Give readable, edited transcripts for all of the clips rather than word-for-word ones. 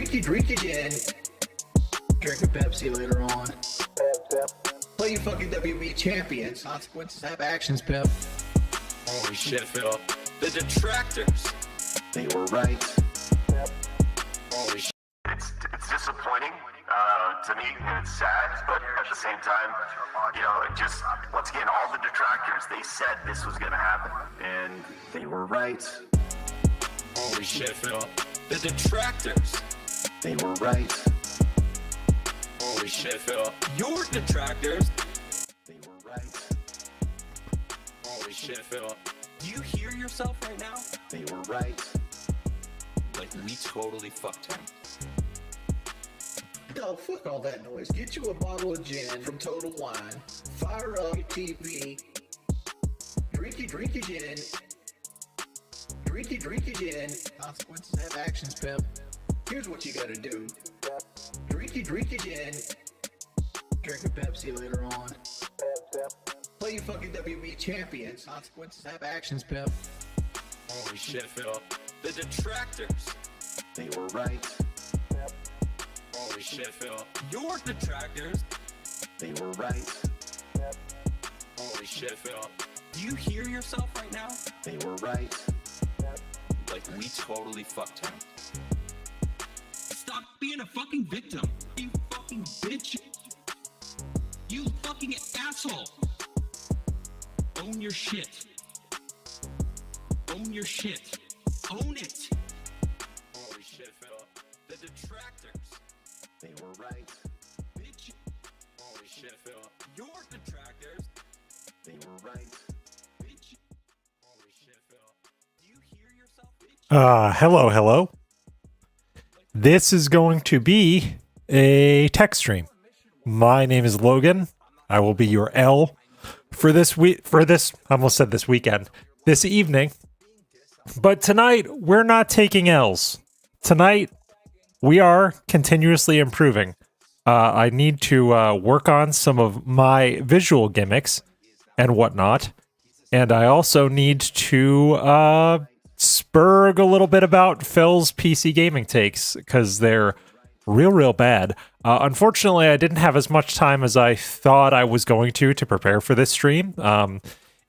Drink again. Drink a Pepsi later on. Play you fucking WB champions. Consequences have actions, Pep. Holy shit, Phil. The detractors. They were right. Holy shit. It's disappointing to me, and it's sad, but at the same time, you know, it just, once again, all the detractors, they said this was going to happen, and They were right. Holy shit, Phil. The detractors. They were right. Holy shit, Phil. Your detractors. They were right. Holy shit, Phil. Do you hear yourself right now? They were right. Like, we totally fucked him. No, fuck all that noise. Get you a bottle of gin from Total Wine. Fire up your TV. Drink again. Drink again. Consequences have actions, Pep. Here's what you gotta do. Drink again. Drink a Pepsi later on. Play you fucking WB champions. Consequences have actions, Pep. Holy shit, Phil. The detractors. They were right. Holy shit, Phil. Your detractors. They were right. Holy shit, Phil. Do you hear yourself right now? They were right. Like, we totally fucked him. Stop being a fucking victim. You fucking bitch. You fucking asshole. Own your shit. Own your shit. Own it. Holy shit, Phil. The detractors. They were right. Bitch. Holy shit, Phil. Your detractors. They were right. Bitch. Holy shit, Phil. Do you hear yourself, bitch? Hello. This is going to be a tech stream. My name is Logan. I will be your L for this I almost said this weekend, this evening. But tonight, we're not taking L's. Tonight, we are continuously improving. I need to work on some of my visual gimmicks and whatnot. And I also need to spurg a little bit about Phil's PC gaming takes, because they're real bad. Unfortunately, I didn't have as much time as I thought I was going to prepare for this stream.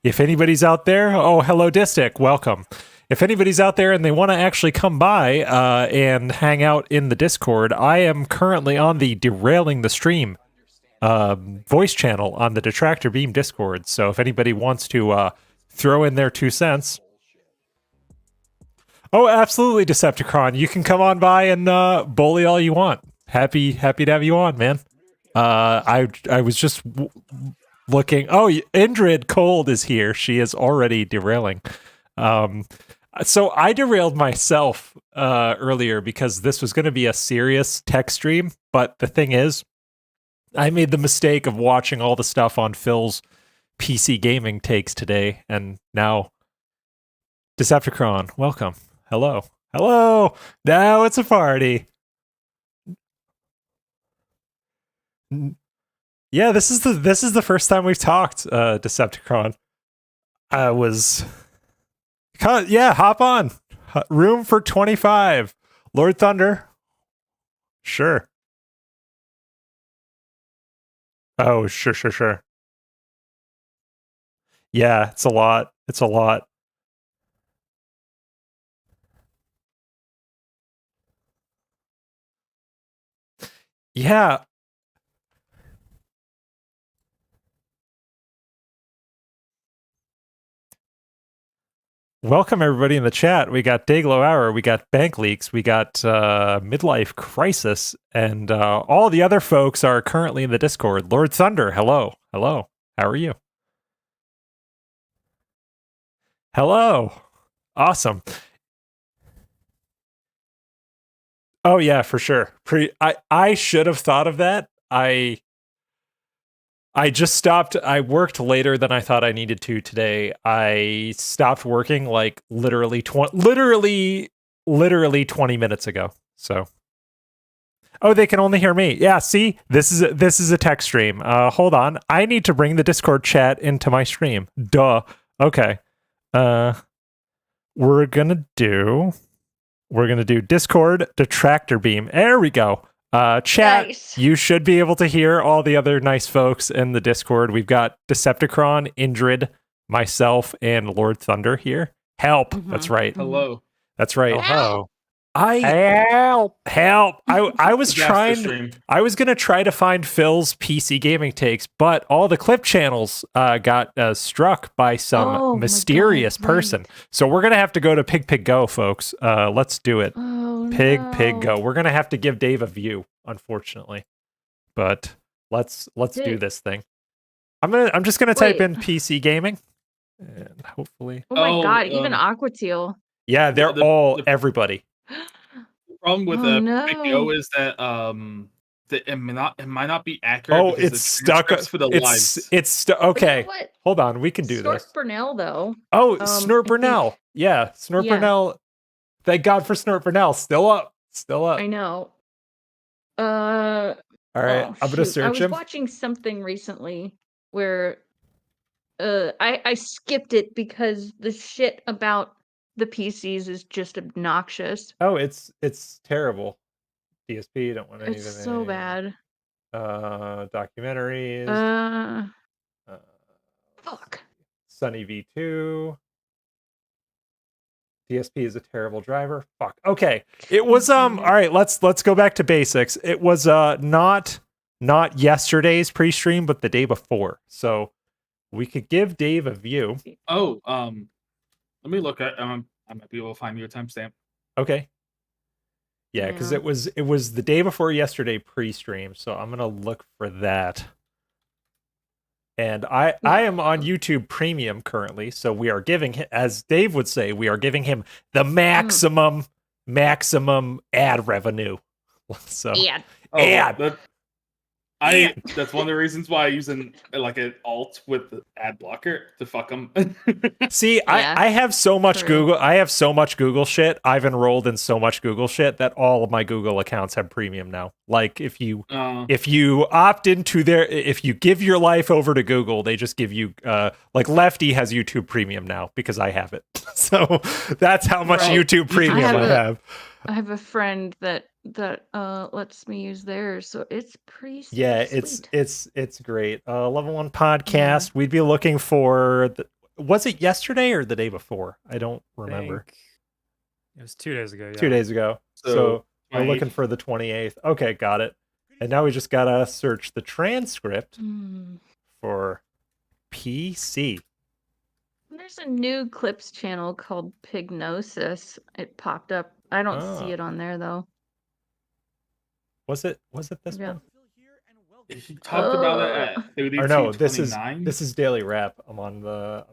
If anybody's out there, oh, hello, Distic, welcome. If anybody's out there and they want to actually come by and hang out in the Discord, I am currently on the Derailing the Stream voice channel on the Detractor Beam Discord. So if anybody wants to throw in their 2 cents. Oh, absolutely, Decepticon. You can come on by and bully all you want. Happy to have you on, man. I was just looking. Oh, Indrid Cold is here. She is already derailing. So I derailed myself earlier because this was going to be a serious tech stream. But the thing is, I made the mistake of watching all the stuff on Phil's PC gaming takes today. And now, Decepticon, welcome. Hello. Now it's a party. Yeah, this is the first time we've talked, Decepticon. Yeah, hop on. Room for 25. Lord Thunder. Sure. Oh, sure. Yeah, it's a lot. Yeah. Welcome everybody in the chat. We got Dayglow Hour, we got Bank Leaks, we got Midlife Crisis, and all the other folks are currently in the Discord. Lord Thunder, hello. How are you? Hello. Awesome. Oh yeah, for sure. I should have thought of that. I just stopped. I worked later than I thought I needed to today. I stopped working like literally 20 minutes ago. So, oh, they can only hear me. Yeah, see, this is a tech stream. Hold on, I need to bring the Discord chat into my stream. Duh. Okay. We're gonna do we're going to do Discord detractor beam. There we go. Chat, Nice. you should be able to hear all the other nice folks in the Discord. We've got Decepticon, Indrid, myself, and Lord Thunder here. Help. That's right. Hello. That's right. Help. Help. I was Disaster trying. stream. I was gonna try to find Phil's PC gaming takes, but all the clip channels got struck by some Oh my mysterious God, person. So we're gonna have to go to Pig Go, folks. Let's do it. Oh, Pig no. Go. We're gonna have to give Dave a view, unfortunately. But let's do Dude. this thing. I'm just gonna type Wait. in PC gaming, and hopefully, Oh my Oh, God, even Aquateal. yeah, they're the- everybody. The problem with Oh, PKO no. is that it might not be accurate. Oh, because it's the stuck. transcripts for the lives. Okay. But you know what? Hold on, we can do Snort this. Burnell, though. Oh, I Snort think- Burnell. Yeah, Snort Yeah. Burnell. Thank God for Snort Burnell. Still up. I know. All right, Oh, I'm gonna shoot. I search was him. watching something recently where I skipped it because the shit about the PCs is just obnoxious. Oh, it's terrible. DSP, don't want anything. It's so bad. Documentaries. Fuck. Sunny V2. DSP is a terrible driver. Fuck. Okay. It was all right, let's go back to basics. It was not yesterday's pre-stream, but the day before. So we could give Dave a view. Oh, let me look at. I might be able to find you a timestamp. Okay. Yeah, because Yeah. it was the day before yesterday pre-stream, so I'm gonna look for that. And I am on YouTube Premium currently, so we are giving him, as Dave would say, we are giving him the maximum ad revenue. So Yeah. Oh, Ad. That's one of the reasons why I use an alt with the ad blocker to fuck them. see, Yeah, I have so much true. Google. I have so much Google shit. I've enrolled in so much Google shit that all of my Google accounts have premium now. Like if you opt into if you give your life over to Google, they just give you like Lefty has YouTube Premium now because I have it. So that's how much Right. YouTube Premium I have. I have a friend that lets me use theirs, so it's pretty Yeah, sweet. it's great. Level 1 podcast. We'd be looking for was it yesterday or the day before? I don't remember. It was 2 days ago. Yeah. 2 days ago. So we're looking for the 28th. Okay, got it. And now we just gotta search the transcript for PC. There's a new clips channel called Pignosis. It popped up. I don't Oh. see it on there though. Was it this Yeah. one? He talked about it at 32, Or no, this 29. is Daily Rap. I'm on the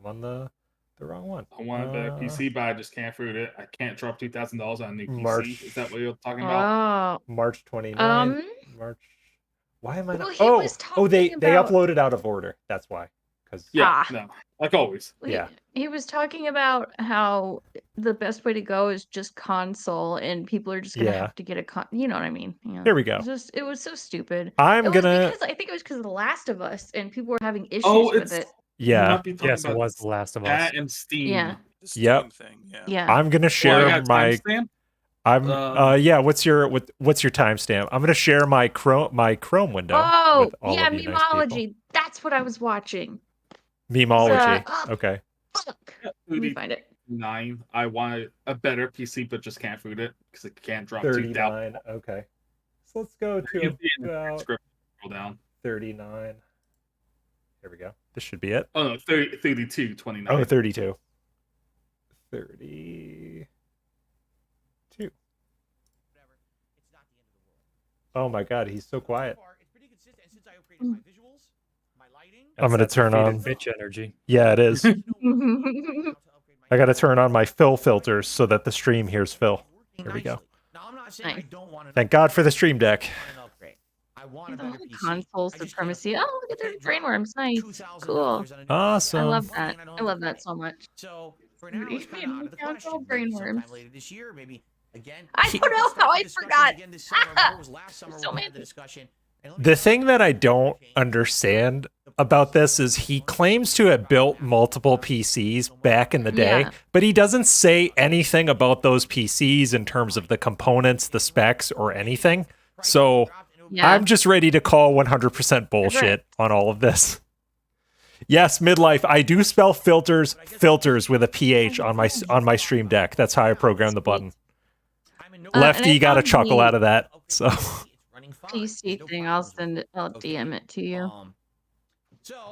wrong one. I want a better PC, but I just can't fruit it. I can't drop $2,000 on a new PC. March. Is that what you're talking about? Oh. March 29th. March. Why am I Well, not? he was they talking about- uploaded out of order. That's why. Because Yeah, Ah. no, like always. Yeah. He was talking about how the best way to go is just console, and people are just gonna Yeah. have to get a you know what I mean? Yeah. Here we go. It was so stupid. I'm It was gonna. because I think it was because of The Last of Us, and people were having issues Oh, with it's it. Yeah. Might be talking Yes, it about was The Last of Us. that and Steam. Yeah. The Steam Yep. thing, yeah. Yeah. I'm gonna Well, I share got a my. timestamp. Yeah. What's your timestamp? I'm gonna share my Chrome window. Oh, with all yeah, of you nice people. Memology. That's what I was watching. Memology. It's, Okay. Fuck. Let me find it. 9. I want a better PC, but just can't fruit it because it can't drop 2,000. 39. Okay. So let's go to about Script roll down. 39. Here we go. This should be it. Oh no, 32, 29. Oh, 32. 32. Oh my God, he's so quiet. I'm gonna That's turn defeated on. bitch energy. Yeah, it is. I gotta turn on my Phil filters so that the stream hears Phil. Here we go. Now, I'm not saying I Nice. don't want to. Thank God for the stream deck. I want a The better whole PC. console I just supremacy. can't Oh, look at their drop brainworms. Nice. $2,000 Cool. on a new Awesome. I PC. love Fucking, that. I don't I have love the that money. so much. So for now, You it's kind made of me out of the count all question. Maybe sometime brainworms. later this year, maybe again. I Maybe don't know we'll how start I the discussion forgot. Again this summer. Remember it was last summer So we had the many. discussion, the thing that I don't understand about this is he claims to have built multiple PCs back in the day, Yeah. but he doesn't say anything about those PCs in terms of the components, the specs, or anything. So Yeah. I'm just ready to call 100% bullshit on all of this. Yes, midlife. I do spell filters with a PH on my stream deck. That's how I program the button. Lefty and I got a found chuckle the out of that. So PC thing. I'll DM it to you.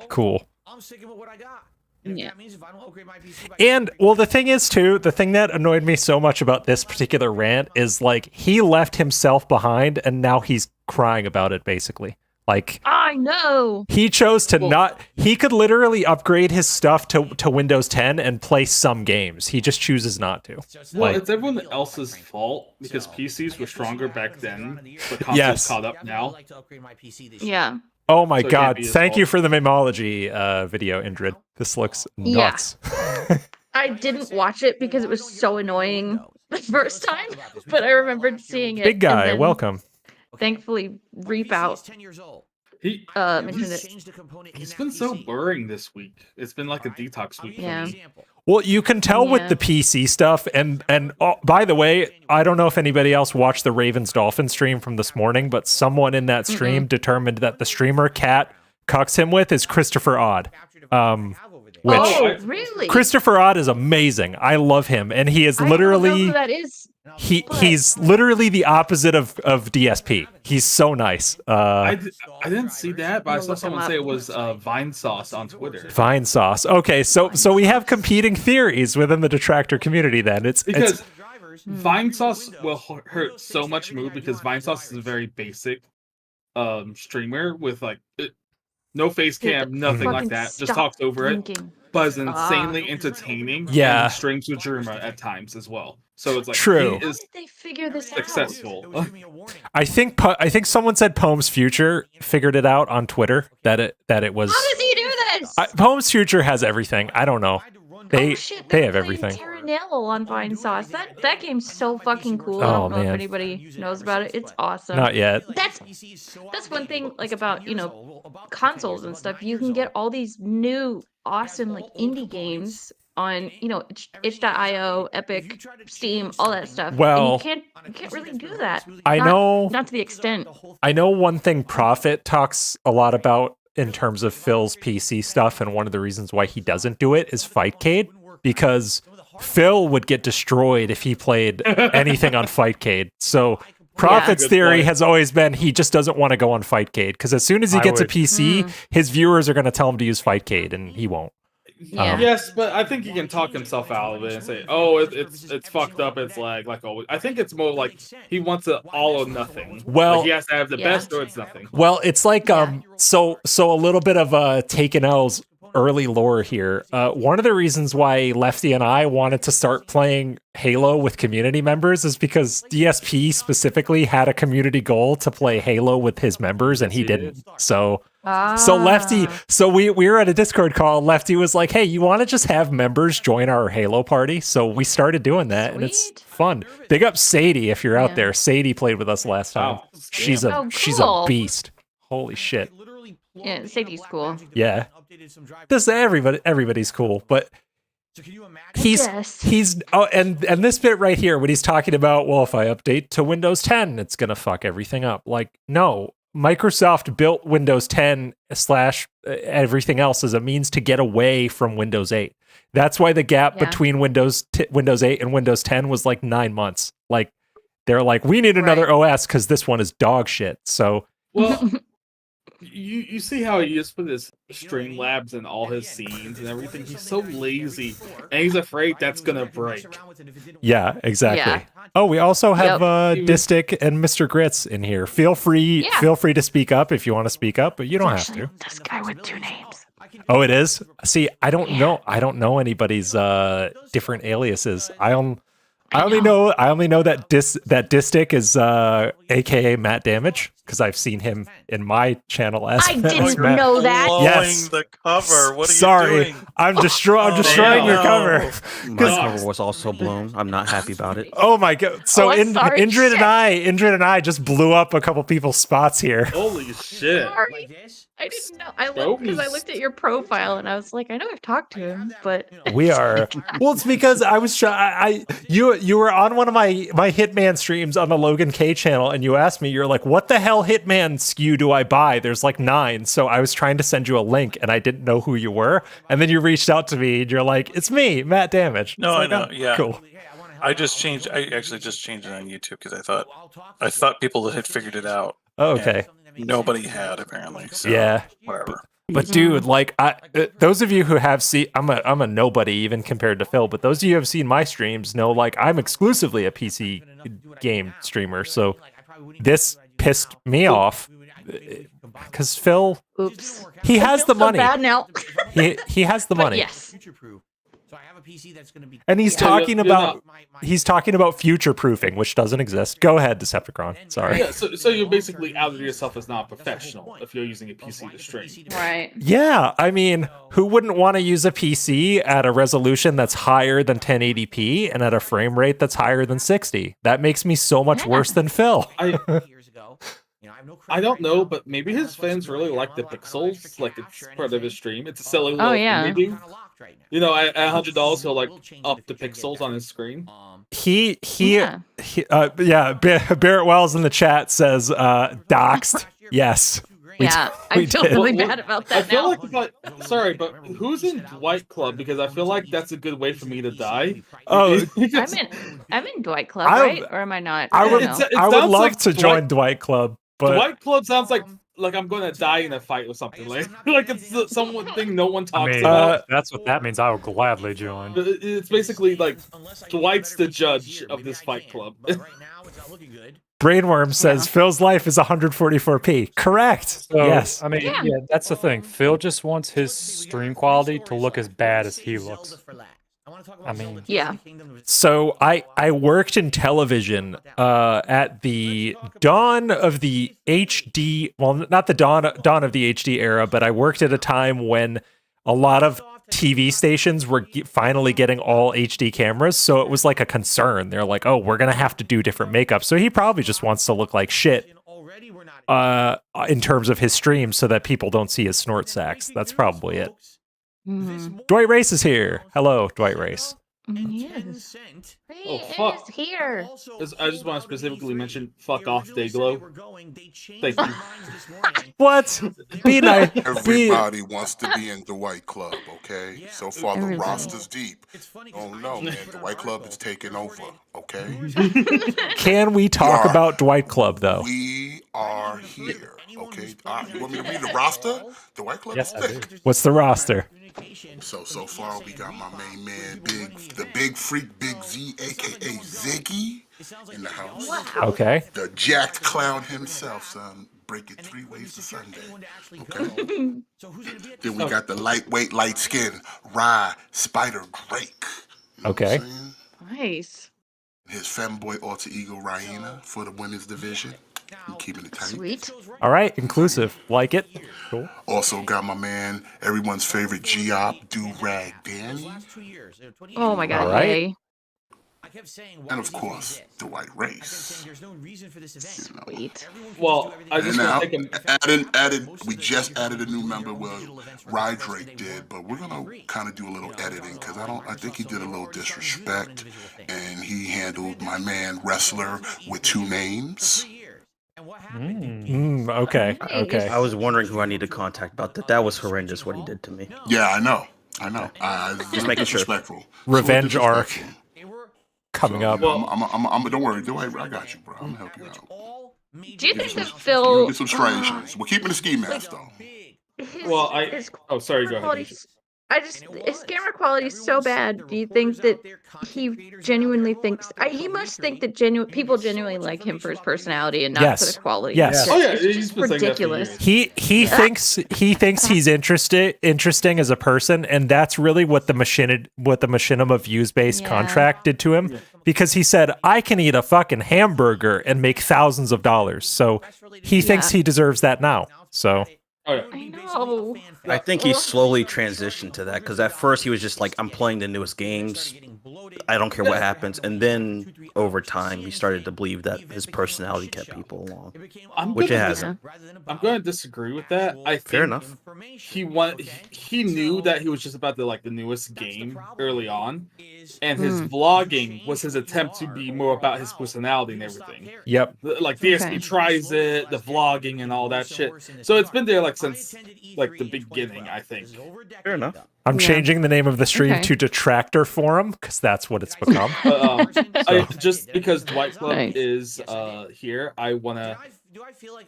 cool. I'm sticking with what I got. Yeah. That means if I don't upgrade my PC by And well, the thing is too, the thing that annoyed me so much about this particular rant is like he left himself behind and now he's crying about it basically. Like I know. he chose to not, he could literally upgrade his stuff to Windows 10 and play some games. He just chooses not to. Well, Like- it's everyone else's fault because PCs were stronger back then, but consoles Yes. caught up now. Yeah. Oh my So it can't god, be his thank you fault. for the memology video, Indrid. This looks Yeah. nuts. I didn't watch it because it was so annoying the first time, but I remembered seeing it. Big and guy, then welcome. Thankfully, Reap Out He mentioned it. he's been so boring this week. It's been like a detox week. Yeah. For me. Well, you can tell with Yeah. the PC stuff, and oh, by the way, I don't know if anybody else watched the Ravens Dolphin stream from this morning, but someone in that stream determined that the streamer Cat cucks him with is Christopher Odd. Which Oh, really? Christopher Odd is amazing. I love him, and he is I don't know literally who that is. he's literally the opposite of DSP. He's so nice. I didn't see that, but I I'll saw look him someone up. say it was Vine Sauce on Twitter. Vine sauce. Okay, so we have competing theories within the detractor community. Then it's Because Vine Sauce will hurt so much mood because Vine Sauce is a very basic streamer with like no face cam, nothing like Fucking that. Just stop talks over it, blinking. but is insanely entertaining. Yeah. and he streams with Jeruma at times as well. So it's like True. he How is did they figure this out? successful. I think someone said Poems Future figured it out on Twitter that it was. How does he do this? Poems Future has everything. I don't know. They oh, shit, they they're have playing everything. Terranil on Vine Sauce. That game's so fucking cool. I Oh, don't know man. if anybody knows about it. It's awesome. Not yet. That's one thing like about consoles and stuff. You can get all these new awesome like indie games on itch.io, Epic, Steam, all that stuff. And Well, you can't really do that. I know. Not to the extent. I know one thing Prophet talks a lot about in terms of Phil's PC stuff, and one of the reasons why he doesn't do it is Fightcade, because Phil would get destroyed if he played anything on Fightcade. So Prophet's Good theory point. has always been he just doesn't want to go on Fightcade, because as soon as he I gets a would- PC, his viewers are going to tell him to use Fightcade, and he won't. Yeah. Yes, but I think he can talk himself out of it and say, "Oh, it's fucked up. It's like always." I think it's more like he wants it all or nothing. Well- Like he has to have the Yeah. best or it's nothing. Well, it's like so a little bit of Taken L's early lore here. One of the reasons why Lefty and I wanted to start playing Halo with community members is because DSP specifically had a community goal to play Halo with his members, and he didn't. So Lefty, so we were at a Discord call. Lefty was like, "Hey, you want to just have members join our Halo party?" So we started doing that, and it's Sweet. fun. Big up Sadie if you're out Yeah. there. Sadie played with us last time. Wow. She's a Oh, she's a cool. beast. Holy shit. Yeah, Sadie's cool. Yeah. This everybody's cool, but he's Yes. and this bit right here when he's talking about, well, if I update to Windows 10, it's gonna fuck everything up. Like, no, Microsoft built Windows 10 / everything else as a means to get away from Windows 8. That's why the gap Yeah. between Windows 8 and Windows 10 was like 9 months. Like, they're like, we need another Right. OS because this one is dog shit. So Well, you see how he is with his Streamlabs and all his scenes and everything. He's so lazy, and he's afraid that's gonna break. yeah, exactly. Yeah. Oh, we also have Yep. Distic and Mr. Grits in here. Feel free to speak up if you want to speak up, but you don't have to. This guy with 2 names. Oh, it is? See, I don't know anybody's different aliases. I only know that Distic is aka Matt Damage. because I've seen him in my channel as I as didn't Matt. know that. Blowing Yes. the cover. What are Sorry, you doing? I'm destroying your no. cover. My No. cover was also blown. I'm not happy about it. Oh my god! So Oh, I'm sorry. Indrid Shit. and I just blew up a couple people's spots here. Holy shit. Sorry. Like this? I didn't know. I looked because I looked at your profile and I was like, I know I've talked to him, but We are. Well, it's because I was you were on one of my Hitman streams on the Logan K channel, and you asked me, you're like, what the hell Hitman SKU do I buy? There's like 9. So I was trying to send you a link, and I didn't know who you were, and then you reached out to me, and you're like, it's me, Matt Damage. No, It's I like, know. oh, Yeah. cool. I actually just changed it on YouTube because I thought people had figured it out. Oh, okay. Nobody had apparently. So Yeah. whatever. But dude, like, those of you who have seen, I'm a nobody even compared to Phil, but those of you who have seen my streams know, like, I'm exclusively a PC game streamer, so this pissed me off because Phil, oops. he I has feel the so money. bad now. He has the But money, yes. Future-proof. So I have a PC that's going to be. and he's Yeah. talking You're about not- he's talking about future proofing, which doesn't exist. Go ahead, Decepticon. Sorry. Yeah, so you basically outed yourself as not professional if you're using a PC to stream. Right. Yeah, I mean, who wouldn't want to use a PC at a resolution that's higher than 1080p and at a frame rate that's higher than 60? That makes me so much Yeah. worse than Phil. Years ago. You know, I have no I don't know, but maybe his fans really like the pixels, like it's part of his stream. It's a silly little thing yeah. they do. You know, at $100 he'll like up the pixels on his screen. Yeah. Barrett Wells in the chat says, doxed. Yes. Yeah. we I feel did. really Well, bad about I that feel now. like, but who's in Dwight Club? Because I feel like that's a good way for me to die. Oh, I'm in Dwight Club, I- right? Or am I not? I would, don't know. It I would sounds love like to join Dwight Club, but Dwight Club sounds like I'm gonna die in a fight or something. Like it's someone thing no one I talks mean, about. that's what that means. I will gladly join. It's basically like Dwight's the judge of this fight club. But right now, it's not looking good. Brainworm says Phil's life is 144p. Correct. So, yes. I mean, Yeah. yeah, that's the thing. Phil just wants his stream quality to look as bad as he looks. I mean, Yeah. So I worked in television at the dawn of the HD, well, not the dawn of the HD era, but I worked at a time when a lot of TV stations were finally getting all HD cameras, so it was like a concern. They're like, oh, we're gonna have to do different makeup. So he probably just wants to look like shit in terms of his streams so that people don't see his snort sacks. That's probably it. Mhm. Dwight Race is here. Hello, Dwight Race. He is. He Oh, fuck. is here. I just want to specifically mention fuck off Dayglow. Thank you. What? Be nice. Be, Everybody wants to be in the White Club, okay? So far, the Everybody. roster's deep. Oh no, man, the White Club is taking over, okay? can we talk are- about Dwight Club though? We are here, okay? You want me to read the roster? The White Club yes, is I thick. do. What's the roster? So far, we got my main man, the Big Freak, Big Z, aka Ziggy, in the house. Okay. The jacked clown himself, son. Break it 3 ways to Sunday. Okay. Then we got the lightweight, light skin, Rye, Spider Drake. You know what I'm Okay. saying? Nice. His femboy alter ego, Raina, for the women's division. We keeping it tight. Sweet. All right. Inclusive. Like it. Cool. Also got my man, everyone's favorite G-Op, Do-Rag Danny. Oh my god. All right. Yay. And of course, the White Race. Sweet. Well, I And just now, want to take a we just added a new member. Well, Rye Drake did, but we're gonna kind of do a little editing because I think he did a little disrespect, and he handled my man wrestler with 2 names. Okay. Okay. I was wondering who I need to contact about that. That was horrendous what he did to me. Yeah, I know. Just making sure. Disrespectful. Revenge arc Disrespectful. coming up. Don't worry, I got you, bro. I'm gonna help you out. Do you think that You're Phil? gonna get some striations. We're keeping the ski mask though. his- Well, his oh, sorry, go ahead. quality Nisha. his camera quality is so bad. Do you think that he genuinely thinks? He must think that people genuinely like him for his personality and not for the Yes. quality. Yes. because Oh, yeah, it's he's just been saying that for ridiculous. years. He thinks he's interesting as a person, and that's really what the machinima views based Yeah. contract did to him, because he said, I can eat a fucking hamburger and make thousands of dollars. So he thinks he deserves that now. So Oh, yeah. I know. I think he slowly transitioned to that because at first he was just like, I'm playing the newest games. I don't care what happens. And then over time, he started to believe that his personality kept people along, which it hasn't. I'm going to disagree with that. I think Fair enough. He knew that he was just about the newest game early on, and his vlogging was his attempt to be more about his personality and everything. yep. Like DSP tries it, the vlogging and all that shit. So it's been there like since like the beginning, I think. Fair enough. I'm changing the name of the stream to Detractor Forum because that's what it's become. Just because Dwight Club Nice. is here, I want to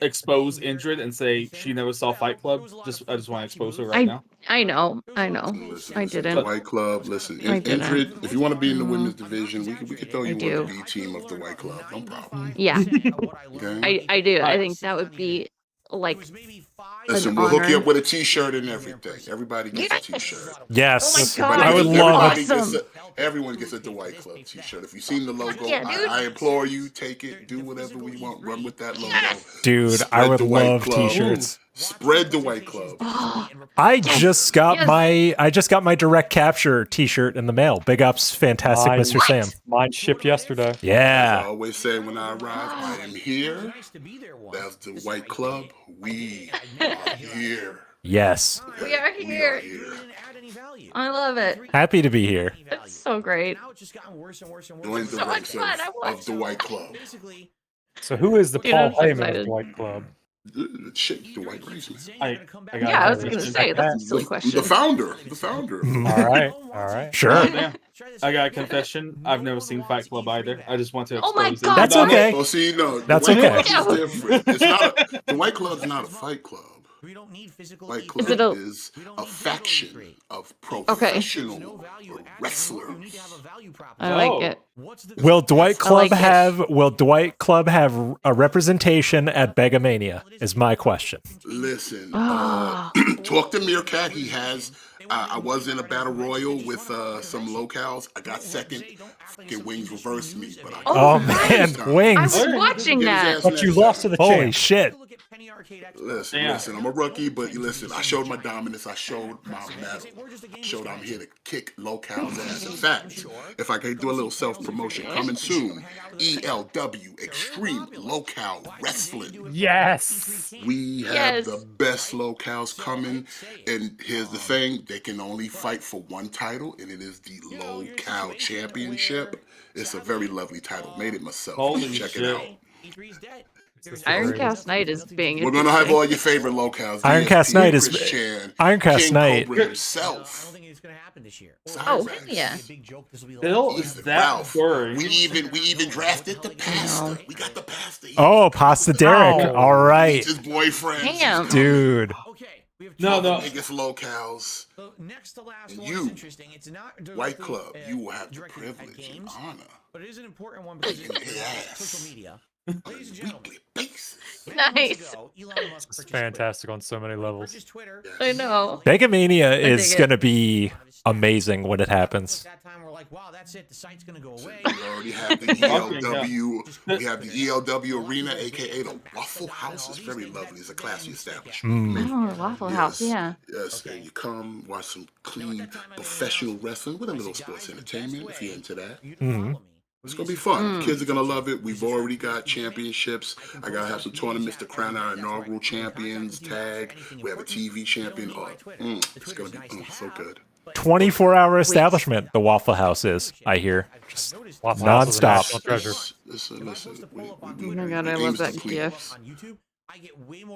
expose Indrid and say she never saw Fight Club. I just want to expose her right now. I know. Listen, I listen, didn't. The White Club. Listen, I didn't. Indrid, if you want to be in the women's division, we could throw you on do. the B team of the White Club. No problem. Yeah, Okay. I do. I think that would be like Listen, an we'll hook you honor. up with a T-shirt and everything. Everybody gets a T-shirt. Yes. Oh my God, I would you're love awesome. Everyone gets a Dwight Club T-shirt. If you've seen the logo, Yeah, dude. I implore you, take it, do whatever we want, run with that logo. Dude, I Spread would the White love Club. t-shirts. Spread the White Club. I just got Yes. my direct capture t-shirt in the mail. Big ups, fantastic Mine- Mr. Sam. Mine shipped yesterday. I Yeah. always say when I arrive, I am here. That's the White Club. We are here. Yes. We are here. I love it. Happy to be here. It's so great. Join the So much ranks fun. I want of the White Club. So who is the Dude, Paul I'm so Heyman excited. of White Club? Shit, the White Race, man. Yeah, I was gonna say that's a silly question. The founder. All right, all right. Sure. Yeah. I got a confession. I've never seen Fight Club either. I just want to Oh my expose God, That's Indrid on it. okay. Oh, see, no. The That's White okay. Club is different. It's not the White Club's not a fight club. White Club Is it a- is a faction of professional wrestlers. I like it. Will Dwight Club like have a representation at Begamania? Is my question. Listen, Ah. talk to Meerkat. He has. I was in a battle royal with some locals. I got second. Fucking Wings reversed me, but I Oh right. man, I Wings. was watching Get his that. ass But you next lost to time. the Holy champ. shit. Listen, I'm a rookie, but listen, I showed my dominance, I showed my mettle, showed I'm here to kick locals ass. In fact, if I could do a little self-promotion, coming soon, ELW, Extreme Local Wrestling. Yes. We have Yes. the best locals coming, and here's the thing, they can only fight for one title, and it is the Local Championship. It's a very lovely title, made it myself. Holy Check shit. it out. Ironcast Night is being. We're gonna have interesting. all your favorite locals. Ironcast DSP, Night is- Chris Chan, Ironcast King Night- Cobra himself. Oh, hell yeah. Bill is that Ralph. boring. We even drafted the pastor. We got the pastor. Oh, Pasta Derek. Oh. All right. His boyfriend. Damn. Dude. No. Biggest locals. And you, White Club, you will have the privilege and honor. But it is an important one because it's Yes. social media. On a weekly basis. Nice. It's fantastic on so many levels. I know. Begamania dig is it. going to be amazing when it happens. That time we're like, wow, that's it. The site's gonna go away. We already have the ELW. We have the ELW Arena, aka the Waffle House. It's very lovely. It's a classy establishment. Oh, Waffle House. Yeah. Yes, and you come watch some clean professional wrestling with a little sports entertainment if you're into that. It's gonna be fun. Kids are gonna love it. We've already got championships. I gotta have some tournaments to crown our inaugural champions. Tag. We have a TV champion. Oh, it's gonna be so good. 24-hour establishment, the Waffle House is, I hear. Just Waffle House is a nonstop. national treasure. Listen. We Oh my God, I aims love to that please. GIF.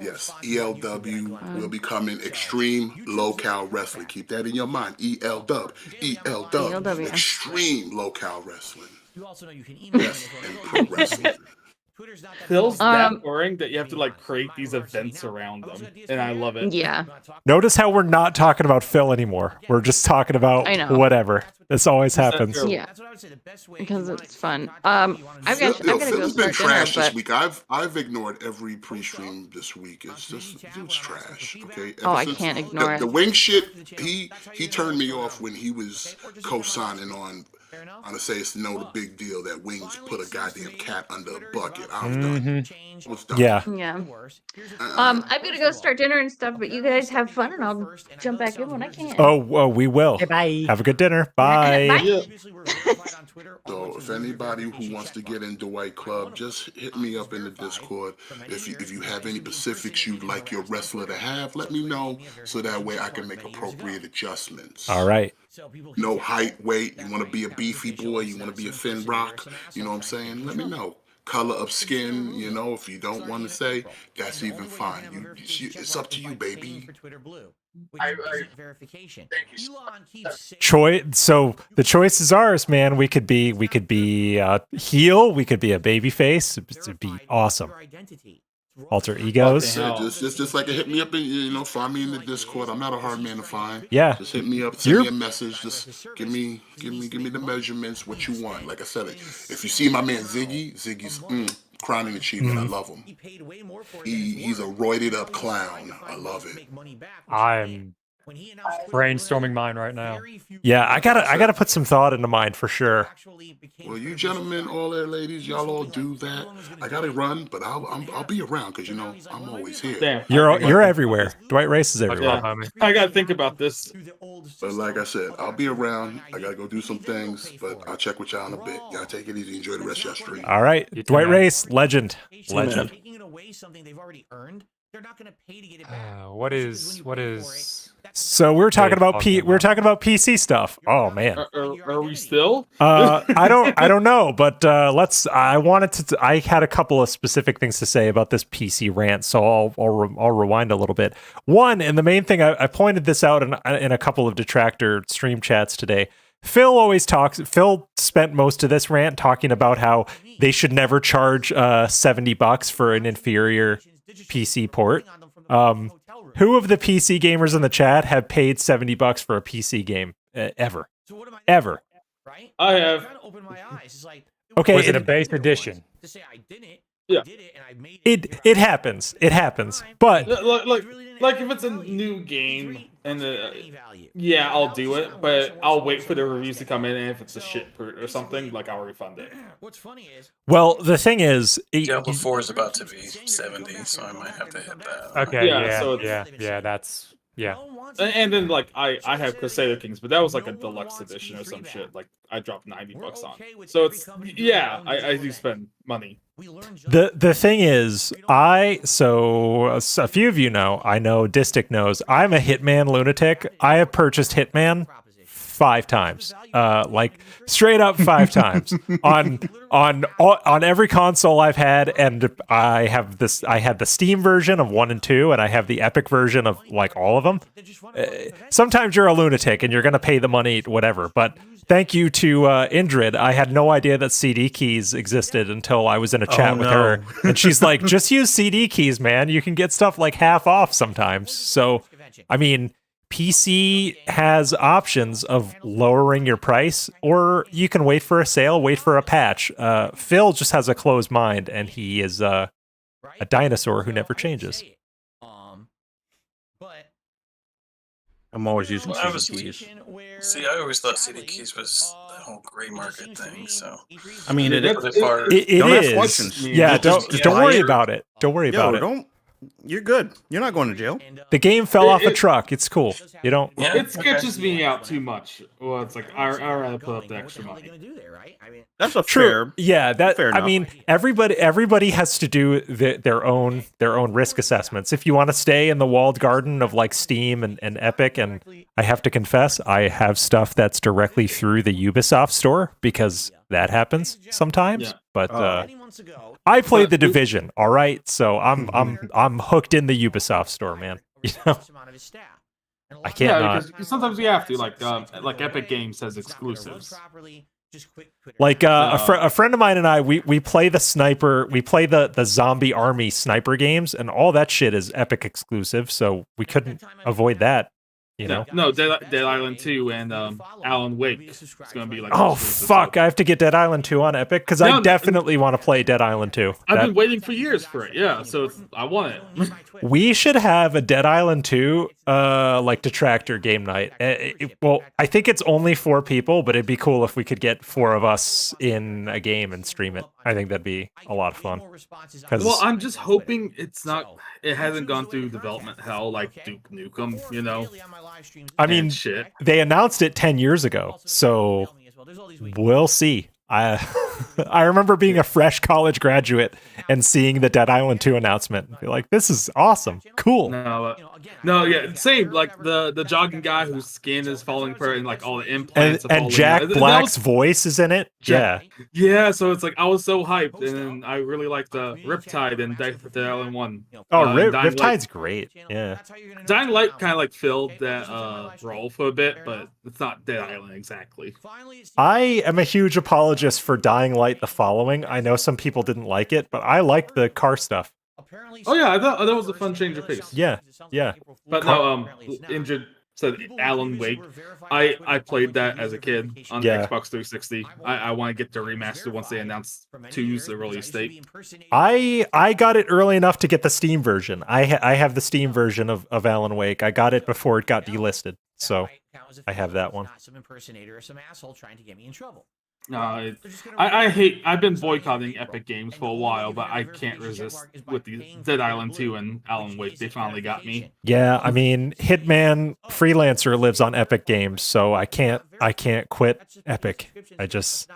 Yes, ELW will be coming Extreme Local Wrestling. Keep that in your mind. ELW. ELW. Extreme Local Wrestling. You also know you can email Yes, and pro wrestling. Phil's that Um, boring that you have to like create these events around them, and I love it. Yeah, Notice how we're not talking about Phil anymore. We're just talking about I know. whatever. This always happens. true? yeah, That's what I would say. The best way because to it's fun. I've got Yo, I've got to go Phil's been start dinner, trash this but week. I've ignored every pre-stream this week. It's just dude's trash. Okay. oh, Ever I since can't ignore the it. wing shit, he turned me off when he was co-signing on to say it's no big deal that Wings put a goddamn cat under a bucket. I was done. I was done. Yeah. Yeah. Uh-uh. I've got to go start dinner and stuff, but you guys have fun, and I'll jump back in when I can. Oh, we will. Bye. Have a good dinner. Bye. Bye. Yeah. So if anybody who wants to get in Dwight Club, just hit me up in the Discord. If you have any specifics you'd like your wrestler to have, let me know so that way I can make appropriate adjustments. All right. No height, weight. You want to be a beefy boy? You want to be a Finn Rock? You know what I'm saying? Let me know. Color of skin, you know, if you don't want to say, that's even fine. It's up to you, baby. Choice. So the choice is ours, man. We could be heel. We could be a baby face. It'd be awesome. Alter egos. Hell. Just like hit me up and find me in the Discord. I'm not a hard man to find. Yeah. Just hit me up, send me a message. Just give me the measurements, what you want. Like I said, if you see my man Ziggy's crowning achievement, I love him. He's a roided up clown. I love it. I'm brainstorming mine right now. Yeah, I gotta put some thought into mine for sure. Well, you gentlemen, all there, ladies, y'all all do that. I gotta run, but I'll be around because I'm always here. Damn. You're everywhere. Dwight Race is everywhere. Yeah. I gotta think about this. But like I said, I'll be around. I gotta go do some things, but I'll check with y'all in a bit. Y'all take it easy. Enjoy the rest of your stream. All right, You too, Dwight man. Race, legend. Taking it away something they've already earned, they're not going to pay to get it back. What is? So we're talking about talking we're talking about PC stuff. Oh man. Are we still? I don't know, but I had a couple of specific things to say about this PC rant, so I'll rewind a little bit. One, and the main thing I pointed this out in a couple of detractor stream chats today. Phil spent most of this rant talking about how they should never charge $70 for an inferior PC port. Who of the PC gamers in the chat have paid $70 for a PC game ever? Ever? I have. Okay. Was it a base edition? Yeah. It happens. It happens. But Like if it's a new game and yeah, I'll do it, but I'll wait for the reviews to come in, and if it's a shit or something, like I'll refund it. What's funny is, well, the thing is, Diablo 4 is about to be 70, so I might have to hit that. Okay. Yeah, Yeah. so Yeah. That's yeah. And then like I have Crusader Kings, but that was like a deluxe edition or some shit. Like I dropped $90 on. So it's I do spend money. the thing is, so a few of you know, I know Distic knows, I'm a Hitman lunatic. I have purchased Hitman 5 times, like straight up 5 times on every console I've had, and I had the Steam version of 1 and 2, and I have the Epic version of like all of them. Sometimes you're a lunatic and you're gonna pay the money, whatever. But thank you to Indrid. I had no idea that CD keys existed until I was in a chat with her, and she's like, "Just use CD keys, man. You can get stuff like half off sometimes." So, I mean, PC has options of lowering your price, or you can wait for a sale, wait for a patch. Phil just has a closed mind, and he is a dinosaur who never changes. I'm always using Well, CD keys. See, I always thought CD keys was the whole gray market thing. So I mean, it It Don't ask is. questions. Yeah, Just don't buy worry it. about it. Don't worry about it. You're good. You're not going to jail. The game fell off a truck. It's cool. You don't. yeah, It sketches me out too much. Well, it's like I'd rather put up the extra money. That's a True. fair. Yeah, that fair I enough. mean, everybody has to do their own risk assessments. If you want to stay in the walled garden of like Steam and Epic, and I have to confess, I have stuff that's directly through the Ubisoft store because that happens sometimes. Yeah. But I played the Division, all right, so I'm hooked in the Ubisoft store, man. You know, I can't not. Because sometimes you have to like Epic Games has exclusives. Like a friend of mine and I, we play the sniper, we play the zombie army sniper games, and all that shit is Epic exclusive, so we couldn't avoid that. You know? No, Dead Island 2 and Alan Wake is going to be like. Oh fuck! I have to get Dead Island 2 on Epic because I definitely want to play Dead Island 2. I've been waiting for years for it. Yeah, so I want it. We should have a Dead Island 2 like detractor game night. Well, I think it's only 4 people, but it'd be cool if we could get 4 of us in a game and stream it. I think that'd be a lot of fun. Well, I'm just hoping it hasn't gone through development hell like Duke Nukem, you know. I mean, they announced it 10 years ago, so we'll see. I remember being a fresh college graduate and seeing the Dead Island 2 announcement and be like, this is awesome. Cool. No, yeah, same. Like the jogging guy whose skin is falling apart and like all the implants. And Jack Black's voice is in it. Yeah. Yeah, so it's like I was so hyped, and then I really like the Riptide and Dead Island 1. Oh, Riptide's great. Yeah. Dying Light kind of like filled that role for a bit, but it's not Dead Island exactly. I am a huge apologist for Dying Light the following. I know some people didn't like it, but I like the car stuff. Oh yeah, I thought that was a fun change of pace. Yeah. But no, Injured said Alan Wake. I played that as a kid on the Xbox 360. I want to get the remaster once they announce 2's release date. I got it early enough to get the Steam version. I have the Steam version of Alan Wake. I got it before it got delisted, so I have that one. Some impersonator or some asshole trying to get me in trouble. I've been boycotting Epic Games for a while, but I can't resist with the Dead Island 2 and Alan Wake. They finally got me. Yeah, I mean, Hitman Freelancer lives on Epic Games, so I can't quit Epic. I just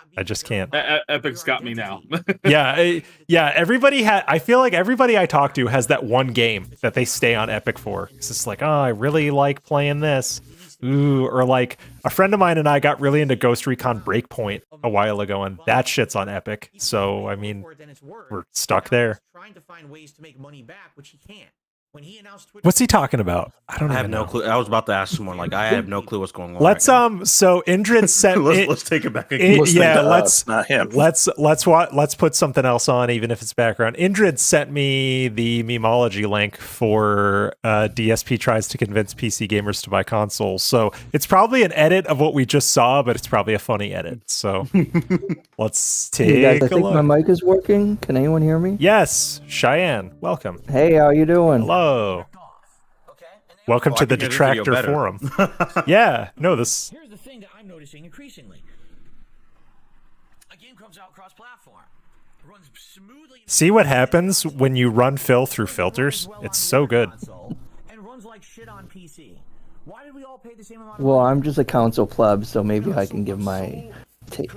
can't. Epic's got me now. yeah. I feel like everybody I talk to has that one game that they stay on Epic for. It's just like, oh, I really like playing this. Ooh, or like a friend of mine and I got really into Ghost Recon Breakpoint a while ago, and that shit's on Epic. So I mean, we're stuck there. Trying to find ways to make money back, which he can't. When he announced Twitter, what's he talking about? I have no clue. I was about to ask someone like I have no clue what's going on. Let's so Indrid sent let's take it back again. Let's not him. Let's put something else on, even if it's background. Indrid sent me the memology link for DSP tries to convince PC gamers to buy consoles. So it's probably an edit of what we just saw, but it's probably a funny edit. So let's take hey guys, I a think look. my mic is working. Can anyone hear me? Yes, Cheyenne, welcome. Hey, how you doing? Hello. Welcome to the Detractor Forum. Yeah, no, this. Here's the thing that I'm noticing increasingly. A game comes out cross-platform. It runs smoothly. See what happens when you run Phil through filters? It's so good. And runs like shit on PC. Why did we all pay the same amount? Well, I'm just a console pleb, so maybe I can give my take.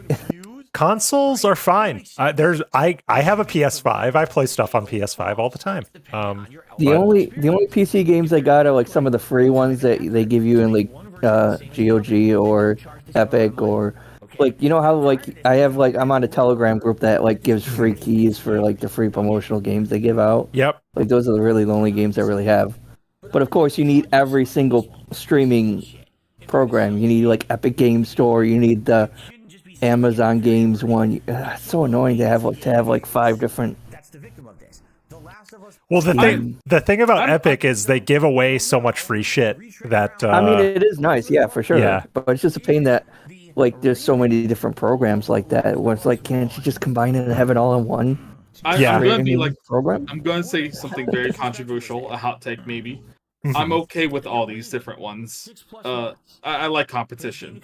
Consoles are fine. I have a PS5. I play stuff on PS5 all the time. The only PC games I got are like some of the free ones that they give you in like GOG or Epic, or like, you know how like I'm on a Telegram group that like gives free keys for like the free promotional games they give out. Yep. Like those are the really only games I really have. But of course you need every single streaming program. You need like Epic Game Store. You need the Amazon Games one. It's so annoying to have like 5 different. Well, the thing about Epic is they give away so much free shit that I mean, it is nice, yeah, for sure. Yeah. But it's just a pain that like there's so many different programs like that where it's like, can't you just combine it and have it all in one? I'm going to be like program. I'm going to say something very controversial, a hot take maybe. I'm okay with all these different ones. I like competition.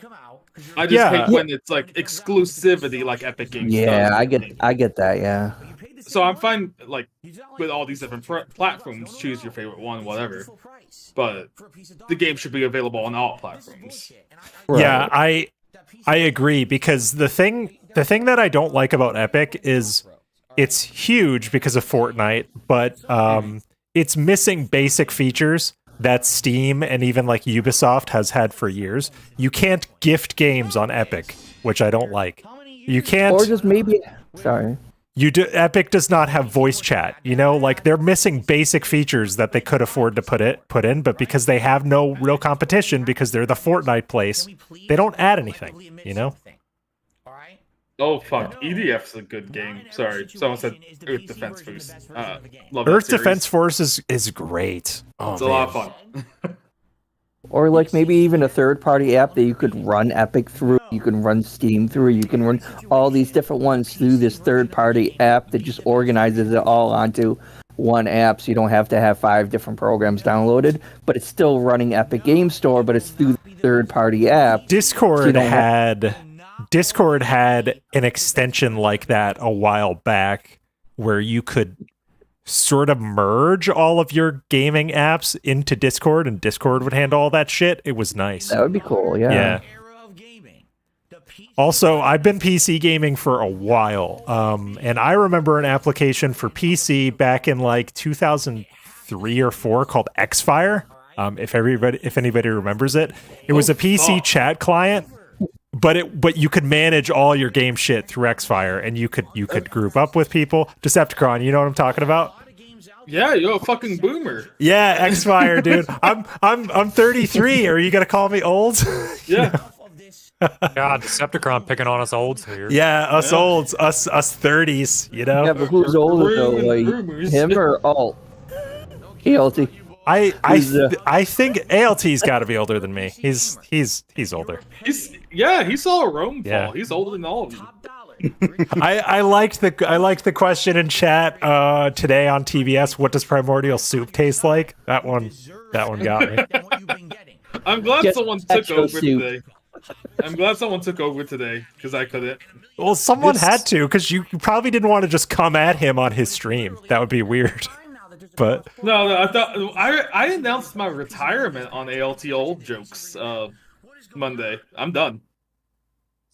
I just hate when it's like exclusivity, like Epic Games. Yeah, I get that. Yeah. So I'm fine, like with all these different platforms. Choose your favorite one, whatever. But the game should be available on all platforms. Right. Yeah, I agree, because the thing that I don't like about Epic is it's huge because of Fortnite, but it's missing basic features that Steam and even like Ubisoft has had for years. You can't gift games on Epic, which I don't like. You can't. Or just maybe. Sorry. Epic does not have voice chat. You know, like they're missing basic features that they could afford to put in, but because they have no real competition, because they're the Fortnite place, they don't add anything. You know. Oh fuck, EDF's a good game. Sorry, someone said Earth Defense Force. Love Earth that series. Defense Force is great. Oh, It's a lot of fun. Or like maybe even a third-party app that you could run Epic through, you can run Steam through, you can run all these different ones through this third-party app that just organizes it all onto one app, so you don't have to have 5 different programs downloaded, but it's still running Epic Game Store, but it's through the third-party app. Discord had an extension like that a while back where you could sort of merge all of your gaming apps into Discord, and Discord would handle all that shit. It was nice. That would be cool, yeah. Also, I've been PC gaming for a while, and I remember an application for PC back in like 2003 or 4 called Xfire. If anybody remembers it, it was a PC chat client, but you could manage all your game shit through Xfire, and you could group up with people. Decepticon, you know what I'm talking about? Yeah, you're a fucking boomer. Yeah, Xfire, dude. I'm 33. Are you gonna call me old? Yeah. God, Decepticon picking on us olds here. Yeah, us olds, us 30s. You know. Yeah, but who's older though, like him or Alt? ALT. I think ALT's got to be older than me. He's older. He saw a Rome fall. Yeah. He's older than all of you. I liked the question in chat today on TBS. What does primordial soup taste like? That one got me. I'm glad someone took over soup. today. I'm glad someone took over today because I couldn't. Well, someone had to, because you probably didn't want to just come at him on his stream. That would be weird. But no, I thought I announced my retirement on ALT old jokes Monday. I'm done.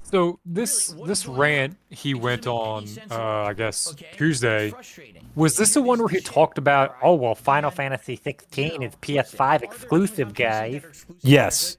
So this rant he went on, I guess Tuesday, was this the one where he talked about, oh well, Final Fantasy 16 is PS5 exclusive, guys? Yes.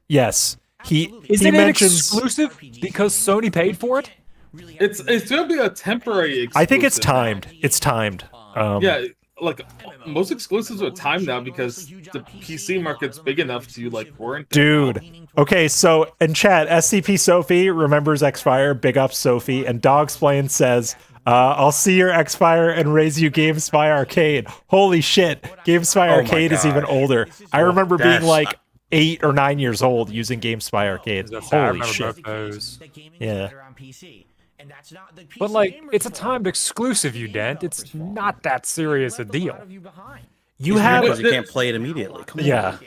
He mentions exclusive because Sony paid for it. It's gonna be a temporary exclusive. I think it's timed. It's timed. Yeah, like most exclusives are timed now because the PC market's big enough to like warrant. Dude. Okay, so in chat, SCP Sophie remembers Xfire, big up Sophie, and Dogsplain says, I'll see your Xfire and raise you GameSpy Arcade. Holy shit, GameSpy Arcade is even older. I remember being like 8 or 9 years old using GameSpy Arcade. Holy shit. Those. Yeah. But like, it's a timed exclusive, you dent. It's not that serious a deal. You have because you can't play it immediately. Come on.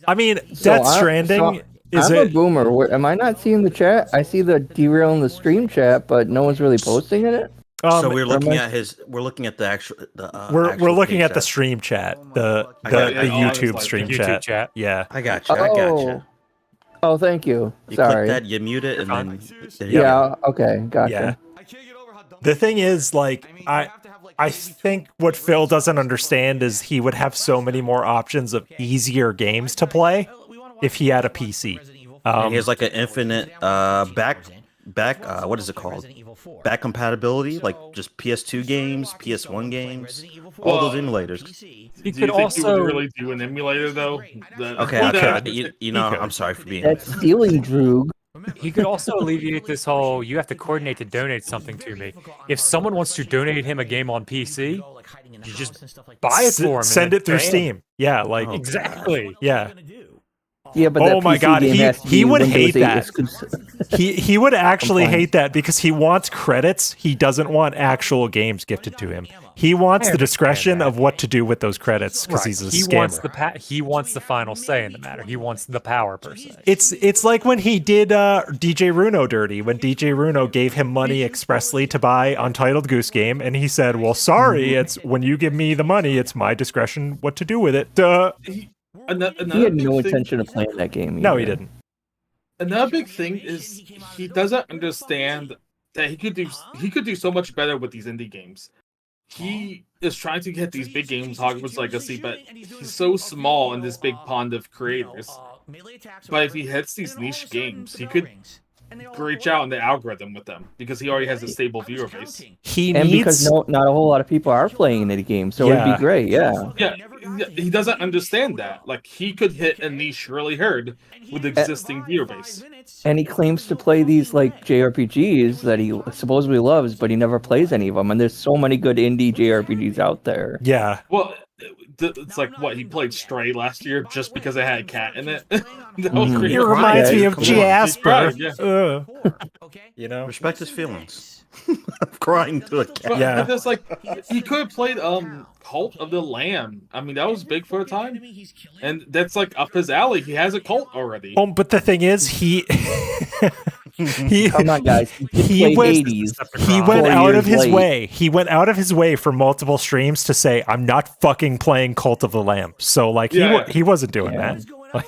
I mean, Death Stranding I'm a boomer. Am I not seeing the chat? I see the derail in the stream chat, but no one's really posting in it. So we're looking at the actual. We're looking at the stream chat, the YouTube stream chat. Yeah, I got you. Oh, thank you. You Sorry. click that, you mute it, and then okay, gotcha. Yeah. The thing is, like, I think what Phil doesn't understand is he would have so many more options of easier games to play if he had a PC. And he has like an infinite what is it called? Back compatibility, like just PS2 games, PS1 games, all those emulators. Do you think he would really do an emulator though? I'm sorry for being. That's stealing, Droog. He could also alleviate this whole, you have to coordinate to donate something to me. If someone wants to donate him a game on PC, you just buy it for him. Send it through Steam. Yeah, like exactly. Yeah. Yeah, but oh my god, he would hate that. he would actually hate that because he wants credits. He doesn't want actual games gifted to him. He wants the discretion of what to do with those credits because he's a scammer. He wants the final say in the matter. He wants the power per se. It's like when he did DJ Runo dirty, when DJ Runo gave him money expressly to buy Untitled Goose Game, and he said, "Well, sorry, it's when you give me the money, it's my discretion what to do with it." He had no intention of playing that game. No, he didn't. Another big thing is he doesn't understand that he could do so much better with these indie games. He is trying to get these big games Hogwarts Legacy, but he's so small in this big pond of creators. But if he hits these niche games, he could reach out in the algorithm with them because he already has a stable viewer base. Because not a whole lot of people are playing indie games, so it'd be great. Yeah. Yeah, he doesn't understand that. Like, he could hit a niche really hard with existing viewer base. And he claims to play these like JRPGs that he supposedly loves, but he never plays any of them. And there's so many good indie JRPGs out there. Yeah. Well, it's like what he played Stray last year just because it had a cat in it. That was It reminds me of Jasper. Yeah. You know, respect his feelings. I'm crying to a cat. But that's like he could have played Cult of the Lamb. I mean, that was big for a time, and that's like up his alley. He has a cult already. Oh, but the thing is, he come on, guys. He went 80s. He went out of his way. He went out of his way for multiple streams to say, "I'm not fucking playing Cult of the Lamb." So like he wasn't doing that. Like,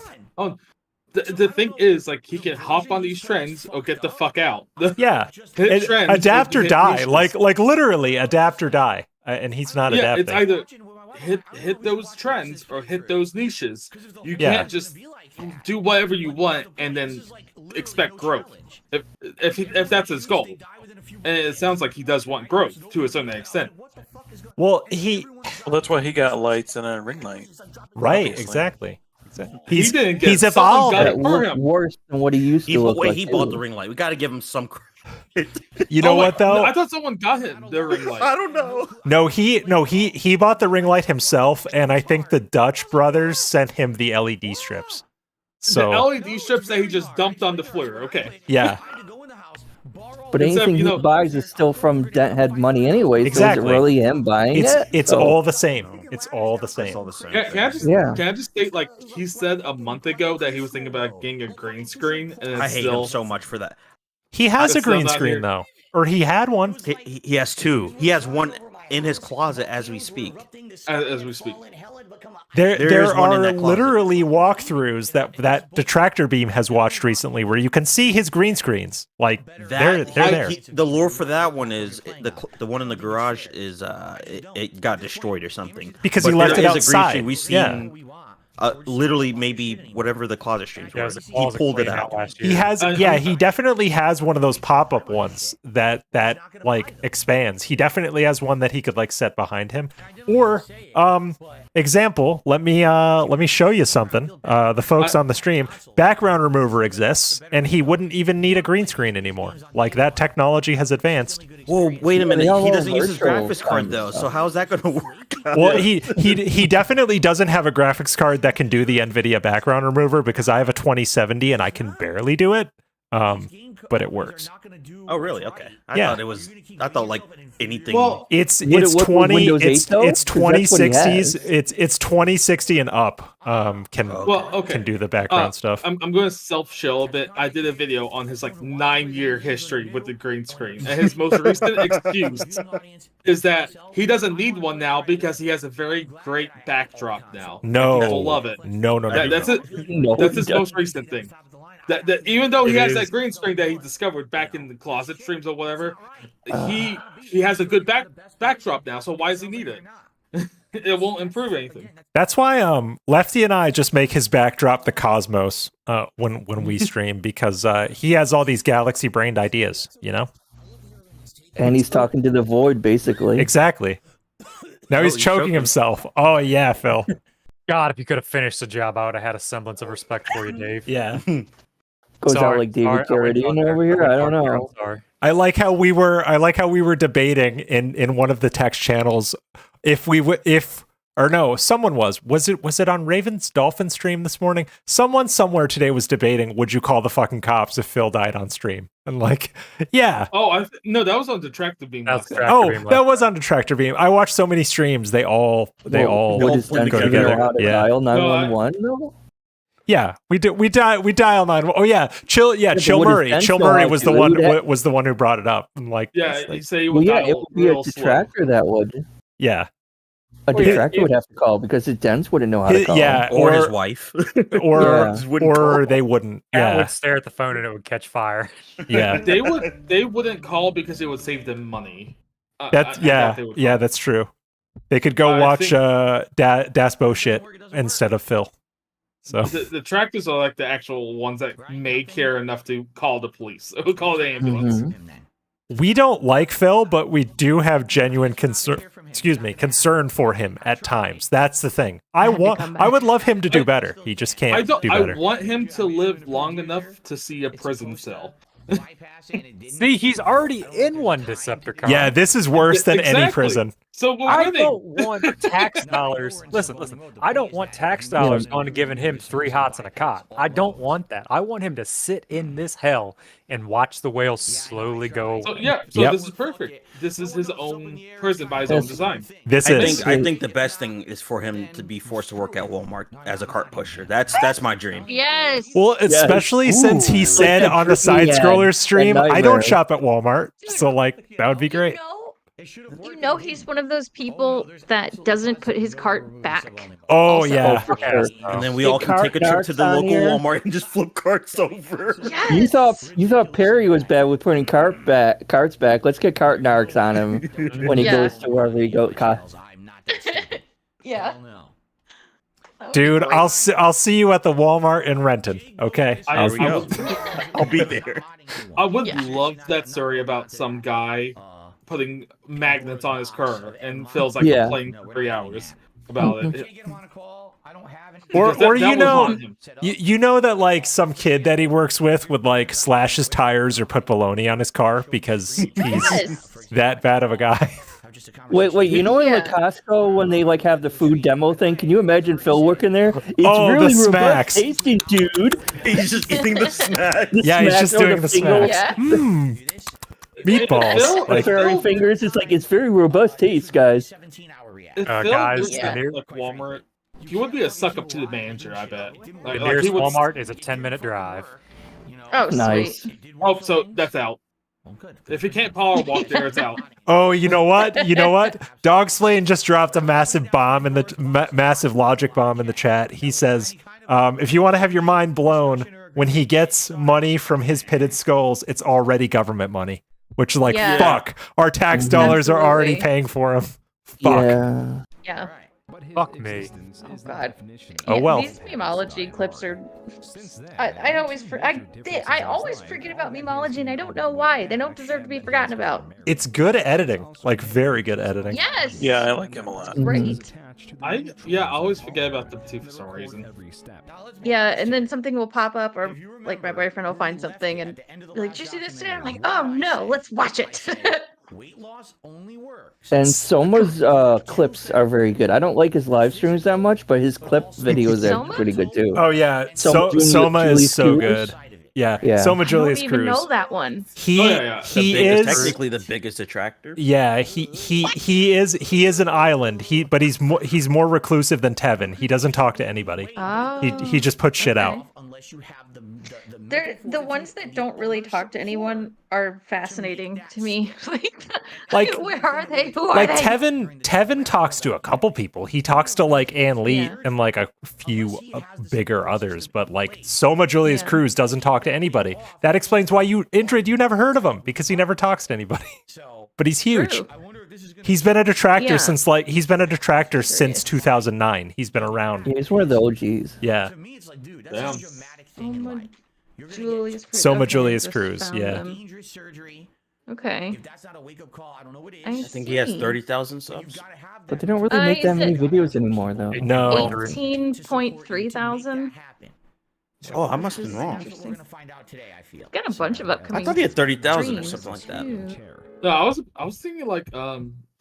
the thing is, like, he can hop on these trends or get the fuck out. Yeah, hit trends, adapt or hit die. niches. Like literally adapt or die. And he's not adapting. It's either hit those trends or hit those niches. You can't just do whatever you want and then expect growth. If that's his goal, and it sounds like he does want growth to a certain extent. Well, that's why he got lights and a ring light. Right, obviously. exactly. He didn't get He's someone evolved. got it for him. Worse than what he used to look like. He bought the ring light. We got to give him some credit. You know what though? I thought someone got him the ring light. I don't know. No, he bought the ring light himself, and I think the Dutch brothers sent him the LED strips. So the LED strips that he just dumped on the floor. Okay. Yeah. But anything he buys is still from Denthead money anyway. Exactly. So is it really him buying it? It's all the same. It's all the same. Can I just state, like, he said a month ago that he was thinking about getting a green screen, and I hate him so much for that. He has a It's still green not screen here. though, or he had one. He has two. He has one in his closet as we speak. As we speak. There is one in are that closet. literally walkthroughs that Detractor Beam has watched recently, where you can see his green screens. Like they're there. The lore for that one is the one in the garage is it got destroyed or something Because But he left there it is a green outside. screen. We've seen literally maybe whatever the closet streams were. He pulled it out. He has, he definitely has one of those pop-up ones that like expands. He definitely has one that he could like set behind him. Or, example, let me show you something. The folks on the stream, background remover exists, and he wouldn't even need a green screen anymore. Like that technology has advanced. Whoa, wait a minute. they all He doesn't use his virtual graphics card though. So how's that going to work? Well, he definitely doesn't have a graphics card that can do the NVIDIA background remover, because I have a 2070 and I can barely do it. But it works. Oh, really? Okay. I thought like anything. Well, It's Windows 20 8 it's though? it's 'Cause that's what he 2060s. has. It's 2060 and up. Can do the background stuff. I'm going to self-shill a bit. I did a video on his like 9-year history with the green screen, and his most recent excuse is that he doesn't need one now because he has a very great backdrop now. No, People love it. No. That's it. No, That's he his doesn't. most recent thing. That even though he It has is. that green screen that he discovered back in the closet streams or whatever, he has a good backdrop now. So why does he need it? It won't improve anything. That's why Lefty and I just make his backdrop the cosmos when we stream, because he has all these galaxy brained ideas, you know? And he's talking to the void, basically. Exactly. Now he's choking himself. Oh yeah, Phil. God, if you could have finished the job, I would have had a semblance of respect for you, Dave. Yeah. Goes Sorry, out like David sorry, I went Carradine there. over here. I don't know. I'm sorry. I like how we were debating in one of the text channels someone was it on Raven's Dolphin stream this morning? Someone somewhere today was debating, would you call the fucking cops if Phil died on stream? And like, yeah. Oh, no, that was on Detractor Beam. That's That was on Detractor Beam. I watched so many streams. They all What is go that? together. How to Yeah. dial 911? No. Yeah, we dial 9. Oh yeah, Chill what Murray. does Chill Denzel Murray have was to the do? one That- was the one who brought it up. And like, Yeah, it's like- you say you Well, would yeah, dial it would be a real slow. detractor that would. yeah. A detractor would have to call because the Dens wouldn't know how to call. Yeah, or his wife. or they wouldn't. Cat Yeah, would stare at the phone and it would catch fire. yeah. They wouldn't call because it would save them money. That's that's true. They could go I watch think- Dasbo shit instead of Phil. So The tractors are like the actual ones that may care enough to call the police, or call the ambulance. Mhm. we don't like Phil, but we do have genuine concern for him at times. That's the thing. I would love him to do better. He just can't do better. I want him to live long enough to see a prison cell. See, he's already in one, Decepticon. Yeah, this is worse than any prison. So I don't want tax dollars. Listen. I don't want tax dollars going to giving him 3 hots and a cot. I don't want that. I want him to sit in this hell and watch the whales slowly go. So this is perfect. This is his own prison by his own design. I think the best thing is for him to be forced to work at Walmart as a cart pusher. That's my dream. Yes. Well, especially since he said on the side scroller stream, I don't shop at Walmart. So like that would be great. You know he's one of those people that doesn't put his cart back. Oh also. yeah. For sure. And then we all can take a trip to the local Walmart and just flip carts over. Yes. You thought Perry was bad with putting carts back. Let's get cart narcs on him when he goes to wherever he goes. Yeah. Dude, I'll see you at the Walmart in Renton. Okay. I'll be there. I would love that story about some guy putting magnets on his car and feels like playing for 3 hours about it. Or you know that like some kid that he works with would like slash his tires or put baloney on his car because he's that bad of a guy. Wait, you know in like Costco when they like have the food demo thing? Can you imagine Phil working there? It's the really smacks. tasty, dude. He's just eating the snacks. He's just doing the smacks. Yeah. Meatballs. Like fairy fingers. It's very robust taste, guys. Guys, like Walmart. He would be a suck up to the manager, I bet. The nearest Walmart is a 10-minute drive. Oh, nice. Sweet. Oh, so that's out. If he can't power walk there, it's out. Oh, you know what? Dog Slaying just dropped a massive bomb in the massive logic bomb in the chat. He says, if you want to have your mind blown, when he gets money from his pitted skulls, it's already government money. Which, like, fuck, our tax dollars are already paying for him. Fuck. Yeah. Fuck me. Oh god. Oh well. These memology clips are. I always forget about memology, and I don't know why. They don't deserve to be forgotten about. It's good editing, like very good editing. Yes. Yeah, I like him a lot. Great. I always forget about them too for some reason. Yeah, and then something will pop up, or like my boyfriend will find something and be like, "Did you see this today?" I'm like, "Oh no, let's watch it." Weight loss only works. And Soma's clips are very good. I don't like his live streams that much, but his clip videos are pretty good too. Oh yeah, Soma is so good. Yeah. Soma Julius I don't Cruz. even know that one. He is technically the biggest attractor. Yeah, he is an island. But he's more reclusive than Tevin. He doesn't talk to anybody. Oh, He just puts shit out. Unless you have the ones that don't really talk to anyone are fascinating to me. Like where are they? Who are like they? Tevin talks to a couple people. He talks to like Ann Lee and like a few bigger others, but like Soma Julius Cruz doesn't talk to anybody. That explains why you never heard of him, because he never talks to anybody. But he's huge. He's been a detractor since 2009. He's been around. He's one of the OGs. Yeah. To me, it's like, dude, that's just dramatic thing in life. Julius Cruz. Soma Okay, Julius just Cruz. found Yeah. them. Dangerous surgery. Okay. If that's not a wake-up call, I don't know what is. I think he has 30,000 subs. But they don't really make that many videos anymore, though. No. 18.3 thousand. Oh, I must have been wrong. We're gonna find out today, I feel. Got a bunch of upcoming. I thought he had 30,000 or streams, something like that. too. No, I was thinking like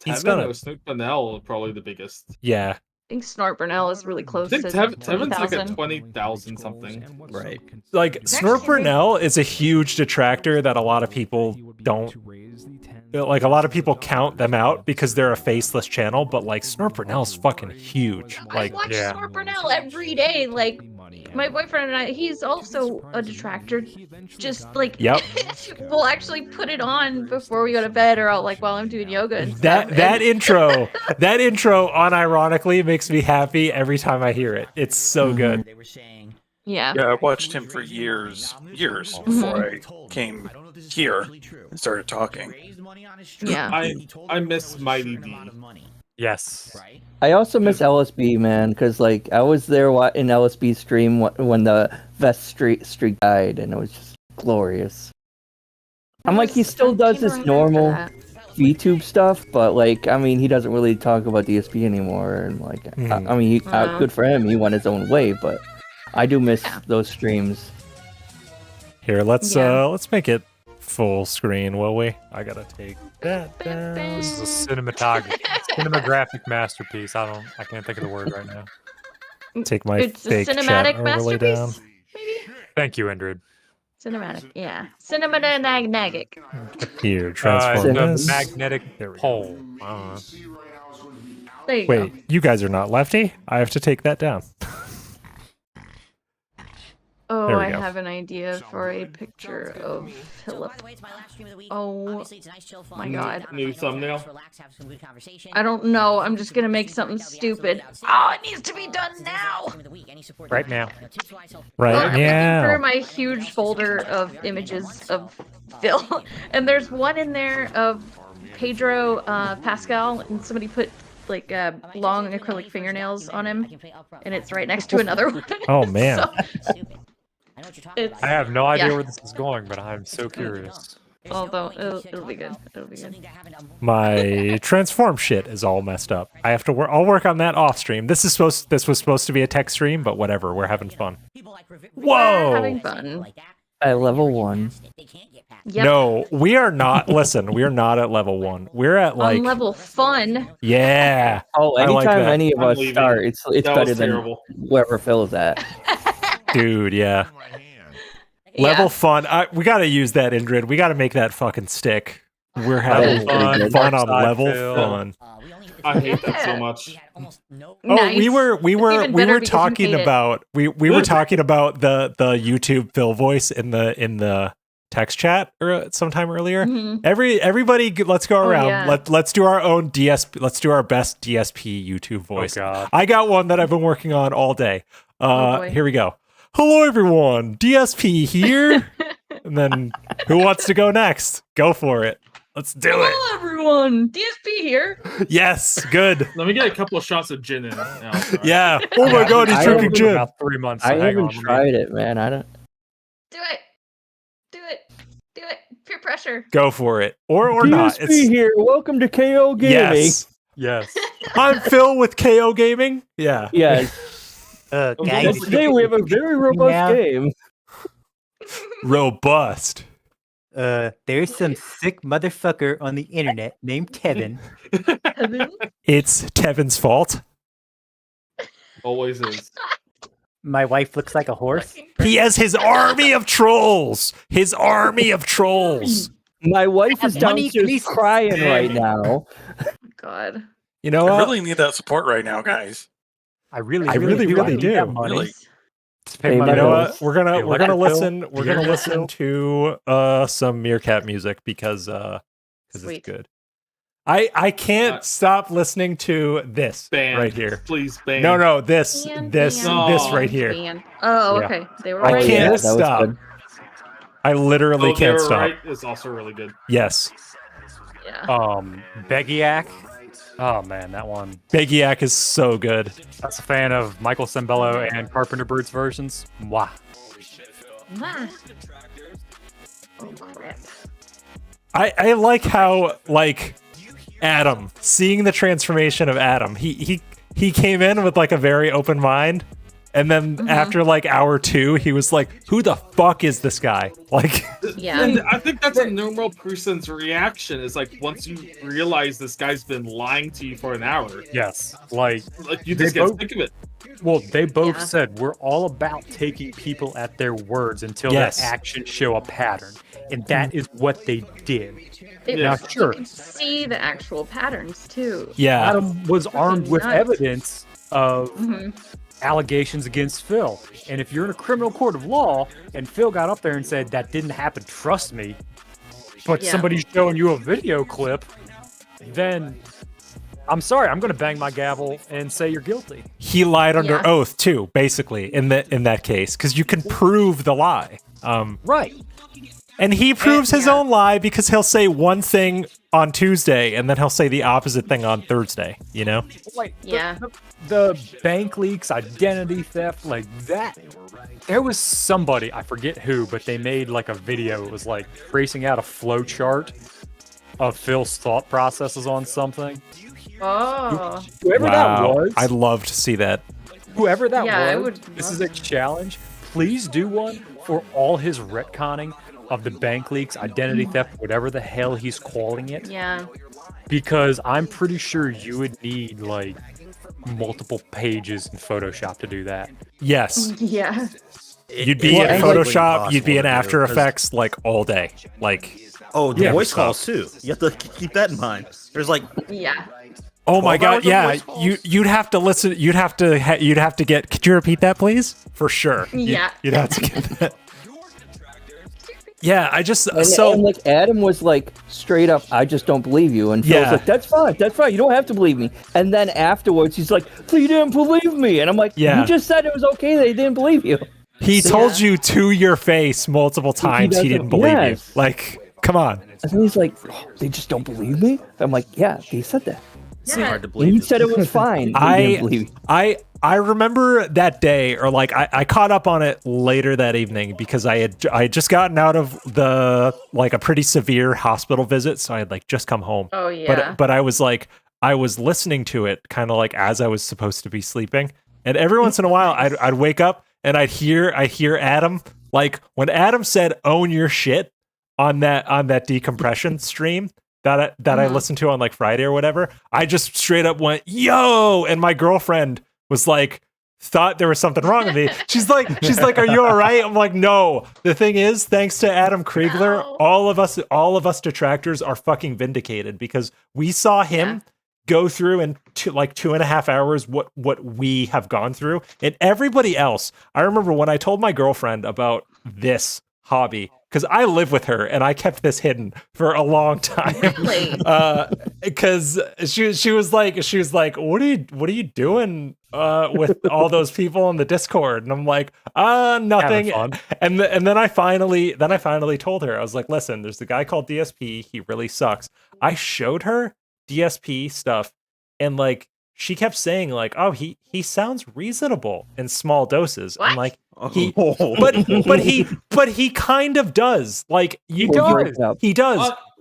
He's Tevin gonna- or Snoop Burnell are probably the biggest. Yeah. I think Snort Burnell is really I close think to Tevin's like at 20,000. 20,000 something. Right. Like Snort Burnell is a huge detractor that a lot of people don't. Like a lot of people count them out because they're a faceless channel, but like Snort Burnell's fucking huge. Like I watch Snort Burnell every day. Like my boyfriend and I, he's also a detractor. Just like we'll actually put it on before we go to bed, or while I'm doing yoga. And that intro unironically makes me happy every time I hear it. It's so good. They were saying, Yeah. Yeah, I watched him for years before I came here and started talking. Yeah. I miss Mighty D. Yes. I also miss LSB, man, because like I was there in LSB stream when the vest streak died, and it was just glorious. I'm like, he still does his normal VTube stuff, but like, I mean, he doesn't really talk about DSP anymore, and like, I mean, good for him. He went his own way, but I do miss those streams. Here, let's make it full screen, will we? I gotta take that down. This is a cinematographic masterpiece. I can't think of the word right now. Take my It's fake a cinematic chat overlay masterpiece, down. maybe? Thank you, Indrid. Cinematic, yeah. Cinematic. Here, transform The this. magnetic pole. There you go. Wait, you guys are not lefty? I have to take that down. Oh, There we I go. have an idea for a picture of Philip. Oh my god. New thumbnail. I don't know. I'm just gonna make something stupid. Oh, it needs to be done now. Right now. Right I'm looking now. through my huge folder of images of Phil, and there's one in there of Pedro Pascal, and somebody put like long acrylic fingernails on him, and it's right next to another one. Oh man. I have no idea where this is going, but I'm so curious. Although it'll be good. It'll be good. My transform shit is all messed up. I have to work. I'll work on that off stream. This was supposed to be a tech stream, but whatever. We're having fun. Whoa! We're having fun. At level 1. Yep. No, we are not. Listen, we are not at level 1. We're at like On level fun. yeah. Oh, I like anytime that. any of I'm us leaving. start, it's That better was than terrible. wherever Phil is at. Dude, yeah. Level fun. We got to use that, Indrid. We got to make that fucking stick. We're having Level fun on Side level Phil. fun. I hate that so much. Oh, Nice. we were Even better because you talking hate it. about we were talking about the YouTube Phil voice in the text chat sometime earlier. Mhm. Everybody, let's go Oh, around. yeah. Let's do our own DSP. Let's do our best DSP YouTube voice. God. I got one that I've been working on all day. Oh, boy. Here we go. Hello, everyone. DSP here. And then who wants to go next? Go for it. Let's do it. Hello, everyone. DSP here. Yes, good. Let me get a couple of shots of gin in. Now, Yeah. Oh my God, he's I drinking haven't gin. About 3 months. I so hang haven't on, let me- tried it, man. I don't. Do it. Do it. Do it. Peer pressure. Go for it, or not. DSP here. Welcome to KO Gaming. Yes. Yes. I'm Phil with KO Gaming. Yeah. Yes. Guys, Today we have a very robust game. Robust. there's some sick motherfucker on the internet named Tevin. It's Tevin's fault. Always is. My wife looks like a horse. He has his army of trolls. His army of trolls. My wife is Money downstairs please. crying right now. God. You know I what? really need that support right now, guys. I really really need do. that money. Really. To pay Hey, my You know bills. what? We're gonna Electric bill, listen. We're gonna beer listen bill. to some Meerkat music because it's Sweet. good. I can't stop listening to this Band. right here. Please, band. No, this Band, this band, this right band, here. band. Oh, Yeah. okay. They were I right. can't that was stop. good. I literally Oh, they can't were stop. right. It's also really good. Yes, Yeah. Beggiac. Oh man, that one. Beggiac is so good. That's a fan of Michael Sembello and Carpenter Bird's versions. Wow. Ah. Oh, crap. I like how like Adam, seeing the transformation of Adam. He came in with like a very open mind, and then after like hour 2, he was like, "Who the fuck is this guy?" Like, Yeah. And I think that's a normal person's reaction. Is like once you realize this guy's been lying to you for an hour, Yes. Like you They just get both- sick of it. Well, they both Yeah. said we're all about taking people at their words until Yes. their actions show a pattern, and that is what they did. It, Now, You sure, can see the actual patterns too. yeah, Adam was armed with nuts. evidence of hmm allegations against Phil, and if you're in a criminal court of law and Phil got up there and said that didn't happen, trust me, but Yeah. somebody's showing you a video clip, then I'm sorry, I'm going to bang my gavel and say you're guilty. he lied under Yeah. oath too, basically in that case, because you can prove the lie. Right. And he proves his own lie because he'll say one thing on Tuesday and then he'll say the opposite thing on Thursday, you know? Like, Yeah. the bank leaks, identity theft, like that. There was somebody, I forget who, but they made like a video. It was like tracing out a flow chart of Phil's thought processes on something. Oh. Whoever that was. I'd love to see that. Whoever that Yeah, I was, would this love is a challenge. Please do one for all his retconning of the bank leaks, identity theft, whatever the hell he's calling it. Yeah. Because I'm pretty sure you would need like multiple pages in Photoshop to do that. Yes. Yeah. You'd be in Photoshop, you'd be in After Effects like all day. Like the voice calls too. You have to keep that in mind. There's like Yeah. oh my 12 god, hours of yeah. voice calls? You'd have to listen. You'd have to get. Could you repeat that, please? For sure. Yeah. You'd have to get that. Yeah, I just And like Adam was like straight up, I just don't believe you, and Phil's Yeah. like, that's fine, you don't have to believe me. And then afterwards, he's like, so you didn't believe me, and I'm like, Yeah. you just said it was okay that he didn't believe you. he told you to your face multiple times he didn't believe you. Yes. Like, come on. And then he's like, oh, they just don't believe me. I'm like, yeah, he said that. it's hard to And believe. he said it was fine. He didn't believe you. I remember that day, or like I caught up on it later that evening because I had just gotten out of a pretty severe hospital visit, so I had like just come home. Oh yeah. But I was listening to it kind of like as I was supposed to be sleeping, and every once in a while I'd wake up and I'd hear Adam, like when Adam said "own your shit" on that decompression stream that I listened to on like Friday or whatever. I just straight up went yo, and my girlfriend was like, thought there was something wrong with me. She's like, are you all right? I'm like, no. The thing is, thanks to Adam Kriegler, all of us detractors are fucking vindicated because we saw him go through in 2.5 hours what we have gone through, and everybody else. I remember when I told my girlfriend about this hobby, because I live with her and I kept this hidden for a long time. Really? Because she was like, what are you doing with all those people on the Discord? And I'm like, nothing. And then I finally told her, I was like, listen, there's a guy called DSP. He really sucks. I showed her DSP stuff, and like she kept saying like, oh, he sounds reasonable in small doses. What? I'm like, but he kind of does. Like he does.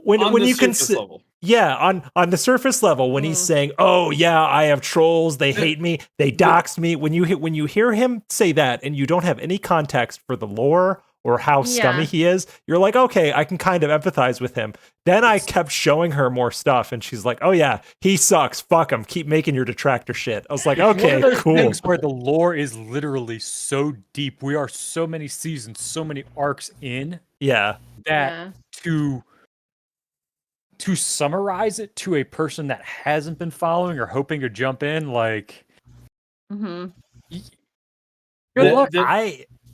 When you can on the surface level, when he's saying, oh yeah, I have trolls, they hate me, they doxed me. When you hear him say that and you don't have any context for the lore or how scummy he is, you're like, okay, I can kind of empathize with him. Then I kept showing her more stuff, and she's like, oh yeah, he sucks. Fuck him. Keep making your detractor shit. I was like, okay, One of those cool. things where the lore is literally so deep. We are so many seasons, so many arcs in. Yeah. That to summarize it to a person that hasn't been following or hoping to jump in, like, good luck.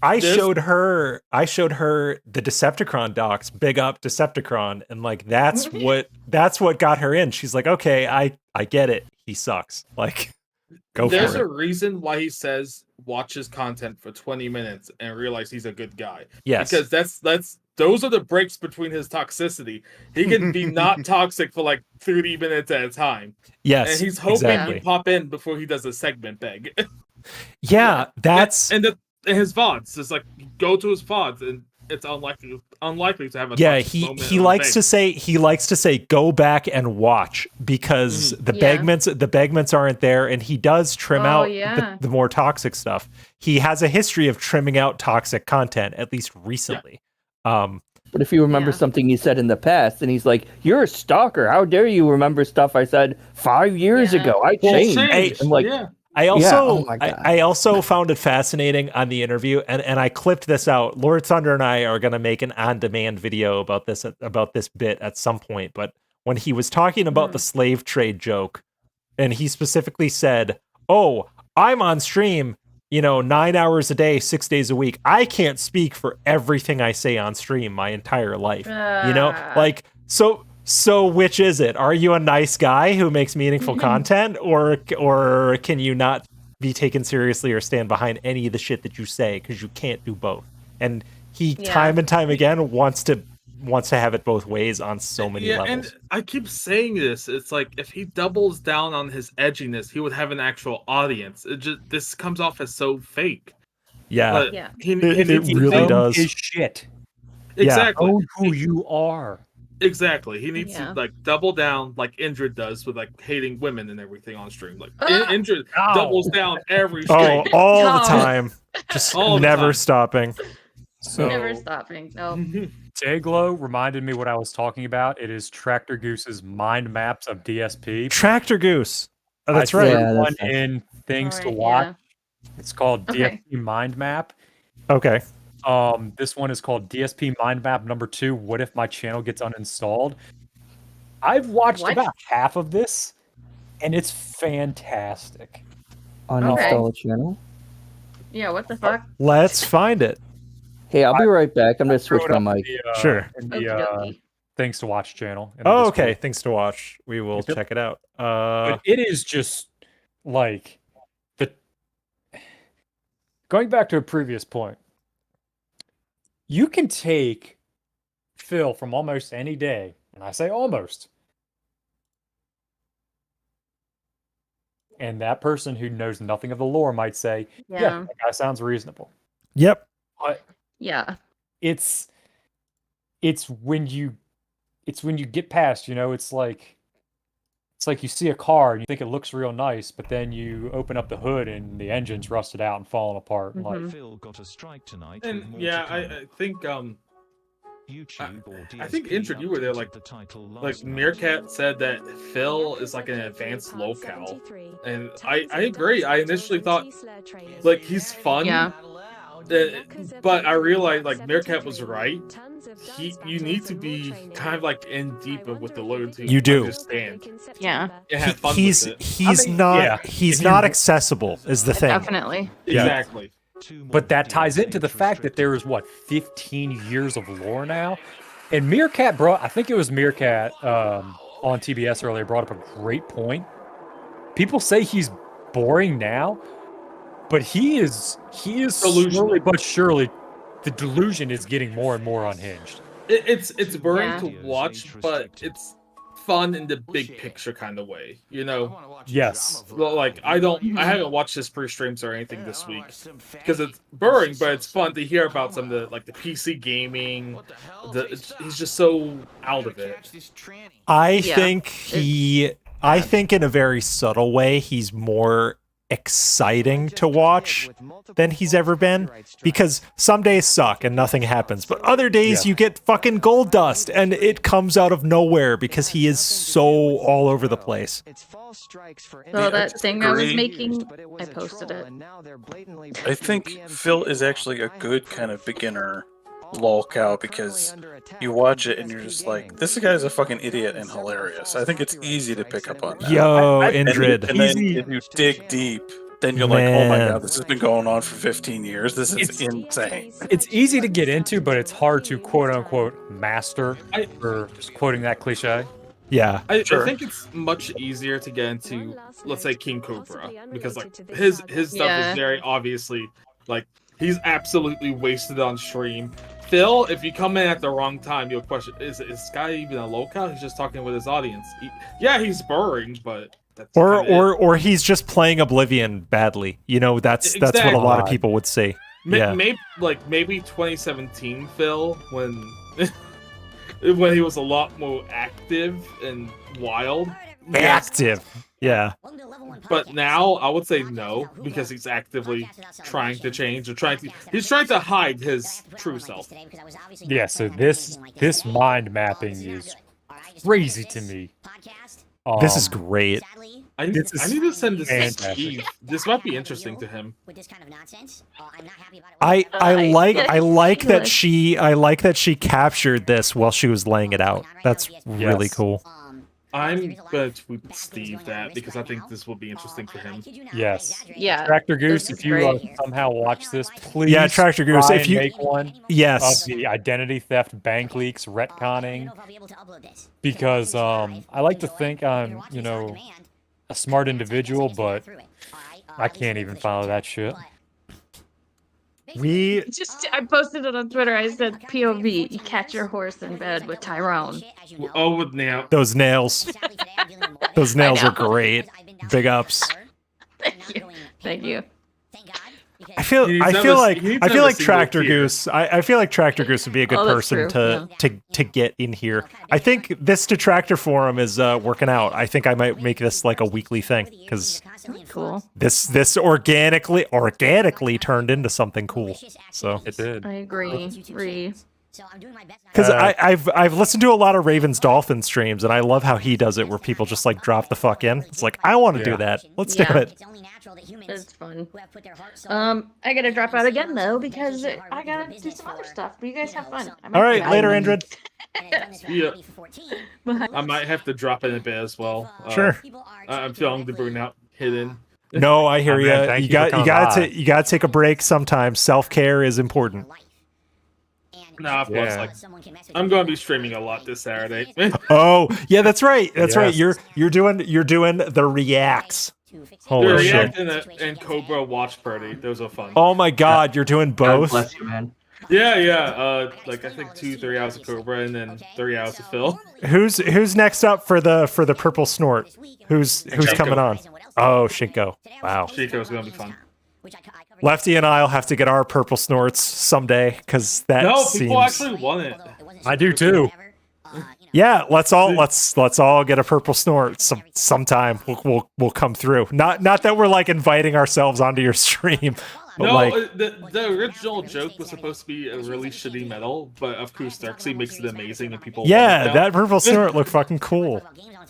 I showed her the Decepticon docs, big up Decepticon, and like that's what got her in. She's like, okay, I get it. He sucks. Like, go for it. There's a reason why he says watch his content for 20 minutes and realize he's a good guy. Yes. Because those are the breaks between his toxicity. He can be not toxic for like 30 minutes at a time. Yes. And he's hoping you pop in before he does a segment beg. That's and his VODs. It's like go to his VODs and it's unlikely to have a he likes to say go back and watch because the bagments aren't there, and he does trim out the more toxic stuff. He has a history of trimming out toxic content, at least recently. But if you remember something he said in the past, and he's like, you're a stalker, how dare you remember stuff I said 5 years ago? I changed. I'm like, I also found it fascinating on the interview, and I clipped this out. Lord Thunder and I are going to make an on-demand video about this bit at some point. But when he was talking about the slave trade joke, and he specifically said, "Oh, I'm on stream, 9 hours a day, 6 days a week. I can't speak for everything I say on stream my entire life, like so." So which is it? Are you a nice guy who makes meaningful content, or can you not be taken seriously or stand behind any of the shit that you say because you can't do both? And he time and time again wants to have it both ways on so many levels. And I keep saying this. It's like if he doubles down on his edginess, he would have an actual audience. This comes off as so fake. Yeah, but it really does. His shit. Exactly. Own who you are. Exactly. He needs to like double down like Indrid does with like hating women and everything on stream. Like Indrid doubles down every stream. All the time. Just never stopping. So Never stopping. No. Dayglow reminded me what I was talking about. It is Tractor Goose's mind maps of DSP. Tractor Goose. Oh, that's right. One in things to watch. It's called DSP Mind Map. Okay. This one is called DSP Mind Map number 2. What if my channel gets uninstalled? I've watched about half of this, and it's fantastic. Uninstall a channel? Yeah, what the fuck? Let's find it. Hey, I'll be right back. I'm gonna switch my mic. Sure. In the Things to Watch channel. Oh, okay. Things to watch. We will check it out. But it is just like going back to a previous point. You can take Phil from almost any day, and I say almost, and that person who knows nothing of the lore might say, "Yeah, that guy sounds reasonable." Yep. But it's when you get past, it's like you see a car and you think it looks real nice, but then you open up the hood and the engine's rusted out and falling apart. Like Phil got a strike tonight. And I think I think Indrid, you were there. Like Meerkat said that Phil is like an advanced locale, and I agree. I initially thought like he's fun. Yeah. But I realized like Meerkat was right. You need to be kind of like in deep with the load to understand. Yeah. And have fun with it. He's not accessible is the thing. Definitely. Exactly. But that ties into the fact that there is 15 years of lore now, and Meerkat I think it was Meerkat on TBS earlier brought up a great point. People say he's boring now, but he is slowly but surely. The delusion is getting more and more unhinged. It's boring to watch, but it's fun in the big picture kind of way, Yes. Well, like I haven't watched his pre-streams or anything this week because it's boring, but it's fun to hear about some of the like the PC gaming. He's just so out of it. I think in a very subtle way, he's more exciting to watch than he's ever been, because some days suck and nothing happens, but other days you get fucking gold dust and it comes out of nowhere because he is so all over the place. So that thing I was making, I posted it. I think Phil is actually a good kind of beginner lolcow because you watch it and you're just like, this guy's a fucking idiot and hilarious. I think it's easy to pick up on that. Yo, Indrid. And then if you dig deep, then you're like, oh my god, this has been going on for 15 years. This is insane. It's easy to get into, but it's hard to quote unquote master, for just quoting that cliche. Yeah, I think it's much easier to get into, let's say, King Cobra, because like his stuff is very obviously like he's absolutely wasted on stream. Phil, if you come in at the wrong time, you'll question: Is this guy even a locale? He's just talking with his audience. He's boring, but that's or he's just playing Oblivion badly. That's what a lot of people would say. Maybe 2017 Phil when when he was a lot more active and wild. Active. Yeah. But now I would say no, because he's actively trying to change or he's trying to hide his true self. Yeah, so this mind mapping is crazy to me. This is great. I need to send this to Steve. This might be interesting to him. I like that she captured this while she was laying it out. That's really cool. I'm gonna tweet Steve that because I think this will be interesting for him. Yes. Yeah. Tractor Goose, if you somehow watch this, please. Yeah, Tractor Goose, if you make one. Yes. Of the identity theft, bank leaks, retconning. Because I like to think I'm, a smart individual, but I can't even follow that shit. I posted it on Twitter. I said, POV, you catch your horse in bed with Tyrone. Oh, with nail. Those nails. Those nails are great. Big ups. Thank you. I feel like Tractor Goose. I feel like Tractor Goose would be a good person to get in here. I think this detractor forum is working out. I think I might make this like a weekly thing because this organically turned into something cool. So it did. I agree. Because I've listened to a lot of Ravens Dolphin streams, and I love how he does it, where people just like drop the fuck in. It's like, I want to do that. Let's do it. It's fun. I gotta drop out again though because I gotta do some other stuff. But you guys have fun. All right, later, Andred. Yeah. I might have to drop in a bit as well. Sure. I'm feeling the burnout hidden. No, I hear you. You gotta take a break sometimes. Self-care is important. Nah, plus, like, I'm going to be streaming a lot this Saturday. Oh, yeah, that's right. That's right. You're doing the reacts. Holy shit! And Cobra Watch Party. Those are fun. Oh my God, you're doing both. God bless you, man. Yeah. Like I think 2-3 hours of Cobra and then 3 hours of Phil. Who's next up for the purple snort? Who's coming on? Oh, Shinko. Wow. Shinko's gonna be fun. Lefty and I'll have to get our purple snorts someday because people seems... actually want it. I do too. Yeah, let's all get a purple snort sometime. We'll come through. Not that we're like inviting ourselves onto your stream. But no, like... the original joke was supposed to be a really shitty metal, but of course Darksea makes it amazing and people. Yeah, want it now. that purple snort looked fucking cool.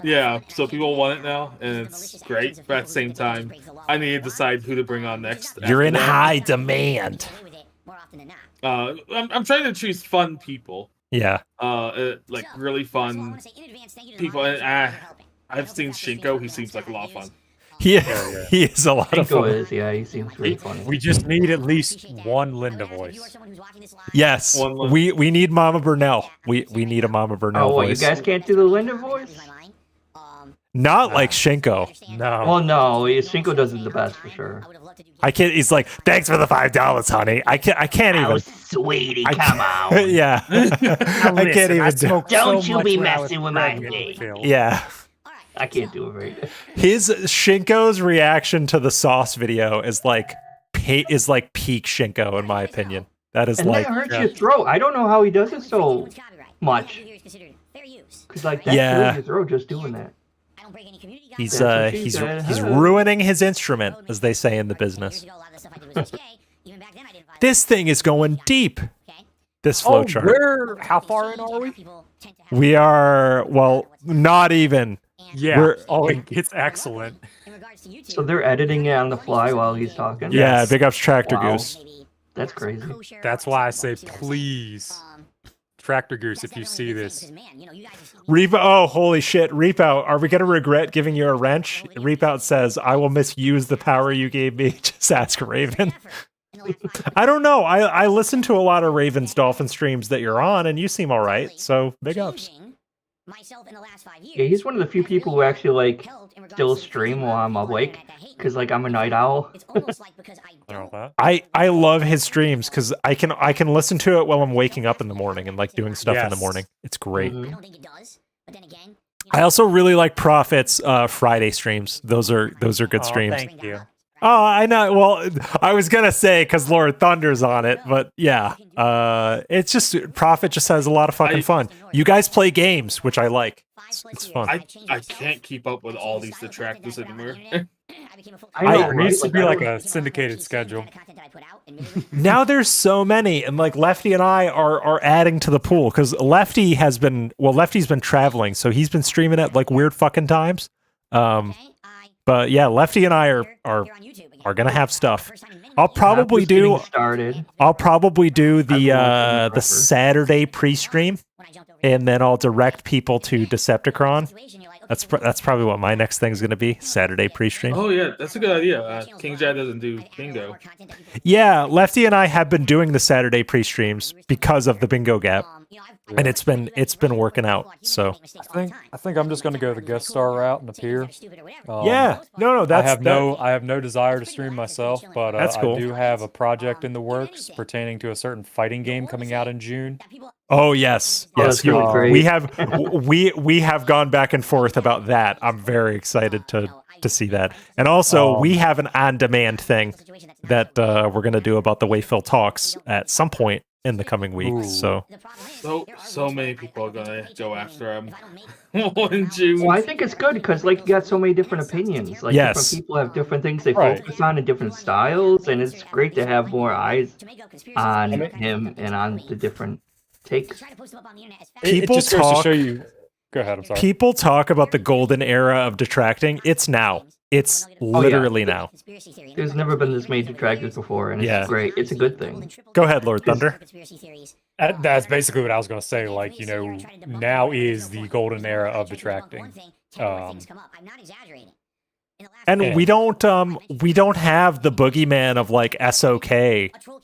Yeah, so people want it now, and it's great. But at the same time, I need to decide who to bring on next. You're in high demand. I'm trying to choose fun people. Yeah. Like really fun people. And, I've seen Shinko. He seems like a lot of fun. He is a lot of fun. He seems really funny. We just need at least one Linda voice. Yes, we need Mama Burnell. We need a Mama Burnell voice. You guys can't do the Linda voice? Not like Shinko. No. Well, no, Shinko does it the best for sure. I can't. He's like, thanks for the $5, honey. I can't even. Oh, sweetie, come on. Yeah. I can't even. Don't you be messing with my name. Yeah. I can't do it very good. His Shinko's reaction to the sauce video is like peak Shinko in my opinion. That is like that hurts your throat. I don't know how he does it so much. Because like that hurts your throat just doing that. He's ruining his instrument, as they say in the business. This thing is going deep. This flowchart. How far in are we? We are not even. Yeah. It's excellent. So they're editing it on the fly while he's talking? Yeah, big ups Tractor Goose. That's crazy. That's why I say please. Tractor Goose, if you see this. Reapout, oh, holy shit. Reapout, are we going to regret giving you a wrench? Reapout says, I will misuse the power you gave me. Just ask Raven. I don't know. I listen to a lot of Raven's Dolphin streams that you're on, and you seem all right. So, big ups. Yeah, he's one of the few people who actually still stream while I'm awake because I'm a night owl. I love his streams because I can listen to it while I'm waking up in the morning and doing stuff in the morning. It's great. I also really like Prophet's Friday streams. Those are good streams. Thank you. Oh, I know. Well, I was gonna say because Lord Thunder's on it, but yeah, it's just Prophet just has a lot of fucking fun. You guys play games, which I like. It's fun. I can't keep up with all these detractors anymore. It needs to be like a syndicated schedule. Now there's so many, and Lefty and I are adding to the pool because Lefty's been traveling, so he's been streaming at weird fucking times. But yeah, Lefty and I are gonna have stuff. I'll probably do the Saturday pre-stream, and then I'll direct people to Decepticon. That's probably what my next thing is gonna be. Saturday pre-stream. Oh yeah, that's a good idea. King Jad doesn't do bingo. Yeah, Lefty and I have been doing the Saturday pre-streams because of the bingo gap. and it's been working out. So I think I'm just gonna go the guest star route and appear. Yeah, no, that's I have no desire to stream myself, but That's cool. I do have a project in the works pertaining to a certain fighting game coming out in June. Oh yes, that's really great. We have gone back and forth about that. I'm very excited to see that, and also we have an on-demand thing that we're gonna do about the way Phil talks at some point in the coming weeks. So many people are gonna go after him in June. Well, I think it's good because like you got so many different opinions. Like different people have different things they focus on and different styles, and it's great to have more eyes on him and on the different takes. People it just goes to talk. show you. Go ahead. I'm sorry. People talk about the golden era of detracting. It's now. It's literally now. There's never been this many detractors before, and it's great. It's a good thing. Go ahead, Lord Thunder. That's basically what I was going to say. Like, now is the golden era of detracting. And we don't have the boogeyman of like SOK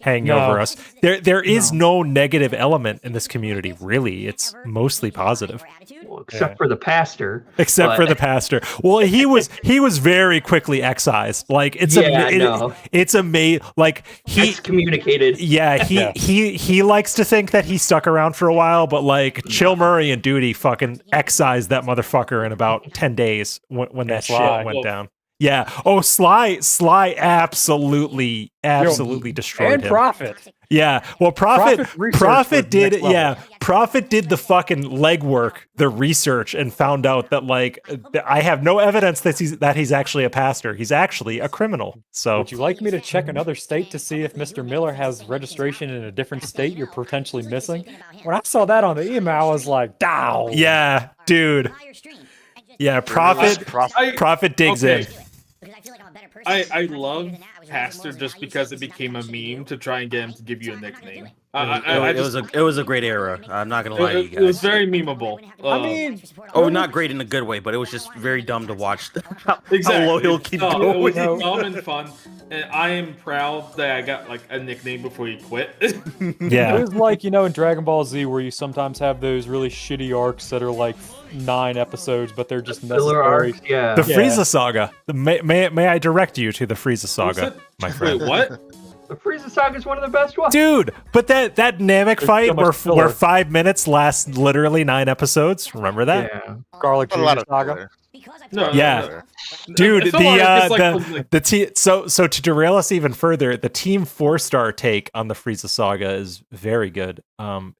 hanging over us. There is no negative element in this community, really. It's mostly positive. Well, except for the pastor. Except for the pastor. Well, he was very quickly excised. Like it's it's amazing. Like he communicated. Yeah, he likes to think that he stuck around for a while, but like Chill Murray and Duty fucking excised that motherfucker in about 10 days when that shit went down. Yeah. Oh, Sly absolutely destroyed him. And Prophet. Yeah. Well, Prophet did Prophet did the fucking legwork, the research, and found out that like I have no evidence that he's actually a pastor. He's actually a criminal. So would you like me to check another state to see if Mr. Miller has registration in a different state you're potentially missing? When I saw that on the email, I was like, "Dow." Yeah, dude. Yeah, Prophet digs in. I love Pastor just because it became a meme to try and get him to give you a nickname. It was a great era. I'm not gonna lie to you guys. It was very memeable. Not great in a good way, but it was just very dumb to watch. How low he'll keep going. It was dumb and fun, and I am proud that I got like a nickname before he quit. Yeah, it was like in Dragon Ball Z where you sometimes have those really shitty arcs that are like 9 episodes, but they're just necessary. The Frieza saga. May I direct you to the Frieza saga, my friend? Wait, what? The Frieza saga is one of the best ones. Dude, but that Namek fight where 5 minutes lasts literally 9 episodes. Remember that? Yeah. Garlic Jr. saga. Dude, so to derail us even further, the Team 4-star take on the Frieza saga is very good.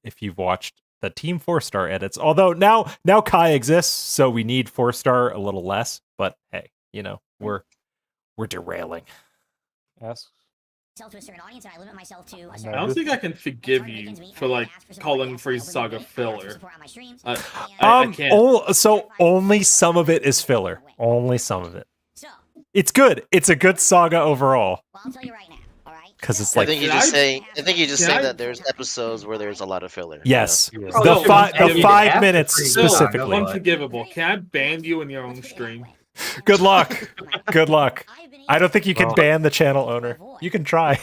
If you've watched the Team 4-star edits, although now Kai exists, so we need 4-star a little less. But hey, we're derailing. Yes. To a certain audience, and I limit myself to. I don't think I can forgive you for like calling Frieza Saga filler. I can't. So only some of it is filler. Only some of it. It's good. It's a good saga overall. Well, I'll tell you right now. All right. Because it's like I think you just say that there's episodes where there's a lot of filler. Yes, Yeah. the 5 minutes specifically. Unforgivable. Can I ban you in your own stream? Good luck. Good luck. I don't think you can ban the channel owner. You can try.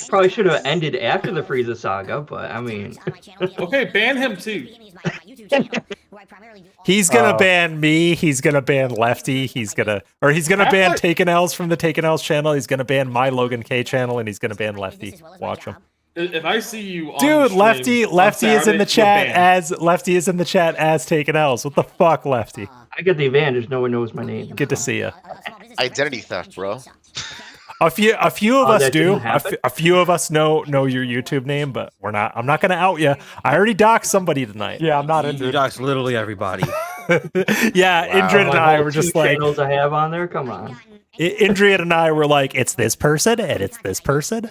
Probably should have ended after the Frieza saga, but I mean. Okay, ban him too. He's gonna ban me. He's gonna ban Lefty. He's gonna ban Taken L's from the Taken L's channel. He's gonna ban my Logan K channel, and he's gonna ban Lefty. Watch him. If I see you on Dude, stream Lefty Saturday, is in the chat as Taken L's. What the fuck, Lefty? I get the advantage. No one knows my name. Good to see you. Identity theft, bro. A few of us do. A few of us know your YouTube name, but we're not. I'm not gonna out you. I already doxed somebody tonight. Yeah, I'm not You into doxed literally everybody. Yeah, Indrid and I were just like, channels I have on there. Come on. Indrid and I were like, it's this person and it's this person.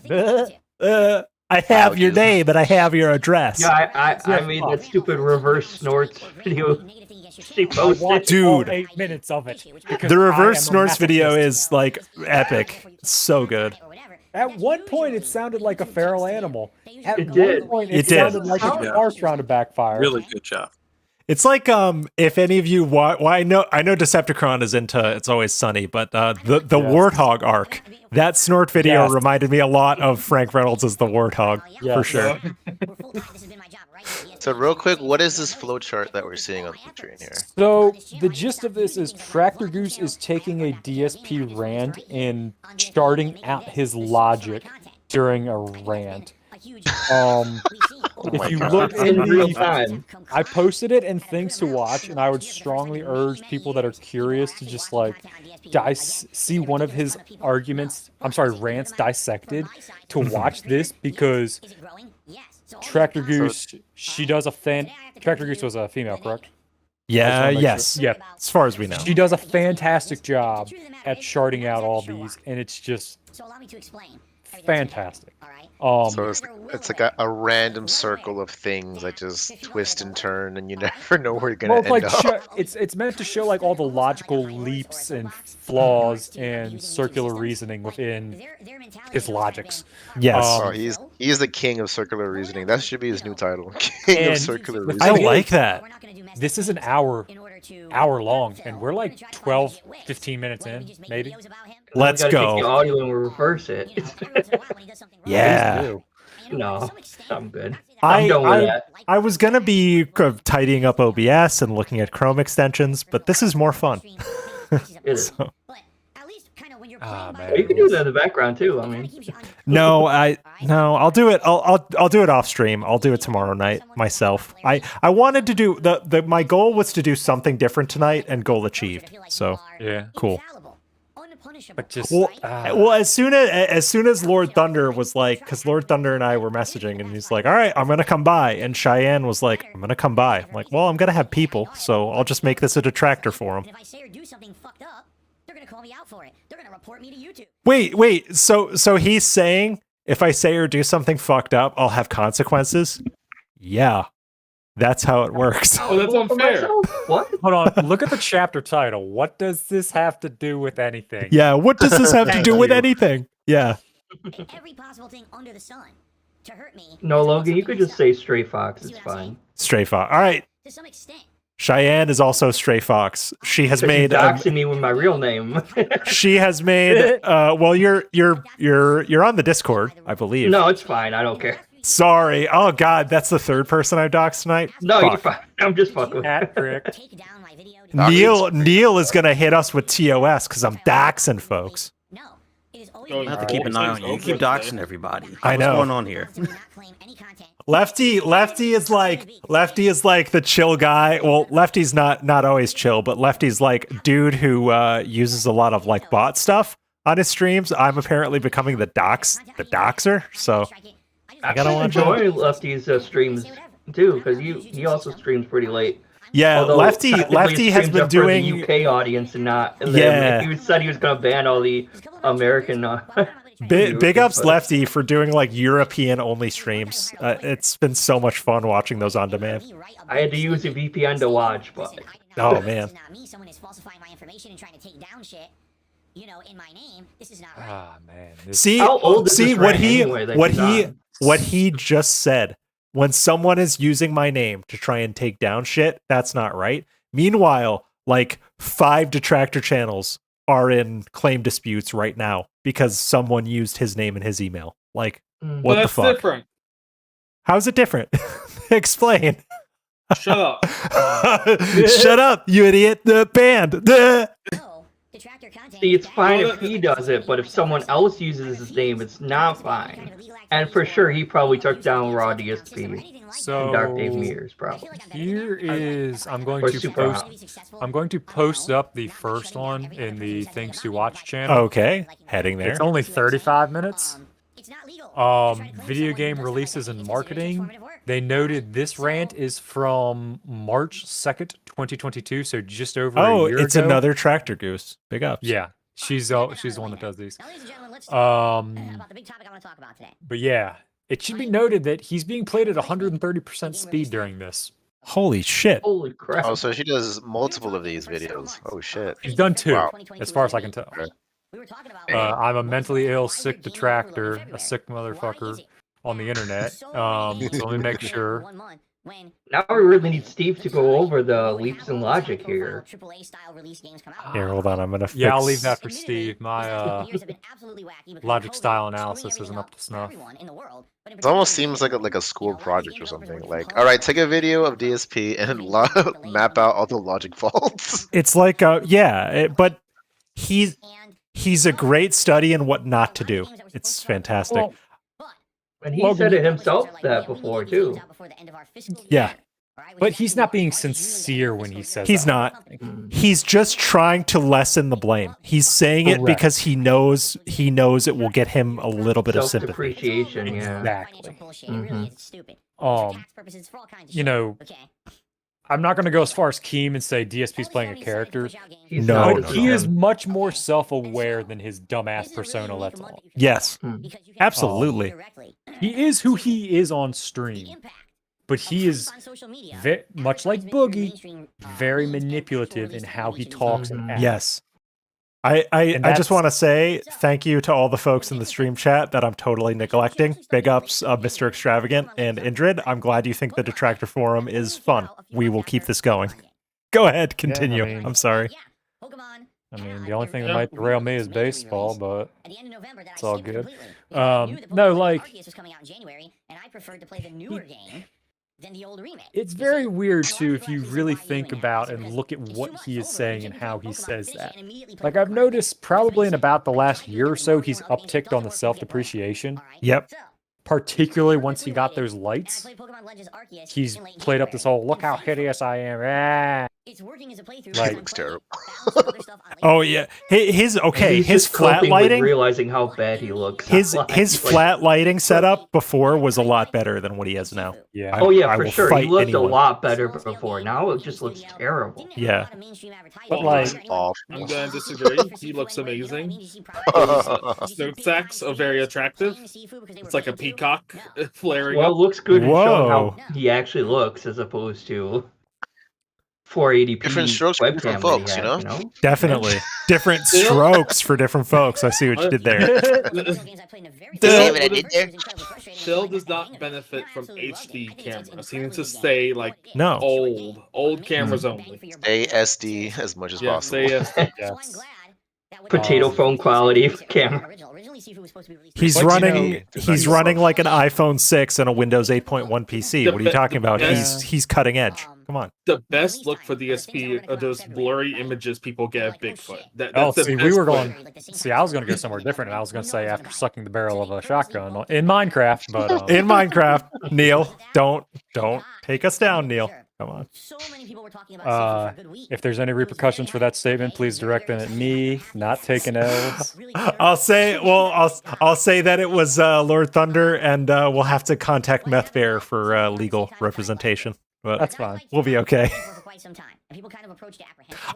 I have your name and I have your address. Yeah, I made that stupid reverse snorts video. She posted. Dude, 8 minutes of it. The reverse snorts video is like epic. So good. At one point, it sounded like a feral animal. At It one did. point, It it did. sounded like a car trying to backfire. Really good job. It's like if any of you I know Decepticon is into It's Always Sunny, but the Warthog arc, that snort video reminded me a lot of Frank Reynolds as the Warthog for sure. So real quick, what is this flowchart that we're seeing on the screen here? So the gist of this is Tractor Goose is taking a DSP rant and charting out his logic during a rant. If you look in real time, I posted it in things to watch, and I would strongly urge people that are curious to just like see one of his rants dissected to watch this, because Tractor Goose, Tractor Goose was a female, correct? Yeah, yes. Sure. Yeah. As far as we know. She does a fantastic job at charting out all these, and it's just fantastic. So it's like a random circle of things that just twist and turn, and you never know where you're gonna end up. It's meant to show like all the logical leaps and flaws and circular reasoning within his logics. Yes. He's the king of circular reasoning. That should be his new title. King of circular reasoning. I like that. This is an hour long, and we're like 12, 15 minutes in, maybe. Let's Take go. the audio and reverse it. Yeah. No, I'm good. I'm done with that. I was gonna be tidying up OBS and looking at Chrome extensions, but this is more fun. So. Man. You can do that in the background too. I mean, No, I'll do it. I'll do it off stream. I'll do it tomorrow night myself. I wanted to do my goal was to do something different tonight, and goal achieved. So yeah, cool. But just well, as soon as Lord Thunder was like, because Lord Thunder and I were messaging, and he's like, "All right, I'm gonna come by," and Cheyenne was like, "I'm gonna come by." I'm like, "Well, I'm gonna have people, so I'll just make this a detractor for him." If I say or do something fucked up, they're gonna call me out for it. They're gonna report me to YouTube. Wait. So he's saying if I say or do something fucked up, I'll have consequences? Yeah. That's how it works. Oh, that's unfair. What? Hold on. Look at the chapter title. What does this have to do with anything? Yeah, what does this have to do with anything? Yeah. Every possible thing under the sun to hurt me. No, Logan, you could just say Stray Fox. It's fine. Stray Fox. All right. To some extent. Cheyenne is also Stray Fox. She has made doxing me with my real name. She has made well, you're on the Discord, I believe. No, it's fine. I don't care. Sorry. Oh God, that's the third person I doxed tonight. No, you're fine. I'm just fucking with Neil is gonna hit us with TOS because I'm doxing folks. I have to keep an eye on you. You keep doxing everybody. I know. What's going on here? Lefty is like the chill guy. Well, Lefty's not always chill, but Lefty's like dude who uses a lot of like bot stuff on his streams. I'm apparently becoming the doxer, so I gotta watch out. enjoy Lefty's streams too, because he also streams pretty late. Yeah, Although Lefty technically has streams been are for doing the UK audience and not. Yeah. He said he was gonna ban all the American. Big ups Lefty for doing like European only streams. It's been so much fun watching those on demand. I had to use a VPN to watch, but oh man. Someone is falsifying my information and trying to take down shit. In my name. This is not right. Ah man. See what he just said. When someone is using my name to try and take down shit, that's not right. Meanwhile, like 5 detractor channels are in claim disputes right now because someone used his name in his email. Like, what the fuck? Different. How's it different? Explain. Shut up. Shut up, you idiot. The band. See, it's fine if he does it, but if someone else uses his name, it's not fine. And for sure, he probably took down Raw DSP. So Dark Dave Mears, probably. Here is I'm going to post up the first one in the Things to Watch channel. Okay, heading there. It's only 35 minutes. Video game releases and marketing. They noted this rant is from March 2nd, 2022, so just over a year ago. Oh, it's another Tractor Goose. Big ups. Yeah, she's the one that does these. But yeah, it should be noted that he's being played at 130% speed during this. Holy shit. Holy crap. Oh, so she does multiple of these videos. Oh shit. He's done 2, Wow. as far as I can tell. I'm a mentally ill, sick detractor, a sick motherfucker on the internet. So let me make sure. Now we really need Steve to go over the leaps in logic here. Here, hold on. I'm gonna. Yeah, I'll leave that for Steve. My logic style analysis isn't up to snuff. It almost seems like a school project or something. Like, all right, take a video of DSP and map out all the logic faults. It's like, but he's a great study in what not to do. It's fantastic. Well, and he said it himself that before too. Yeah. But he's not being sincere when he says he's that. not. He's just trying to lessen the blame. He's saying it because he knows it will get him a little bit of sympathy. Self-depreciation, yeah. Exactly. Mm-hmm. You know, I'm not going to go as far as Keem and say DSP's playing a character. No, he is much more self-aware than his dumbass persona lets on. Yes, absolutely. He is who he is on stream, but he is much like Boogie, very manipulative in how he talks and acts. Yes. I just want to say thank you to all the folks in the stream chat that I'm totally neglecting. Big ups, Mr. Extravagant and Indrid. I'm glad you think the Detractor Forum is fun. We will keep this going. Go ahead, continue. I'm sorry. I mean, the only thing that might derail me is baseball, but it's all good. No, like, it's very weird too if you really think about and look at what he is saying and how he says that. Like, I've noticed probably in about the last year or so, he's upticked on the self-depreciation. Yep. Particularly once he got those lights. He's played up this whole, look how hideous I am. Ah. Like, looks terrible. Oh yeah, his flat lighting. Realizing how bad he looks. His flat lighting setup before was a lot better than what he has now. Yeah. Oh yeah, for sure. He looked a lot better before. Now it just looks terrible. Yeah. But like, I'm gonna disagree. He looks amazing. Snoot sacks are very attractive. It's like a peacock flaring Well, up. it looks good in showing how he actually looks as opposed to 480p different strokes for different folks, you know? Definitely. Different strokes for different folks. I see what you did there. Phil does not benefit from HD cameras. He needs to stay like No. old cameras only. Stay SD as much as possible. Stay SD, yes. Potato phone quality camera. He's running like an iPhone 6 and a Windows 8.1 PC. What are you talking about? He's cutting edge. Come on. The best look for DSP are those blurry images people get of Bigfoot. I was going to go somewhere different, and I was going to say after sucking the barrel of a shotgun in Minecraft, but in Minecraft, Neil, don't take us down, Neil. Come on. If there's any repercussions for that statement, please direct them at me, not taking L's. I'll say that it was Lord Thunder, and we'll have to contact Meth Bear for legal representation. But that's fine. We'll be okay.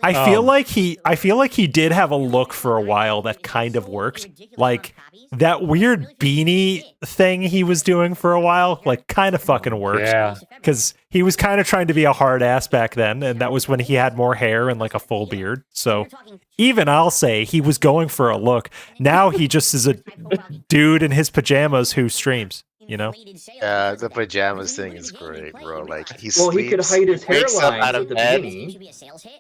I feel like he did have a look for a while that kind of worked. Like that weird beanie thing he was doing for a while, like kind of fucking worked. Yeah. Because he was kind of trying to be a hard ass back then, and that was when he had more hair and like a full beard. So even I'll say he was going for a look. Now he just is a dude in his pajamas who streams. You know? Yeah, the pajamas thing is great, bro. Like he he could hide his hairline out of bed,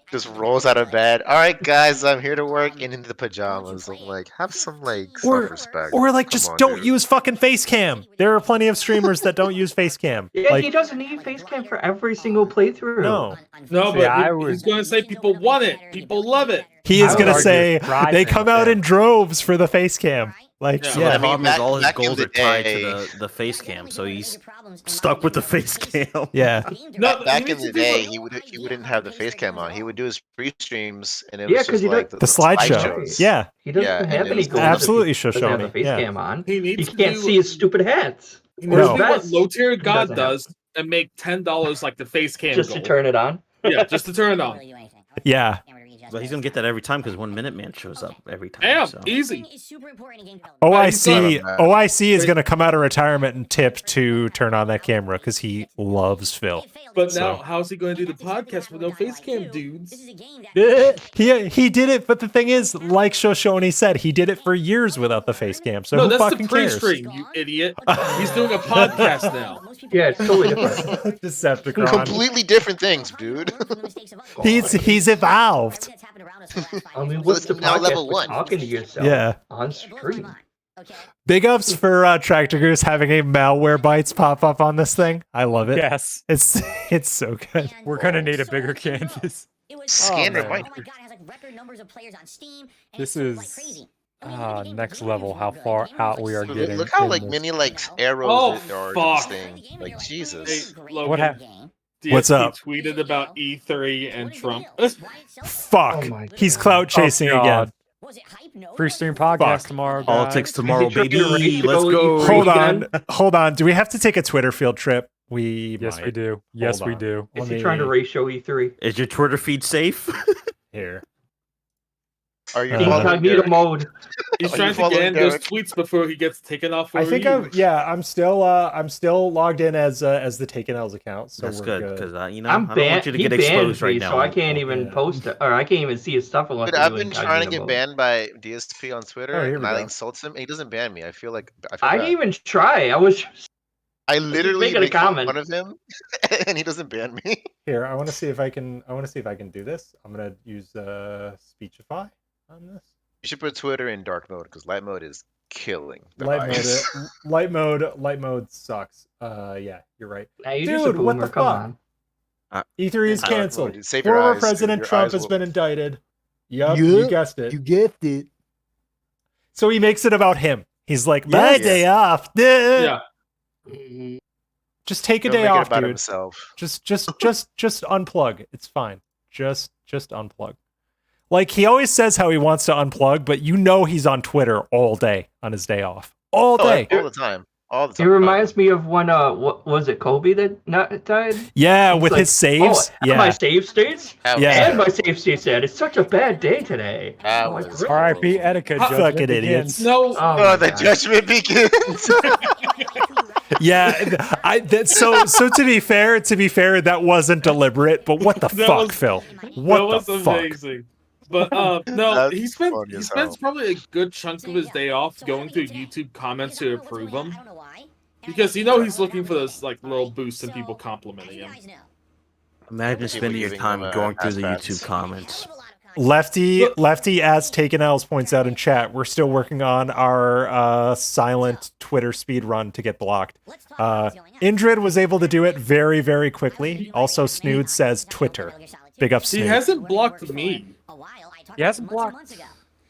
just rolls out of bed. All right, guys, I'm here to work, and into the pajamas. I'm like, have some like self-respect. Or like, just don't use fucking face cam. There are plenty of streamers that don't use face cam. Yeah, like, he doesn't need face cam for every single playthrough. No, but he's going to say people want it, people love it. He is going to say they come out in droves for the face cam. Like, yeah, the problem is all his goals are tied to the face cam, so he's stuck with the face cam. Yeah. Back in the day, he wouldn't have the face cam on. He would do his pre-streams, and it was just like the slideshows. Yeah. He doesn't have any goals. Absolutely, Doesn't have the face yeah. cam on. He can't see his stupid hats. He needs to do what Low Tier God does and make $10 like the face cam just goal. to turn it on. Yeah, just to turn it on. Yeah. But he's gonna get that every time because 1 Minute Man shows up every time. Damn, so. easy. OIC is going to come out of retirement and tip to turn on that camera because he loves Phil. But now, how's he going to do the podcast with no face cam, dudes? He did it, but the thing is, like Shoshone said, he did it for years without the face cam. So no, who that's fucking the pre-stream, cares? you idiot. He's doing a podcast now. Yeah, it's totally different. Decepticon. Completely different things, dude. He's evolved. I mean, what's the now podcast level for 1. talking to yourself Yeah. on stream? Big ups for Tractor Goose having a malware bytes pop up on this thing. I love it. Yes. It's so good. We're gonna need a bigger canvas. Scanner man. white. This is next level. How far out we are getting. Look how in like this. many like arrows Oh, are fuck. this thing. Like Hey, Jesus. Logan, What happened? What's DSP up? tweeted about E3 and Trump. Fuck. Oh my He's God. clout chasing Oh, again. God. Free stream podcast tomorrow. Politics guys. tomorrow, Is he trying baby. to race Let's to go. E3? Hold on. Do we have to take a Twitter field trip? We Yes, might. we do. Yes, Hold we on. do. Is Let he trying to me- ratio E3? Is your Twitter feed safe? Here. Are you Uh, following Incognito Derek? mode. He's Are trying you to following get in those Derek? tweets before he gets taken off for I think review. I'm still logged in as the Taken L's account. So That's we're good because you know I'm I don't want banned. you to He get banned exposed me, right now. so I can't even Yeah. post it, or I can't even see his stuff unless Dude, I I've do been trying to incognito get mode. banned by DSP on Twitter, Oh, here we and I go. like insults him. And he doesn't ban me. I feel I bad. didn't even try. I was I literally making a make comment. fun of him, and he doesn't ban me. Here, I want to see if I can do this. I'm gonna use Speechify on this. You should put Twitter in dark mode because light mode is killing the Light eyes. mode. Light mode sucks. Yeah, you're right. Now you're just a Dude, what boomer. the Come fuck? on. E3 is Dark mode, canceled. dude. Save your Former eyes, dude. President Your Trump eyes has will- been indicted. Yup, you guessed it. guessed it. So he makes it about him. He's like, my Yes. day off. Yeah. Just take a He'll day make it off, about dude. himself. Just unplug. It's fine. Just unplug. Like he always says how he wants to unplug, but you know he's on Twitter all day on his day off. All day. All the time. All the It time. reminds me of when what was it, Kobe that not died? Yeah, He's with like, his saves. Oh, my Yeah. save states? Yeah. And my save state said it's such a bad day today. That I'm like, was really? R.I.P. etiquette. Fucking judgment idiots. begins. No. Oh, Oh, my the God. judgment begins. Yeah, so to be fair, that wasn't deliberate. But what the That fuck, was- Phil? That What was the fuck? amazing. But no, That's he funny as spends hell. probably a good chunk of his day off going through YouTube comments to approve him. Because he's looking for those like little boosts and people complimenting him. Imagine People spending your giving time him, going through the pass. YouTube comments. Lefty, as Taken L's points out in chat, we're still working on our silent Twitter speed run to get blocked. Indrid was able to do it very, very quickly. Also, Snood says Twitter. Big up, He Snood. hasn't blocked me, He hasn't blocked.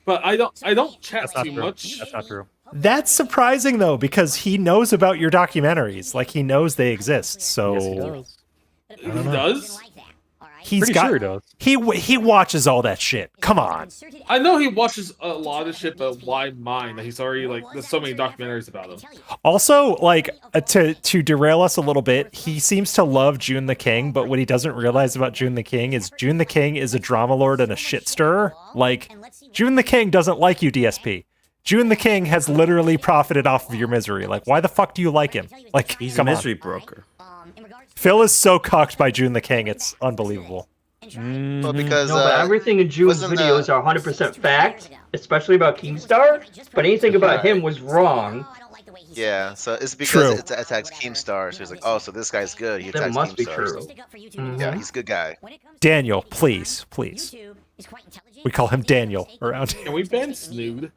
but I don't chat That's not too true. much. That's not true. That's surprising though, because he knows about your documentaries. Like he knows they exist. So Yes, he does. He does. he's Pretty got sure he does. he watches all that shit. Come on. I know he watches a lot of shit, but why mine? He's already like there's so many documentaries about him. Also, like to derail us a little bit, he seems to love June the King, but what he doesn't realize about June the King is a drama lord and a shit stirrer. Like June the King doesn't like you, DSP. June the King has literally profited off of your misery. Like, why the fuck do you like him? Like, He's a come on. misery broker. Phil is so cucked by June the King, it's unbelievable. Well, because No, but everything in June's wasn't videos are 100% fact, especially about Keemstar. But anything about him was wrong. yeah, so it's True. because it attacks Keemstar. So he's like, oh, so this guy's good. He That attacks must be Keemstar. true. Yeah, he's a good guy. Daniel, please. We call him Daniel around here. Can we ban Snood?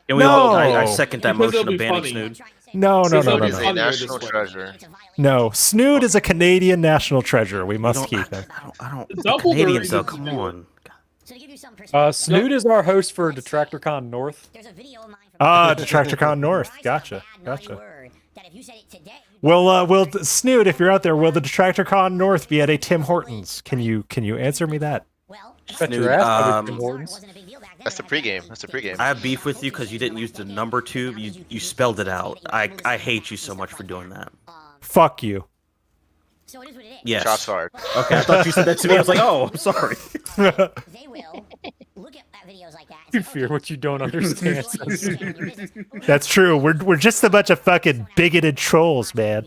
And we No. all, I second that Because motion it'll of be banning funny. Snood. No. He's a Funnier national this way. treasure. No, Snood is a Canadian national treasure. We must keep him. I don't. Dumbledore Canadians though, needs to come do on. Snood is our host for DetractorCon North. DetractorCon North. Gotcha. Will Snood, if you're out there, will the DetractorCon North be at a Tim Hortons? Can you answer me that? Bet your Snood, ass to Tim Hortons. That's the pregame. That's the pregame. I have beef with you because you didn't use the number 2. You spelled it out. I hate you so much for doing that. Fuck you. Yes. Shots fired. Okay, I thought you said that to me. I was like, oh, I'm sorry. You fear what you don't understand. That's true. We're just a bunch of fucking bigoted trolls, man.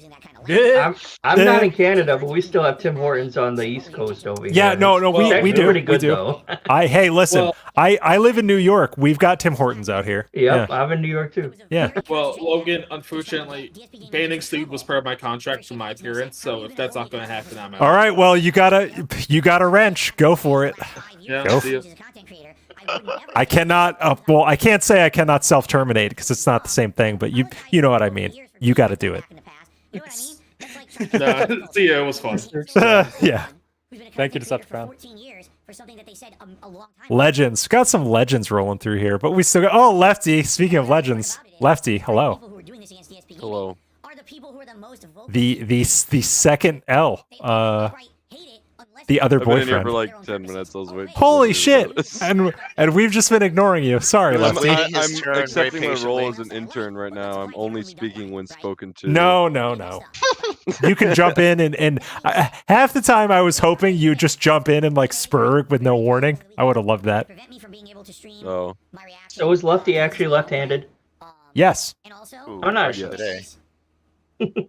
I'm not in Canada, but we still have Tim Hortons on the East Coast over here. Yeah, no, we do. Pretty good we do. though. Hey, listen. I live in New York. We've got Tim Hortons out here. Yep, I'm in New York too. Yeah. Well, Logan, unfortunately, banning Steve was part of my contract for my appearance, so if that's not going to happen, I'm out. All right. Well, you got a wrench. Go for it. Yeah. Go. I cannot. Well, I can't say I cannot self-terminate because it's not the same thing. But you know what I mean. You got to do it. See, yeah, it was fun. Yeah. Thank you, Decepticon. Legends. Got some legends rolling through here, but we still got. Oh, Lefty. Speaking of legends, Lefty. Hello. Hello. The second L. The other I've been in boyfriend. here for like 10 minutes. I was waiting. Holy shit! And we've just been ignoring you. Sorry, Lefty. I'm accepting my role as an intern right now. I'm only speaking when spoken to. No. You can jump in and half the time I was hoping you'd just jump in and like spur with no warning. I would have loved that. Oh. So is Lefty actually left-handed? Yes. Oh, nice.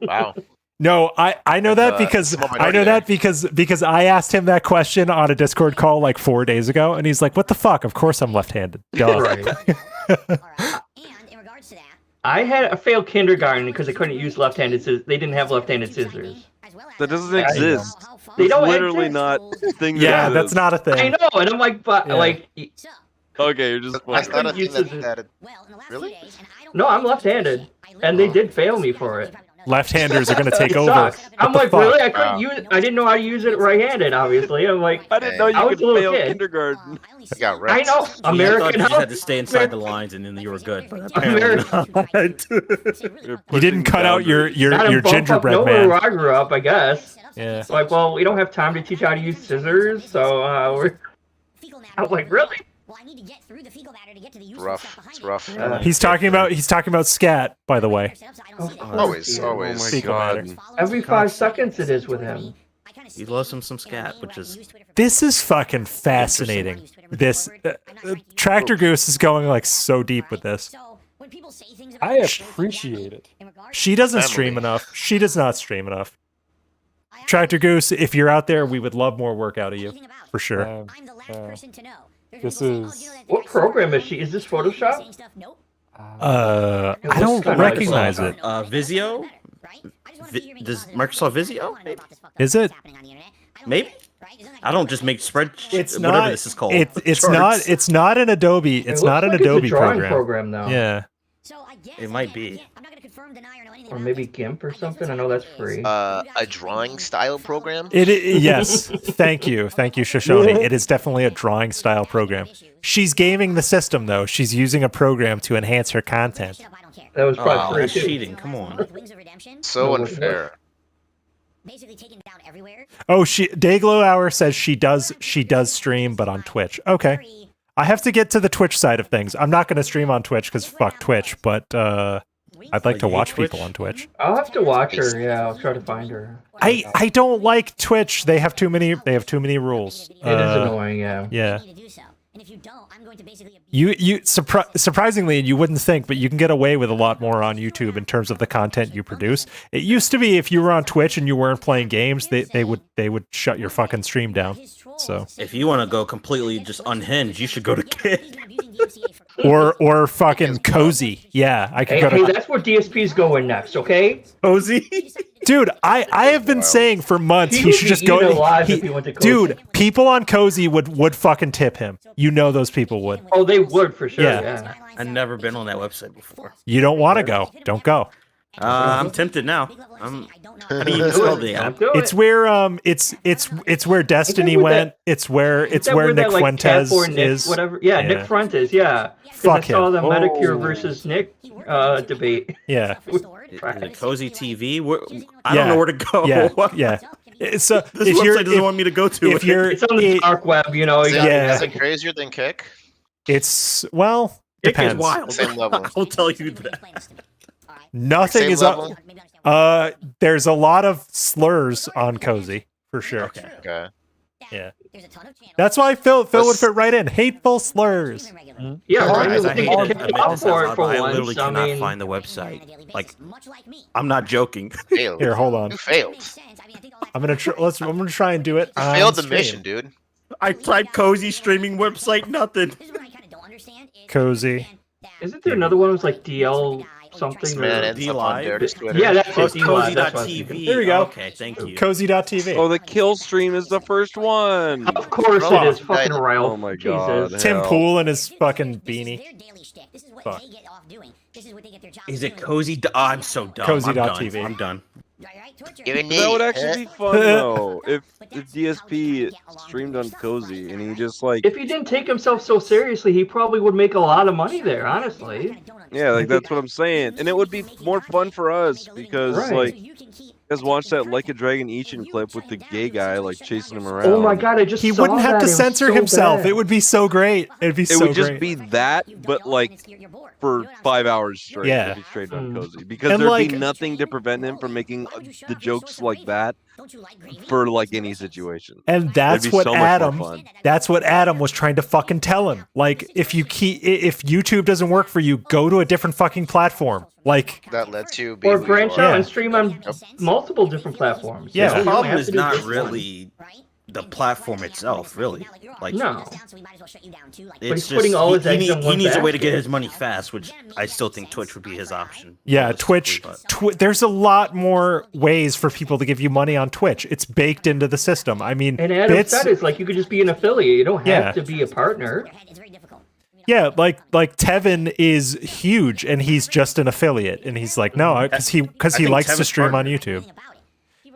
Wow. No, I know that because because I asked him that question on a Discord call like 4 days ago, and he's like, "What the fuck? Of course I'm left-handed." Duh. Right. I failed kindergarten because I couldn't use left-handed scissors. They didn't have left-handed scissors. That doesn't exist. They don't literally exist. not a thing. Yeah, that's not a thing. I know, and I'm like, but like. Okay, you're just. That's not a thing that really? No, I'm left-handed, and they did fail me for it. Left-handers are going to take It over. sucks. I'm like, really? I couldn't use. I didn't know how to use it right-handed. Obviously, I'm like, I didn't know you could fail kindergarten. I know. I American. thought you just had to stay inside the lines and then you were good. But apparently not. You didn't cut out your gingerbread man. man. Where I grew up, I guess. Yeah. It's like, well, we don't have time to teach how to use scissors, so we're. I'm like, really? Rough. It's rough. He's talking about scat, by the way. Always. Oh my god. Every 5 seconds it is with him. He loves him some scat, which is. This is fucking fascinating. This Tractor Goose is going like so deep with this. I appreciate it. She doesn't stream enough. She does not stream enough. Tractor Goose, if you're out there, we would love more work out of you, for sure. This is. What program is she? Is this Photoshop? I don't recognize it. Vizio? Does Microsoft Visio? Maybe? Is it? Maybe. I don't just make spreadsheets. It's whatever not. This is called. It's not. It's not an Adobe. It's not an Adobe program though. Yeah. It might be. Or maybe GIMP or something. I know that's free. A drawing style program. Yes. Thank you, Shoshone. It is definitely a drawing style program. She's gaming the system though. She's using a program to enhance her content. That was probably that's cheating. Come on. So unfair. Oh, Dayglow Hour says she does stream, but on Twitch. Okay. I have to get to the Twitch side of things. I'm not going to stream on Twitch because fuck Twitch, but I'd like to watch people on Twitch. I'll have to watch her. Yeah, I'll try to find her. I don't like Twitch. They have too many rules. It is annoying. Yeah. Yeah. You surprisingly, you wouldn't think, but you can get away with a lot more on YouTube in terms of the content you produce. It used to be if you were on Twitch and you weren't playing games, they would shut your fucking stream down. So if you want to go completely just unhinged, you should go to Kid. or fucking Cozy. Yeah, I could go to. Hey, that's where DSP's going next. Okay. Cozy. Dude, I have been saying for months he should just go. Dude, people on Cozy would fucking tip him. You know those people would. Oh, they would for sure. Yeah. Yeah. I've never been on that website before. You don't want to go. Don't go. I'm tempted now. How do you spell the app? It's where it's where Destiny went. It's where Nick Fuentes is. Whatever. Yeah, Nick Fuentes. Yeah. Fuck I saw the him. Medicure versus Nick debate. Yeah. Cozy TV. I don't know where to go. Yeah. So this website doesn't want me to go to. It's on the dark web, you know. Is it crazier than Kick? It's Kick depends. is wild. Same level. I'll tell you that. Nothing Same is level? up. There's a lot of slurs on Cozy for sure. Okay. Yeah. That's why Phil would fit right in. Hateful slurs. Yeah, Guys, right. I hate to admit this out loud, but I once, literally I cannot mean- find the website. Like, I'm not joking. Failed. Here, hold on. You failed. I'm gonna try and do it. You on failed the stream. mission, dude. I tried cozy streaming website, nothing. Cozy. Isn't there another one that was like DL something? Man, or- ends up on Dirt's Twitter. Yeah, that's Oh, it. it's DLive, that's what I was thinking. cozy.tv. There we go. Okay, thank you. Cozy.tv. Oh, the kill stream is the first one. Of course Oh, it is. Fucking nice. Ralph. Oh my Jesus. god. Tim hell. Pool and his fucking beanie. Fuck. Is it cozy? I'm so dumb. Cozy.tv. I'm done. That would actually be fun though. If DSP streamed on Cozy and he just like If he didn't take himself so seriously, he probably would make a lot of money there, honestly. yeah, like that's what I'm saying, and it would be more fun for us because Right. like, you guys watch that Like a Dragon Ishin clip with the gay guy like chasing him around. Oh my god, I just He saw wouldn't have that. to It was censor so himself. bad. It would be so great. It'd be It so would just great. be that, but like for 5 hours straight. Yeah. If he stayed on Cozy, because And, there'd like- be nothing to prevent him from making the jokes like that for like any situation. And that's It'd be what so much more Adam. fun. That's what Adam was trying to fucking tell him. Like, if YouTube doesn't work for you, go to a different fucking platform. Like, That lets you be Or who you branch are. out and stream on multiple different platforms. Yeah. You know, The you don't problem have is to do not this one. really the platform itself, really. Like, No. it's he's putting all his eggs in he one needs a way to get basket. his money fast, which I still think Twitch would be his option. yeah, realistically, Twitch. There's a lot more ways for people to give you money on Twitch. It's baked into the system. I mean, And Adam bits. said it's like you could just be an affiliate. You don't have Yeah. to be a partner. Yeah, like Tevin is huge, and he's just an affiliate, and he's like, no, because he I think likes to Tevin's stream on partner. YouTube.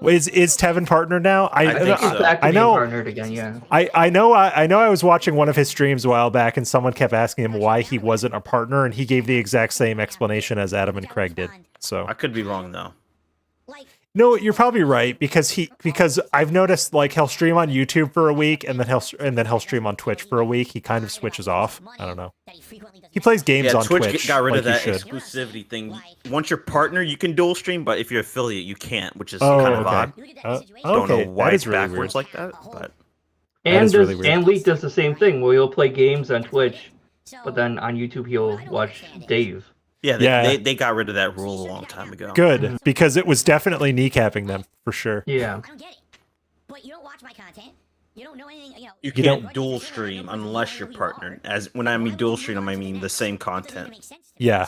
Is Tevin partner now? I think He's so. back to I being know. partnered again, yeah. I know I was watching one of his streams a while back, and someone kept asking him why he wasn't a partner, and he gave the exact same explanation as Adam and Craig did. So I could be wrong though. no, you're probably right because I've noticed like he'll stream on YouTube for a week, and then he'll stream on Twitch for a week. He kind of switches off. I don't know. He plays games Yeah, on Twitch. got rid of like that he should. exclusivity thing. Once you're partner, you can dual stream, but if you're affiliate, you can't, which is Oh, kind of okay. odd. Don't Okay, know why that it's is really backwards weird. like that, but And is really weird. and Leak does the same thing where he'll play games on Twitch, but then on YouTube he'll watch Dave. yeah, Yeah. they got rid of that rule a long time ago. Good, because it was definitely kneecapping them for sure. Yeah. I don't get it. But you don't watch my content. You don't know anything, you know. You You can't dual stream unless you're partnered. As when I mean dual stream, I mean the same content. Yeah.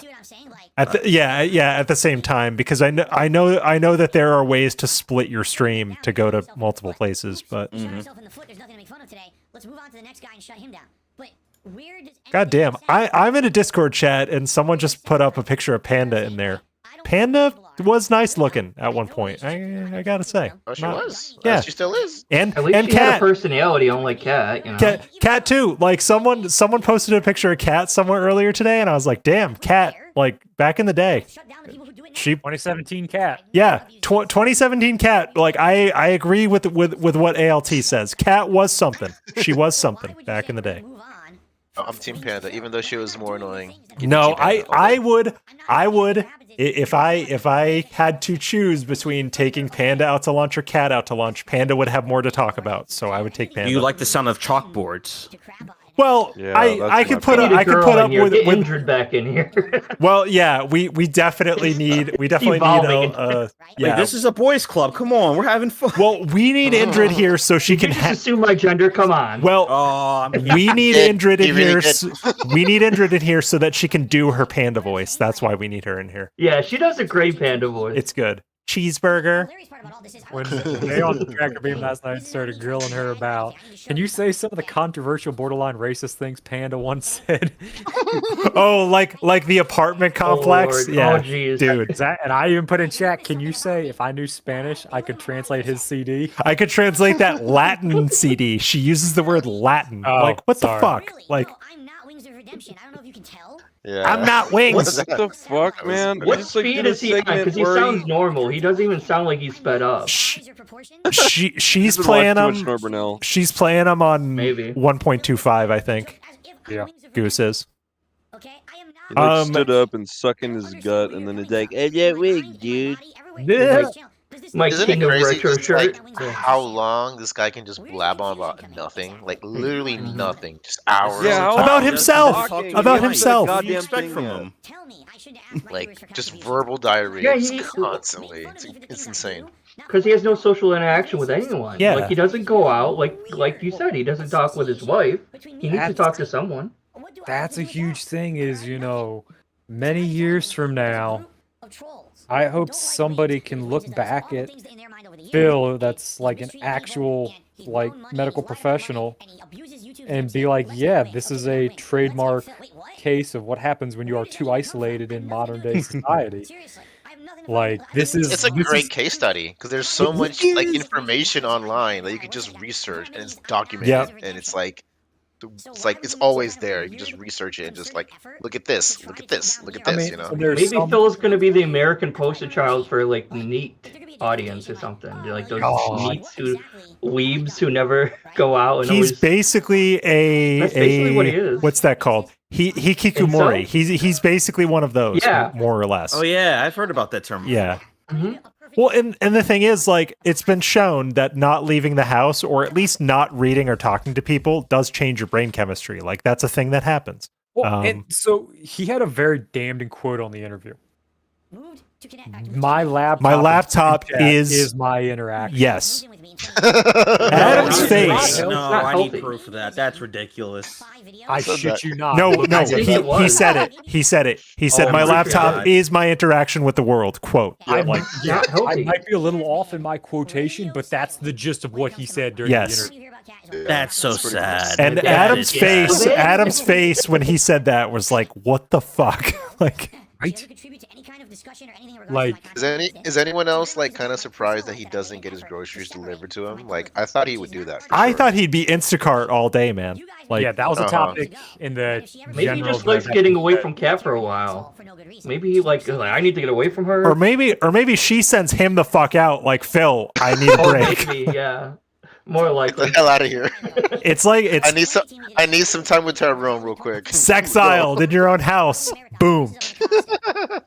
At the same time, because I know that there are ways to split your stream to go to multiple places, but God damn, I'm in a Discord chat and someone just put up a picture of Panda in there. Panda was nice looking at one point. I gotta say. Oh, she Not- was. Yeah. She still is. And At least and she had a Cat. personality, unlike Cat, you know. Cat too. Like someone posted a picture of Cat somewhere earlier today, and I was like, "Damn, Cat!" Like back in the day, she 2017 Cat. yeah, 2017 Cat. Like I agree with what ALT says. Cat was something. She was something back in the day. I'm Team Panda, even though she was more annoying. No, I would if I had to choose between taking Panda out to lunch or Cat out to lunch, Panda would have more to talk about, so I would take Panda. You like the sound of chalkboards? Well, Yeah, I that's could my put up, Need a I could girl put in up here. with Get injured back in here. Well, yeah, we definitely need Evolving. yeah. Like, this is a boys' club. Come on, we're having fun. Well, we need Indrid here so she can You just assume my gender. Come on. Well, Oh, we need did. Indrid in You really here. did. We need Indrid in here so that she can do her panda voice. That's why we need her in here. Yeah, she does a great Panda voice. It's good. Cheeseburger. When they on the tractor beam last night started grilling her about, can you say some of the controversial, borderline racist things Panda once said? Oh, like the apartment complex. Lord. Yeah, Oh, jeez. dude. And I even put in chat, can you say if I knew Spanish, I could translate his CD? I could translate that Latin CD. She uses the word Latin. Oh, like what sorry. the fuck? Like I'm not Wings of Redemption. I don't know if you can tell. Yeah. I'm not Wings. What the fuck, man? What Just, like, speed did a is he on? segment Because he where sounds normal. He doesn't even sound like he's sped up. she's He's been playing watching too them. much Norbernell. She's playing them on Maybe. 1.25, I think. Yeah. Goose is. He like Um, stood up and sucking his gut, and then he's like, "Hey, that wig, dude." Yeah. My Isn't King it of crazy Retro just like shirt. how long this guy can just blab on about nothing? Like literally nothing. Just hours. Yeah, and how About hours. himself. talking? About He hasn't said a himself. What do you goddamn expect thing from yet. him? Like just verbal diarrhea Yeah, just he- constantly. It's insane. Because he has no social interaction with anyone. Yeah. Like he doesn't go out. Like you said, he doesn't talk with his wife. He needs to That's- talk to someone. That's a huge thing. Is many years from now, I hope somebody can look back at Phil, that's like an actual like medical professional, and be like, yeah, this is a trademark case of what happens when you are too isolated in modern day society. Like this is It's a this great is- case study because there's so It much like is. information online that you can just research and it's documented and it's like it's always there. You can just research it and just like look at this, look at this, look at this. You know. Maybe Phil is going to be the American poster child for like the NEET audience or something. Like those God. NEETs who weebs who never go out and He's always. basically That's basically what he is. What's that called? Hikikomori. He's basically one of those, Yeah. more or less. Oh yeah, I've heard about that term. Yeah. Mhm. Well, and the thing is, like, it's been shown that not leaving the house, or at least not reading or talking to people, does change your brain chemistry. Like, that's a thing that happens. Well, and so he had a very damning quote on the interview. My laptop is my interaction. Yes. Adam's No, face. No, not I need healthy. proof of that. That's ridiculous. I shit you not. No, Look, no, I did he it. said it. He said it. He said, Oh my my laptop God. is my interaction with the world. Quote. I Like, might, I might be a little off in my quotation, but that's the gist of what he said during Yes. the interview. That's so sad. and That Adam's is face, sad. Adam's face when he said that was like, what the fuck? Like, right? Like, Is anyone else like kind of surprised that he doesn't get his groceries delivered to him? Like I thought he would do that. I thought he'd be Instacart all day, man. Like, yeah, that was a Uh-huh. topic in the Maybe he general just likes direction getting away that- from Kat for a while. Maybe he like I need to get away from her. or maybe she sends him the fuck out. Like, Phil, I need a Oh, break. maybe, yeah. More Get likely. the hell out of here. It's like I need some time with Tyrone real quick. sexiled in your own house. Boom.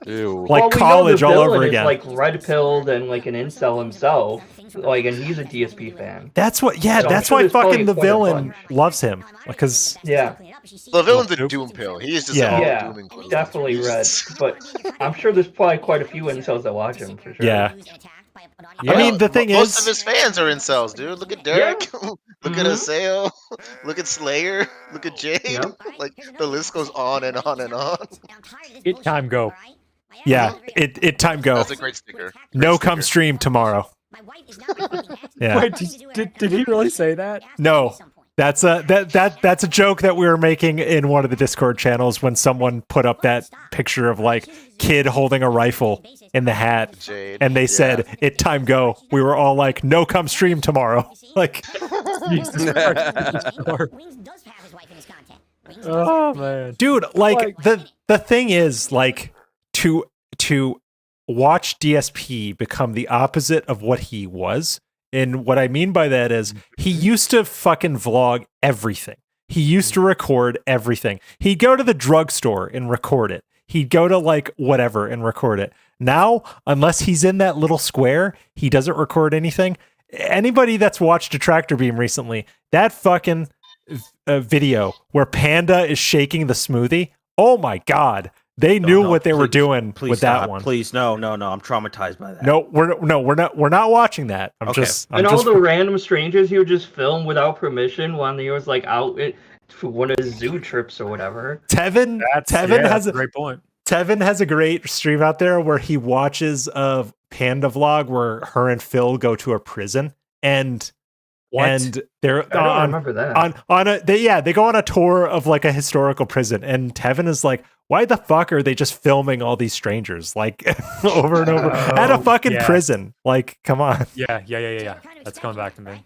Ew. Like Well, we know college the all villain over is, again. like red pilled and like an incel himself. Like, and he's a DSP fan. That's what. Yeah, So I'm that's sure why there's probably fucking the quite a villain bunch. loves him because Yeah, The villain's a doom pill. He is just all yeah, doom and gloom. definitely red. But I'm sure there's probably quite a few incels that watch him for sure. yeah. Yeah. I mean, the thing Most is, of his fans are incels, dude. Look at Derek. Look at Aseo. Look at Slayer. Look at Jade. Yep. Like the list goes on and on and on. It time go. yeah, it time go. That's a great sticker. No come stream tomorrow. Yeah. Wait, did he really say that? No. That's a joke that we were making in one of the Discord channels when someone put up that picture of like kid holding a rifle in the hat, Jade. and they said it time go. We were all like, no come stream tomorrow. Like, Jesus Christ. Oh man. dude, like the thing is like to watch DSP become the opposite of what he was. And what I mean by that is he used to fucking vlog everything. He used to record everything. He'd go to the drugstore and record it. He'd go to like whatever and record it. Now, unless he's in that little square, he doesn't record anything. Anybody that's watched Detractor Beam recently, that fucking video where Panda is shaking the smoothie, oh my God. They knew what they were doing Please with stop. that one. Please, no. I'm traumatized by that. No, we're not watching that. I'm Okay. just And all the random strangers he would just film without permission when he was like out for one of his zoo trips or whatever. Tevin has a great point. Tevin has a great stream out there where he watches a Panda vlog where her and Phil go to a prison and they're I don't remember that. they go on a tour of like a historical prison, and Tevin is like, why the fuck are they just filming all these strangers like over and over at a fucking yeah. prison? Like, come on. Yeah. That's coming back to me.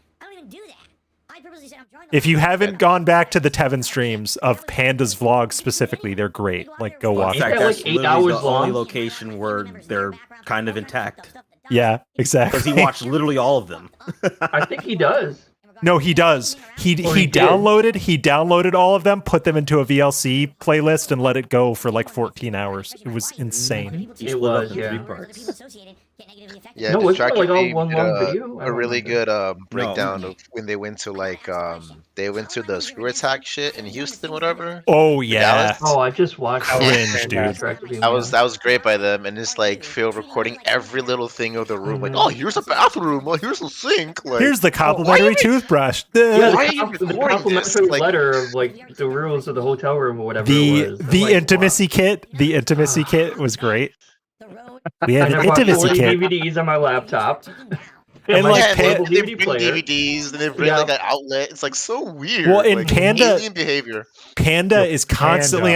If you haven't gone back to the Tevin streams of Panda's vlogs specifically, they're great. Like, go watch In fact, them. that's like 8 literally hours the only long? location where they're kind of intact. Yeah, exactly. Because he watched literally all of them. I think he does. No, he does. He downloaded all of them, put them into a VLC playlist, and let it go for like 14 hours. It was insane. It was, yeah. Yeah, No, wasn't it Detractor like all Beam one did long video? I a don't really remember. good breakdown of when they went to like they went to the screw attack shit in Houston, whatever. Oh The yeah. Dallas. Oh, I just watched Cringe, dude. That was great by them, and it's like Phil recording every little thing of the room. Like, oh, here's a bathroom. Oh, here's a sink. Like, Here's the complimentary toothbrush. Yeah, Why are the, you the recording complimentary this? Like- letter of like the rules of the hotel room or whatever The it was. I'm the like, intimacy kit. The intimacy kit was great. We wow. had And an I bought intimacy 40 kit. DVDs on my laptop. And my like yeah, portable they DVD bring player. DVDs and they bring Yeah. like an outlet. It's like so weird. Well, in like, Panda- alien behavior. Panda is constantly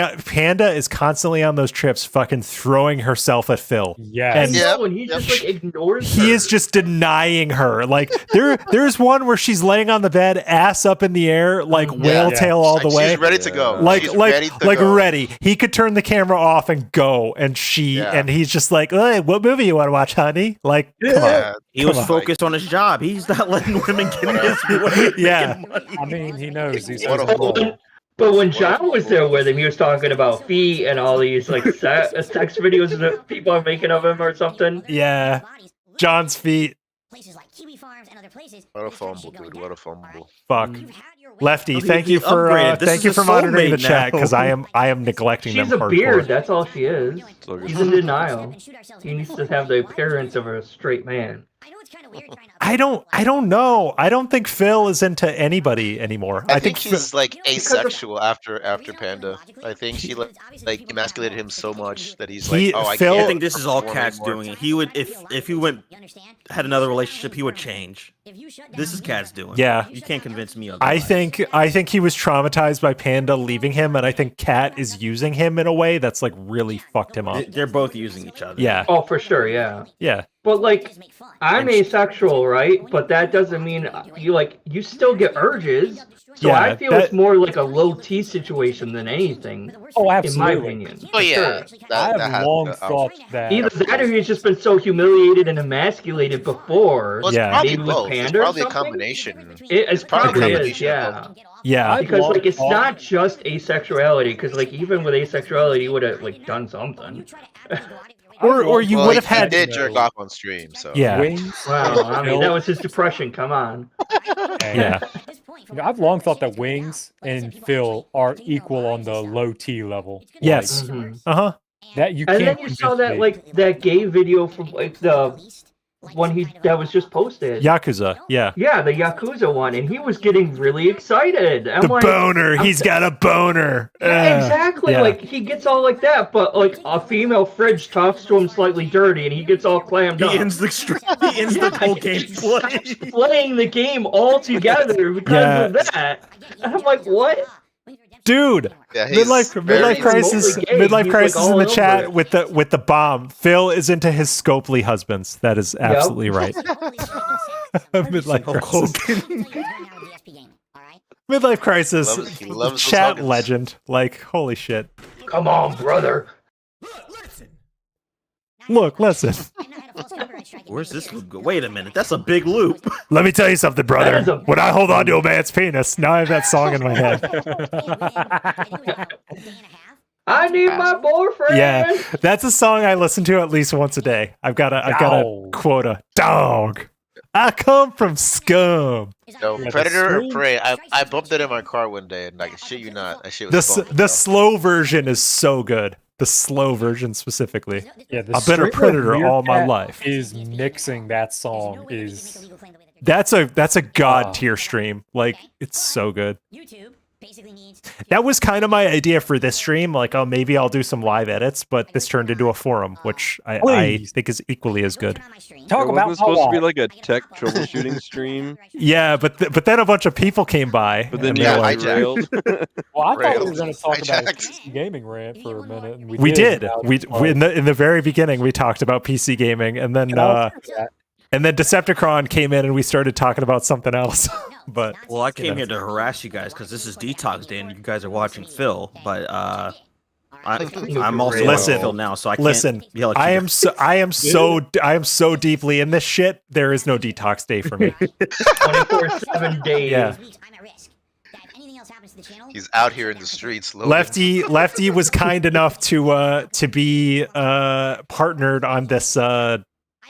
on those trips, fucking throwing herself at Phil. Yes. And No, and he just like ignores her. he is just denying her. Like there's one where she's laying on the bed, ass up in the air, like whale tail all the way. She's ready to go. Like She's ready to go. ready. He could turn the camera off and go, and and he's just like, hey, what movie you want to watch, honey? Like, come on. He was focused on his job. He's not letting women get in his way. Yeah. I mean, he knows he's What a his fool. role. But when John was there with him, he was talking about feet and all these like sex videos that people are making of him or something. Yeah. John's feet. What a fumble, dude. What a fumble. Fuck. Lefty, He thank you for upgraded. This is a monitoring the soulmate chat now. because I am neglecting She's them a hardcore. beard, that's all she is. He's in denial. He needs to have the appearance of a straight man. I don't know. I don't think Phil is into anybody anymore. I think Phil- he's like asexual after Panda. I think she like emasculated him so much that he's like, oh, I Phil- can't. I think this is all perform Cat's anymore. doing it. He would if he had another relationship, he would change. This is Cat's doing. Yeah. You can't convince me I otherwise. think he was traumatized by Panda leaving him, and I think Cat is using him in a way that's like really fucked him up. They're both using each other. Yeah. Oh, for sure, yeah. Yeah. But like, I'm asexual, right? But that doesn't mean you still get urges. So Yeah, I feel it's more like a low T situation than anything. Oh, in absolutely. my opinion. Oh for yeah, sure. I that have has long to- thought that. Either that or he's just been so humiliated and emasculated before. Well, it's Yeah. probably Maybe with both. It's Panda or probably a something? combination. It's probably a probably is, combination yeah. of Yeah. Because long like it's thought- not just asexuality. Because like even with asexuality, you would have like done something. Or you Well, would have he had did jerk off on stream, so Yeah. Wings. Wow, I mean that was his depression. Come on. Yeah. You know, I've long thought that Wings and Phil are equal on the low T level. Yes. Mhm. Uh-huh. That you And can't. then you saw convince that me. like that gay video from like the one that was just posted. Yakuza. Yeah. Yeah, the Yakuza one, and he was getting really excited. I'm The like, boner. He's got a boner. Yeah, exactly. yeah. Like he gets all like that, but like a female fridge talks to him slightly dirty, and he gets all clammed up. He ends the whole game play. Playing the game all together because Yeah. of that. And I'm like, what? Dude, Yeah, he's midlife very crisis. remotely gay. Midlife He's, crisis like, in all the over chat it. with the bomb. Phil is into his Scopely husbands. That is absolutely right. Midlife crisis. Midlife crisis. He loves those Chat huggins. legend. Like holy shit. Come on, brother. Look, listen. Where's this loop go? Wait a minute, that's a big loop. Let me tell you something, That is brother. a- When I hold on to a man's penis, now I have that song in my head. I need my boyfriend. Yeah, that's a song I listen to at least once a day. I've got a Dog. quota. Dog. I come from scum. No, Yeah, Predator the or Prey. I bumped it in my car one day, and like shit you not, that shit The was bumping, the bro. slow version is so good. The slow version specifically. Yeah, the I've been a streamer predator all my Meerkat life. Is mixing that song is That's a god tier stream. Like it's so good. That was kind of my idea for this stream. Like, oh, maybe I'll do some live edits, but this turned into a forum, which I Please. think is equally as good. talk Wasn't about this supposed to be Hawaii. like a tech troubleshooting stream? Yeah, but then a bunch of people came by. But then and you they were got like, derailed. Well, I thought we were Rails. going to talk about a Hijacked. PC gaming rant for a minute, and we did. about We it. in the very beginning we talked about PC gaming, and then Decepticon came in and we started talking about something else. But Well, I came here to harass you guys because this is detox day and you guys are watching Phil. But I'm also listen. Phil now, so I can't listen. yell at you. I am so deeply in this shit. There is no detox day for me. 24/7 days. Yeah. He's out here in the streets. Logan. Lefty was kind enough to be partnered on this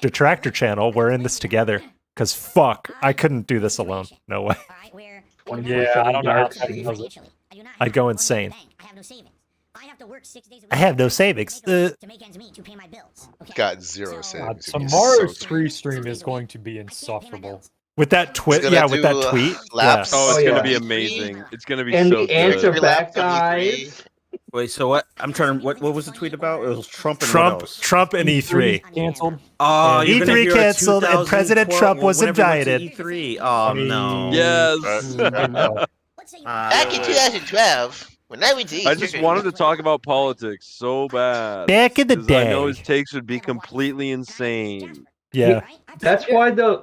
detractor channel. We're in this together. Cause fuck, I couldn't do this alone. No way. Yeah, I don't know how that does it. I'd go insane. I have no savings. Got 0 savings. Tomorrow's free stream is going to be insufferable. With that tweet, with that tweet. Laps. Oh, it's gonna be amazing. It's gonna be and so the answer good. back, guys. Wait, so what? I'm trying to. What was the tweet about? It was Trump and Trump, what else? Trump and E3 canceled. Oh, you're gonna E3 hear canceled and President Trump was whenever we went to indicted. E3. Oh no. Yes. Back in 2012, when I went to E3. I just wanted to talk about politics so bad. Back in the 'cause day. I know his takes would be completely insane. Yeah. That's why the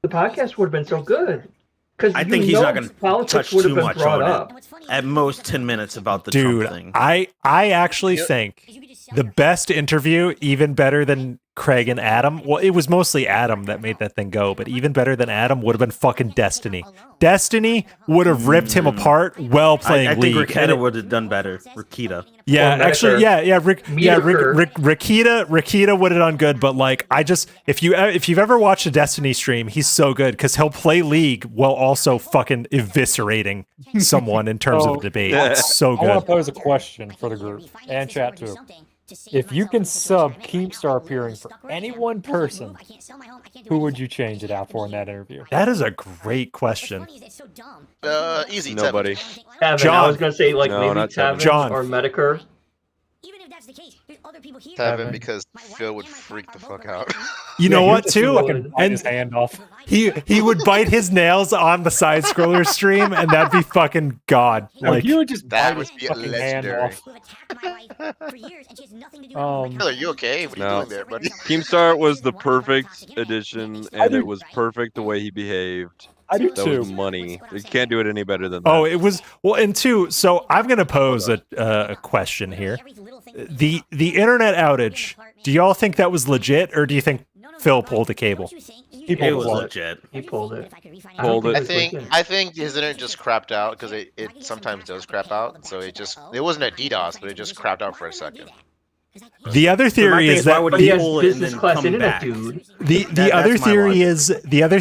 podcast would have been so good. Because I think he's not going to politics touch would have too been much brought on up. it. At most 10 minutes about the Dude, Trump thing. I actually think the best interview, even better than Craig and Adam. Well, it was mostly Adam that made that thing go, but even better than Adam would have been fucking Destiny. Destiny would have ripped him apart while playing I think League. Rakita would have done better. Rakita. Yeah, Or actually, Metaker. Rakita would have done good, but like, if you've ever watched a Destiny stream, he's so good because he'll play League while also fucking eviscerating someone in terms of debate. It's so I want good. to pose a question for the group and chat too. If you can sub Keemstar appearing for any one person, who would you change it out for in that interview? That is a great question. Easy. Nobody. Tevin, John. I was gonna say like No, maybe not Tevin. Tevin John. or Metaker. Tevin, because Phil would freak the fuck out. You know what, Just too? fucking bite his hand off. He would bite his nails on the side scroller stream, and that'd be fucking god. Like, you would just that bite would his be fucking hand legendary. off. Phil, are you okay? What are you No. doing there, buddy? Keemstar was the perfect addition, and it was perfect the way he behaved. I do That too. was money. You can't do it any better than that. Oh, it was well, and two. So I'm gonna pose a question here. The internet outage. Do y'all think that was legit, or do you think Phil pulled the cable? He It pulled was it. legit. He pulled it. Pulled it. I think his internet just crapped out because it sometimes does crap out. So it wasn't a DDoS, but it just crapped out for a second. The other theory is why that would But he has pull it and business then class come internet, back? dude. the other that's my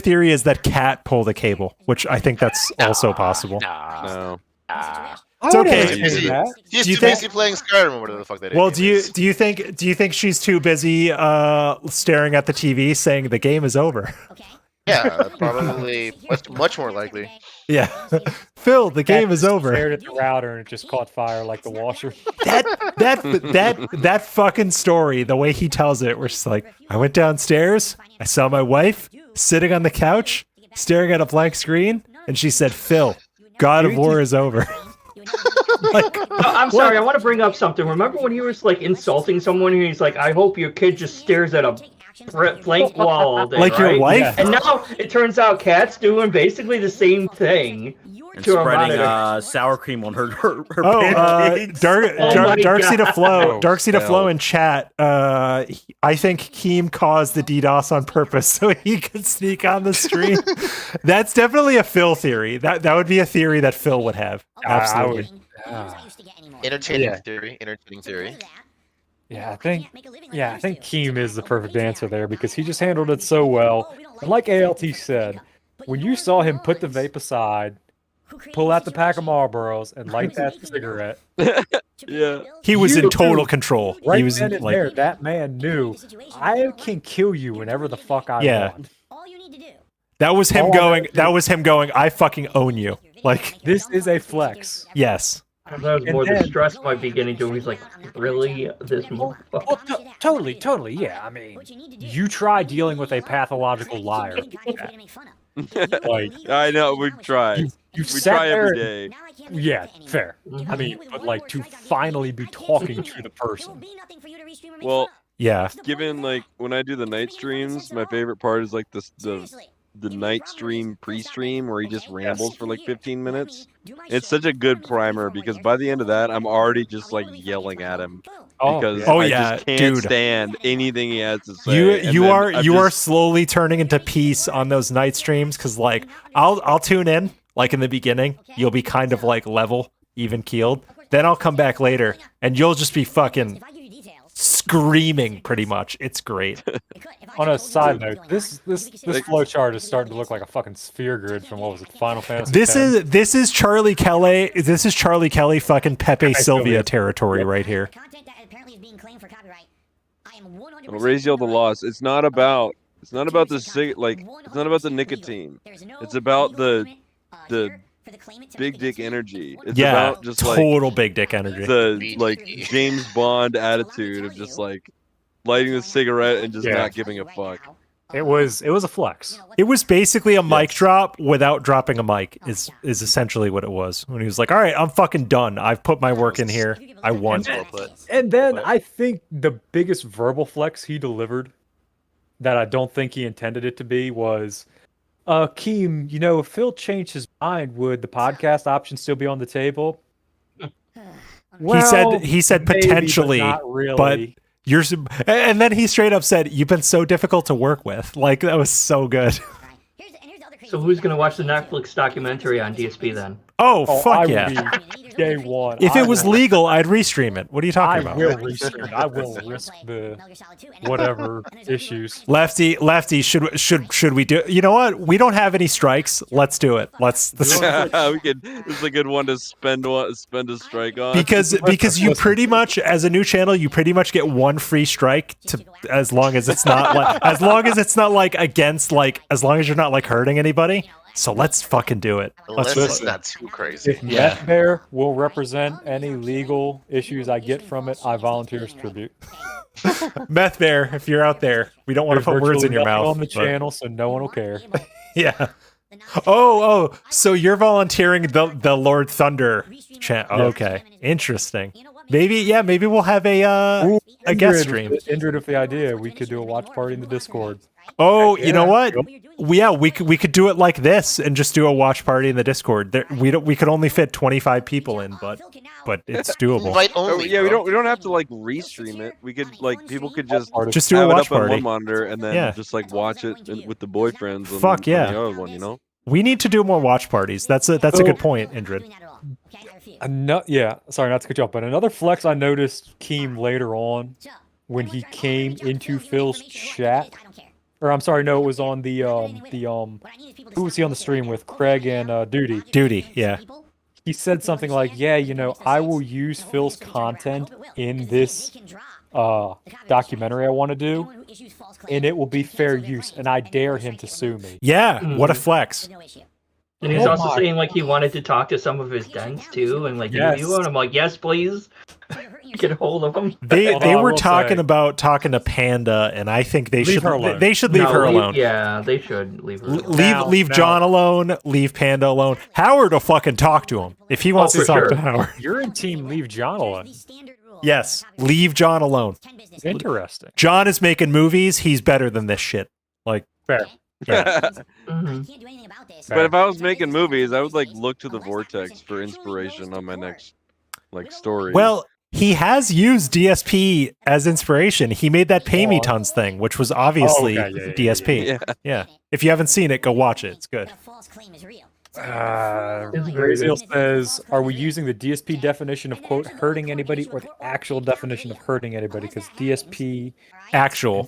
theory is that Cat pulled the cable, which I think that's also possible. No. It's okay. He's He's Do you too think- busy playing Skyrim or whatever the fuck that Well, is. do you think she's too busy staring at the TV saying the game is over? Yeah, probably much more likely. Yeah, Phil, the game is over. Stared at the router and it just caught fire like the washer. That fucking story, the way he tells it, we're just like, I went downstairs, I saw my wife sitting on the couch, staring at a blank screen, and she said, "Phil, God of War is over." Like, I'm sorry, I want to bring up something. Remember when he was like insulting someone and he's like, I hope your kid just stares at a blank wall all day, like your right? wife? And now it turns out Kat's doing basically the same thing. And to her spreading monitor. sour cream on her Oh, pancakes. Darksea to Flow, God. Darksea to Flow in chat. I think Keem caused the DDoS on purpose so he could sneak on the stream. That's definitely a Phil theory. That would be a theory that Phil would have. Absolutely. Entertaining theory. Yeah, I think Keem is the perfect answer there because he just handled it so well. And like ALT said, when you saw him put the vape aside, pull out the pack of Marlboros, and light that cigarette, Yeah. He was in You total knew. control. Right He was then and like, there, that man knew, I can kill you whenever the fuck I Yeah. want. that was him All going. that- That was him going. I fucking own you. Like, This is a flex. yes. That was And more the then- stress my beginning to. He's like, really, this motherfucker. Well, totally, yeah. I mean, you try dealing with a pathological liar. Like, I know, we try. you We sat try there. every day. Yeah, fair. I mean, but like to finally be talking to the person. Well, Yeah. given like when I do the night streams, my favorite part is like the night stream pre-stream where he just rambles for like 15 minutes. It's such a good primer because by the end of that, I'm already just like yelling at him because I just can't stand anything he has to say. You are slowly turning into peace on those night streams because like I'll tune in like in the beginning. You'll be kind of like level, even keeled. Then I'll come back later and you'll just be fucking screaming pretty much. It's great. On a side note, this flowchart is starting to look like a fucking sphere grid from what was it, Final Fantasy This is Charlie Kelly. This is Charlie Kelly fucking Pepe Sylvia territory right here. It'll raise you all the loss. It's not about the it's not about the nicotine. It's about the big dick energy. It's about just total big dick energy. The like James Bond attitude of just like lighting a cigarette and just not giving a fuck. It was a flex. It was basically a mic drop without dropping a mic is essentially what it was. When he was like, all right, I'm fucking done. I've put my work in here. I won. And then I think the biggest verbal flex he delivered that I don't think he intended it to be was, Keem, if Phil changed his mind, would the podcast option still be on the table? Well, he said potentially, maybe, but not really. But and then he straight up said, "You've been so difficult to work with." Like that was so good. So who's gonna watch the Netflix documentary on DSP then? Oh fuck yeah! Day one. If it was legal, I'd restream it. What are you talking about? I will restream it. I will risk the whatever issues. Lefty, should we do? You know what? We don't have any strikes. Let's do it. Let's. We could. This is a good one to spend a strike on. Because you pretty much, as a new channel, you pretty much get one free strike as long as it's not like against as long as you're not like hurting anybody. So let's fucking do it. Unless it's not too crazy. If Meth Bear will represent any legal issues I get from it, I volunteer as tribute. Meth Bear, if you're out there, we don't want to put words in your mouth. On the channel, so no one will care. Yeah. Oh, so you're volunteering the Lord Thunder channel. Okay, interesting. Maybe we'll have a guest stream. Indrid with the idea, we could do a watch party in the Discord. Oh, you know what? We could do it like this and just do a watch party in the Discord. We could only fit 25 people in, but it's doable. Invite only. We don't have to like restream it. We could people could just do a watch it up party on one monitor and then just like watch it with the boyfriends. Fuck on the other one, We need to do more watch parties. That's a good point, Indrid. Sorry, not to cut you off, but another flex I noticed Keem later on when he came into Phil's chat. Or I'm sorry, no, it was on the who was he on the stream with? Craig and Duty. Duty, yeah. He said something like, I will use Phil's content in this documentary I want to do, and it will be fair use, and I dare him to sue me. Yeah, what a flex. And he's also saying like he wanted to talk to some of his dens too, and like you and I'm like, yes, please. Get a hold of them. They were talking to Panda, and I think they should leave her alone. Yeah, they should leave her alone. Leave John alone. Leave Panda alone. Howard will fucking talk to him if he wants to talk to Howard. You're in team leave John alone. Yes, leave John alone. Interesting. John is making movies. He's better than this shit. Like fair. But if I was making movies, I would like look to the Vortex for inspiration on my next story. Well, he has used DSP as inspiration. He made that Pay Me Tons thing, which was obviously DSP. Yeah. If you haven't seen it, go watch it. It's good. Brazil says, are we using the DSP definition of, quote, hurting anybody or the actual definition of hurting anybody? Because DSP... Actual.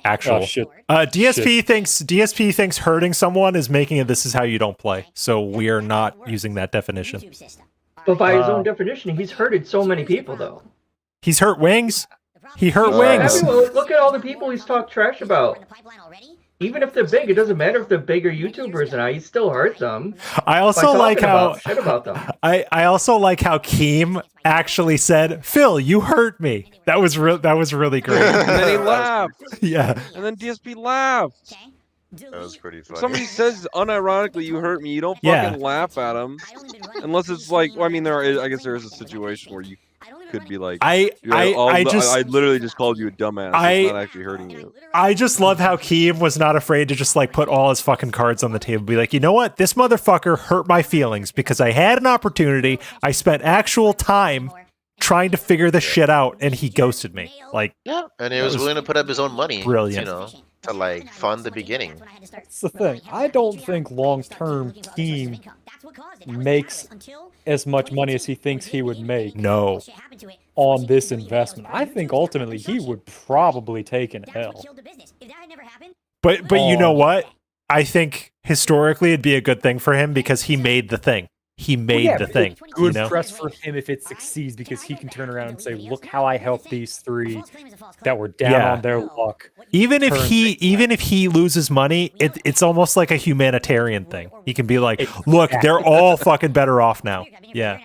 Oh, shit. DSP thinks hurting someone is making it this is how you don't play. So we are not using that definition. But by his own definition, he's hurted so many people, though. He's hurt Wings. He hurt Wings. Everyone, look at all the people he's talked trash about. Even if they're big, it doesn't matter if they're bigger YouTubers or not. He still hurts them. I also like how shit about them. I also like how Keem actually said, "Phil, you hurt me." That was really great. And then he laughed. Yeah. And then DSP laughed. That was pretty funny. If somebody says unironically you hurt me, you don't fucking laugh at them. Unless it's like, I guess there is a situation where you could be like, I literally just called you a dumbass. It's not actually hurting you. I just love how Keem was not afraid to just like put all his fucking cards on the table, be like, you know what, this motherfucker hurt my feelings because I had an opportunity, I spent actual time trying to figure this shit out, and he ghosted me. Like, yeah, and he was willing to put up his own money. Brilliant. You know, to like fund the beginning. That's the thing. I don't think long-term Keem makes as much money as he thinks he would make. No. On this investment, I think ultimately he would probably take an L. But you know what? I think historically it'd be a good thing for him because he made the thing. He made the thing. Good you know? press for him if it succeeds because he can turn around and say, "Look how I helped these three that were down on their luck." Even if he loses money, it's almost like a humanitarian thing. He can be like, "Look, they're all fucking better off now." Yeah.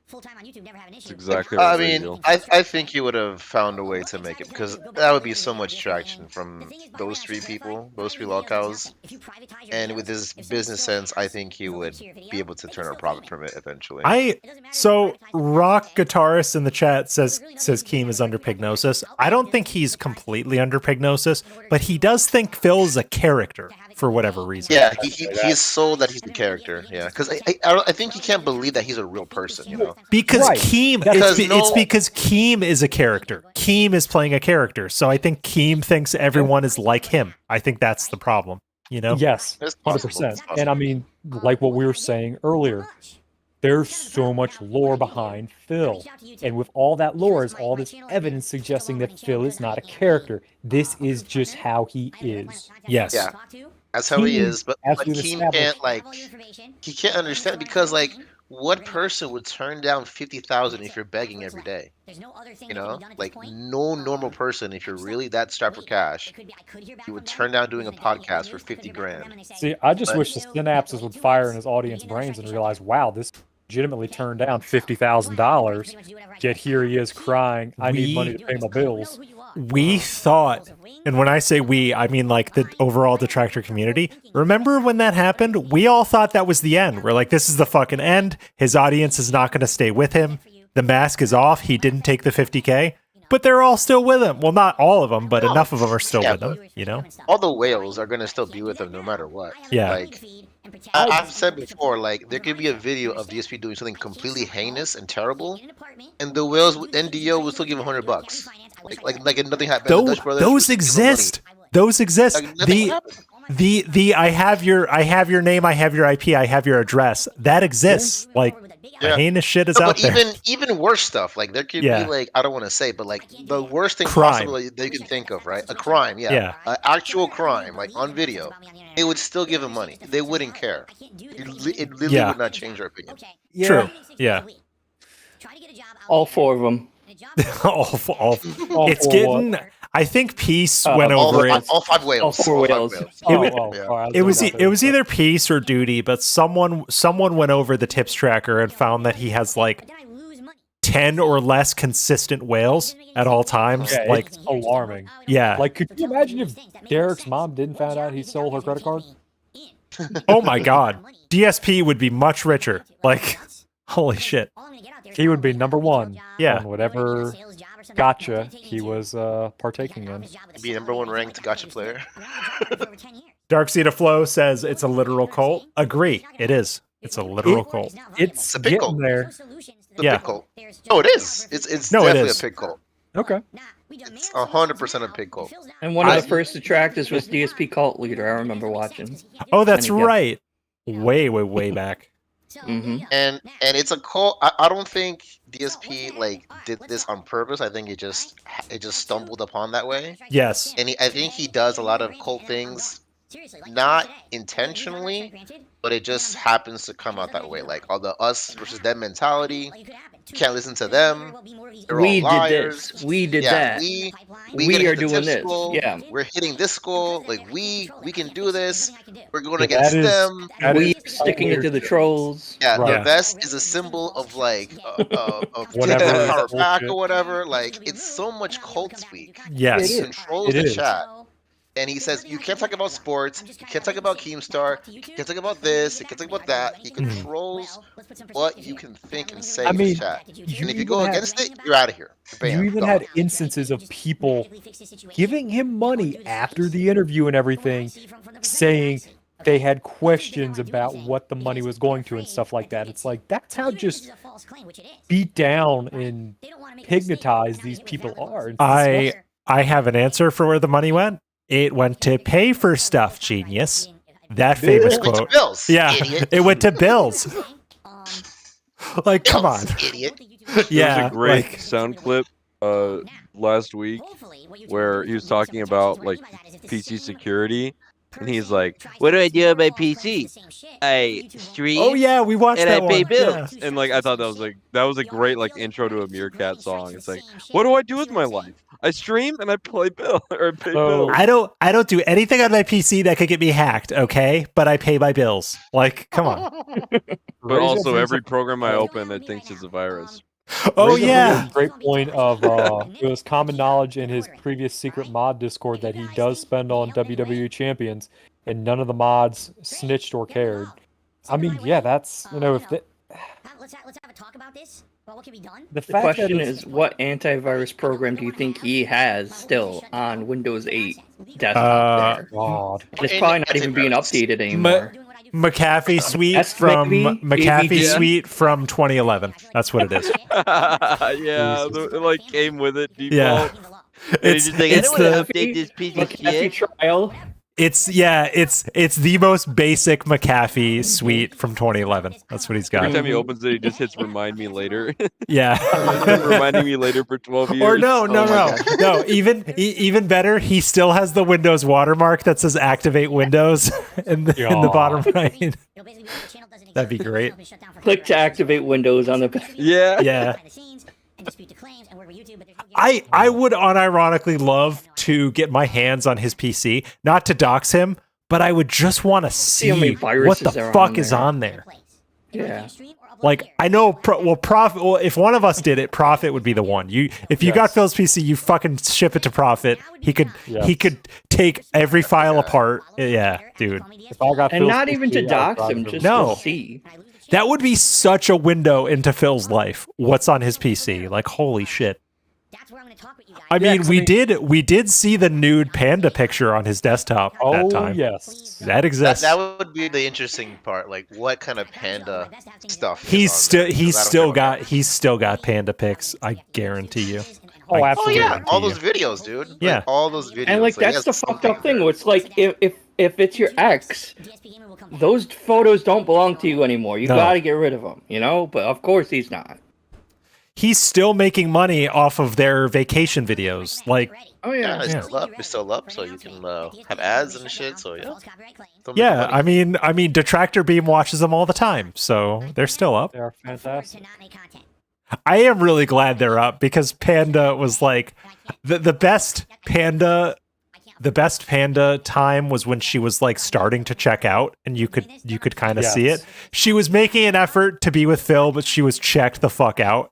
That's exactly. I mean, I think he would have found a way to make it because that would be so much traction from those three people, those three lolcows. And with his business sense, I think he would be able to turn a profit from it eventually. So rock guitarist in the chat says Keem is under Pignosis. I don't think he's completely under Pignosis, but he does think Phil is a character for whatever reason. Yeah, he's sold that he's a character. Yeah, because I think he can't believe that he's a real person. You know, because Keem, it's because Keem is a character. Keem is playing a character, so I think Keem thinks everyone is like him. I think that's the problem. You know? Yes, 100%. And I mean, like what we were saying earlier, there's so much lore behind Phil. And with all that lore is all this evidence suggesting that Phil is not a character. This is just how he is. Yes. Yeah, that's how he is. But Keem can't he can't understand because what person would turn down 50,000 if you're begging every day? You know, like no normal person, if you're really that strapped for cash, you would turn down doing a podcast for 50 grand. See, I just wish the synapses would fire in his audience brains and realize, wow, this legitimately turned down $50,000. Yet here he is crying, I need money to pay my bills. We thought, and when I say we, I mean like the overall detractor community. Remember when that happened? We all thought that was the end. We're like, this is the fucking end. His audience is not going to stay with him. The mask is off. He didn't take the 50K. But they're all still with him. Well, not all of them, but enough of them are still with him, you know? All the whales are going to still be with him no matter what. Yeah. Like, I've said before, like, there could be a video of DSP doing something completely heinous and terrible, and the whales, NDO will still give him $100. Like nothing happened. Those exist. Those exist. The I have your name, I have your IP, I have your address. That exists. Like, heinous shit is out there. Even worse stuff. Like there could be like, I don't want to say, but like the worst thing possible that you can think of, right? A crime, an actual crime, like on video. It would still give them money. They wouldn't care. It literally would not change their opinion. True. Yeah. All four of them. all it's getting. I think Peace went over it. All 5 whales. All 4 whales. It was either Peace or Duty, but someone went over the tips tracker and found that he has like 10 or less consistent whales at all times. Yeah, like it's alarming. Yeah. Like, could you imagine if Derek's mom didn't find out he sold her credit card? Oh my god. DSP would be much richer. Like, holy shit. He would be number 1 on whatever gotcha he was partaking in. He'd be number 1 ranked gotcha player. Darkseid of Flow says it's a literal cult. Agree. It is. It's a literal cult. It's a pig cult. There. Pig cult. No, it is. It's definitely a pig cult. Okay. It's 100% a pig cult. And one of the first detractors was DSP Cult Leader. I remember watching. Oh, that's right. Way back. And it's a cult. I don't think DSP like did this on purpose. I think it just stumbled upon that way. Yes. And I think he does a lot of cult things, not intentionally, but it just happens to come out that way. Like all the us versus them mentality. You can't listen to them. We did this. We did that. We are doing this. Goal. Yeah. We're hitting this goal. Like we can do this. We're going against them. We sticking it to the trolls. Yeah, the vest is a symbol of like of taking that power back or whatever. Like it's so much cult speak. Yes. It controls the chat. and he says you can't talk about sports, you can't talk about Keemstar, you can't talk about this, you can't talk about that. He controls what you can think and say in the chat. And if you go against it, you're out of here. You even had instances of people giving him money after the interview and everything, saying they had questions about what the money was going to and stuff like that. It's like, that's how just beat down and hypnotized these people are. I have an answer for where the money went. It went to pay for stuff, genius. That famous quote. It went to Bills, yeah, idiot. it went to Bills. Like, come on. Idiot. Yeah, There's a great sound clip last week where he was talking about like PC security, and he's like, "What do I do on my PC? I stream. Oh yeah, we watched and that I pay one. bills." Yeah. And like I thought that was a great like intro to a Meerkat song. It's like, what do I do with my life? I stream and I play bill or pay bills. I don't do anything on my PC that could get me hacked, okay? But I pay my bills. Like, come on. But also every program I open, it thinks it's a virus. Oh Razor yeah. brings up a great point of it was common knowledge in his previous secret mod Discord that he does spend on WWE champions, and none of the mods snitched or cared. I mean, yeah, that's if the, Let's have a talk about this. Well, what can be done? The question is, what antivirus program do you think he has still on Windows 8 desktop there? God. It's probably not even being updated anymore. McAfee Suite That's from maybe McAfee AVG. Suite from 2011. That's what it is. Yeah, it like came with it default. Yeah. It's just like, it's I don't want the to update this piece of McAfee shit. trial. it's the most basic McAfee Suite from 2011. That's what he's got. Every time he opens it, he just hits remind me later. Yeah. He's been reminding me later for 12 years. Or no. Oh my God. Even better, he still has the Windows watermark that says activate Windows in the bottom right. That'd be great. Click to activate Windows on the. Yeah. I would unironically love to get my hands on his PC, not to dox him, but I would just want to see how many what viruses the are fuck on is there. on there. Yeah. Like, I know, Profit. Well, if one of us did it, Profit would be the one. If you got Phil's PC, you fucking ship it to Profit. He could take every file apart. Yeah, dude. If I got And Phil's not even to PC, dox I'd him, probably- just No. to see. That would be such a window into Phil's life. What's on his PC? Like, holy shit. I mean, we did see the nude panda picture on his desktop that time. Yes. That exists. That would be the interesting part. Like, what kind of panda stuff? He's still got. he's still got panda pics. I guarantee you. Oh, I absolutely. Yeah, guarantee all you. those videos, dude. Like, Yeah. all those videos. And like he that's has the fucked something up thing. there. Where it's like if it's your ex, those photos don't belong to you anymore. You No. gotta get rid of them, But of course he's not. He's still making money off of their vacation videos. Like, Oh Yeah, yeah. it's still up. It's still up, so you can have ads and shit. So yeah. Still make yeah, money. I mean, Detractor Beam watches them all the time, so they're still up. They're fantastic. I am really glad they're up because Panda was like the best Panda. The best Panda time was when she was like starting to check out, and you could kind of see it. She was making an effort to be with Phil, but she was checked the fuck out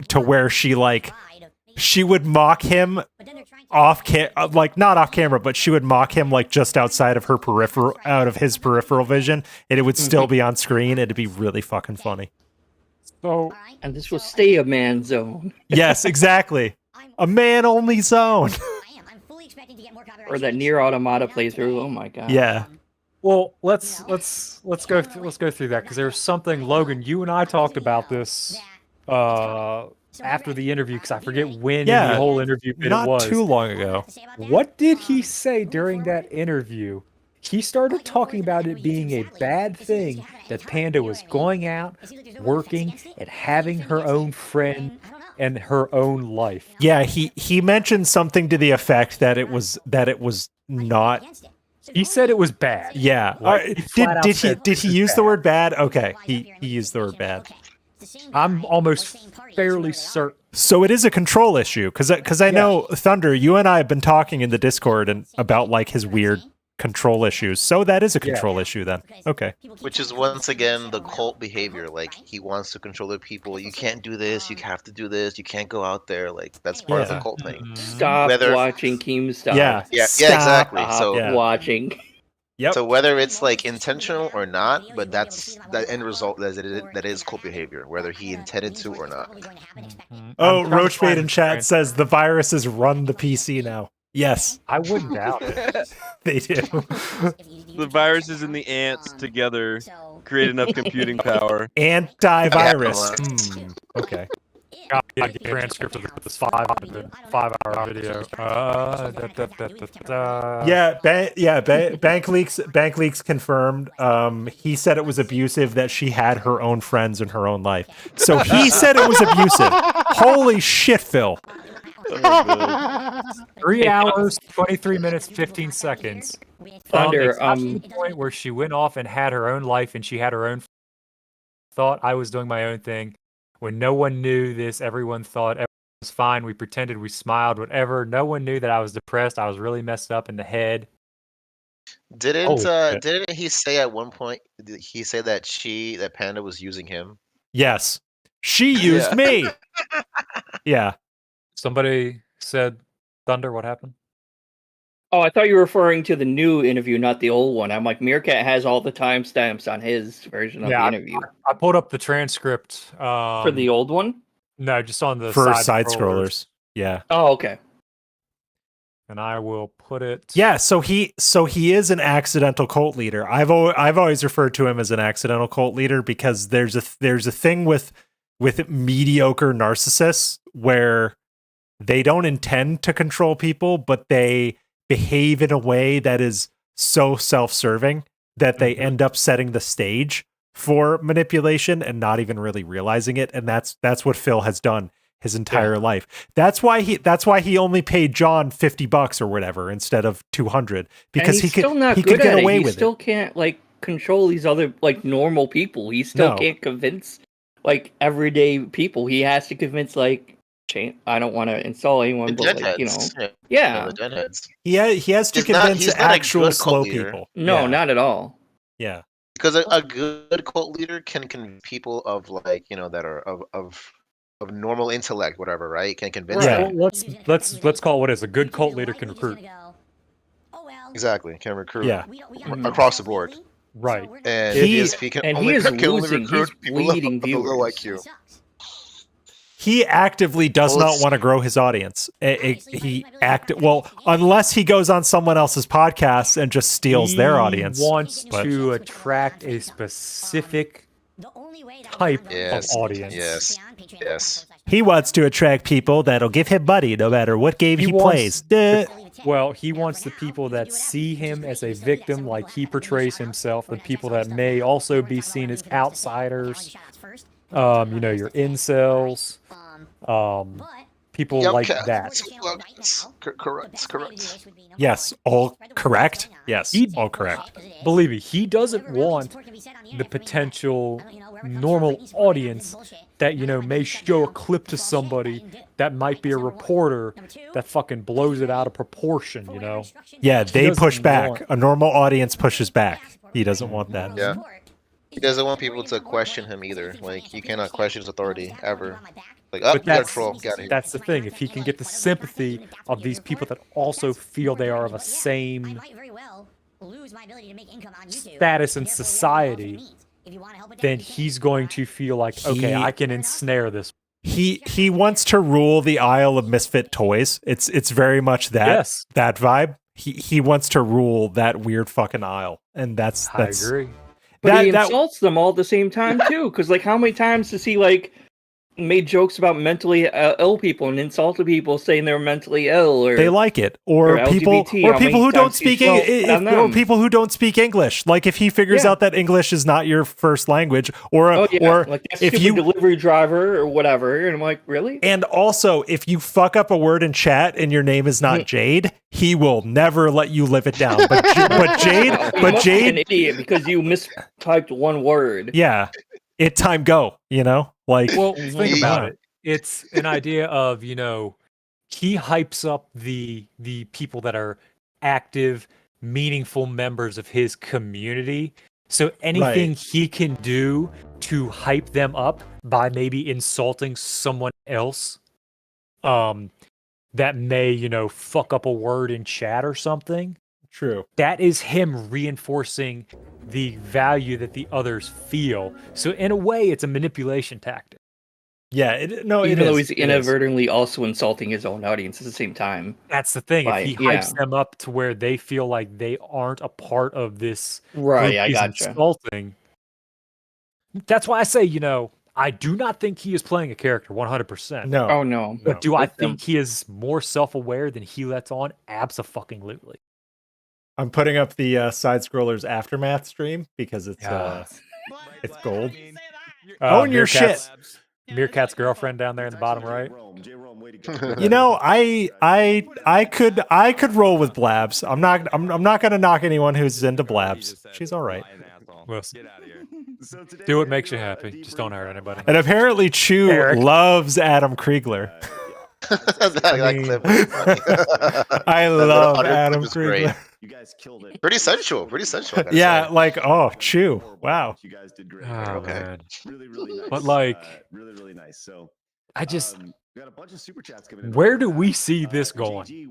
to where she would mock him not off camera, but she would mock him like just outside of his peripheral vision, and it would still be on screen. It'd be really fucking funny. So, And this will stay a man zone. Yes, exactly. A man only zone. Or that Near Automata playthrough. Oh my god. Yeah. well, let's go through that because there's something, Logan. You and I talked about this after the interview because I forget when in Yeah, the whole interview bit Not it was. too long ago. What did he say during that interview? He started talking about it being a bad thing that Panda was going out, working, and having her own friend and her own life. Yeah, he mentioned something to the effect that it was not. He said it was bad. Yeah. Like, he flat out Did said he it was use the bad. word bad? Okay, he used the word bad. I'm almost fairly certain. So it is a control issue because I know Thunder, you and I have been talking in the Discord and about like his weird control issues. So that is a control issue then. Okay. Which is once again the cult behavior. Like he wants to control the people. You can't do this. You have to do this. You can't go out there. Like that's part of the cult thing. Stop watching Keemstar. Yeah, exactly. Stop So watching. Yep. So whether it's like intentional or not, but that's the end result that is cult behavior, whether he intended to or not. Oh, Roachbait in chat says the viruses run the PC now. Yes. I wouldn't doubt it. They do. The viruses and the ants together create enough computing power. Antivirus. Okay. God, I get a transcript of this 5-hour video. Bank leaks confirmed. He said it was abusive that she had her own friends in her own life. So he said it was abusive. Holy shit, Phil. 3 hours, 23 minutes, 15 seconds. Thunder, the point where she went off and had her own life and she had her own thought I was doing my own thing. When no one knew this, everyone thought everything was fine. We pretended, we smiled, whatever. No one knew that I was depressed. I was really messed up in the head. Didn't he say at one point? He said that Panda was using him. Yes, she used me. Yeah. Somebody said, "Thunder, what happened?" Oh, I thought you were referring to the new interview, not the old one. I'm like, Meerkat has all the timestamps on his version of the interview. I pulled up the transcript for the old one. No, just on the for side scrollers. Yeah. Oh, okay. And I will put it. Yeah, so he is an accidental cult leader. I've always referred to him as an accidental cult leader because there's a thing with mediocre narcissists where they don't intend to control people, but they behave in a way that is so self-serving that they end up setting the stage for manipulation and not even really realizing it. And that's what Phil has done his entire life. That's why he only paid John $50 or whatever instead of 200 because he could get away with it. He still can't like control these other like normal people. He still can't convince like everyday people. He has to convince like I don't want to insult anyone, but like, the deadheads. He has to convince actual slow people. No, not at all. Yeah, because a good cult leader can convince people of like that are of normal intellect, whatever, right? Can convince them. Well, let's call it what is a good cult leader can recruit. Exactly, can recruit. Yeah, across the board. Right, and he is losing. He's bleeding viewers. Low IQ. He actively does not want to grow his audience. Unless he goes on someone else's podcast and just steals their audience. He wants to attract a specific type of audience. Yes. He wants to attract people that'll give him money no matter what game he plays. Well, he wants the people that see him as a victim like he portrays himself, the people that may also be seen as outsiders. Your incels, people like that. Correct. Yes, all correct. Yes, all correct. Believe me, he doesn't want the potential normal audience that, may show a clip to somebody that might be a reporter that fucking blows it out of proportion, Yeah, they push back. A normal audience pushes back. He doesn't want that. Yeah. He doesn't want people to question him either. Like, you cannot question his authority ever. Like, but that's the thing. If he can get the sympathy of these people that also feel they are of a same status in society, then he's going to feel like, okay, I can ensnare this. He wants to rule the aisle of misfit toys. It's very much that vibe. He wants to rule that weird fucking aisle, and that's I agree. But he insults them all at the same time too, because like how many times has he like made jokes about mentally ill people and insulted people saying they're mentally ill, or they like it, or people who don't speak or people who don't speak English. Like if he figures out that English is not your first language, or like that if you delivery driver or whatever, and I'm like, really? And also, if you fuck up a word in chat and your name is not Jade, he will never let you live it down. But Jade, an idiot because you mistyped one word. Yeah, time go. Like, well, think about it. It's an idea of, he hypes up the people that are active meaningful members of his community. So anything he can do to hype them up by maybe insulting someone else, that may, fuck up a word in chat or something. True. That is him reinforcing the value that the others feel. So in a way, it's a manipulation tactic. Yeah, even though he's inadvertently also insulting his own audience at the same time. That's the thing. If he hypes them up to where they feel like they aren't a part of this right, group I he's gotcha. insulting. That's why I say, I do not think he is playing a character 100%. No. Oh no. But do I think he is more self-aware than he lets on? Abso-fucking-lutely. I'm putting up the Side Scrollers Aftermath stream because it's gold. Own your shit. Meerkat's girlfriend down there in the bottom right. I could roll with Blabs. I'm not gonna knock anyone who's into Blabs. She's all right. Listen, do what makes you happy. Just don't hurt anybody. And apparently Chew loves Adam Kriegler. I love Adam Kriegler. You guys killed it. Pretty sensual. Yeah, Chew. Wow. You guys did great. Okay. Man. Really nice. But really nice. So I just got a bunch of super chats coming in. Where do we see this going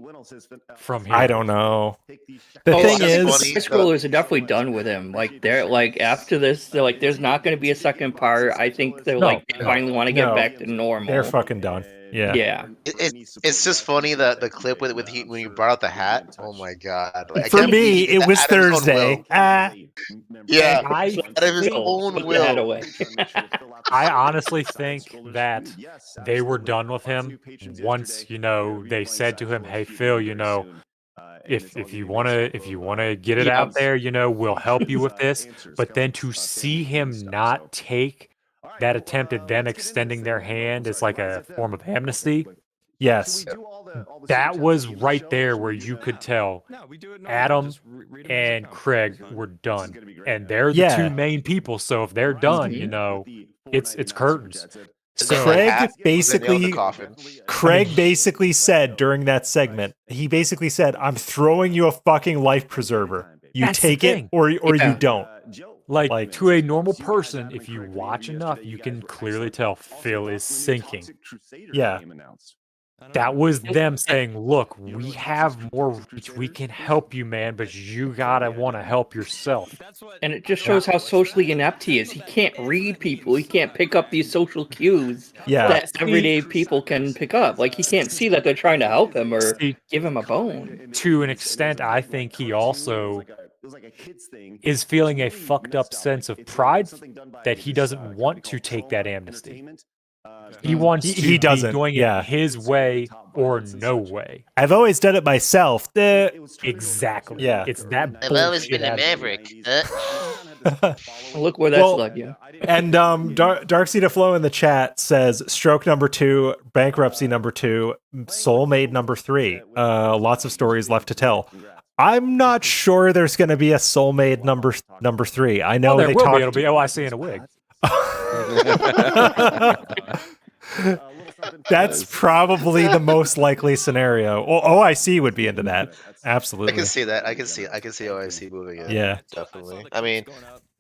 from here? I don't know. The thing is, scrollers are definitely done with him. Like they're after this, they're like, there's not going to be a second part. I think they're they finally want to get back to normal. They're fucking done. Yeah. Yeah. It's just funny that the clip with when you brought out the hat. Oh my god! For me, it was Thursday. Yeah, out of his own will. I honestly think that they were done with him once they said to him, "Hey Phil, if you wanna get it out there, we'll help you with this." But then to see him not take that attempt at them extending their hand as like a form of amnesty. Yes. That was right there where you could tell Adam and Craig were done. And they're the two main people. So if they're done, it's curtains. So Craig basically said during that segment, he basically said, "I'm throwing you a fucking life preserver. You take it or you don't." Like to a normal person, if you watch enough, you can clearly tell Phil is sinking. Yeah. That was them saying, "Look, we have more reach. We can help you, man, but you gotta want to help yourself." And it just shows how socially inept he is. He can't read people. He can't pick up these social cues that everyday people can pick up. Like he can't see that they're trying to help him or give him a bone. To an extent, I think he also is feeling a fucked up sense of pride that he doesn't want to take that amnesty. He wants to be doing it his way or no way. I've always done it myself. Exactly. Yeah. It's that. I've always been a maverick. Look where that's led you. And Darkseed of Flow in the chat says stroke number 2, bankruptcy number 2, soulmate number 3. Lots of stories left to tell. I'm not sure there's going to be a soulmate number 3. I know there will be. It'll be OIC in a wig. That's probably the most likely scenario. Well, OIC would be into that. Absolutely. I can see that. I can see OIC moving in. Yeah, definitely. I mean,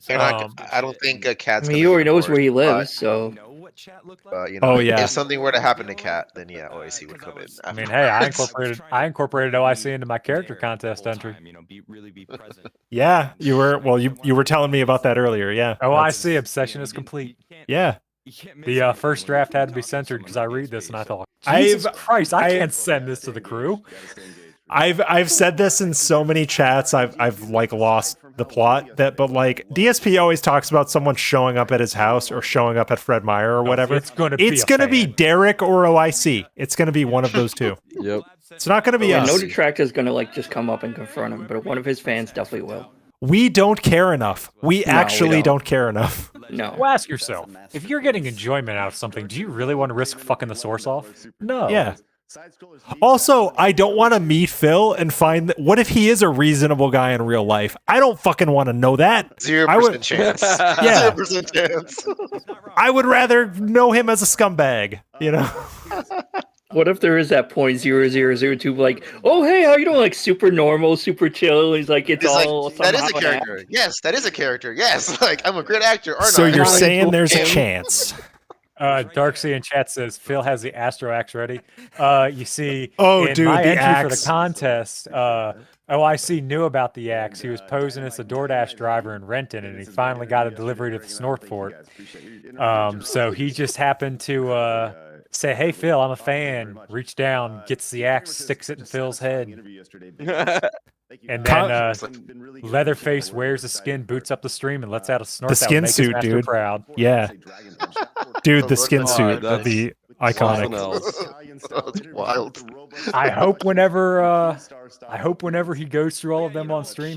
I don't think a Cat's. He already knows where he lives, so. If something were to happen to Cat, then OIC would come in. I mean, hey, I incorporated OIC into my character contest entry. Yeah, you were. Well, you were telling me about that earlier. Yeah. OIC obsession is complete. Yeah. The first draft had to be censored because I read this and I thought, Jesus Christ, I can't send this to the crew. I've said this in so many chats. I've lost the plot but DSP always talks about someone showing up at his house or showing up at Fred Meyer or whatever. It's gonna be Derek or OIC. It's gonna be one of those two. Yep. It's not gonna be us. No detractor is gonna just come up and confront him, but one of his fans definitely will. We don't care enough. We actually don't care enough. No. Well, ask yourself, if you're getting enjoyment out of something, do you really want to risk fucking the source off? No. Yeah. Also, I don't want to meet Phil and find that. What if he is a reasonable guy in real life? I don't fucking want to know that. 0% chance. Yeah. 0% chance. I would rather know him as a scumbag. What if there is that 0.0002 like, oh hey, how you doing? Like super normal, super chill. He's like, it's all like, that is a somehow an character. act. Yes, that is a character. Yes, like I'm a great actor, aren't So I? you're saying there's a chance? Darksea in chat says Phil has the Astro Axe ready. You see, in dude, my the entry axe. for the contest, OIC knew about the axe. He was posing as a DoorDash driver in Renton, and he finally got a delivery to the Snort Fort. So he just happened to say, "Hey Phil, I'm a fan." Reach down, gets the axe, sticks it in Phil's head. And then Leatherface wears the skin, boots up the stream, and lets out a snort. The skin that suit, make his master dude. proud. Yeah, dude, the skin suit, the iconic. That's wild. I hope whenever he goes through all of them on stream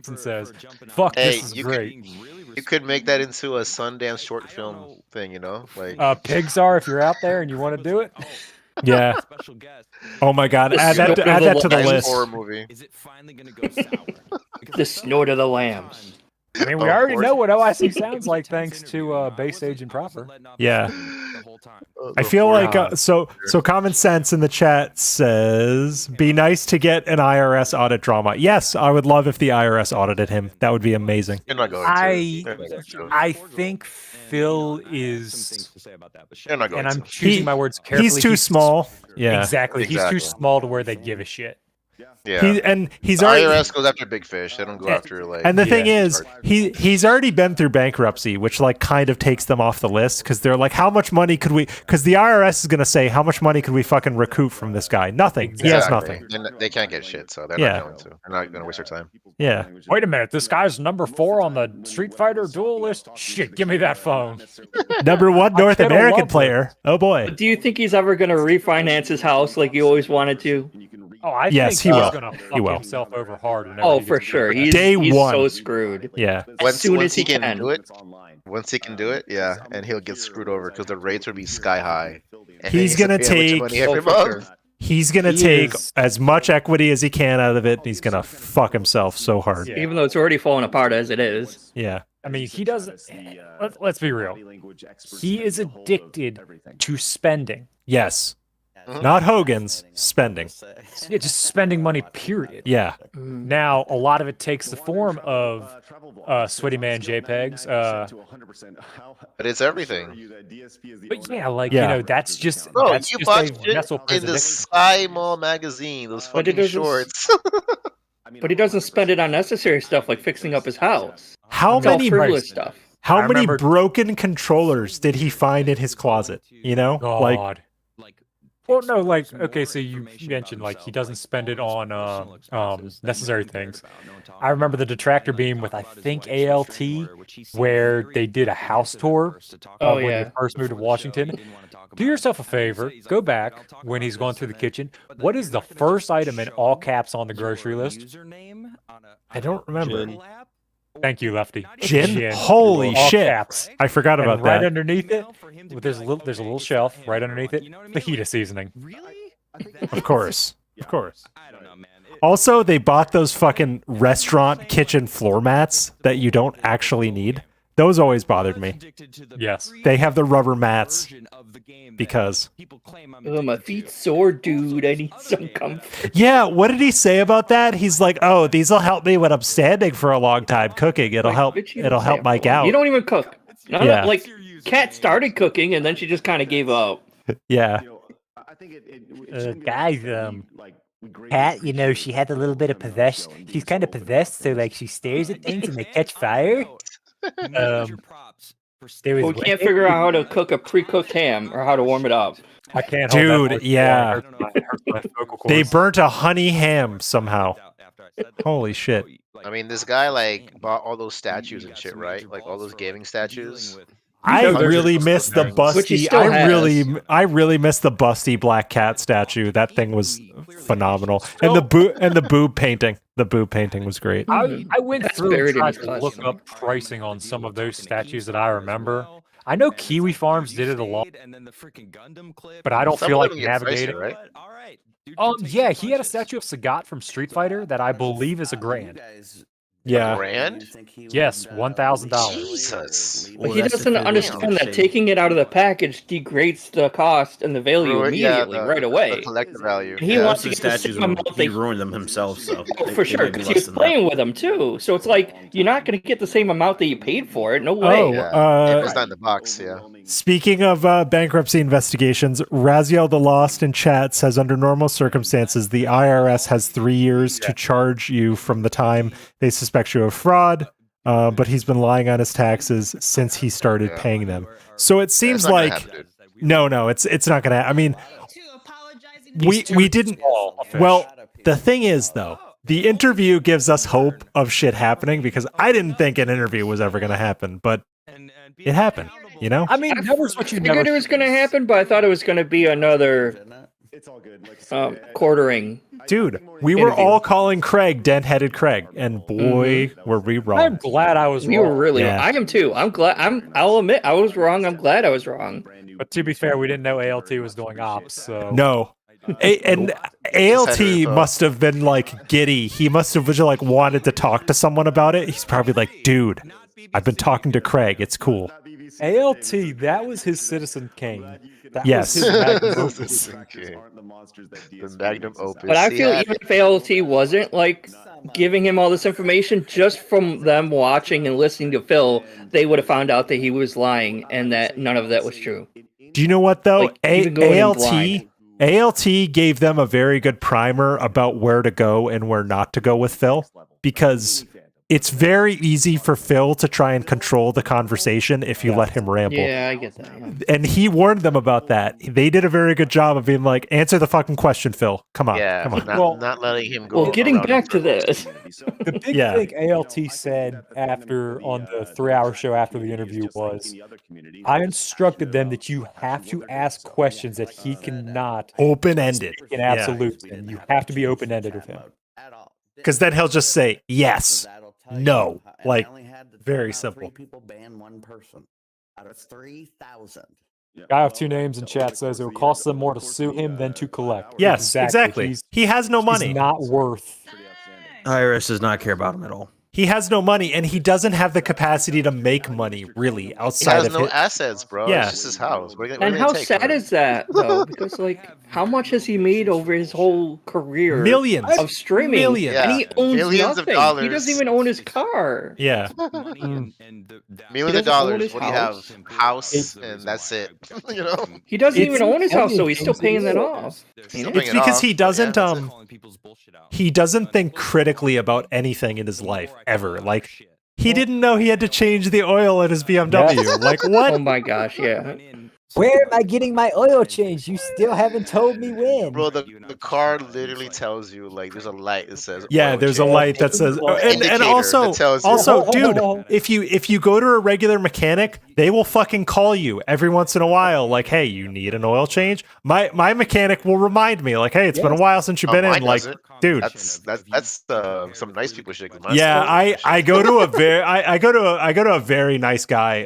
and says, "Fuck, Hey, this is great." You could make that into a Sundance short film thing, you know? Like Pixar, if you're out there and you want to do it. Yeah. Oh my God! Add that to the list. Horror movie. Is it finally gonna go sour? The snort of the lambs. I mean, we already know what OIC sounds like thanks to Base Agent Proper. Yeah. I feel like so Common Sense in the chat says, "Be nice to get an IRS audit drama." Yes, I would love if the IRS audited him. That would be amazing. You're not going to. I think Phil is, You're not going and I'm to. choosing my words carefully. He's too small. Yeah, exactly. He's too small to where they give a shit. Yeah, he's the already. IRS goes after big fish. They don't go after like. And the thing is, he's already been through bankruptcy, which like kind of takes them off the list because they're like, how much money could we? Because the IRS is going to say, how much money could we fucking recoup from this guy? Nothing. He has nothing. And they can't get shit, so they're not going to. They're not going to waste their time. Yeah. Wait a minute, this guy's number 4 on the Street Fighter duel list. Shit, give me that phone. Number 1 North American player. Oh boy. Do you think he's ever going to refinance his house like he always wanted to? Oh, I Yes, think he he's will. gonna He fuck will. himself over hard. Oh, for sure. He's Day one. so screwed. Yeah. As soon as he he can do it, once he can do it, yeah, and he'll get screwed over because the rates will be sky high. And He's he has gonna to pay a bunch of take. money every month. He's gonna take as much equity as he can out of it. And he's gonna fuck himself so hard. Even though it's already falling apart as it is. Yeah. I mean, he doesn't. Let's be real. He is addicted to spending. Yes. Not Hogan's spending. Yeah, just spending money, period. Yeah. Now, a lot of it takes the form of Sweaty Man JPEGs. But it's everything. But yeah, like, you know, that's just, Bro, that's you just bought a shit vessel in the Sky Mall magazine, those But it fucking doesn't- shorts. But he doesn't spend it on necessary stuff like fixing up his house. How It's all many frivolous stuff? How I many remember- broken controllers did he find in his closet? You know, like God. Well, no, like, okay, so you mentioned, like, he doesn't spend it on necessary things. I remember the detractor beam with, I think, ALT, where they did a house tour when they first moved to Washington. Do yourself a favor, go back when he's going through the kitchen. What is the first item in all caps on the grocery list? I don't remember. Thank you, Lefty. Gin? Holy All shit! caps. I forgot about And right that. underneath it, there's a little shelf right underneath it. Fajita seasoning. Of course, of course. Also, they bought those fucking restaurant kitchen floor mats that you don't actually need. Those always bothered me. Yes. They have the rubber mats because. Oh, my feet's sore, dude. I need some comfort. Yeah, what did he say about that? He's like, "Oh, these will help me when I'm standing for a long time cooking. It'll help. It'll help my gout." You don't even cook. Yeah. Like, Kat started cooking and then she just kind of gave up. Yeah. Guys, Kat, you know, she had a little bit of possession. She's kind of possessed, so like she stares at things and they catch fire. We can't figure out how to cook a pre-cooked ham or how to warm it up. I can't. Dude, yeah. They burnt a honey ham somehow. Holy shit. I mean, this guy like bought all those statues and shit, right? Like all those gaming statues. I really miss the busty. I really miss the busty black cat statue. That thing was phenomenal, and the boob painting. The boob painting was great. I went through and tried to look up pricing on some of those statues that I remember. I know Kiwi Farms did it a lot, but I don't feel like navigating. Right? Yeah, he had a statue of Sagat from Street Fighter that I believe is $1,000. Yeah. $1,000? Yes, $1,000. Jesus. But he doesn't understand that taking it out of the package degrades the cost and the value immediately, right away. The collective value. And he wants to get the same amount he ruined them himself, so for sure, because he was playing with them too. So it's like you're not going to get the same amount that you paid for it. No way. It was not in the box. Yeah. Speaking of bankruptcy investigations, Raziel the Lost in chat says under normal circumstances, the IRS has 3 years to charge you from the time they suspect you of fraud, but he's been lying on his taxes since he started paying them. So it seems like no, it's not gonna. I mean, we didn't. Well, the thing is though, the interview gives us hope of shit happening because I didn't think an interview was ever gonna happen, but it happened. You know, I mean, never what you figured it was going to happen, but I thought it was going to be another quartering. Dude, we were all calling Craig dent-headed Craig, and boy, were we wrong. I'm glad I was wrong. You were really wrong. I am too. I'm glad. I'll admit I was wrong. I'm glad I was wrong. But to be fair, we didn't know ALT was doing ops. So no. And ALT must have been like giddy. He must have just like wanted to talk to someone about it. He's probably like, dude, I've been talking to Craig. It's cool. ALT, that was his Citizen Kane. That yes. was his magnum opus. The magnum opus. But I feel even if ALT wasn't like giving him all this information, just from them watching and listening to Phil, they would have found out that he was lying and that none of that was true. Do you know what though? Like, ALT gave them a very good primer about where to go and where not to go with Phil, because it's very easy for Phil to try and control the conversation if you let him ramble. Yeah, I get that. Yeah. And he warned them about that. They did a very good job of being like, answer the fucking question, Phil. Come on. Yeah, come on. Not letting him go. Well, getting back to this. The big thing ALT said after on the 3-hour show after the interview was, I instructed them that you have to ask questions that he cannot open-ended in absolute. And you have to be open-ended with him. Because then he'll just say yes, no, like very simple. People ban one person out of 3,000. Guy with 2 names in chat says it would cost them more to sue him than to collect. Yes, exactly. He has no money. He's not worth. IRS does not care about him at all. He has no money, and he doesn't have the capacity to make money, really, outside of He has no assets, bro. Yeah. It's just his house. And how sad is that, though? Because, like, how much has he made over his whole career? Millions. Of streaming. Millions. And he owns Millions nothing. of dollars. He doesn't even own his car. Yeah. Millions of dollars. What do you have? House, and that's it. You know? He doesn't even own his house, so he's still paying that off. It's because he doesn't he doesn't think critically about anything in his life ever. Like, he didn't know he had to change the oil in his BMW. Like, what? Oh my gosh, yeah. Where am I getting my oil change? You still haven't told me when. Bro, the car literally tells you, like, there's a light that says yeah, oil there's change. a light that says and also dude, if you go to a regular mechanic, they will fucking call you every once in a while, like, hey, you need an oil change. My mechanic will remind me, like, hey, it's been a while since you've been in. Like, dude, that's some nice people shit. Yeah, I go to a very nice guy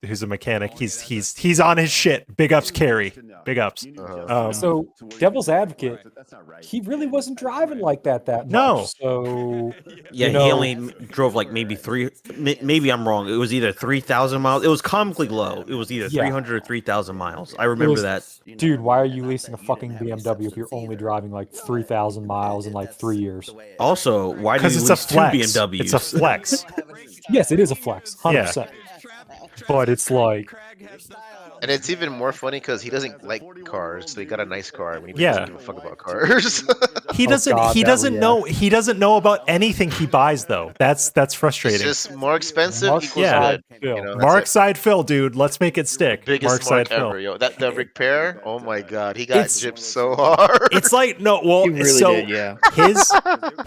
who's a mechanic. He's on his shit. Big ups, Carrie. Big ups. So, devil's advocate, he really wasn't driving like that much. No. So, yeah, he only drove like maybe I'm wrong. It was either 3,000 miles. It was comically low. It was either 300 or 3,000 miles. I remember that. Dude, why are you leasing a fucking BMW if you're only driving like 3,000 miles in like 3 years? Also, why do you lease 2 BMWs? It's a flex. Yes, it is a flex, 100%. Yeah. But it's like, and it's even more funny because he doesn't like cars. So he got a nice car. I mean, he Yeah. doesn't give a fuck about cars. He doesn't know about anything he buys though. That's frustrating. It's just more expensive equals yeah. good. You know, that's Mark it. Side Phil, dude. Let's make it stick. Biggest Mark Side ever, Phil. yo. The repair, oh my god, he got gypped so hard. It's like no, well, He really so did, yeah.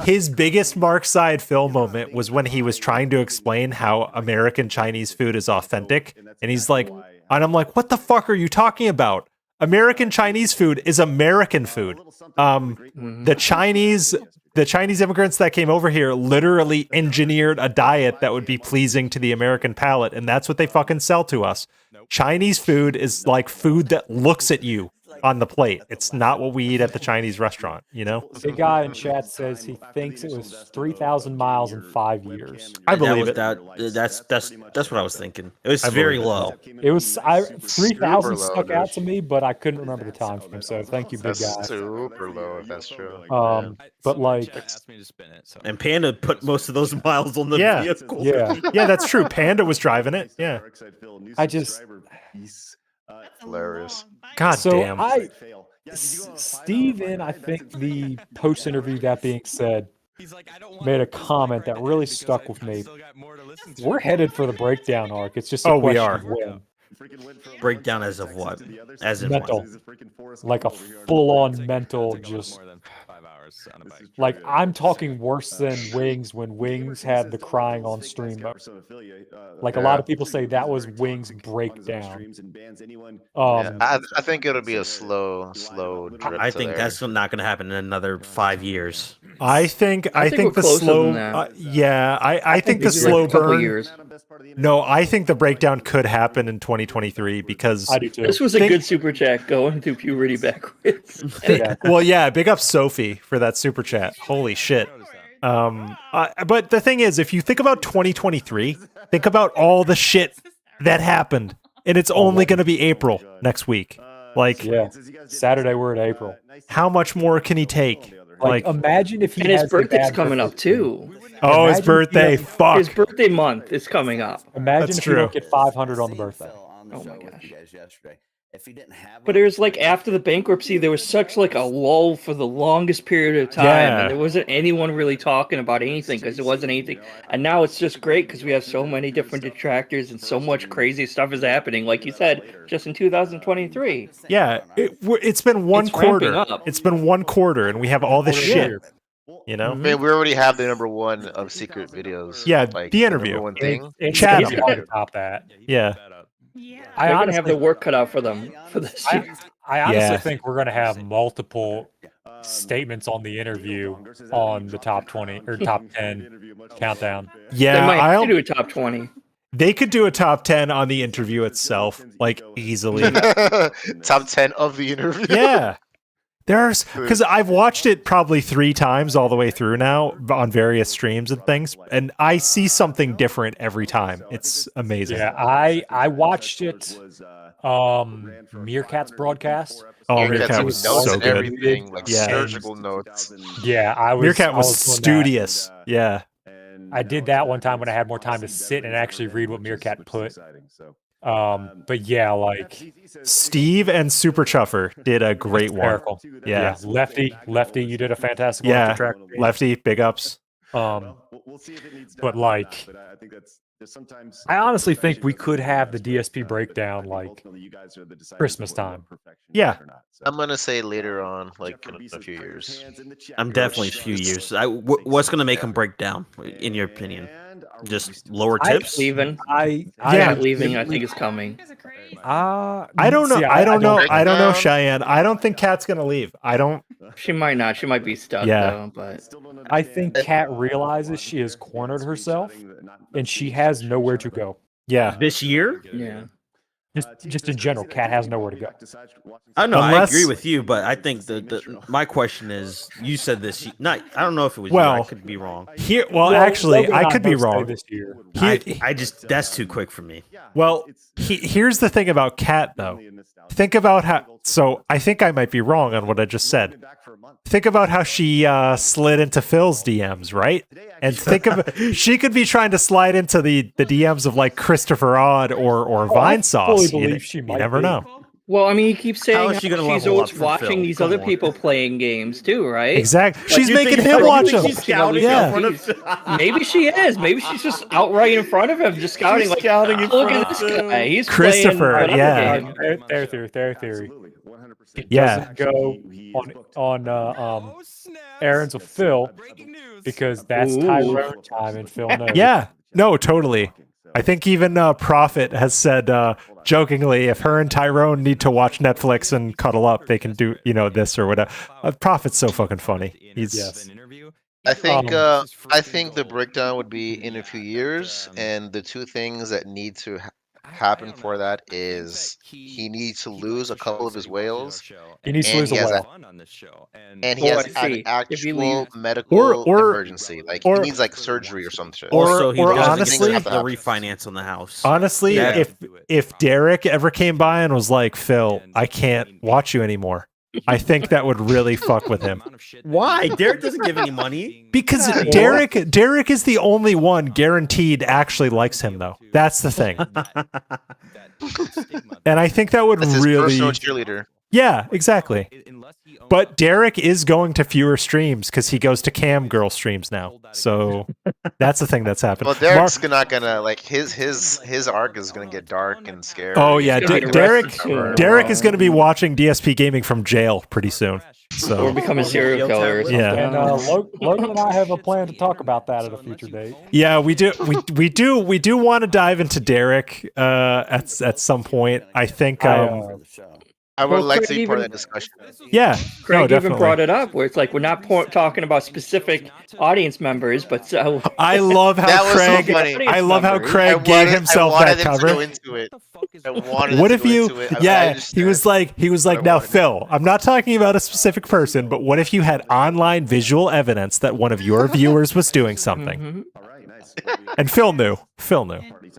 his biggest Mark Side Phil moment was when he was trying to explain how American Chinese food is authentic, and he's like, and I'm like, what the fuck are you talking about? American Chinese food is American food. The Chinese immigrants that came over here literally engineered a diet that would be pleasing to the American palate, and that's what they fucking sell to us. Chinese food is like food that looks at you. on the plate. It's not what we eat at the Chinese restaurant, you know? The guy in chat says he thinks it was 3,000 miles in 5 years. I believe it. That's what I was thinking. It was very low. It was 3,000 Super low, stuck out dude. to me, but I couldn't remember the time frame. So thank you, big That's guy. super low, if that's true. But like, And Panda put most of those miles on the vehicle. Yeah, that's true. Panda was driving it. Yeah. I just hilarious. God so damn. Steven, I think the post interview, that being said, made a comment that really stuck with me. We're headed for the breakdown arc. It's just a we question are. of when. Breakdown as of what? As in Mental. what? Like a full-on mental, just like I'm talking worse than Wings when Wings had the crying on stream mode. Like a lot of people say that was Wings' breakdown. I think it'll be a slow drip. I to think there. that's not going to happen in another 5 years. I think we're the closer slow than that. I think the maybe like slow a couple burn years. No, I think the breakdown could happen in 2023 because I do too. This was a good super chat going through puberty backwards. Well, yeah, big up Sophie for that super chat. Holy shit. But the thing is, if you think about 2023, think about all the shit that happened, and it's only going to be April next week. Like, yeah, Saturday we're in April. How much more can he take? Like imagine if he and has his the birthday's bad coming birthday up too. Oh, his Imagine if he birthday! has- Fuck. His birthday month is coming up. Imagine That's if you don't true. get 500 on the birthday. Oh my gosh. But it was like after the bankruptcy, there was such like a lull for the longest period of time, Yeah. and there wasn't anyone really talking about anything because there wasn't anything. And now it's just great because we have so many different detractors and so much crazy stuff is happening. Like you said, just in 2023. Yeah, it's been one It's ramping quarter. up. It's been one quarter, and we have all this shit. You know? I mean, we already have the #1 of secret videos. Yeah, like, the interview. #1 thing. It's Chat easy him. to top that. Yeah. I They're gonna honestly have the work cut out for them for this year. I honestly Yeah. think we're going to have multiple statements on the interview on the top 20 or top 10 countdown. Yeah, They might have to do a top 20. They could do a top 10 on the interview itself, like easily. Top 10 of the interview. Yeah. There's because I've watched it probably 3 times all the way through now on various streams and things, and I see something different every time. It's amazing. Yeah, I watched it. Meerkat's broadcast. Oh, Meerkat Meerkat took was notes so and good. everything, like Yeah. surgical notes. Yeah, I was. Meerkat I was doing that. studious. Yeah. I did that one time when I had more time to sit and actually read what Meerkat put. But yeah, like Steve and Super Chuffer did a great one. Miracle. Yeah. Lefty, you did a fantastic one. Yeah. with the track. Lefty, big ups. But like, I honestly think we could have the DSP breakdown like Christmas time. Yeah. I'm gonna say later on, like in a few years. I'm definitely a few years. What's going to make him break down, in your opinion? Just lower tips? Leaving. I leaving. I think is coming. I don't know. see, I don't know. think- I don't know, Cheyenne. I don't think Kat's gonna leave. I don't. She might not. She might be stuck Yeah. though. But I think Kat realizes she has cornered herself and she has nowhere to go. Yeah. This year? yeah. Just in general, Kat has nowhere to go. I know, I Unless- agree with you, but I think my question is, you said this. Not, I don't know if it was you. Well, I could be wrong. Here, well, actually, Logan I and could be both say wrong. this year. I just that's too quick for me. Well, here's the thing about Kat, though. Think about how. So I think I might be wrong on what I just said. Think about how she slid into Phil's DMs, right? And think of she could be trying to slide into the DMs of like Christopher Odd or Vine fully Sauce. You, believe she you might never be. know. Well, I mean, he keeps How saying is she gonna she's level always up from watching Phil? these Come other on. people playing games too, right? Exactly. Like, She's you making think him so? watch You them. think she's scouting Yeah. in front of- Maybe she is. Maybe she's just out right in front of him, just scouting. Like, scouting in look front at of this him. guy. He's Christopher, playing whatever yeah. game. Their theory. It Yeah. doesn't go on errands with Phil because that's Ooh. Tyrone time and Phil knows. Yeah. No, totally. I think even Prophet has said jokingly, if her and Tyrone need to watch Netflix and cuddle up, they can do this or whatever. Prophet's so fucking funny. He's I think the breakdown would be in a few years, and the two things that need to happen for that is he needs to lose a couple of his whales. He needs to lose a whale. And he has an actual medical emergency. Like he needs like surgery or some shit. Also, he doesn't honestly, have the refinance on the house. Honestly, if Derek ever came by and was like, Phil, I can't watch you anymore, I think that would really fuck with him. Why? Derek doesn't give any money. Because Derek is the only one guaranteed actually likes him, though. That's the thing. And I think that would That's his really personal cheerleader. Yeah, exactly. But Derek is going to fewer streams because he goes to cam girl streams now. So that's the thing that's happened. Well, Derek's not gonna like his arc is gonna get dark and scary. Oh yeah, Derek is going to be watching DSP gaming from jail pretty soon. So or become a serial killer or something. Yeah. And Logan and I have a plan to talk about that at a future date. Yeah, we do. We do want to dive into Derek at some point. I think. I would like to be part of that discussion. Yeah, Craig even brought it up where it's like we're not talking about specific audience members, but so I love how Craig. So I love how Craig gave himself that cover. What if you? Yeah, he was like, now Phil, I'm not talking about a specific person, but what if you had online visual evidence that one of your viewers was doing something? And Phil knew.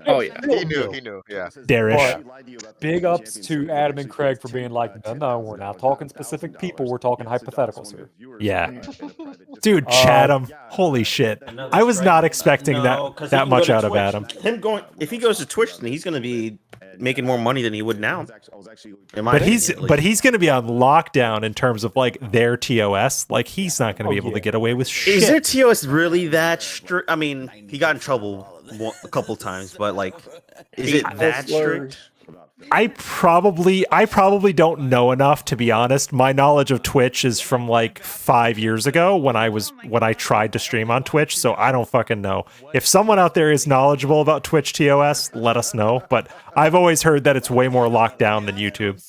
Oh yeah, he knew. Yeah, Darish. Big ups to Adam and Craig for being like, no, we're not talking specific people. We're talking hypotheticals here. Yeah, dude, Chatham. Holy shit! I was not expecting that much out of Adam. If he goes to Twitch, then he's going to be making more money than he would now. But he's going to be on lockdown in terms of like their TOS. Like he's not going to be able to get away with shit. Is their TOS really that strict? I mean, he got in trouble a couple times, but like, is it that strict? I probably don't know enough, to be honest. My knowledge of Twitch is from like 5 years ago when I tried to stream on Twitch, so I don't fucking know. If someone out there is knowledgeable about Twitch TOS, let us know. But I've always heard that it's way more locked down than YouTube.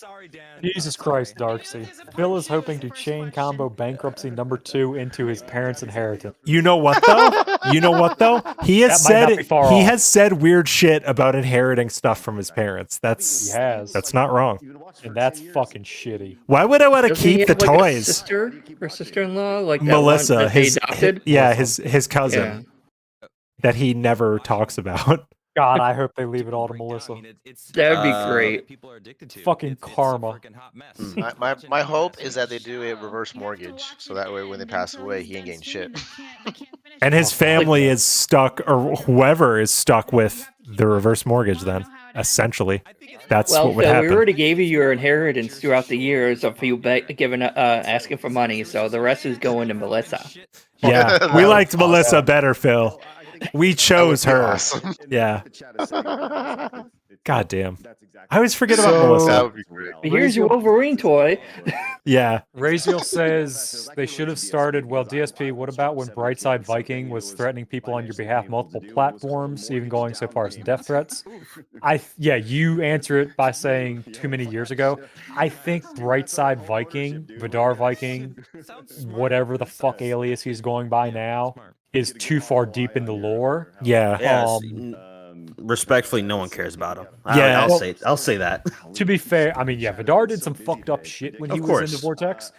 Jesus Christ, Darksy. Phil is hoping to chain combo bankruptcy number 2 into his parents' inheritance. You know what though? He has said weird shit about inheriting stuff from his parents. That's not wrong. And that's fucking shitty. Why would I want to keep the toys? A sister or sister-in-law, like Melissa, that his his cousin that he never talks about. God, I hope they leave it all to Melissa. That'd be great. Fucking karma. My hope is that they do a reverse mortgage, so that way when they pass away, he ain't getting shit. And his family is stuck, or whoever is stuck with the reverse mortgage. Then, essentially, that's what would happen. We already gave you your inheritance throughout the years of you asking for money, so the rest is going to Melissa. Yeah, we liked Melissa better, Phil. We chose her. Awesome. Yeah. God damn. I always forget about Melissa. That would be great. Here's your Wolverine toy. Yeah. Raziel says they should have started. Well, DSP, what about when Brightside Viking was threatening people on your behalf, multiple platforms, even going so far as death threats? You answer it by saying too many years ago. I think Brightside Viking, Vidar Viking, whatever the fuck alias he's going by now, is too far deep in the lore. Yeah. Respectfully, no one cares about him. Yeah, I'll say that. To be fair, I mean, Vidar did some fucked up shit when he was in the Vortex,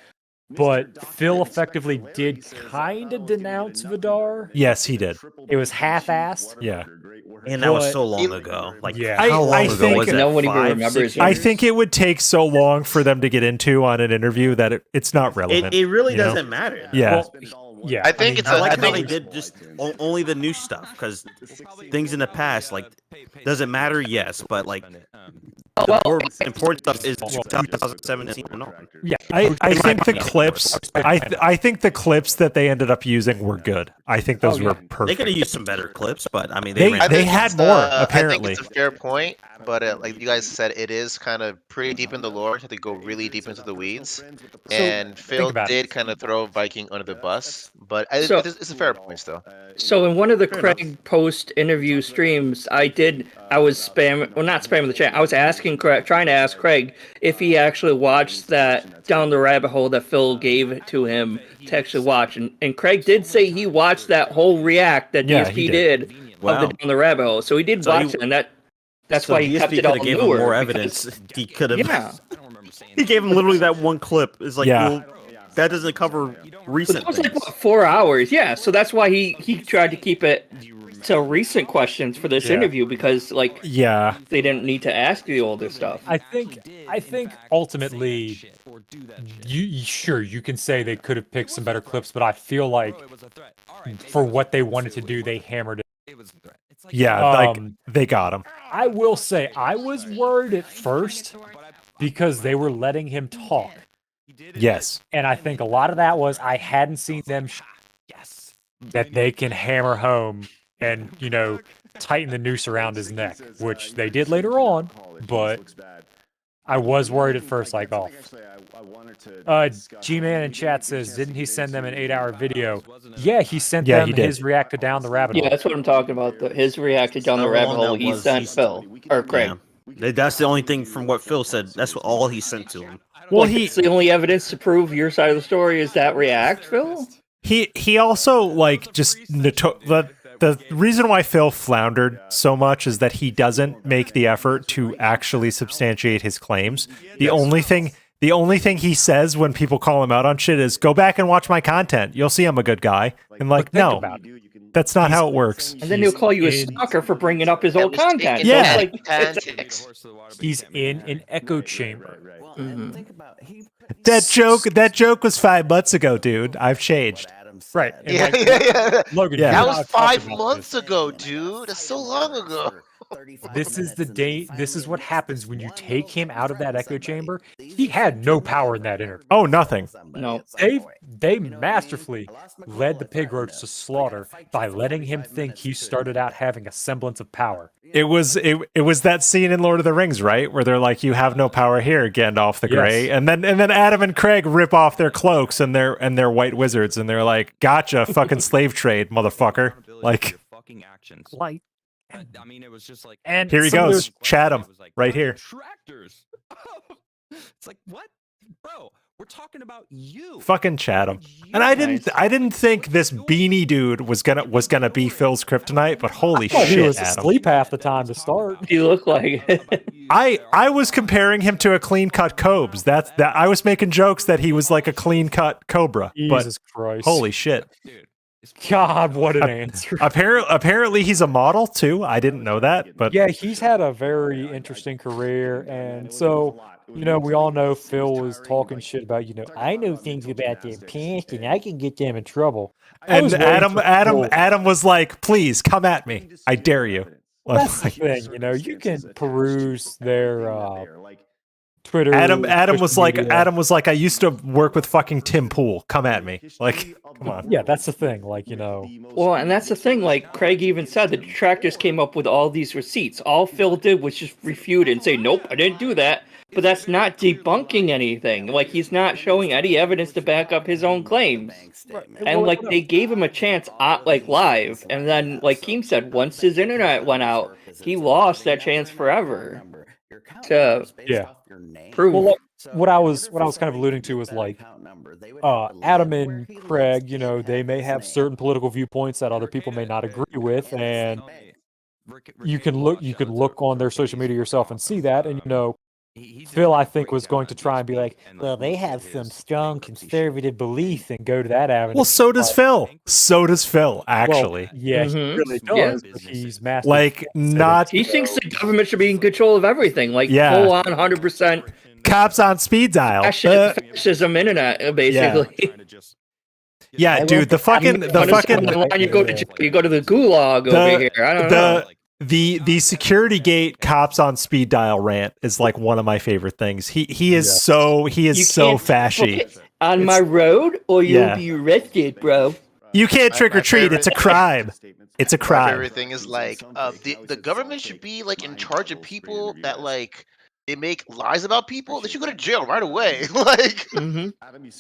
but Phil effectively did kind of denounce Vidar. Yes, he did. It was half-assed. Yeah. And that was so long ago. Like, how long ago was it? Nobody remembers. I think it would take so long for them to get into on an interview that it's not relevant. It really doesn't matter. Yeah. I think it's. I think they did just only the new stuff, because things in the past, like, does it matter? Yes, but like the more important stuff is 2017 and on. Yeah, I think the clips. I think the clips that they ended up using were good. I think those were perfect. They could have used some better clips, but I mean, they had more. Apparently, I think it's a fair point, but like you guys said, it is kind of pretty deep in the lore. They go really deep into the weeds, and Phil did kind of throw Viking under the bus. But it's a fair point still. So in one of the Craig post interview streams, I was not spamming the chat. I was trying to ask Craig if he actually watched that Down the Rabbit Hole that Phil gave to him to actually watch. And Craig did say he watched that whole react that DSP did of the Down the Rabbit Hole. So he did watch it, and that That's So why he kept DSP it all could have gave him newer. more because- evidence. He could have. Yeah. He gave him literally that one clip. It's like, Yeah. well, that doesn't cover But recent that was like things. what, 4 hours, yeah. So that's why he tried to keep it to recent questions for this Yeah. interview because like Yeah. they didn't need to ask the older stuff. I think ultimately, sure you can say they could have picked some better clips, but I feel like for what they wanted to do, they hammered it. Yeah, like they got him. I will say I was worried at first because they were letting him talk. Yes. And I think a lot of that was I hadn't seen them that they can hammer home and, tighten the noose around his neck, which they did later on, but I was worried at first, like, oh. G-Man in chat says, didn't he send them an 8-hour video? Yeah, he sent them his react to Down the Rabbit Hole. Yeah, that's what I'm talking about. His reacted down the rabbit hole. He sent Phil or Craig. Yeah. That's the only thing from what Phil said. That's all he sent to him. Well, it's the only evidence to prove your side of the story is that react, Phil. He also like just the reason why Phil floundered so much is that he doesn't make the effort to actually substantiate his claims. The only thing he says when people call him out on shit is, "Go back and watch my content. You'll see I'm a good guy." And like, no, that's not how it works. And then he'll call you a stalker for bringing up his old content. Yeah. He's in an echo chamber. That joke was 5 months ago, dude. I've changed. Right. And Yeah. Logan, That was 5 months ago, dude. That's so long ago. This is the day. This is what happens when you take him out of that echo chamber. He had no power in that interview. Oh, nothing. No. They masterfully led the pig roach to slaughter by letting him think he started out having a semblance of power. It was that scene in Lord of the Rings, right, where they're like, "You have no power here, Gandalf the Grey," and then Adam and Craig rip off their cloaks and their white wizards, and they're like, "Gotcha, fucking slave trade, motherfucker!" Like, light. I mean, it was just like, and here he goes, Chatham, right here. Detractors. It's like, what, bro? We're talking about you. Fucking Chatham. And I didn't think this beanie dude was gonna be Phil's kryptonite, but holy shit, he was Adam. asleep half the time to start. He looked like it. I was comparing him to a clean cut Cobes. That I was making jokes that he was like a clean cut Cobra. Jesus but Christ. Holy shit. God, what an answer. Apparently he's a model too. I didn't know that, but yeah, he's had a very interesting career, and so we all know Phil was talking shit about, I know things about their past and I can get them in trouble. And Adam was like, "Please come at me. I dare you." That's the thing, you can peruse their Twitter. Adam was media. like, "I used to work with fucking Tim Pool. Come at me." Like, come on. Yeah, that's the thing. Like, Well, and that's the thing. Like Craig even said, the detractors came up with all these receipts. All Phil did was just refute and say, "Nope, I didn't do that." But that's not debunking anything. Like, he's not showing any evidence to back up his own claims. And like, they gave him a chance, like live. And then, like Keem said, once his internet went out, he lost that chance forever. To prove. Well, what I was kind of alluding to was like, Adam and Craig, they may have certain political viewpoints that other people may not agree with, and you can look on their social media yourself and see that, and Phil, I think, was going to try and be like, well, they have some strong conservative beliefs and go to that avenue. Well, so does Phil. So does Phil, actually. Well, yeah, he really does. But he's massive. Like, not. He thinks the government should be in control of everything. Like, full on 100%. Cops on speed dial. Fascism internet, basically. Yeah, dude, the fucking you go to the gulag over here. I don't know. The security gate cops on speed dial rant is like one of my favorite things. He is so fashy. On my road, or you'll be arrested, bro. You can't trick or treat. It's a crime. It's a crime. My favorite thing is like the government should be like in charge of people that like they make lies about people. They should go to jail right away. Like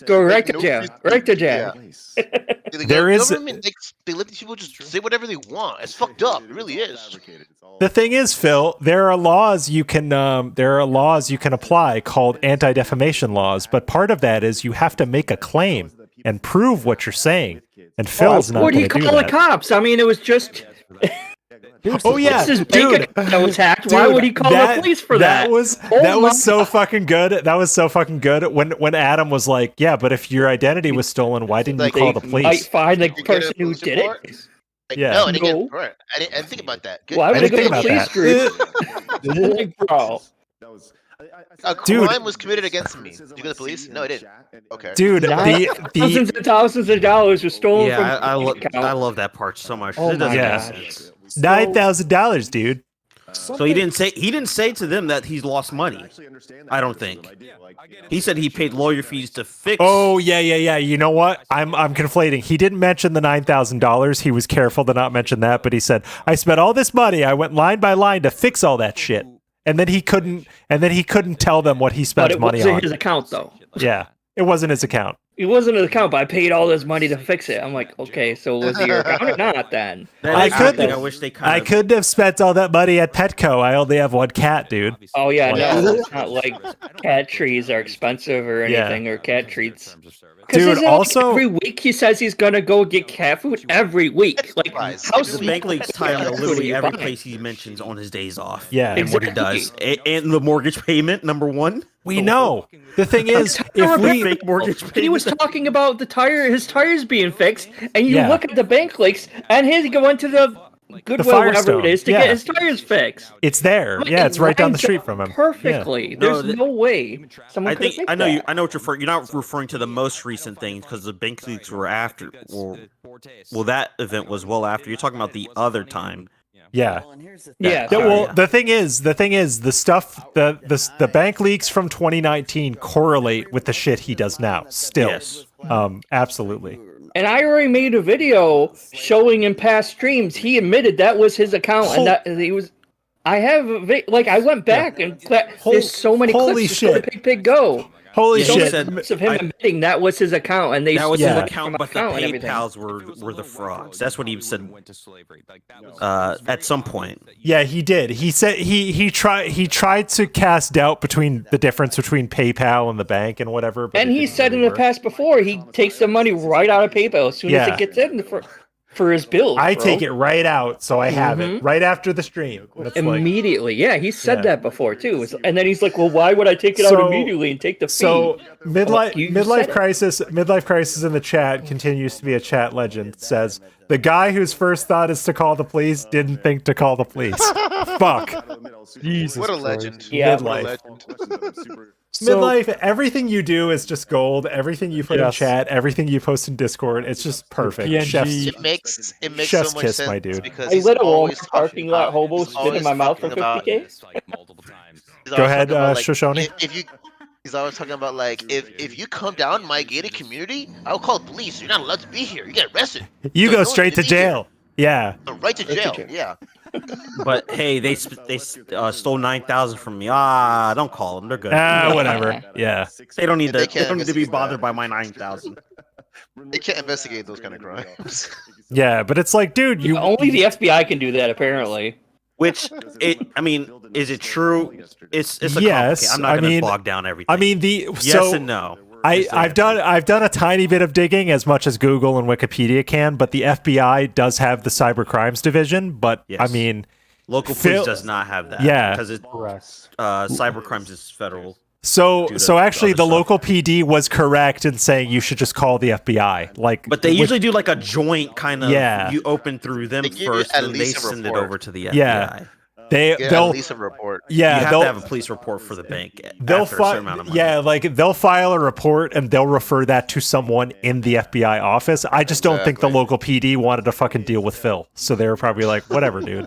go right to jail. Right to jail. The government, they let these people just say whatever they want. It's fucked up. It really is. The thing is, Phil, there are laws you can apply called anti-defamation laws, but part of that is you have to make a claim and prove what you're saying. And Phil's not going to do that. What do you call the cops? I mean, it was just Oh yeah, It's his dude. bank account was hacked. Why would he call the police for that? That was so fucking good. That was so fucking good. When Adam was like, "Yeah, but if your identity was stolen, why didn't you call the police?" Might find the person who did it. Like, Yeah. No, I didn't get report. I didn't think about that. Good. Why would I I go didn't to think the about police group? Like, bro. A Dude. crime was committed against me. Did you go to the police? No, I didn't. Okay. Dude, Thousands and thousands of dollars were stolen from Yeah, I account. love that part so much. Oh It doesn't my make God. sense. $9,000, dude. So he didn't say to them that he's lost money. I don't think. He said he paid lawyer fees to fix. Oh yeah. You know what? I'm conflating. He didn't mention the $9,000. He was careful to not mention that, but he said, "I spent all this money. I went line by line to fix all that shit." And then he couldn't tell them what he spent money on. But it wasn't his account though. Yeah, it wasn't his account. It wasn't his account, but I paid all this money to fix it. I'm like, okay, so was it your account or not then? I wish they I couldn't have spent all that money at Petco. I only have one cat, dude. Oh yeah, no, it's not like cat trees are expensive or anything, or cat treats. Dude, also every week he says he's gonna go get cat food every week. Like, how The bank leagues tie him to literally every place he mentions on his days off. Yeah. and what he does, and the mortgage payment number one. We know. The thing is, if we fake mortgage payment, he was talking about his tires being fixed, and you Yeah. look at the bank leaks, and he went to the Goodwill, whatever Firestone, it is, to yeah. get his tires fixed. It's there. Like, Yeah, it's right down the lines street up from him. Perfectly. Yeah. There's no way someone I could think I know you. I know what you're referring. You're not referring to the most recent thing because the bank leaks were after. Well, that event was well after. You're talking about the other time. Yeah. Yeah. Well, the thing is, the stuff, the bank leaks from 2019 correlate with the shit he does now. Still, Yes. Absolutely. And I already made a video showing in past streams. He admitted that was his account, and that he was. I have I went back and there's so many Holy clips. Just go to shit. Pig Pig Go. Holy So shit. many clips of him admitting that was his account, and they That was stole his it account, from but the account and everything. PayPal's were the frauds. That's what he said. At some point. Yeah, he did. He said he tried to cast doubt between the difference between PayPal and the bank and whatever. But And he said in the past before he takes the money right out of PayPal as soon as Yeah. it gets in for his bills. I bro. take it right out, so I have it right after the stream. It's like- Immediately, yeah, he said Yeah. that before too. And then he's like, "Well, why would I take it out So- immediately and take the fee?" So midlife You midlife said it. crisis in the chat continues to be a chat legend. Says the guy whose first thought is to call the police didn't think to call the police. Fuck. Jesus. What a Christ. legend. Yeah. What a Midlife. legend. Midlife, everything you do is just gold. Everything you put in Yes. chat, everything you post in Discord, it's just perfect. PNG. Chef's, It makes chef's so much kiss, sense my dude. because I he's lit a always parking lot hobo he's spit in always my mouth for talking about- 50K. he's Go always ahead, talking about, Shoshone. If you, he's always talking about like if you come down my gated community, I'll call the police. You're not allowed to be here. You get arrested. You So go no one straight to can be here. jail. Yeah. Right to jail. Yeah. But hey, they stole 9,000 from me. Ah, don't call them. They're good. Whatever. Yeah. They don't need They to. They can't don't need to be investigate bothered that. by my 9,000. They can't investigate those kind of crimes. Yeah, but it's like, dude, you Only the FBI can do that, apparently. Which I mean, is it true? It's a Yes, complicated. I'm not I going to mean- bog down everything. I mean yes so and no. I've done a tiny bit of digging, as much as Google and Wikipedia can, but the FBI does have the cyber crimes division. But I Yes. mean, Local Phil- police does not have that. Yeah. because cybercrimes is federal. So due to so actually, other the stuff. local PD was correct in saying you should just call the FBI. Like, But they with- usually do like a joint kind of. Yeah. You open through them They give you first, at and they least a send it report. over to the FBI. Yeah. Get they'll at least a report. yeah you have they'll to have a police report for the bank. they'll after a certain amount of money. they'll file a report and they'll refer that to someone in the FBI office. I just don't think the Exactly. local PD wanted to fucking deal with Phil, so they were probably like, whatever, dude.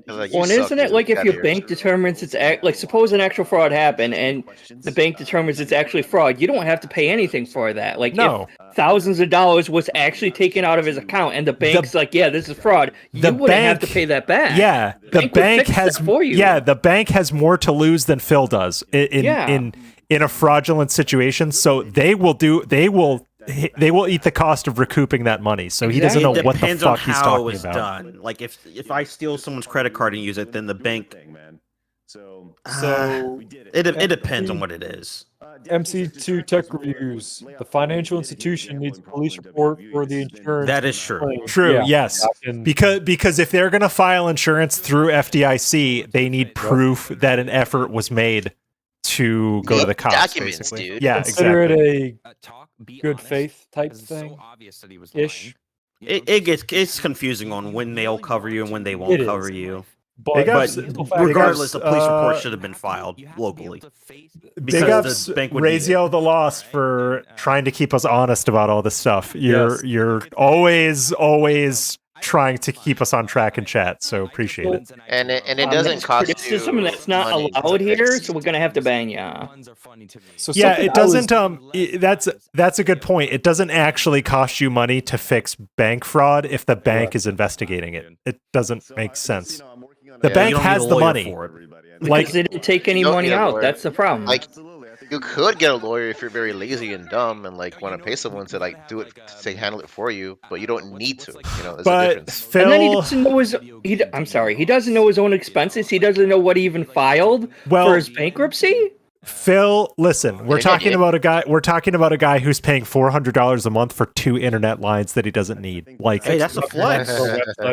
Like, you Well, and suck, isn't it dude. like if Get your here. bank determines it's like suppose an actual fraud happened and the bank determines it's actually fraud, you don't have to pay anything for that. Like No. if thousands of dollars was actually taken out of his account and the bank's like, yeah, this is fraud, you the wouldn't have to bank- pay that back. Yeah, the would bank fix has that for you. Yeah, the bank has more to lose than Phil does in a fraudulent situation. So they will eat the cost of recouping that money. So he doesn't know It what the depends on fuck he's how talking it's about. done. Like if I steal someone's credit card and use it, then the bank. So it depends on what it is. MC2 Tech Reviews. The financial institution needs a police report for the insurance. That is true. claim. True. Yeah, Yes. and- Because if they're gonna file insurance through FDIC, they need proof that an effort was made to go to the cops. Documents, basically. dude. Yeah. Consider Exactly. it a good faith type thing. Ish. It's confusing on when they'll cover you and when they won't It cover is. you. Big But ups- big regardless, ups, a police report should have been filed locally. Big ups, the bank would need it. Razio the Lost, for trying to keep us honest about all this stuff. Yes. You're always trying to keep us on track in chat, so appreciate it. And it doesn't that's cost criticism you that's not money to allowed fix. here, so we're gonna have to bang ya. So Yeah, something it doesn't. That's a good point. It doesn't actually cost you money to fix bank fraud if the bank is investigating it. It doesn't make sense. The Yeah, bank you don't has need a the lawyer money. for it. Like, Because they didn't take any You don't money need a out. lawyer. That's the problem. Like, you could get a lawyer if you're very lazy and dumb and like want to pay someone to like do it, to handle it for you, but you don't need to. You know, there's a but difference. And then he Phil, doesn't know his. I'm sorry. He doesn't know his own expenses. He doesn't know what he even filed for his bankruptcy. Phil, listen, we're Yeah, talking yeah. about a guy. We're talking about a guy who's paying $400 a month for 2 internet lines that he doesn't need. Like, Hey, that's a flex.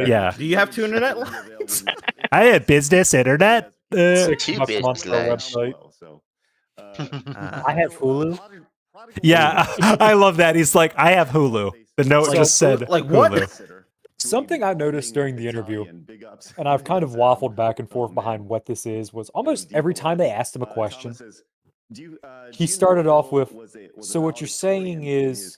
yeah, Do you have 2 internet lines? I had business internet. Two $6 a month business for a lines. website. I have Hulu. Yeah, I love that. He's like, I have Hulu. The note So- just said, like, what? Hulu. Something I noticed during the interview, and I've kind of waffled back and forth behind what this is, was almost every time they asked him a question, he started off with, "So what you're saying is,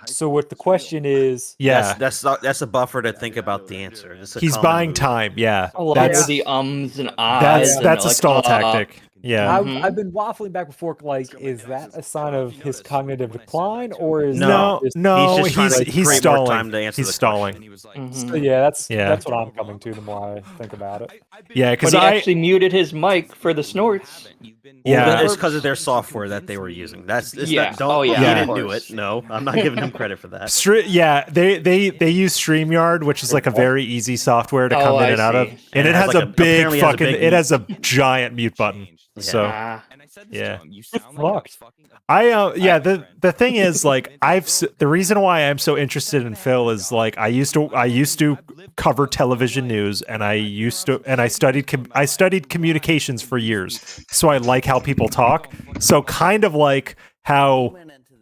so what the question is." Yeah, That's a buffer to think about the answer. It's a he's common buying move. time. Yeah, A lot that's of the ums and ahs. that's and a stall tactic. Yeah. I've been waffling back and forth. Like, is that a sign of his cognitive decline, or is No, that just- no, He's just trying to he's create more stalling. time to answer He's the stalling. question. So yeah, that's Yeah. that's what I'm coming to the more I think about it. Yeah, But because he I actually muted his mic for the snorts. yeah. It's because of their software that they were using. That's it's Yeah. not, don't, Oh, yeah, he of didn't do course. it. No, I'm not giving him credit for that. Yeah, they use StreamYard, which is like a very easy software to Oh, come in I and out of, see. and it has has like a a- big apparently has a fucking, big it has a giant mute button. So Ah. yeah, Fuck. the thing is, like, the reason why I'm so interested in Phil is, like, I used to cover television news, and I studied communications for years, so I like how people talk. So kind of like how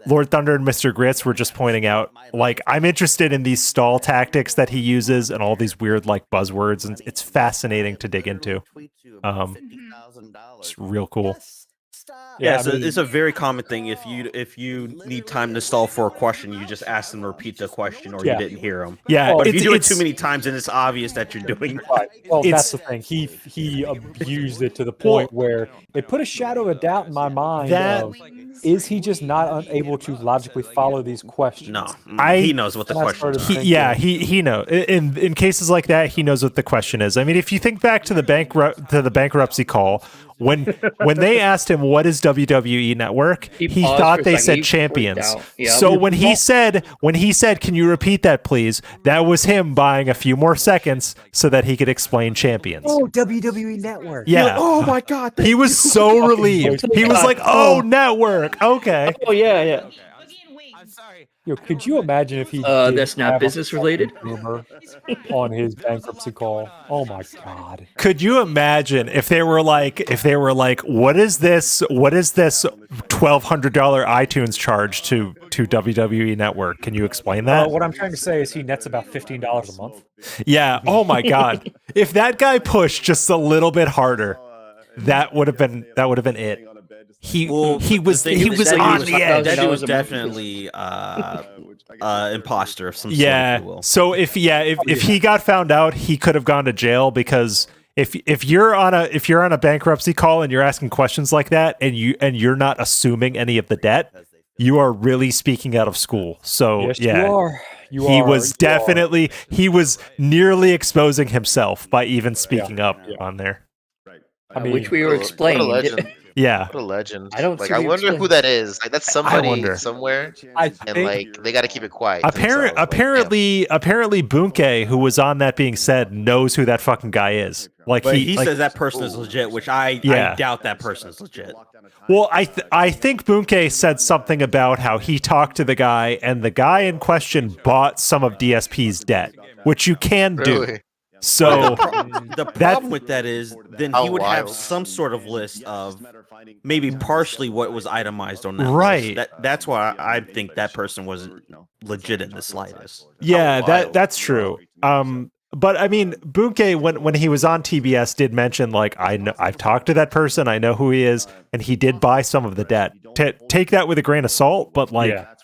Lord Thunder and Mr. Grits were just pointing out, like, I'm interested in these stall tactics that he uses and all these weird, like, buzzwords, and it's fascinating to dig into. It's real cool. Yeah, I so mean- it's a very common thing. If you need time to stall for a question, you just ask them to repeat the question, or Yeah. you didn't hear them. Yeah, But if you do it it's- too many times, and it's obvious that you're doing that. Right. Well, It's- that's the thing. He abused it to the point where it put a shadow of doubt in my mind. That- Is he just not unable to logically follow these questions? No, I- he knows what the And I question started is. thinking- he knows. In cases like that, he knows what the question is. I mean, if you think back to the bankruptcy call, when they asked him what is WWE Network, he paused thought for a they second. said He freaked champions. out. Yep. So when he said, "Can you repeat that, please?" That was him buying a few more seconds so that he could explain champions. Oh, WWE Network. Yeah. Oh my god! He was so relieved. He was like, "Oh, network. Okay." Oh yeah, yeah. Yo, could you imagine if he? That's did not have a business related. rumor on his bankruptcy call. Oh my god. Could you imagine if they were like, what is this $1,200 iTunes charge to WWE Network? Can you explain that? What I'm trying to say is he nets about $15 a month. Yeah. Oh my God. If that guy pushed just a little bit harder, that would have been it. He was That on the edge. That dude was definitely imposter of some sort, Yeah. if you will. So if he got found out, he could have gone to jail, because if you're on a bankruptcy call and you're asking questions like that, and you're not assuming any of the debt, you are really speaking out of school. So Yes, yeah. you are. He was nearly exposing himself by even speaking up on there. I mean, Which we were What a explained. legend. Yeah. What a legend. I don't Like see I the wonder who explain- that is. Like that's somebody wonder. somewhere, I and like they got to keep it quiet. Apparently, Bunke, who was on that being said, knows who that fucking guy is. Like But he he like, says that person is legit, which I doubt that person is legit. Well, I think Bunke said something about how he talked to the guy, and the guy in question bought some of DSP's debt, which you can do. Really? So The problem with that is then he would have some sort of list of maybe partially what was itemized on that Right. list. That's why I think that person wasn't legit in the slightest. Yeah, that's true. But I mean, Bunke, when he was on TBS, did mention like I've talked to that person, I know who he is, and he did buy some of the debt. Take that with a grain of salt, but like, that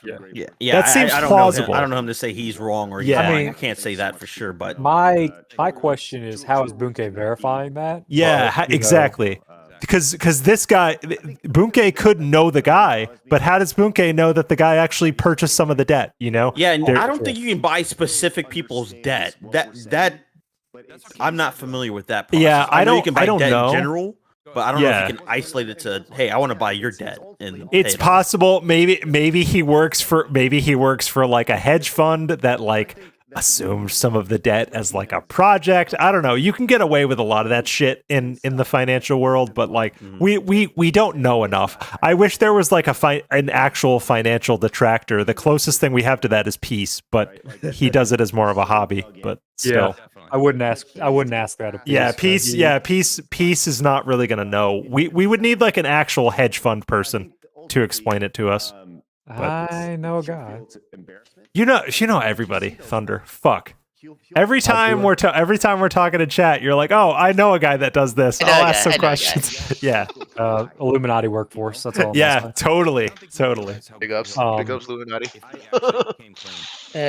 seems I don't plausible. Know him. I don't know him to say he's wrong or he's Yeah. lying. I mean- I can't say that for sure, but My question is, how is Bunke verifying that? Yeah, But, you know, exactly. Because this guy, Bunke could know the guy, but how does Bunke know that the guy actually purchased some of the debt? You know? yeah, and I don't think you can buy specific people's debt. That I'm not familiar with that process. Yeah, I know don't- You can buy I don't debt know. in general, but I don't know Yeah. if you can isolate it to, hey, I want to buy your debt. And It's pay it off. possible. Maybe he works for like a hedge fund that like assumes some of the debt as like a project. I don't know. You can get away with a lot of that shit in the financial world, but like we don't know enough. I wish there was like an actual financial detractor. The closest thing we have to that is Peace, but he does it as more of a hobby. But still. Yeah, I wouldn't ask that. Of Peace, Peace is not really gonna know. We would need like an actual hedge fund person to explain it to us. I know a guy. You know everybody. Thunder. Fuck. Every time we're talking to chat, you're like, oh, I know a guy that does this. I'll ask some questions. Yeah. Illuminati workforce. That's all. Yeah. Totally. Big ups, Illuminati.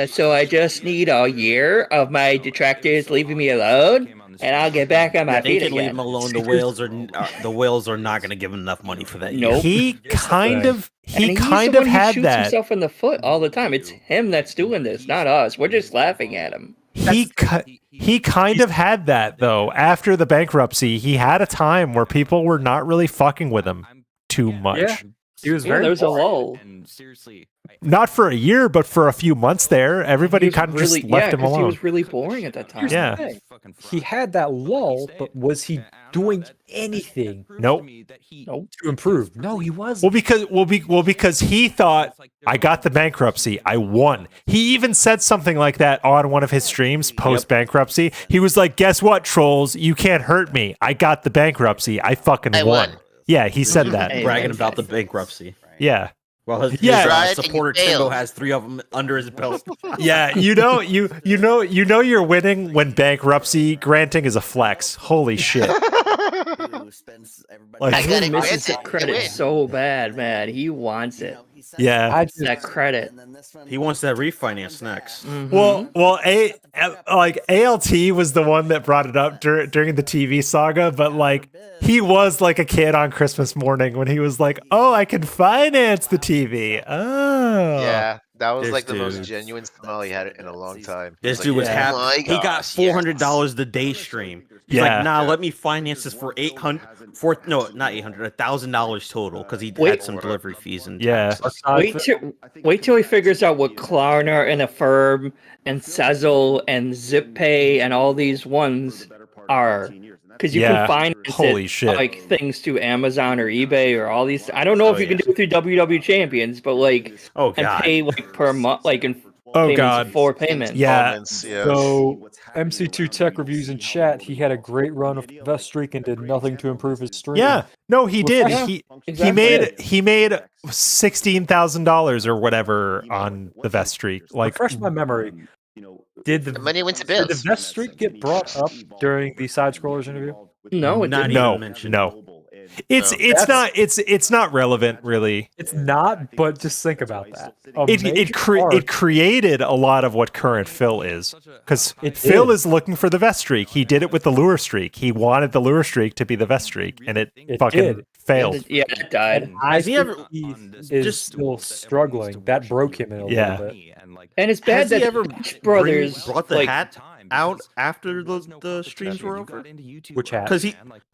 So I just need a year of my detractors leaving me alone, and I'll get back on my They feet can leave again. him alone. The whales are not going to give him enough money for that. Nope. He kind of And he's the had one who shoots that. himself in the foot all the time. It's him that's doing this, not us. We're just laughing at him. He kind of had that though. After the bankruptcy, he had a time where people were not really fucking with him too much. Yeah. He was very. There was a lull. Not for a year, but for a few months there, everybody kind of just left him alone. He was really boring at that time. Yeah. He had that lull, but was he doing anything? Nope. To improve? No, he wasn't. Because he thought, I got the bankruptcy, I won. He even said something like that on one of his streams post bankruptcy. He was like, "Guess what, trolls? You can't hurt me. I got the bankruptcy. I fucking won." Yeah, he said that, bragging about the bankruptcy. Yeah. Well, his supporter Timbo has 3 of them under his belt. Yeah, you know you're winning when bankruptcy granting is a flex. Holy shit. Like, he misses that credit so bad, man. He wants it. Yeah, that credit. He wants that refinance next. Well, ALT was the one that brought it up during the TV saga, but like he was like a kid on Christmas morning when he was like, "Oh, I can finance the TV." Oh, Yeah, that was This like the dude. most genuine smile he had in a long time. This He dude was like, happy. "Oh my He got gosh, $400 the day stream. He's Yeah. like, nah, let me finance this for not $1,000 total because he Wait. had some delivery fees and Yeah. taxes. Wait till he figures out what Klarna and Affirm and Sezzle and ZipPay and all these ones are. Because you Yeah. can finance Holy it, shit. like things to Amazon or eBay or all these. I don't know if you can do it through WW Champions, but like Oh, and God. pay like per month, like in Oh, payments God. for payments. Yeah. So MC2 Tech Reviews in chat, he had a great run of the best streak and did nothing to improve his streak. Yeah, no, he did. Yeah, He exactly. he made $16,000 or whatever on the vest streak. Like, Refresh my memory. Did the money went to Did bills. the vest streak get brought up during the side scrollers interview? No, it Not didn't. even no, mentioned. no. It's not relevant really. It's not, but just think about that. It created a lot of what current Phil is, because Phil is looking for the vest streak. He did it with the lure streak. He wanted the lure streak to be the vest streak, and it fucking did. failed. Yeah, it died. I Has he think ever- he is still struggling. That broke him in a Yeah. little bit. And it's bad Has he that ever Dutch Brothers brought the like, hat? out after the streams were over? Which hat? Because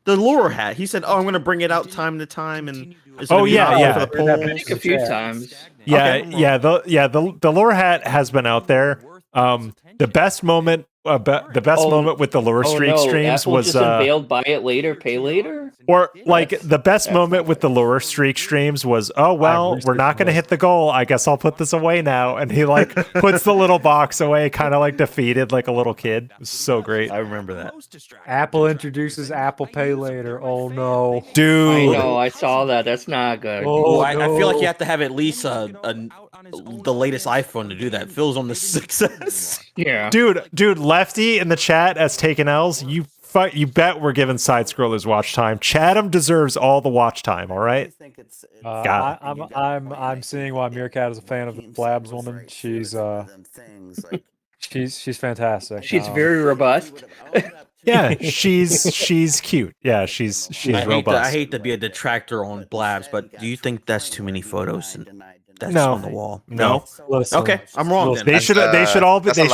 the lure hat. He said, "Oh, I'm going to bring it out time to time," and it's Oh, gonna be yeah, out yeah. for the polls. I think a few times. Yeah, the lure hat has been out there. The best moment, moment with the lure streak streams Apple was just unveiled buy it later, pay later. or like the best moment with the lure streak streams was, oh well, we're not going to hit the goal. I guess I'll put this away now. And he like puts the little box away, kind of like defeated, like a little kid. It was so great. I remember that. Apple introduces Apple Pay later. Oh no, dude! I know, I saw that. That's not good. Oh, I feel like you have to have at least the latest iPhone to do that. Phil's on the 6S. Yeah, dude, Lefty in the chat as taken L's. You bet we're giving side scrollers watch time. Chatham deserves all the watch time. All right. I'm seeing why Meerkat is a fan of the Blabs woman. She's she's fantastic. She's very robust. Yeah, she's cute. Yeah, she's robust. I hate to be a detractor on Blabs, but do you think that's too many photos and that's No. on the wall? No. Okay, I'm wrong. Then. They should all be photos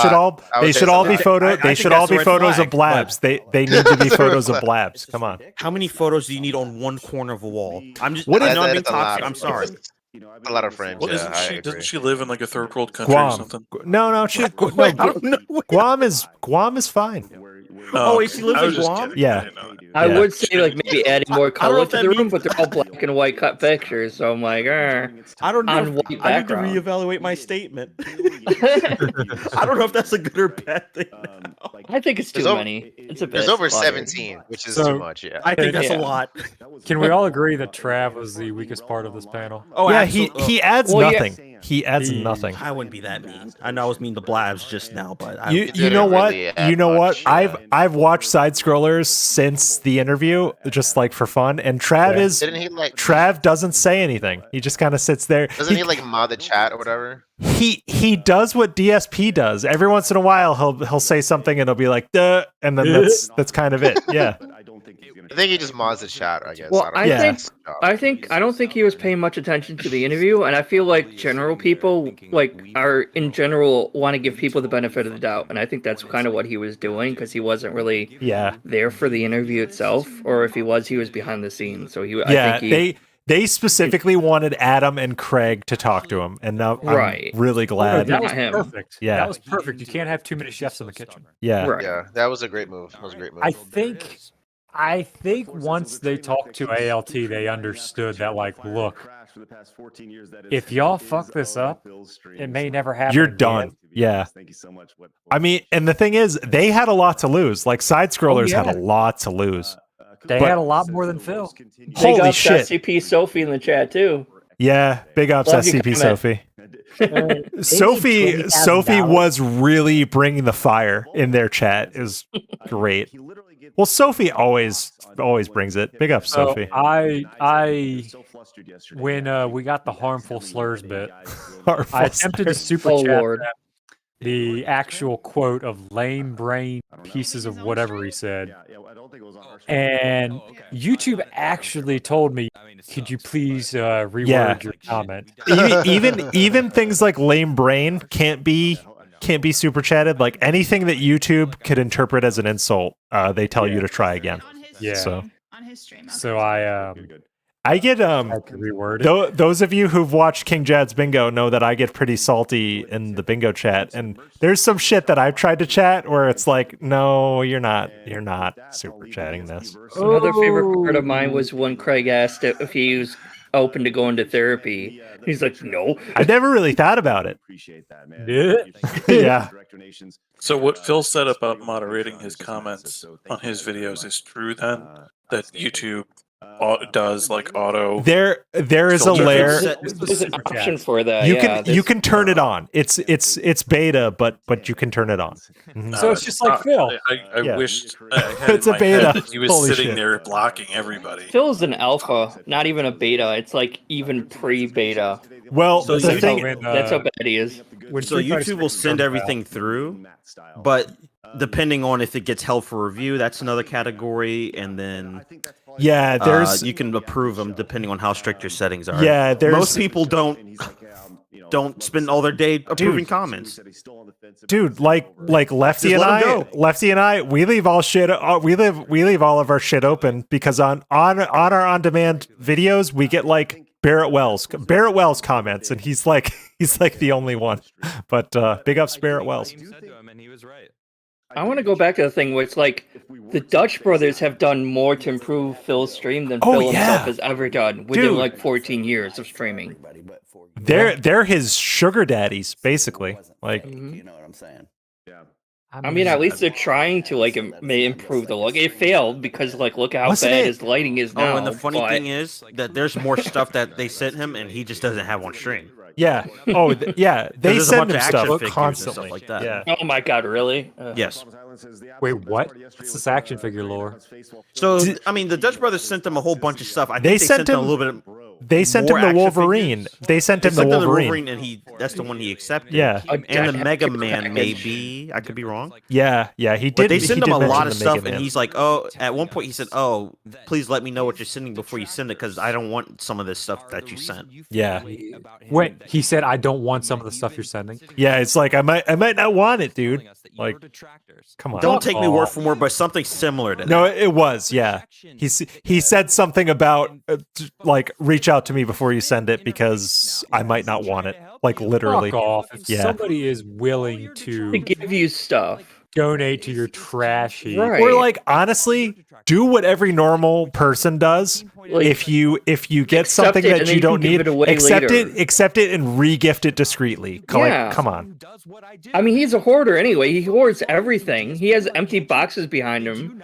of Blabs. They need to be photos of Blabs. Come on. How many photos do you need on one corner of a wall? I'm just. What I is- know I'm being That's a lot. toxic. I'm sorry. A lot of frames. Well, Yeah, I agree. doesn't she live in like a third world country or Guam. something? No, Guam is fine. Oh, wait, she lives I was in just Guam? kidding. Yeah. I Yeah. would say like maybe adding more color if to that the room, means- but they're all black and white cut pictures. So I'm like, I don't know. on If, white I need to background. reevaluate my statement. I don't know if that's a good or bad thing. I think it's too There's over- many. It's a bit. There's over slaughtered. 17, which is So- too much. Yeah. I think that's Yeah. a lot. Can we all agree that Trav was the weakest part of this panel? Oh, Yeah, absolutely. he adds Well, yeah. nothing. He adds nothing. I wouldn't be that mean. I know I was mean to Blabs just now, but I, You didn't know what? really add You know what? much, yeah. I've watched side scrollers since the interview, just like for fun. And Didn't he like? Trav doesn't say anything. He just kind of sits there. Doesn't he like mod the chat or whatever? He does what DSP does. Every once in a while he'll say something and he'll be like, duh, and then that's kind of it. Yeah. I think he just mods the chat. I guess. Well, I don't know. I don't think he was paying much attention to the interview, and I feel like general people are in general want to give people the benefit of the doubt, and I think that's kind of what he was doing because he wasn't really there for the interview itself, or if he was behind the scenes. So I think they specifically wanted Adam and Craig to talk to him, and now Right. I'm really glad. That was him. perfect. Yeah. That was perfect. You can't have too many chefs in the kitchen. Yeah. Right. Yeah, that was a great move. That was a great move. I think once they talked to ALT, they understood that, like, look, if y'all fuck this up, it may never happen. You're again. done. Yeah. I mean, and the thing is, they had a lot to lose. Like side scrollers yeah. had a lot to lose. They But- had a lot more than Phil. Big Holy ups shit. SCP Sophie in the chat too. Yeah, big ups Love your SCP comment. Sophie. Sophie was really bringing the fire in their chat. It was great. Well, Sophie always brings it. Big up, So Sophie. when we got the harmful slurs bit, Harmful I attempted to slurs. super Oh, chat Lord. that the actual quote of lame brain pieces of whatever he said. And YouTube actually told me, could you please reword Yeah. your comment? even things like lame brain can't be super chatted. Like anything that YouTube could interpret as an insult, they tell you to try again. Yeah. So on his stream. So I get I could reword it. those of you who've watched King Jad's Bingo know that I get pretty salty in the bingo chat, and there's some shit that I've tried to chat where it's like, no, you're not super chatting this. Another favorite part of mine was when Craig asked if he was open to going to therapy. He's like, no. I never really thought about it. Yeah. So what Phil said about moderating his comments on his videos is true then? That YouTube does like auto. There is a filter? layer. There's an option for that. You can turn it on. It's beta, but you can turn it on. Mhm. So it's just like Phil. I Yeah. wished I had It's in a my head beta. that he was Holy sitting shit. there blocking everybody. Phil's an alpha, not even a beta. It's like even pre-beta. Well, So the you thing, know, That's how bad he is. So YouTube will send everything through, but depending on if it gets held for review, that's another category, and then yeah, there's you can approve them depending on how strict your settings are. Yeah, there's- most people don't spend all their day approving comments. dude, like Lefty and I, we leave all shit. We leave all of our shit open because on our on-demand videos we get like Barrett Wells comments, and he's like the only one. But big ups Barrett Wells. I want to go back to the thing where it's like the Dutch brothers have done more to improve Phil's stream than Phil himself has ever done within like 14 years of streaming. They're his sugar daddies, basically. Like, You know what I'm saying? Yeah. I mean, at least they're trying to like improve the look. It failed because like look how bad his lighting is now. Oh, and the funny thing is that there's more stuff that they sent him, and he just doesn't have on stream. Yeah. Oh, yeah. They send him stuff constantly. Like that. Yeah. Oh my god, really? Yes. Wait, what? What's this action figure lore? So, I mean, the Dutch brothers sent him a whole bunch of stuff. I think they sent him a little bit. They sent him the Wolverine. Figures. They sent him the Wolverine, and that's the one he accepted. Yeah. And the Mega Man, maybe. I could be wrong. Yeah, he did. But they sent him a lot of mention the stuff, Mega and Man. he's like, "Oh," at one point he said, "Oh, please let me know what you're sending before you send it, because I don't want some of this stuff that you sent." Yeah. Wait, he said, "I don't want some of the stuff you're sending." Yeah, it's like I might not want it, dude. Like, come on. Don't take me word for word, but something similar to that. No, it was. Yeah, he said something about like reach out to me before you send it because I might not want it. Like literally. Fuck off. If somebody is willing to give you stuff, donate to your trash heap, or like honestly, do what every normal person does. Like, if you get something that you don't need, accept it and re-gift it discreetly. Like, come on. I mean, he's a hoarder anyway. He hoards everything. He has empty boxes behind him.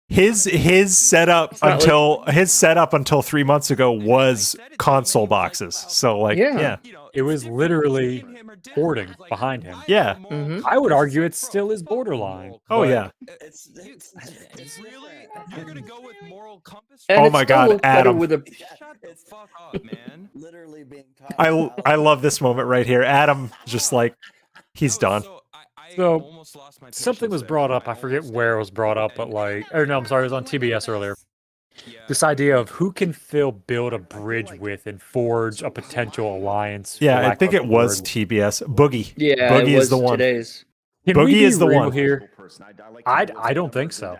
His setup until 3 months ago was console boxes. So like, yeah. It was literally hoarding behind him. Yeah. I would argue it still is borderline. Oh yeah. It's really you're gonna go with moral compass. Oh my god, Adam. With a... Shut the fuck up, man. Literally being I love this moment right here. Adam just like he's done. So something was brought up. I forget where it was brought up, but like, or no, I'm sorry, it was on TBS earlier. This idea of who can Phil build a bridge with and forge a potential alliance. Yeah, I think it was TBS. Boogie. Yeah, Boogie is the one. Today's. Boogie is the one here. I don't think so.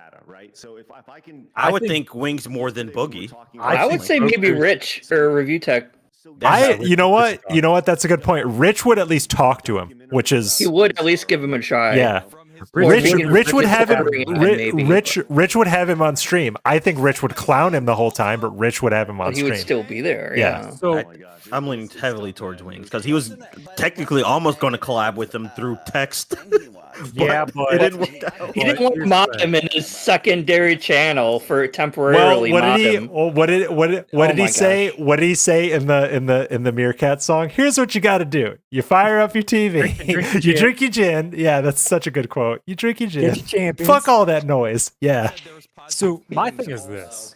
I would think Wings more than Boogie. I would say maybe Rich or Review Tech. You know what? That's a good point. Rich would at least talk to him, which is he would at least give him a try. Yeah. Rich would have him. Rich would have him on stream. I think Rich would clown him the whole time, but Rich would have him on he stream. would still be there. Yeah. So I'm leaning heavily towards Wings because he was technically almost going to collab with him through text. Yeah, but it didn't work out. He didn't want to mock him in his secondary channel for temporarily. What did he say? What did he say in the Meerkat song? Here's what you got to do: you fire up your TV, you drink your gin. Yeah, that's such a good quote. You drink your gin. Fuck all that noise. Yeah. So my thing is this: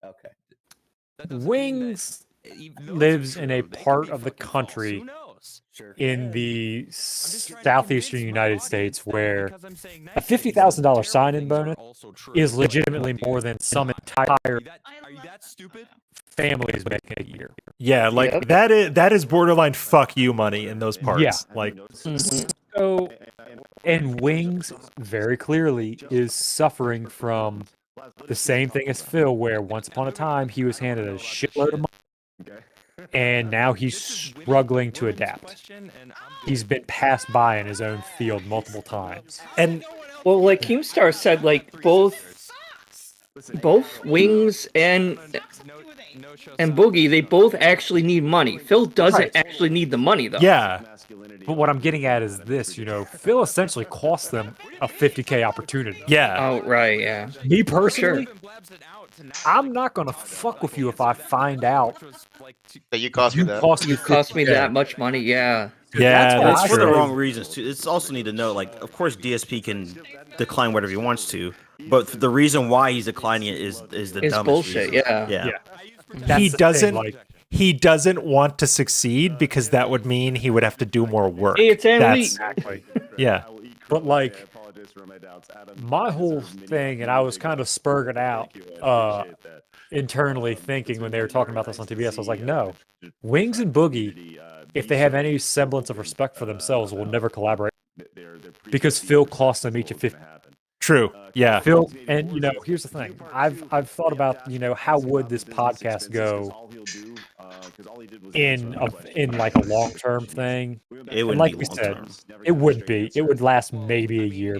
Okay. Wings lives in a part of the country in the southeastern United States where a $50,000 sign-in bonus is legitimately more than some entire family is making a year. Yeah, like that is borderline fuck you money in those parts. Yeah. Like so, and Wings very clearly is suffering from the same thing as Phil, where once upon a time he was handed a shitload of money. And now he's struggling to adapt. He's been passed by in his own field multiple times. And well, like Keemstar said, like both Wings and Boogie, they both actually need money. Phil doesn't actually need the money though. Yeah. But what I'm getting at is this, Phil essentially cost them a $50K opportunity. Yeah. Oh, right, yeah. Me personally, I'm not going to fuck with you if I find out that you cost me that. You cost me that much money, yeah. Yeah, that's for the wrong reasons too. It's also need to know, like, of course DSP can decline whatever he wants to, but the reason why he's declining it is the dumbest bullshit. Reason. Yeah. He doesn't want to succeed because that would mean he would have to do more work. Exactly. Yeah. But like my whole thing, and I was kind of spurring out internally thinking when they were talking about this on TBS, I was like, no, Wings and Boogie, if they have any semblance of respect for themselves, will never collaborate. because Phil cost them each a 50. True. Yeah. Phil, and here's the thing. I've thought about how would this podcast go in like a long term thing. It would like be we long said, term. it wouldn't be. It would last maybe a year.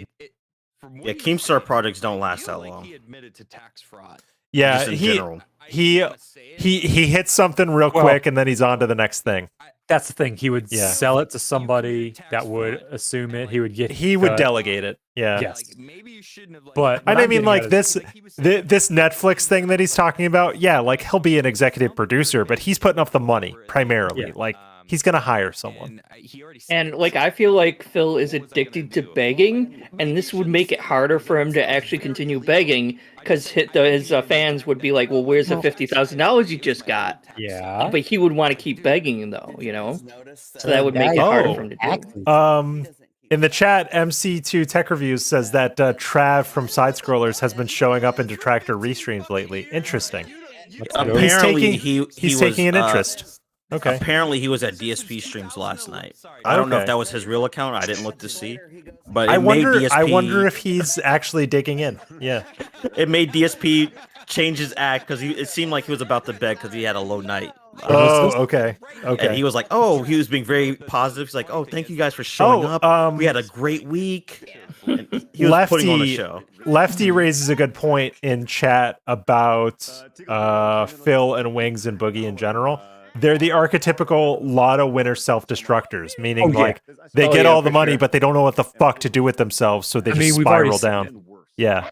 Yeah, Keemstar projects don't last that long. Yeah, Just in he general. he hits something real quick and then he's on to the next thing. That's the thing. He would sell it to somebody that would assume it. He would delegate it. Yeah. Yes. But I mean, like this Netflix thing that he's talking about. Yeah, like he'll be an executive producer, but he's putting up the money primarily. Yeah. Like he's gonna hire someone. And like I feel like Phil is addicted to begging, and this would make it harder for him to actually continue begging because his fans would be like, "Well, where's the $50,000 you just got?" Yeah, but he would want to keep begging though, So that would make it harder for him to do. In the chat, MC2 Tech Reviews says that Trav from Side Scrollers has been showing up in Detractor restreams lately. Interesting. Apparently, he's taking an interest. Okay. Apparently, he was at DSP streams last night. I don't know if that was his real account. I didn't look to see. But I made DSP... wonder if he's actually digging in. Yeah. It made DSP change his act because it seemed like he was about to beg because he had a low night. Okay. And he was like, he was being very positive. He's like, thank you guys for showing up. We had a great week. And he was putting on a show. Lefty raises a good point in chat about Phil and Wings and Boogie in general. They're the archetypical lotto winner self-destructors, meaning they get all the money, but they don't know what the fuck to do with themselves, so they just spiral down. Yeah.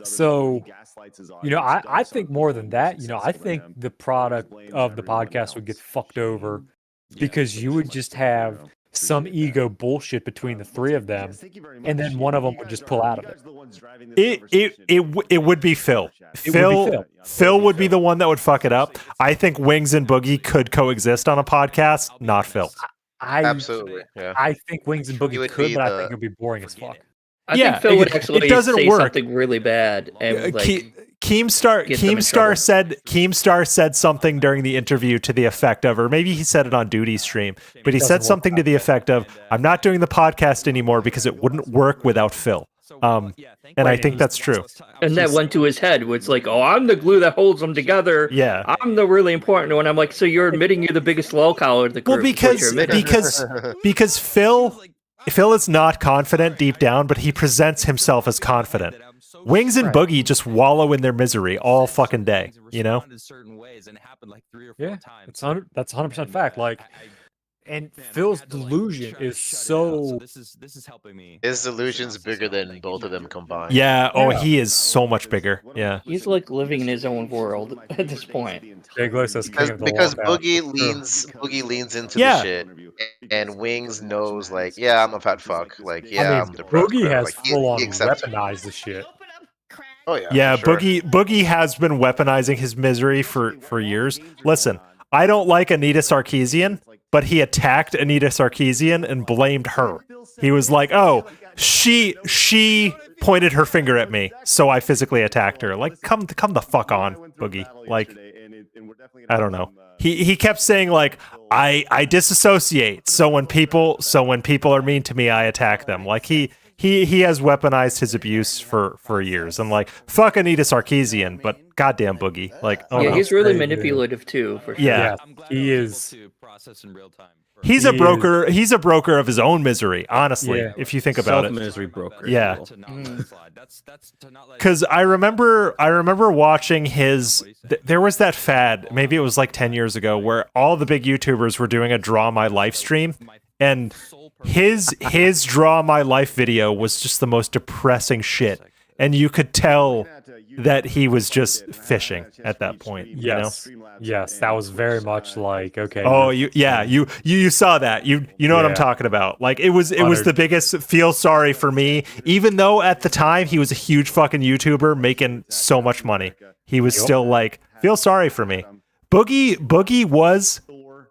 So, I think more than that, I think the product of the podcast would get fucked over because you would just have some ego bullshit between the three of them, and then one of them would just pull out of it. It would be Phil. Phil would be the one that would fuck it up. I think Wings and Boogie could coexist on a podcast, not Phil. Absolutely. Yeah. I think Wings and Boogie could, but I think it would be boring as fuck. I think Phil would actually say something really bad and Keemstar said something during the interview to the effect of, or maybe he said it on Duty stream, but he said something to the effect of, "I'm not doing the podcast anymore because it wouldn't work without Phil." And I think that's true. And that went to his head, where it's like, "Oh, I'm the glue that holds them together. Yeah, I'm the really important one." I'm like, "So you're admitting you're the biggest lolcow of the group?" Well, because Phil is not confident deep down, but he presents himself as confident. Wings and Boogie just wallow in their misery all fucking day, Yeah, that's 100% fact. And Phil's delusion is so. This is helping me. His delusion's bigger than both of them combined. Yeah. He is so much bigger. Yeah. He's like living in his own world at this point. Because Boogie leans into the shit, and Wings knows I'm a fat fuck. I'm depressed. Boogie has full on weaponized the shit. Oh yeah. Yeah, sure. Boogie has been weaponizing his misery for years. Listen, I don't like Anita Sarkeesian, but he attacked Anita Sarkeesian and blamed her. He was like, "Oh, she pointed her finger at me, so I physically attacked her." Like, come the fuck on, Boogie. Like, I don't know. He kept saying I disassociate. So when people are mean to me, I attack them. Like he has weaponized his abuse for years. And fuck Anita Sarkeesian, but goddamn Boogie. He's really manipulative too. For sure. Yeah, he is. He's a broker. He's a broker of his own misery. Honestly, if you think about it, misery broker. Yeah. Because I remember watching his. There was that fad. Maybe it was 10 years ago, where all the big YouTubers were doing a Draw My Life stream, and his Draw My Life video was just the most depressing shit, and you could tell that he was just fishing at that point. Yes, that was very much okay. Oh, you saw that. You know what I'm talking about. It was the biggest feel sorry for me. Even though at the time he was a huge fucking YouTuber making so much money, he was still feel sorry for me. Boogie was.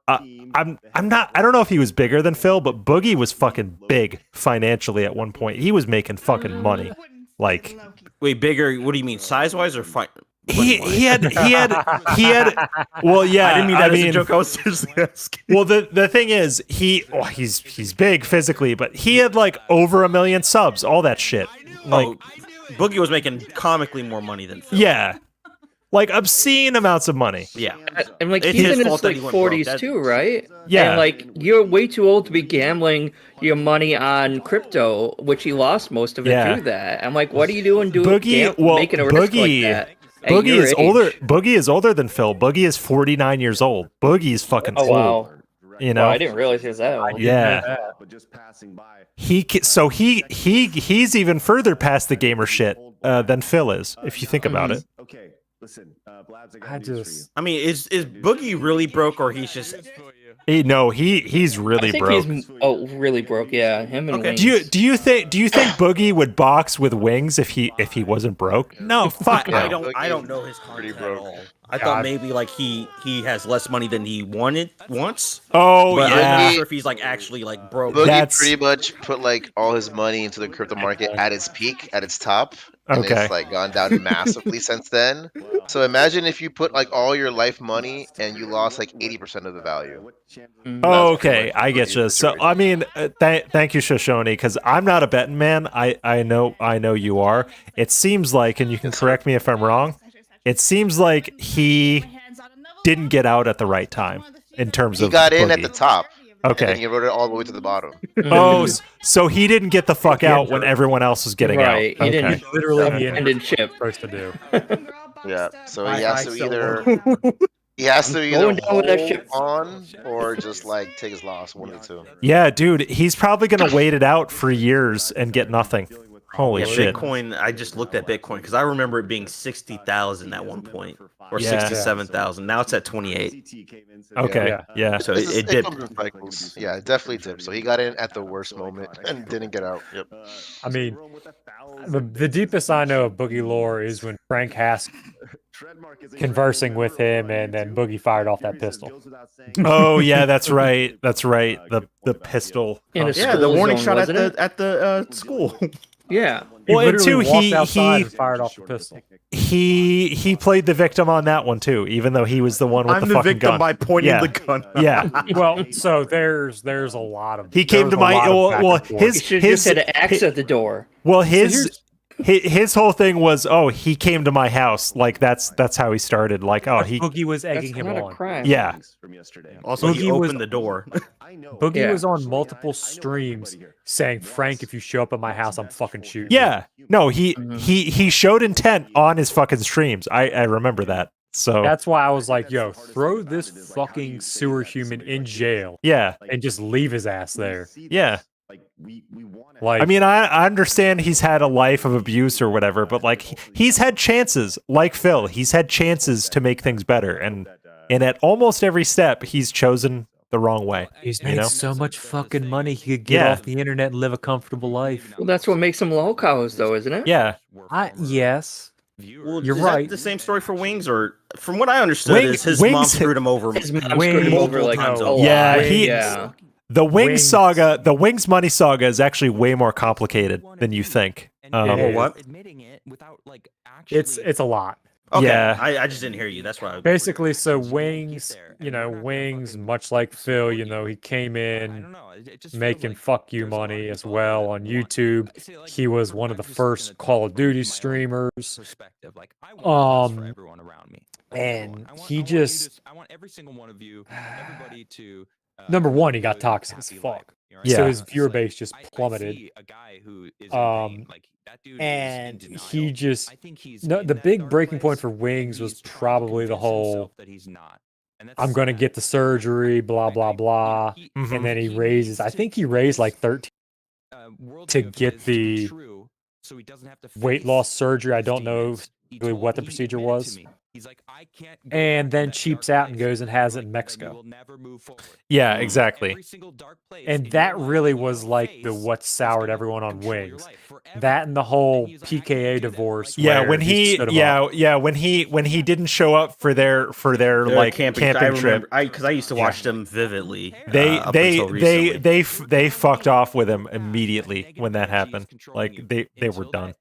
I don't know if he was bigger than Phil, but Boogie was fucking big financially at one point. He was making fucking money. Wait, bigger? What do you mean, size-wise or he had. Well, yeah. I didn't mean that as a joke. I was seriously asking. Well, the thing is, he's big physically, but he had like over 1 million subs, all that shit. Like, Boogie was making comically more money than Phil. Yeah, like obscene amounts of money. Yeah, and like It's he's his in his fault that like he went 40s broke. too, right? Yeah. And like you're way too old to be gambling your money on crypto, which he lost most of it Yeah. through that. I'm like, what are you doing Boogie, making a risk like that? at Boogie your is age? older. Boogie is older than Phil. Boogie is 49 years old. Boogie is fucking Oh old. wow. You know, Wow, I didn't realize he was that old. Yeah. He's even further past the gamer shit than Phil is, if you think about it. Okay, listen, Blabs, I mean, is Boogie really broke, or he's just? He's really I think broke. he's really broke. Yeah, him and Wings. Do you think Boogie would box with Wings if he wasn't broke? No, fuck no. I don't know his content at all. I thought maybe like he has less money than he wants. Oh but yeah. I'm not sure if he's like actually like broke. Boogie pretty much put like all his money into the crypto market at its peak, at its top. And Okay. it's like gone down massively since then. So imagine if you put like all your life money and you lost like 80% of the value. Oh, okay, I get you. So, I mean, thank you, Shoshone, because I'm not a betting man. I know you are. It seems like, and you can correct me if I'm wrong, it seems like he didn't get out at the right time in terms He of got in Boogie. at the top. Okay. And then he rode it all the way to the bottom. Oh, so he didn't get the fuck out when everyone else was getting out. Right, he didn't Okay. Literally the ended ship. supposed to do. Yeah. So he has to either Going down with that hold ship. on or just like take his loss, one of the two. Yeah, dude, he's probably gonna wait it out for years and get nothing. Holy Yeah, shit. Bitcoin. I just looked at Bitcoin because I remember it being 60,000 at one point, or Yeah. 67,000. Now it's at 28. Okay, yeah. So This is- it did. comes in cycles. Yeah, it definitely dipped. So he got in at the worst moment and didn't get out. Yep. I mean, the deepest I know of Boogie lore is when Frank Hask conversing with him, and then Boogie fired off that pistol. Oh yeah, that's right. That's right. The pistol. In a Yeah, the school warning zone, shot at wasn't the school. Yeah. He Well, and literally two, walked outside and fired off the pistol. he played the victim on that one too, even though he was the one with I'm the the fucking victim gun. by pointing Yeah. the gun. Yeah. Well, so there's a lot of. He came there's to a my lot of well, back well and forth. his He should his just had an axe at the door. well here's- his whole thing was, oh, he came to my house. Like that's how he started. Like, oh, he Boogie was That's egging him not a on. crime. yeah. Also, he Boogie was- opened the door. Boogie Yeah. was on multiple streams saying, "Frank, if you show up at my house, I'm fucking shooting." Yeah. No, he showed intent on his fucking streams. I remember that. So That's why I was like, "Yo, throw this fucking sewer human in jail yeah. and just leave his ass there." Yeah. Like, I mean, I understand he's had a life of abuse or whatever, but like he's had chances, like Phil. He's had chances to make things better, and at almost every step, he's chosen the wrong way. he's you made know? so much fucking money. He could get Yeah. off the internet and live a comfortable life. Well, that's what makes them locals, though, isn't it? Yeah. Yes. Well, You're is right. That the same story for Wings, or from what I understood, Wing- is his Wings- mom screwed him over. His mom Wings- screwed him over like multiple times a over. lot. Yeah, he- yeah. The Wings Wings. saga, the Wings money saga is actually way more complicated than you think. What? It's a lot. Okay, Yeah. I just didn't hear you. That's why. Basically, so Wings, Wings, much like Phil, he came in making fuck you money as well on YouTube. He was one of the first Call of Duty streamers. And he just number one, he got toxic as fuck. Yeah. So his viewer base just plummeted. And he just the big breaking point for Wings was probably the whole I'm gonna get the surgery, blah blah blah. Mhm. And then he raises I think he raised like 13 to get the weight loss surgery. I don't know really what the procedure was. and then cheaps out and goes and has it in Mexico. Yeah, exactly. And that really was like the what soured everyone on Wings. That and the whole PKA divorce. Yeah, where when he when he didn't show up for their like camping trip. Because I used to watch them vividly. They fucked off with him immediately when that happened. Like they were done.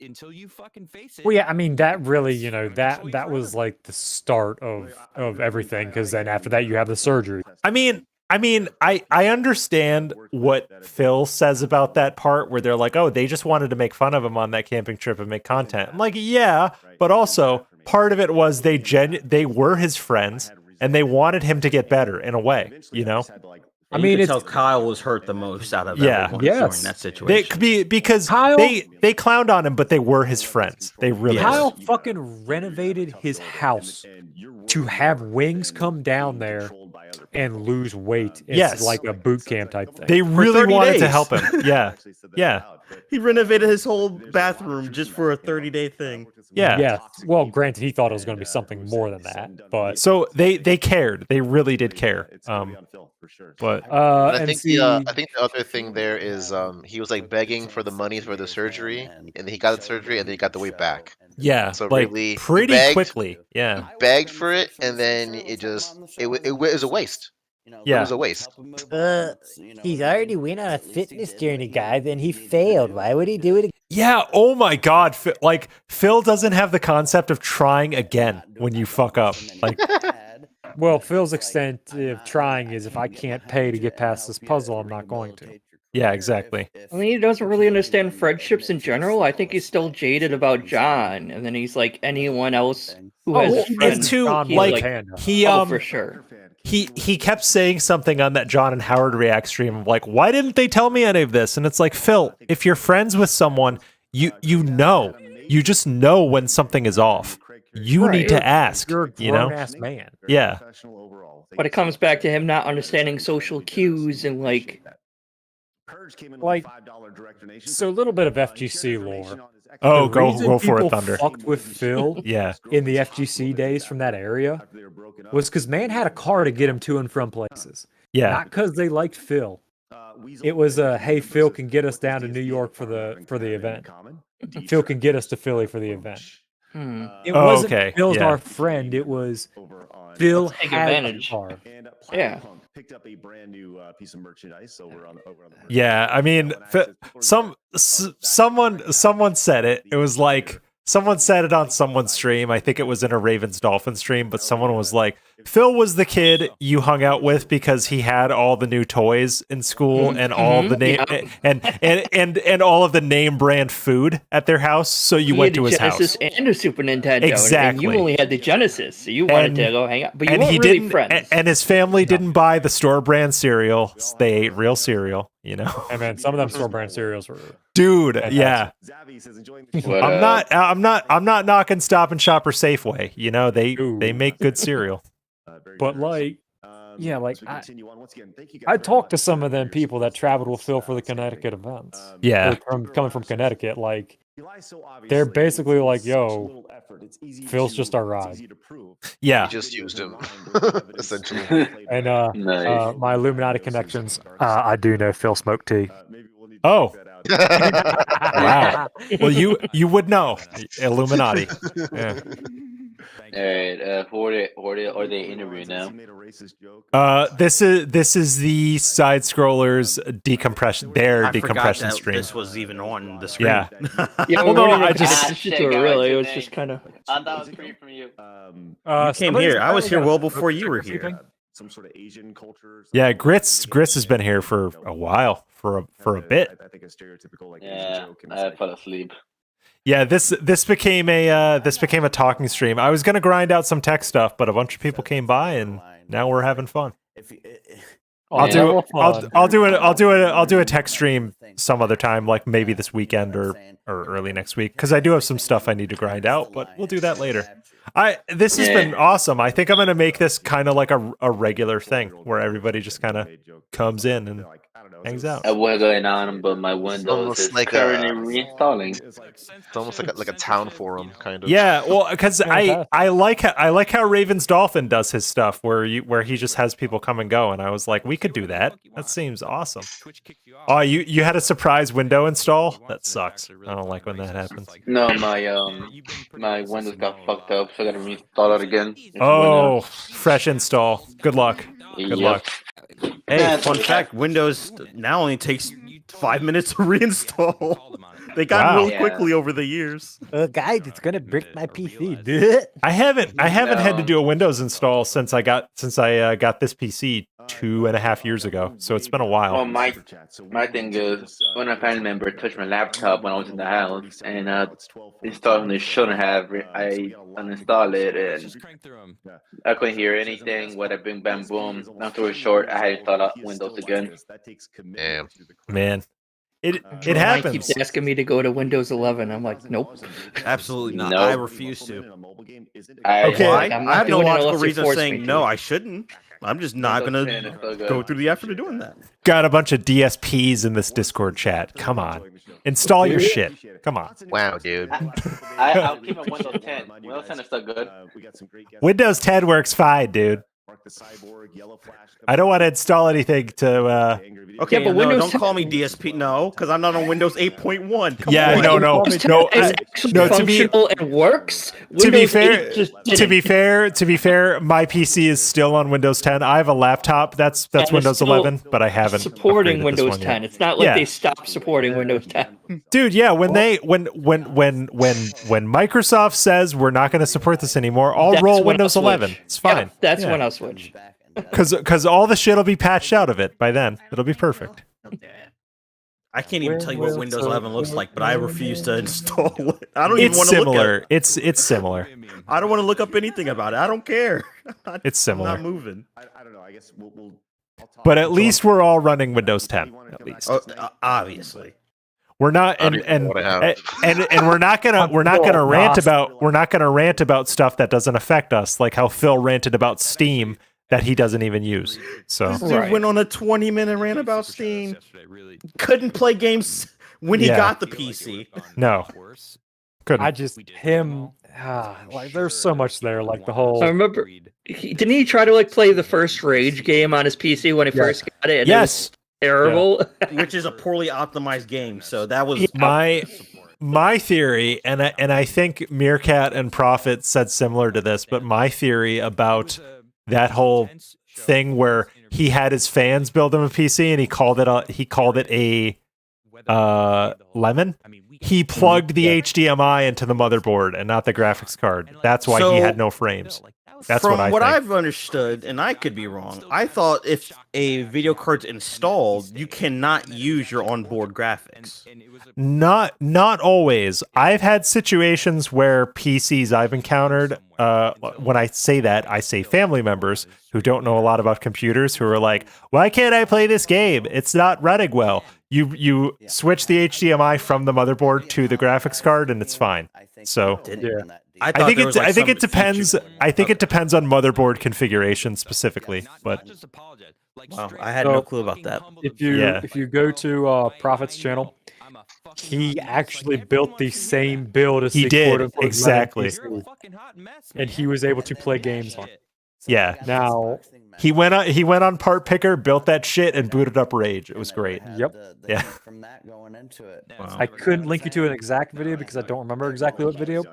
Well, yeah, I mean that really, that was like the start of everything. Because then after that, you have the surgery. I mean, I understand what Phil says about that part where they're like, oh, they just wanted to make fun of him on that camping trip and make content. I'm like, yeah, but also part of it was they were his friends and they wanted him to get better in a way, I mean, you could tell Kyle was hurt the most out of everyone during that situation. Because Kyle, they clowned on him, but they were his friends. They really Kyle fucking renovated his house to have Wings come down there and lose weight. It's like a boot camp type thing. They really wanted to help him. Yeah. Yeah. He renovated his whole bathroom just for a 30-day thing. Yeah. Yeah. Well, granted, he thought it was going to be something more than that, but so they cared. They really did care. But I think the other thing there is he was like begging for the money for the surgery, and then he got the surgery, and then he got the weight back. Yeah, so like really pretty quickly. Yeah, he begged for it, and then it was a waste. Yeah, it was a waste. He's already went on a fitness journey, guys, and he failed. Why would he do it again? Yeah, oh my God. Like, Phil doesn't have the concept of trying again when you fuck up. Like, well, Phil's extent of trying is if I can't pay to get past this puzzle, I'm not going to. Yeah, exactly. I mean, he doesn't really understand friendships in general. I think he's still jaded about John, and then he's like anyone else who has friends. For sure. He kept saying something on that John and Howard React stream of like, why didn't they tell me any of this? And it's like, Phil, if you're friends with someone, you just know when something is off. You need to ask. You're a grown-ass man. Yeah. But it comes back to him not understanding social cues and so a little bit of FGC lore. Oh, go for it, Thunder. Fucked with Phil, in the FGC days from that area, was because man had a car to get him to and from places. Yeah, not because they liked Phil. It was hey, Phil can get us down to New York for the event. Phil can get us to Philly for the event. It wasn't Phil's our friend. It was Phil had a car. Yeah. Picked up a brand new piece of merchandise over on the yeah, I mean, someone said it. It was like someone said it on someone's stream. I think it was in a Ravens Dolphins stream, but someone was like, Phil was the kid you hung out with because he had all the new toys in school and all the name and all of the name brand food at their house. So you went to his Genesis house and a Super Nintendo. Exactly. And you only had the Genesis, so you wanted to go hang out, but you weren't really friends. And his family didn't buy the store brand cereal. They ate real cereal. And man, some of them store brand cereals were. Dude, yeah. I'm not knocking Stop and Shop or Safeway. They make good cereal. But I talked to some of them people that traveled with Phil for the Connecticut events. Yeah, coming from Connecticut, like they're basically like, "Yo, Phil's just our ride." Yeah, you just used him essentially. And my Illuminati connections, I do know Phil smoked tea. Oh. Wow. Well, you would know Illuminati. Yeah. All right, who are they interviewing now? This is the side scrollers decompression. Their decompression stream. This was even on the screen. Yeah. Well, no, I just really. It was just kind of. That was free from you. You came here. I was here well before you were here. Some sort of Asian culture. Yeah, Grits has been here for a while, for a bit. I think a stereotypical Asian joke. I fell asleep. Yeah, this became a talking stream. I was gonna grind out some tech stuff, but a bunch of people came by, and now we're having fun. I'll do a tech stream some other time, like maybe this weekend or early next week, because I do have some stuff I need to grind out, but we'll do that later. This has been awesome. I think I'm gonna make this kind of like a regular thing where everybody just kind of comes in and hangs out. What's going on? But my Windows is currently reinstalling. It's almost like a town forum kind of. Yeah, well, because I like how Ravens Dolphin does his stuff, where he just has people come and go, and I was like, we could do that. That seems awesome. Oh, you had a surprise window install? That sucks. I don't like when that happens. No, my Windows got fucked up, so I gotta reinstall it again. Oh, fresh install. Good luck. Good luck. Hey, fun fact: Windows now only takes 5 minutes to reinstall. They got real quickly over the years. Guys, it's gonna break my PC. I haven't had to do a Windows install since I got this PC 2.5 years ago. So it's been a while. Well, my thing is, when a family member touched my laptop when I was in the house and installed when they shouldn't have, I uninstalled it and I couldn't hear anything. Whether bing bang boom. Long story short, I had to install Windows again. Damn. Man. It Mike happens. keeps asking me to go to Windows 11. I'm like, nope. Absolutely not. Nope. I refuse to. Okay. I have no logical reason saying no, I shouldn't. I'm just not going to go through the effort of doing that. Got a bunch of DSPs in this Discord chat. Come on. Install your shit. Come on. Wow, dude. I'll keep it Windows 10. Windows 10 is still good. Windows 10 works fine, dude. I don't want to install anything to. Okay, Yeah, but no, Windows don't 10 call me DSP. No, because I'm not on Windows 8.1. Come Yeah, on. no. It's actually functional and works. To be Windows 8 fair, just to be fair, my PC is still on Windows 10. I have a laptop that's it's Windows still 11, but I haven't supporting upgraded this Windows one 10. yet. It's not like Yeah. they stopped supporting Windows 10. Dude, yeah, when Microsoft says we're not going to support this anymore, I'll That's roll when Windows I'll 11. switch. It's fine. Yeah, that's Yeah. when I'll switch. Because all the shit will be patched out of it by then. It'll be perfect. I can't even tell you what Windows 11 looks like, but I refuse to install it. I don't even It's want to look similar. at it. It's similar. I don't want to look up anything about it. I don't care. It's similar. I'm not moving. I don't know. I guess we'll But at least we're all running Windows 10. At least. Obviously. We're not and we're not gonna rant about stuff that doesn't affect us, like how Phil ranted about Steam that he doesn't even use. So This dude went on a 20-minute rant about Steam. Couldn't play games when he got the PC. No. Couldn't. I just like there's so much there, like the whole. I remember, didn't he try to like play the first Rage game on his PC when he first got it? And it was terrible. Yeah. Which is a poorly optimized game. So that was my theory, and I think Meerkat and Prophet said similar to this, but my theory about that whole thing where he had his fans build him a PC and he called it a lemon. He plugged the HDMI into the motherboard and not the graphics card. That's why he had no frames. That's from what I think. I've understood, and I could be wrong. I thought if a video card's installed, you cannot use your onboard graphics. Not always. I've had situations where PCs I've encountered, when I say that, I say family members who don't know a lot about computers who are like, why can't I play this game? It's not running well. You switch the HDMI from the motherboard to the graphics card and it's fine. So I think it depends. I think it depends on motherboard configuration specifically, but wow, I had no clue about that. If you go to Prophet's channel, he actually built the same build as he the did quote-unquote exactly, PC, and he was able to play games on it. Yeah. Now he went on Part Picker, built that shit, and booted up Rage. It was great. Yep. Yeah. From that going into it. I couldn't link you to an exact video because I don't remember exactly what video,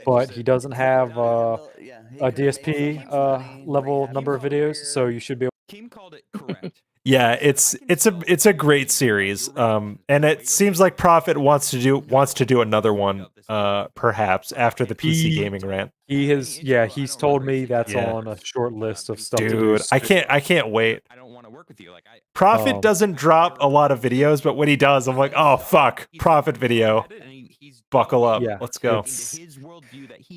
but he doesn't have a DSP level number of videos, so you should be able. Yeah, it's a great series, and it seems like Prophet wants to do another one, perhaps after the PC gaming rant. He's told me that's on a short list of stuff to do. Dude, I can't wait. Prophet doesn't drop a lot of videos, but when he does, I'm like, oh fuck, Prophet video. Buckle up, let's go.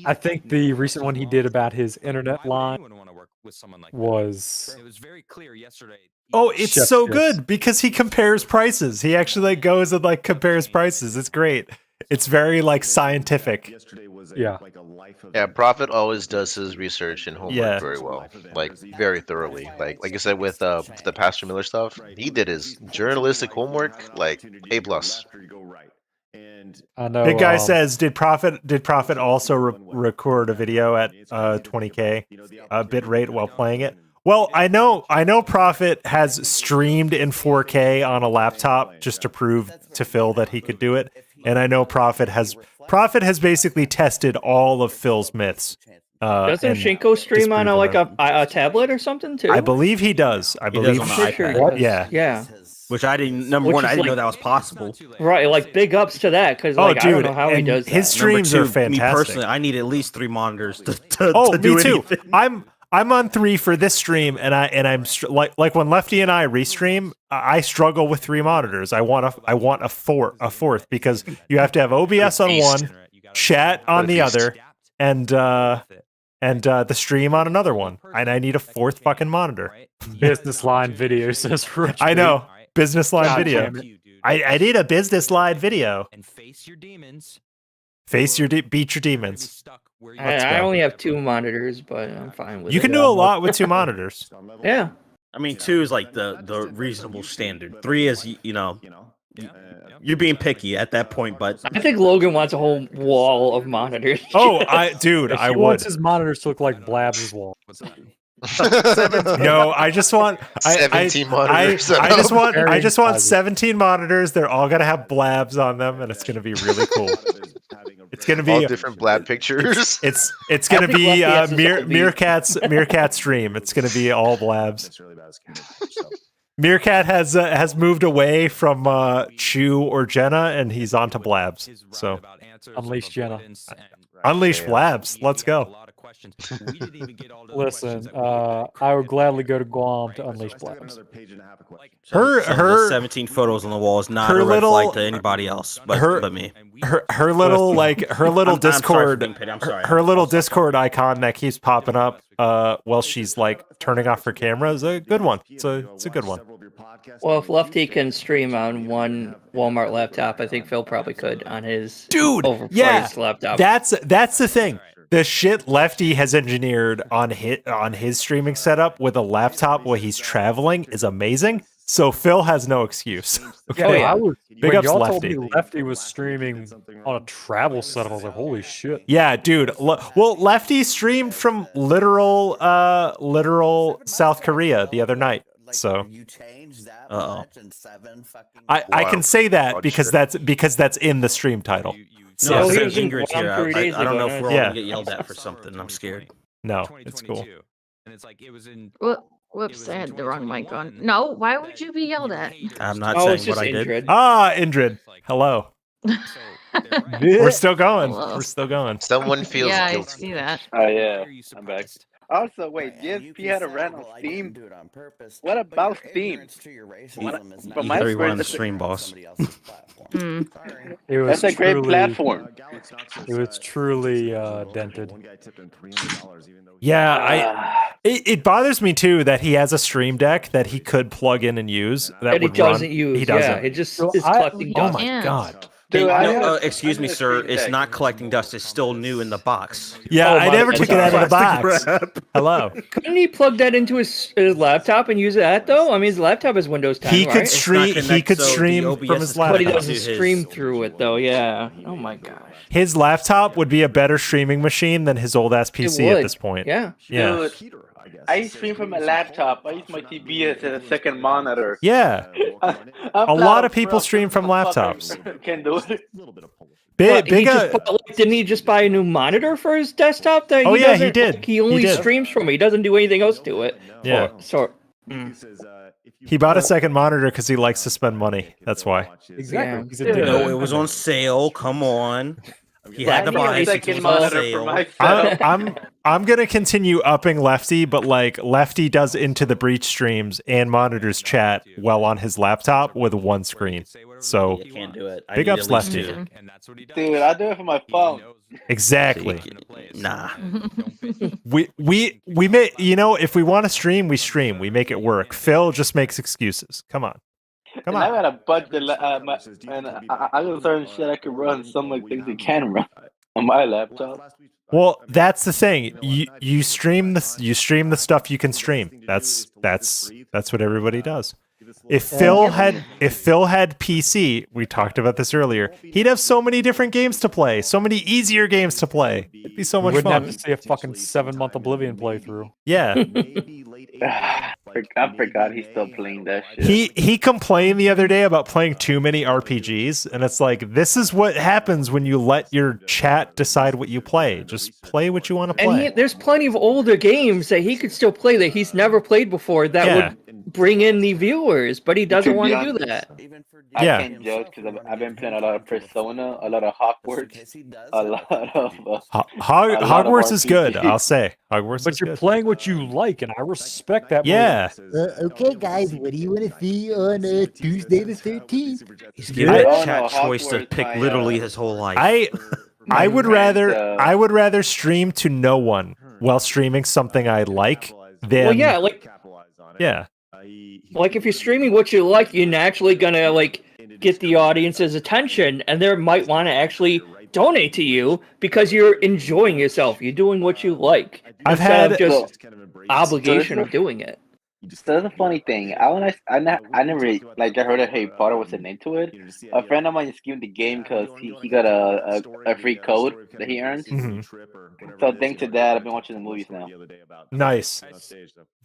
I think the recent one he did about his internet line was. It was very clear yesterday. Oh, it's so good because he compares prices. He actually like goes and like compares prices. It's great. It's very like scientific. Yeah. Yeah, Prophet always does his research and homework very well, like very thoroughly. Like I said with the Pastor Miller stuff, he did his journalistic homework like A plus. I know. Big guy says, did Prophet also record a video at 20K bit rate while playing it? Well, I know Prophet has streamed in 4K on a laptop just to prove to Phil that he could do it, and I know Prophet has basically tested all of Phil's myths. Doesn't Shinko stream on a tablet or something too? I believe he does. I believe on the iPad. What? Yeah. Yeah. Which I didn't. Number one, I didn't know that was possible. Right, like big ups to that because like I don't know how he does that. His streams are fantastic. Me personally, I need at least 3 monitors to do me too. anything. I'm on 3 for this stream, and I'm like when Lefty and I restream, I struggle with 3 monitors. I want a fourth because you have to have OBS on one, chat on the other, and the stream on another one, and I need a 4th fucking monitor. Business line video says Rich. I know. Business line video. I need a business line video. And face your demons. Beat your demons. I only have 2 monitors, but I'm fine with it. You can do a lot with 2 monitors. Yeah. I mean, 2 is like the reasonable standard. 3 is, you're being picky at that point, but I think Logan wants a whole wall of monitors. Oh, I would. Wants his monitors to look like Blab's wall. No, I just want 17 monitors. I just want 17 monitors. They're all gonna have blabs on them, and it's gonna be really cool. It's gonna be all different blab pictures. It's gonna be Meerkat's stream. It's gonna be all blabs. Meerkat has moved away from Chew or Jenna, and he's on to blabs. So unleash Jenna. Unleash blabs. Let's go. Listen, I would gladly go to Guam to unleash blabs. Her 17 photos on the wall is not a red flag to anybody else, but me. Her little Discord. Her little Discord icon that keeps popping up while she's like turning off her camera is a good one. It's a good one. Well, if Lefty can stream on one Walmart laptop, I think Phil probably could on his overpriced laptop. That's the thing. The shit Lefty has engineered on his streaming setup with a laptop while he's traveling is amazing. So Phil has no excuse. Okay, big ups Lefty. Told me Lefty was streaming on a travel setup. I was like, holy shit. Yeah, dude. Well, Lefty streamed from literal South Korea the other night. So I can say that because that's in the stream title. No, Ingrid's here. I don't know if we're all gonna get yelled at for something. I'm scared. No, it's cool. And it's like it was in. Whoops, I had the wrong mic on. No, why would you be yelled at? I'm not saying what I did. Ah, Indrid. Hello. We're still going. Hello. We're still going. Someone feels guilty. I see that. Oh yeah, I'm back. Also, wait, DSP had a rant on Steam. What about Steam? From my experience, the stream boss. That's a great platform. It was truly dented. Yeah, it bothers me too that he has a stream deck that he could plug in and use. That he doesn't use. He doesn't. Yeah, it just is collecting dust. Oh my god. Dude, excuse me, sir. It's not collecting dust. It's still new in the box. Yeah, I never took it out of the box. Hello. Couldn't he plug that into his laptop and use that though? I mean, his laptop is Windows 10. He could stream. He could stream from his laptop. But he doesn't stream through it though. Yeah. Oh my gosh. His laptop would be a better streaming machine than his old ass PC at this point. Yeah. Yeah. Dude, I stream from my laptop. I use my TV as a second monitor. Yeah. A lot of people stream from laptops. Can do it. Didn't he just buy a new monitor for his desktop? He did. He only streams from it. He doesn't do anything else to it. Yeah. He bought a second monitor because he likes to spend money. That's why. Exactly. No, it was on sale. Come on. He had to buy it. It was on sale. I'm gonna continue upping Lefty, but like Lefty does Into the Breach streams and monitors chat well on his laptop with one screen. So you can't do it. Big ups, Lefty. Dude, I do it from my phone. Exactly. Nah. we make, you know, if we want to stream, we stream. We make it work. Phil just makes excuses. Come on. Come on. I got a bunch of and I got certain shit I can run. Some like things you can run on my laptop. Well, that's the thing. You stream the stuff you can stream. That's what everybody does. If Phil had PC, we talked about this earlier, he'd have so many different games to play, so many easier games to play. It'd be so much Wouldn't fun. have to see a fucking 7-month Oblivion playthrough. Yeah. I forgot he's still playing that shit. He complained the other day about playing too many RPGs, and it's like, this is what happens when you let your chat decide what you play. Just play what you want to play. And there's plenty of older games that he could still play that he's never played before that would bring in the viewers, but he doesn't want to do that. I can't judge because I've been playing a lot of Persona, a lot of Hogwarts, a lot of Hogwarts is good, I'll say. Hogwarts but is you're good. playing what you like, and I respect that. Yeah. Okay, guys, what do you want to see on Tuesday the 13th? He's given a chat choice to pick literally his whole life. I would rather stream to no one while streaming something I like than like if you're streaming what you like, you're naturally gonna like get the audience's attention, and they might want to actually donate to you because you're enjoying yourself. You're doing what you like. I've instead had of just obligation of doing it. So that's a funny thing. I never like I heard that Harry Potter wasn't into it. A friend of mine skimmed the game because he got a free code that he earned. So thanks to that, I've been watching the movies now. Nice.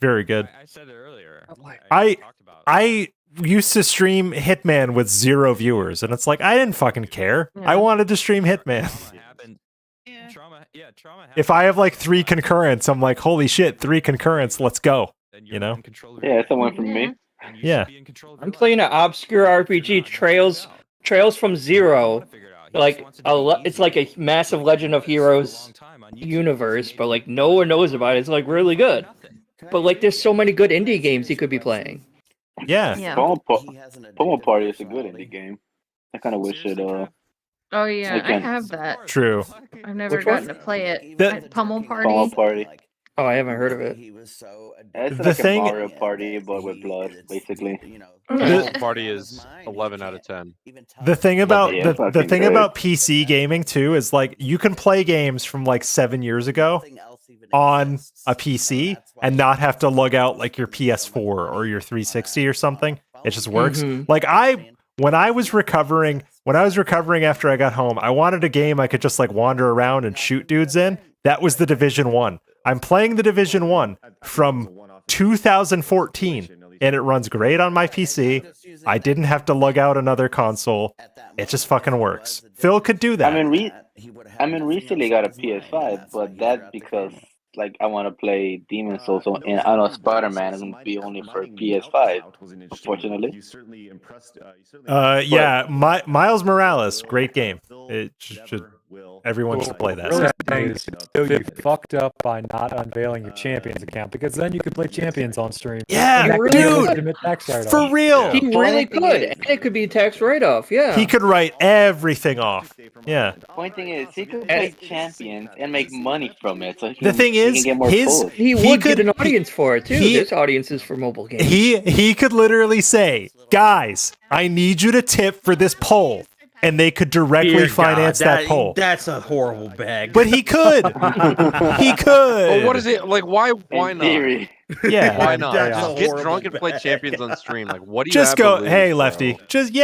Very good. I said it earlier. I used to stream Hitman with 0 viewers, and it's like, I didn't fucking care. I wanted to stream Hitman. If I have like 3 concurrents, I'm like, holy shit, 3 concurrents, let's go. You know? Yeah, that's the one from me. Yeah. I'm playing an obscure RPG, Trails from Zero. Like it's like a massive Legend of Heroes universe, but like no one knows about it. It's like really good. But like there's so many good indie games he could be playing. Yeah. Pummel Party is a good indie game. I kind of wish it. Oh yeah, I have that. True. I've never gotten to play it. Pummel Party. Pummel Party. Oh, I haven't heard of it. It's like a Mario Party, but with blood, basically. Pummel Party is 11 out of 10. The thing about the thing about PC gaming too is like you can play games from like 7 years ago on a PC and not have to lug out like your PS4 or your 360 or something. It just works. Like when I was recovering after I got home, I wanted a game I could just like wander around and shoot dudes in. That was the Division 1. I'm playing the Division 1 from 2014, and it runs great on my PC. I didn't have to lug out another console. It just fucking works. Phil could do that. I mean, recently got a PS5, but that's because like I want to play Demon's Souls, and I know Spider-Man is going to be only for PS5, unfortunately. Yeah, Miles Morales, great game. It should. Everyone should play that. You fucked up by not unveiling your Champions account, because then you could play Champions on stream. Yeah, dude, for real. He really could, and it could be a tax write-off. Yeah, he could write everything off. Yeah. Point thing is, he could play Champions and make money from it. So the thing is, he would get an audience for it too. There's audiences for mobile games. He could literally say, "Guys, I need you to tip for this poll." And they could directly finance that poll. That's a horrible bag. But he could. He could. Well, what is it like? Why not? Yeah. Why not? Just get drunk and play Champions on stream. Like, what do you just have go? to lose, Hey, bro? Lefty. Just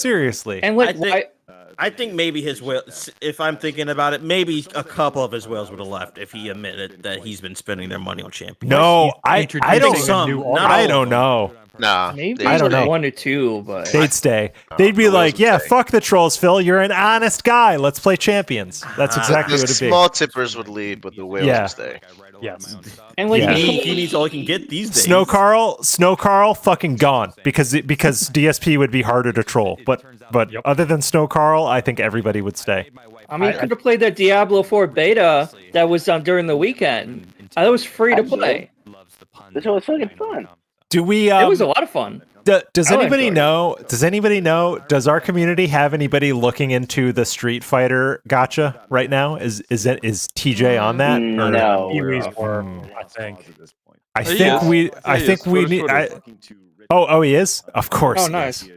seriously. And like, I think maybe his whale. If I'm thinking about it, maybe a couple of his whales would have left if he admitted that he's been spending their money on Champions. No, I don't. I don't know. Nah, maybe I don't know. 1 or 2, but they'd stay. They'd be like, "Yeah, fuck the trolls, Phil. You're an honest guy. Let's play Champions." That's exactly what it'd be. Small tippers would leave, but the whales would stay. Yes. And like he needs all he can get these days. Snow Carl, fucking gone because DSP would be harder to troll. But other than Snow Carl, battle, I think everybody would stay. I mean, you could have played that Diablo 4 beta that was during the weekend. That was free to play. This was fucking fun. Do we? It was a lot of fun. Does anybody know? Does anybody know? Does our community have anybody looking into the Street Fighter gotcha right now? Is TJ on that? No. I think. I think we need. Oh, he is. Of course. Oh, nice.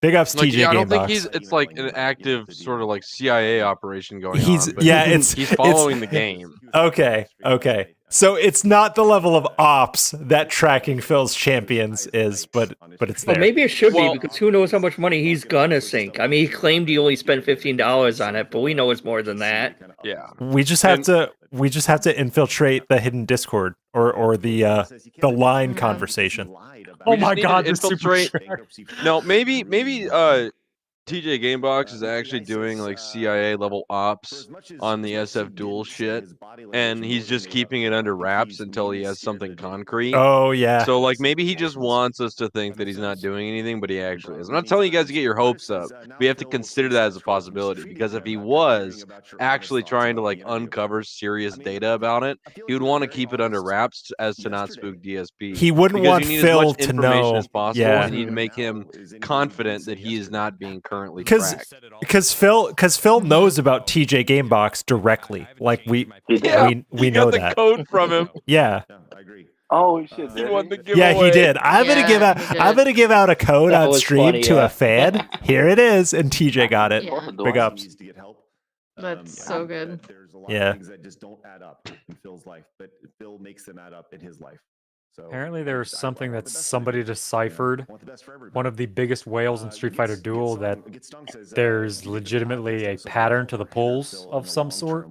Big ups, Like, TJ yeah, I don't Gamebox. think it's like an active sort of like CIA operation going He's on. But it's he's following the game. Okay. So it's not the level of ops that tracking Phil's champions is, but it's there. Well, maybe it should be, because who knows how much money he's gonna sink. I mean, he claimed he only spent $15 on it, but we know it's more than that. Yeah. We just have to infiltrate the hidden Discord or the line conversation. Oh my God, this infiltrate. No, maybe TJ Gamebox is actually doing like CIA level ops on the SF Duel shit, and he's just keeping it under wraps until he has something concrete. Oh yeah. So like maybe he just wants us to think that he's not doing anything, but he actually is. I'm not telling you guys to get your hopes up. We have to consider that as a possibility, because if he was actually trying to like uncover serious data about it, he would want to keep it under wraps as to not spook DSP. He wouldn't because want you need Phil as much to information know. as possible. Yeah. You need to make him confident that he is not being currently tracked. Because Phil knows about TJ Gamebox directly. Like we know the that code from him. Yeah. Oh shit! He won the Yeah, giveaway. he did. I'm gonna give out a code That on was stream funny, to yeah. a fan. Here it is, and TJ got it. Yeah. Big ups. That's so good. Yeah. Things that just don't add up in Phil's life, but Phil makes them add up in his life. So Apparently, there's something that somebody deciphered. One of the biggest whales in Street Fighter Duel, that there's legitimately a pattern to the pulls of some sort.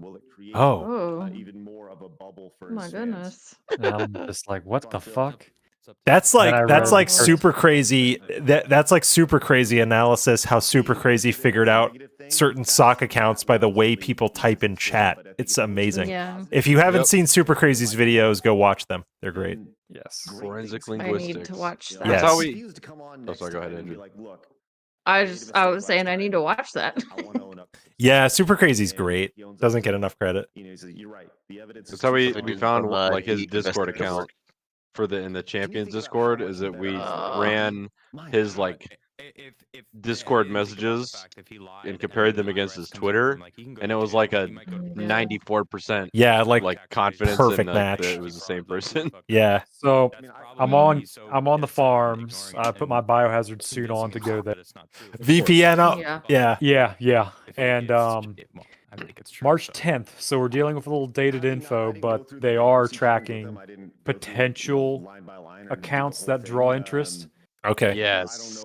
Oh. even more of a bubble for Oh my goodness. And I'm just like, what the fuck? That's And I like read- super crazy. That's like super crazy analysis. How super crazy figured out certain sock accounts by the way people type in chat. It's amazing. Yeah. If you haven't seen Super Crazy's videos, go watch them. They're great. Yes. Forensic I linguistics. need to watch that. Yes. That's how we. Oh, sorry, go ahead, Andrew. I was saying I need to watch that. Yeah, Super Crazy's great. Doesn't get enough credit. That's how we found from, like his the Discord investigative account for in the Champions Discord. Is that we ran his like Discord messages and compared them against his Twitter, and it was like a 94%. Yeah, like confidence perfect in match. that it was the same person. Yeah. So I'm on the farms. I put my biohazard suit on to go there. VPN up. Yeah. Yeah. And March 10th. So we're dealing with a little dated info, but they are tracking potential accounts that draw interest. Okay. Yes.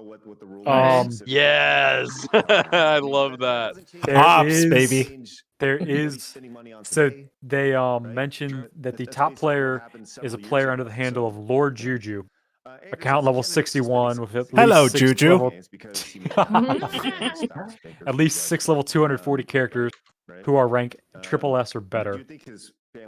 Yes. I love that. Ops, baby. There is. So they mentioned that the top player is a player under the handle of Lord Juju. Account level 61 with at least Hello, 6 Juju. level- at least 6 level 240 characters who are ranked triple S or better.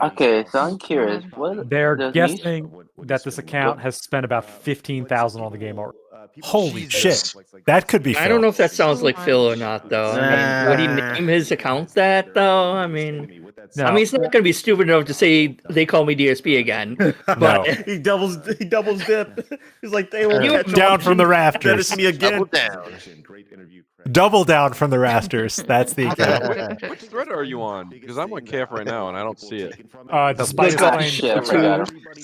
Okay, so I'm curious. What They're does guessing that this account has spent about 15,000 on the game already. Holy shit. That could be Phil. I don't know if that sounds like Phil or not, though. I mean, would he name his account that, though? I mean, he's not going to be stupid enough to say they call me DSP again. But he doubles dip. He's like, they will You- catch Down on. from the rafters. That is me again. Double down from the rafters. That's the account. Which thread are you on? Because I'm on KF right now and I don't see it. Despite God, his shit, I claims,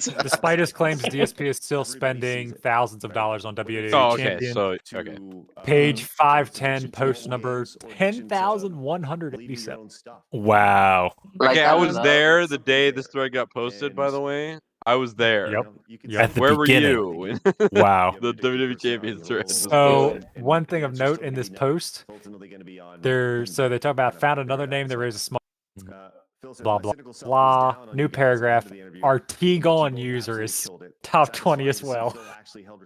forgot. despite his claims, DSP is still spending thousands of dollars on WWE Oh, okay. champion. So okay. Page 510, post number 10,187. Wow. Okay, I was there the day this thread got posted. By the way, I was there. Yep. At the Where beginning. were you? Wow. The WWE Champions thread. So one thing of note in this post, so they talk about found another name that raised a small blah blah blah. New paragraph. Our T-Gon user is top 20 as well.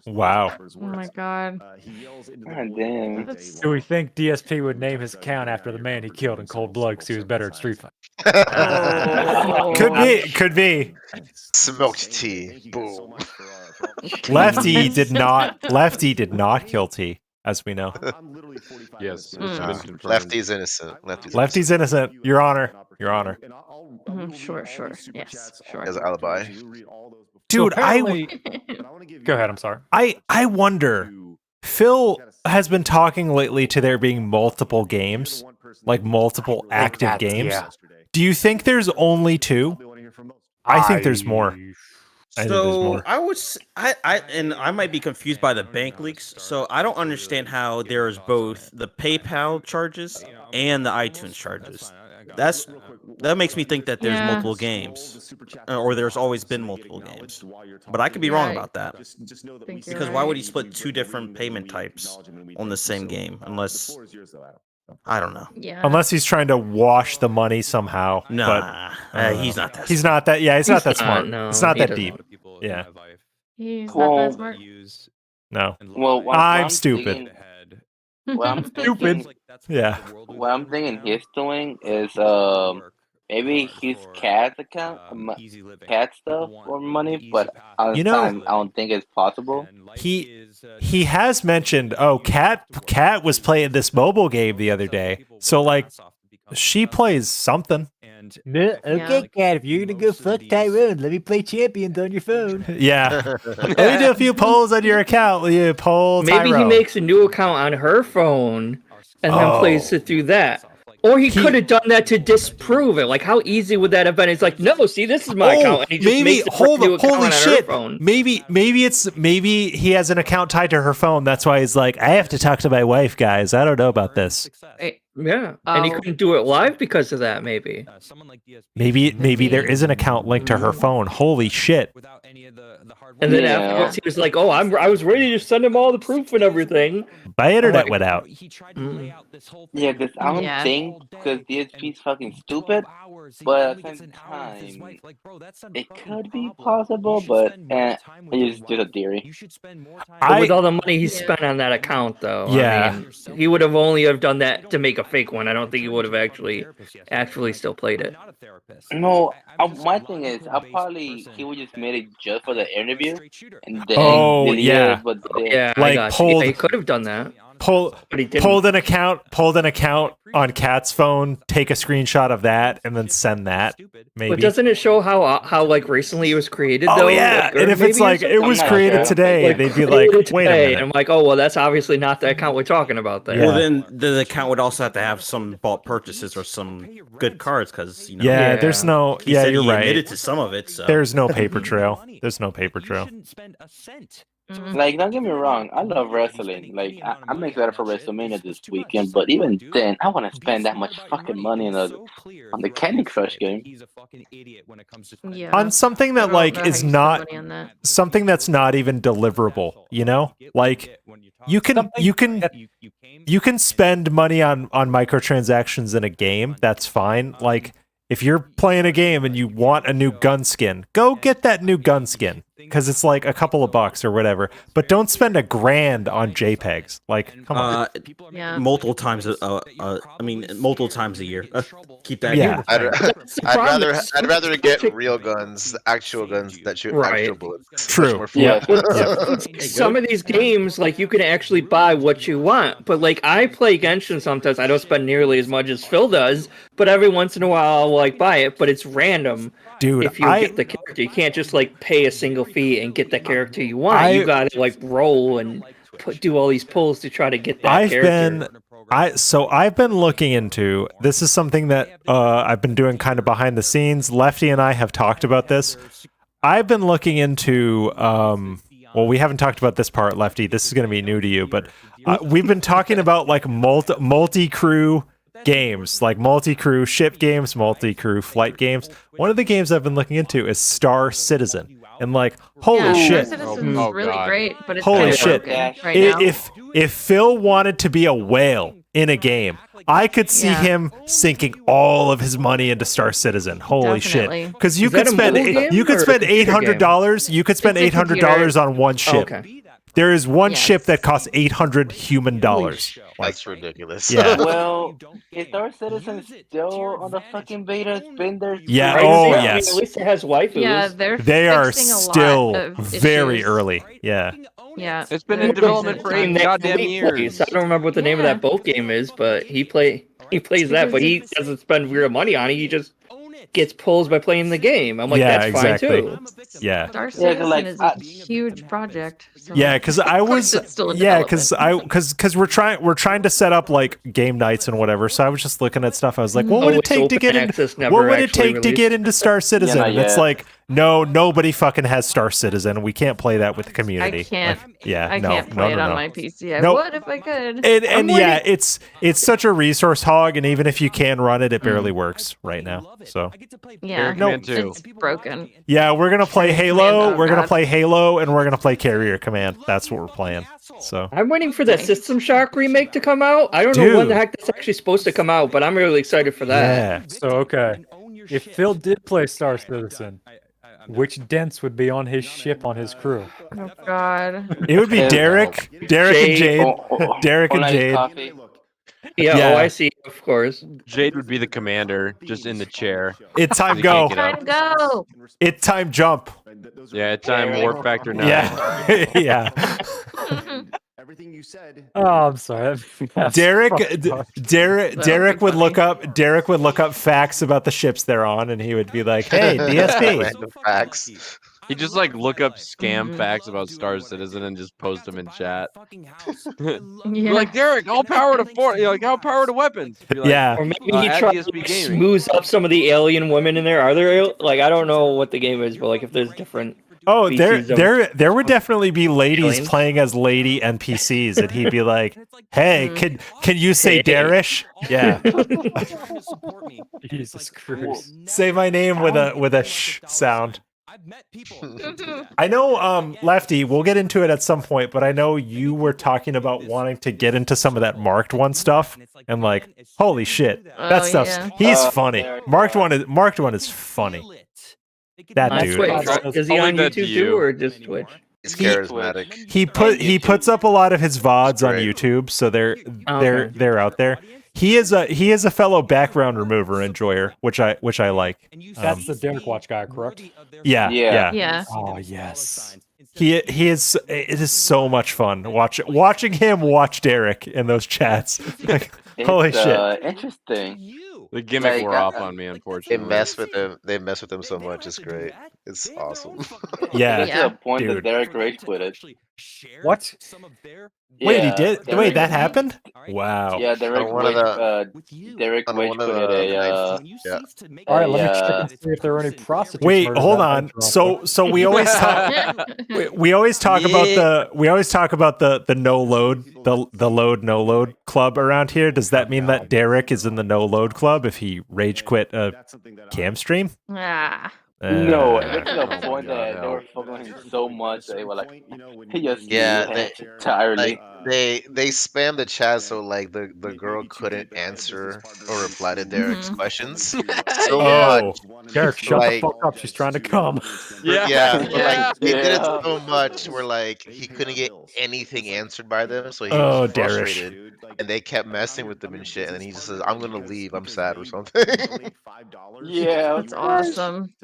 Wow. Oh my god. God damn. That's Do we think DSP would name his account after the man he killed in cold blood because he was better at Street Fighter? Could be. Smoked tea. Boom. Lefty did not kill T. as we know. Yes, it's been confirmed. Lefty's innocent. Lefty's innocent. Your Honor. Your Honor. Sure. Yes, sure. He has an alibi. Dude, Go ahead. I'm sorry. I wonder. Phil has been talking lately to there being multiple games, like multiple active games. Yeah. Do you think there's only 2? I think there's more. So I might be confused by the bank leaks. So I don't understand how there's both the PayPal charges and the iTunes charges. That makes me think that there's multiple games, or there's always been multiple games. But I could be wrong about that. Because why would he split 2 different payment types on the same game? Unless I don't know. Yeah. Unless he's trying to wash the money somehow. Nah, he's not that. He's not that. Yeah, he's not that smart. No, it's not he that deep. Yeah. He's not that smart. No. Well, I'm stupid. What I'm thinking, Yeah. what I'm thinking he's doing is maybe his cat's account, cat stuff or money, but at the time I don't think it's possible. He has mentioned, Cat was playing this mobile game the other day. So like she plays something. Okay, Cat, if you're gonna go fuck Tyrone, let me play Champions on your phone. Yeah. Let me do a few polls on your account. Will you poll Maybe Tyrone? he makes a new account on her phone and then plays it through that. Or he could have done that to disprove it. Like, how easy would that have been? It's like, no, see, this is my account, and he just makes a new account on her phone. Maybe he has an account tied to her phone. That's why he's like, I have to talk to my wife, guys. I don't know about this. Yeah, and he couldn't do it live because of that. Maybe. Maybe there is an account linked to her phone. Holy shit! And then afterwards, he was like, "Oh, I was ready to send him all the proof and everything." My internet went out. Yeah, because I don't think because DSP's fucking stupid, but at the same time, it could be possible, but it's just a theory. But with all the money he spent on that account, though, yeah, I mean, he would have only have done that to make a fake one. I don't think he would have actually still played it. No, my thing is, he would just made it just for the interview, and then he could have done that. Pulled an account on Cat's phone, take a screenshot of that, and then send that. Maybe. But doesn't it show how like recently it was created? Though? Oh yeah, and if it's like it was created today, they'd be like, wait a minute. And I'm like, oh well, that's obviously not the account we're talking about there. Well, then the account would also have to have some bought purchases or some good cards, because there's no. He yeah, said you're he right. admitted to some of it. So there's no paper trail. There's no paper trail. Like, don't get me wrong, I love wrestling. Like, I'm excited for WrestleMania this weekend, but even then, I want to spend that much fucking money on the Candy Crush game. Yeah. On something that like is not something that's not even deliverable, you know? Like you can spend money on microtransactions in a game, that's fine. Like if you're playing a game and you want a new gun skin, go get that new gun skin. Because it's like a couple of bucks or whatever, but don't spend $1,000 on JPEGs. Like, come on, multiple times. Multiple times a year. Keep that. Yeah, I'd rather get real guns, actual guns that shoot actual bullets. True. Yeah. Some of these games, like you can actually buy what you want, but like I play Genshin sometimes. I don't spend nearly as much as Phil does, but every once in a while I'll like buy it. But it's random. Dude, if you get the character, you can't just like pay a single fee and get the character you want. You gotta like roll and do all these pulls to try to get that character. I've been looking into this. Is something that I've been doing kind of behind the scenes. Lefty and I have talked about this. I've been looking into well, we haven't talked about this part, Lefty. This is going to be new to you, but we've been talking about like multi-crew games, like multi-crew ship games, multi-crew flight games. One of the games I've been looking into is Star Citizen, and like, holy shit, Star Citizen's really great, but it's holy kind of shit! broken right now. If Phil wanted to be a whale in a game, I could see him sinking all of his money into Star Citizen. Holy shit! Because you could spend $800. You could spend $800 on one ship. Okay. There is one ship that costs $800 human dollars. That's ridiculous. Yeah. Well, is Star Citizen still on the fucking beta? It's been there. Yeah. Yes. At least it has waifus. Yeah, they are still very early. Yeah. Yeah. It's been in development for 8 goddamn years. I don't remember what the name of that boat game is, but he plays that, but he doesn't spend weird money on it. He just gets pulls by playing the game. I'm like, that's fine too. Yeah. Star Citizen is a huge project. So. Yeah, because I was because we're trying to set up like game nights and whatever. So I was just looking at stuff. I was like, what would it take to get into Star Citizen? And it's like, no, nobody fucking has Star Citizen. We can't play that with the community. I can't. I can't play it on my PC. I would if I could. And yeah, it's such a resource hog, and even if you can run it, it barely works right now. So yeah, it's broken. Yeah, we're gonna play Halo. We're gonna play Halo, and we're gonna play Carrier Command. That's what we're playing. So I'm waiting for that System Shock remake to come out. I don't know when the heck that's actually supposed to come out, but I'm really excited for that. Yeah. So okay, if Phil did play Star Citizen, which dents would be on his ship on his crew? Oh God. It would be Derek and Jade. Derek and Jade. Yeah, I see, of course. Jade would be the commander, just in the chair. It's time go. Time go. It's time jump. Yeah, it's time warp factor 9. Yeah. Yeah. Everything you said. Oh, I'm sorry. Derek would look up facts about the ships they're on, and he would be like, "Hey, DSP." Random facts. He just like look up scam facts about Star Citizen and just post them in chat. You're like, Derek, all power to all power to weapons. Like, yeah. Or maybe he tried to smooth up some of the alien women in there. Are there like I don't know what the game is, but like if there's different. Oh, there would definitely be ladies playing as lady NPCs, and he'd be like, "Hey, can you say Darish?" Yeah. Jesus Christ. Say my name with a sh sound. I know, Lefty, we'll get into it at some point, but I know you were talking about wanting to get into some of that Marked One stuff, and like, holy shit, that stuff's he's funny. Marked One is funny. That dude. Twitch. Is he on YouTube too, or just Twitch? He's charismatic. He puts up a lot of his VODs on YouTube, so they're out there. He is a fellow background remover enjoyer, which I like. That's the Derek Watch guy, correct? Yeah. Oh yes. He is. It is so much fun watching him watch Derek in those chats. Holy shit! Interesting. The gimmick wore off on me, unfortunately. They mess with them so much. It's great. It's awesome. Yeah. To the point that Derek rage quit it. What? Wait, he did? Wait, that happened? Wow. Yeah, Derek rage quit it. All right, let me check and see if there are any prostitutes. Wait, hold on. So we always talk. we always talk about the no load, the load no load club around here. Does that mean that Derek is in the no load club if he rage quit a cam stream? No, it's to the point that they were fucking him so much they were like, he just entirely. They spam the chat so like the girl couldn't answer or reply to Derek's questions so much. Derek, shut the fuck up. She's trying to come. Like they did it so much where like he couldn't get anything answered by them, so he was frustrated, and they kept messing with him and shit. And then he just says, "I'm gonna leave. I'm sad or something." Yeah, that's awesome.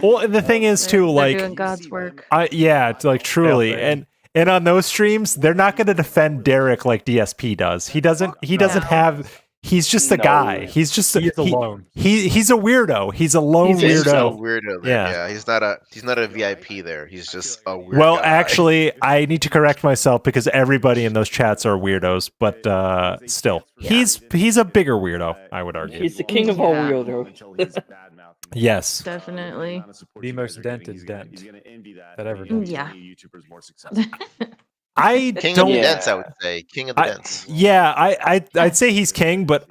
Well, and the thing is too, like, doing God's work. It's like truly, and on those streams, they're not going to defend Derek like DSP does. He doesn't have. He's just a guy. He's just alone. He's a weirdo. He's a lone weirdo. He's a weirdo there. Yeah, he's not a VIP there. He's just a weird guy. Actually, I need to correct myself because everybody in those chats are weirdos. But still, he's a bigger weirdo. I would argue. He's the king of all weirdos. Yes, definitely. The most dented dent that ever done. Yeah. King of the dents, I would say. King of the dents. Yeah, I'd say he's king, but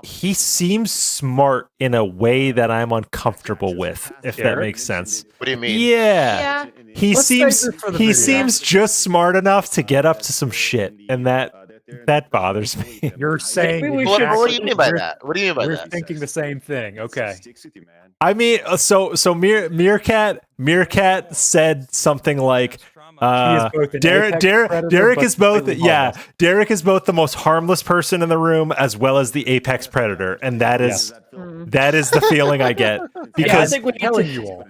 he seems smart in a way that I'm uncomfortable with, if that makes sense. What do you mean? Yeah. He seems just smart enough to get up to some shit, and that bothers me. You're saying what do you mean by that? We're thinking the same thing. Okay. I mean, so Meerkat Meerkat said something like, both an apex predator, Derek but is both, completely yeah, harmless. Derek is both the most harmless person in the room as well as the apex predator, and that is the feeling I get because I think we need telling to, you all.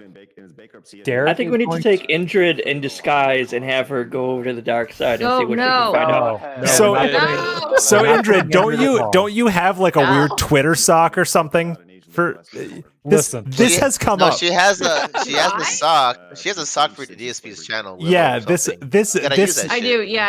I think we need to take Indrid in disguise and have her go over to the dark side and see what she can find out. So Indrid, don't you have like a weird Twitter sock or something for this? This has come up. She has a sock. She has a sock for the DSP's channel. Willow, Yeah, or something. I do. Yeah,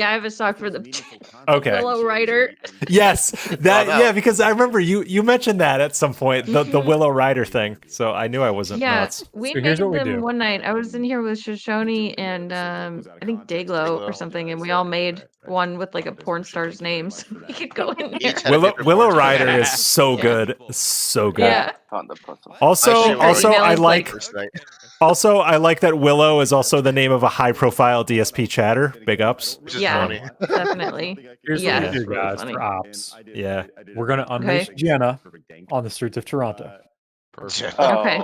I have a sock for the Okay. Willow Rider. Yes, that because I remember you mentioned that at some point the Willow Rider thing. So I knew I wasn't nuts. We made them one night. I was in here with Shoshone and I think Dayglow or something, and we all made one with like a porn star's name, so we could go in there. Willow Rider is so good, so good. Yeah. Also, I like First night. also I like that Willow is also the name of a high-profile DSP chatter. Big ups. Yeah, definitely. Here's Yeah. what we do, guys, for ops. Yeah. We're going to unleash Jenna on the streets of Toronto. Okay.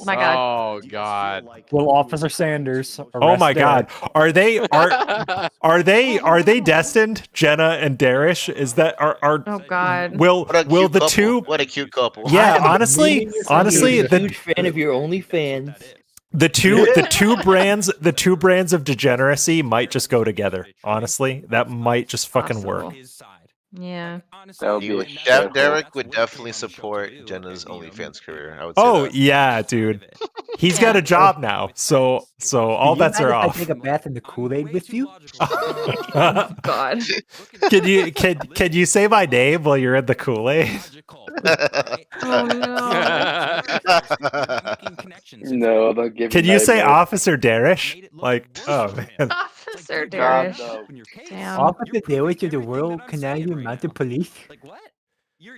My God. Oh God. Will Officer Sanders Oh my arrest God, Derek? are they destined? Jenna and Darish? Is that are Oh God. will the two? What a cute couple. Yeah, honestly, I'm a the huge fan of your OnlyFans. the two brands of degeneracy might just go together. Honestly, that might just fucking work. Yeah. Derek would definitely support Jenna's OnlyFans career. I would say Oh that. yeah, dude. He's got a job now, so all bets are off. I take a bath in the Kool-Aid with you. God. Can you say my name while you're in the Kool-Aid? Oh no. No, don't give Can me you say nightmares. Officer Darish? Like, oh man. Officer Darish. Damn. Officer Darish of the Royal Canadian Mounted Police.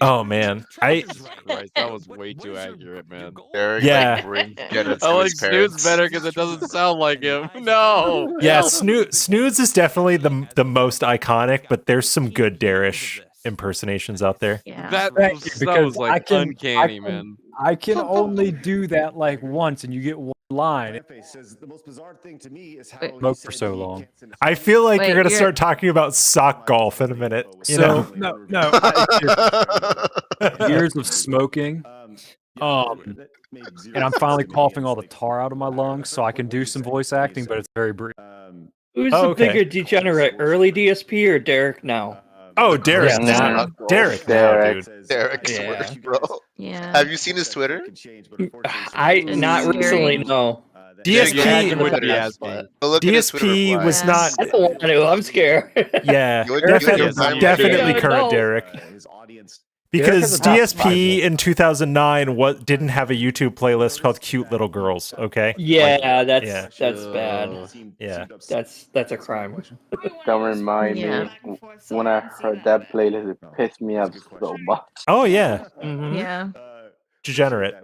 Oh man. I Christ, that was way too accurate, man. Derek, Yeah. like, bring Jenna to I like his parents. Snooze better because it doesn't sound like him. No. Yeah, Snooze is definitely the most iconic, but there's some good Darish impersonations out there. Yeah. That Because was like uncanny, man. I can only do that like once, and you get one line. The most bizarre thing to me is how Smoke for so long. I feel like Wait, you're gonna you're- start talking about sock golf in a minute. You So know? no, years of smoking. And I'm finally coughing all the tar out of my lungs, so I can do some voice acting, but it's very brief. Who's Oh, the okay. bigger degenerate, early DSP or Derek now? Oh, Derek Yeah. now. Derek now, dude. Derek's Yeah. worse, bro. Yeah. Have you seen his Twitter? I not scary. recently, no. DSP Wouldn't be asking. But look at his Twitter DSP replies. was not. I don't want to. I'm scared. Yeah, You would- you would definitely, get definitely Yeah, current no. Derek. his audience. Because Derek has a top DSP in 2009 didn't have a YouTube playlist called "Cute Little Girls." Okay. Yeah, that's Yeah. that's bad. Yeah. That's a crime. Don't remind Yeah. me. When I heard that playlist, it pissed me off so much. Oh yeah, Yeah. degenerate.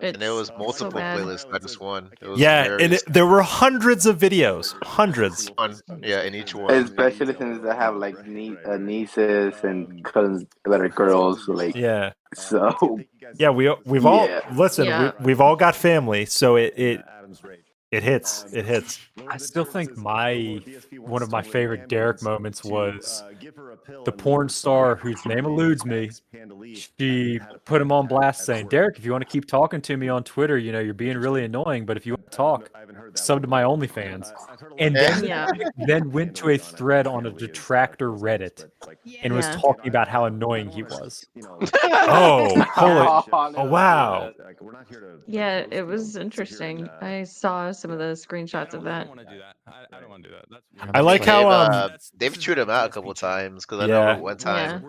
And there was It's multiple so bad. playlists, not just one. It was Yeah, and various there were hundreds of videos, hundreds. one. Yeah, in each one. Especially since I have like nieces and cousins that are girls. Like, Yeah, so yeah. We've all Yeah. listen. Yeah. We've all got family, so it hits. It hits. I still think one of my favorite Derek moments was the porn star whose name eludes me. She put him on blast saying, "Derek, if you want to keep talking to me on Twitter, you know you're being really annoying. But if you want to talk, sub to my OnlyFans." And then Yeah. then went to a thread on a detractor Reddit and was Yeah. talking about how annoying he was. Oh, holy! Oh wow! Yeah, it was interesting. I saw some of the screenshots of that. I don't want to do that. I like how They've chewed him out a couple times because I Yeah. know one time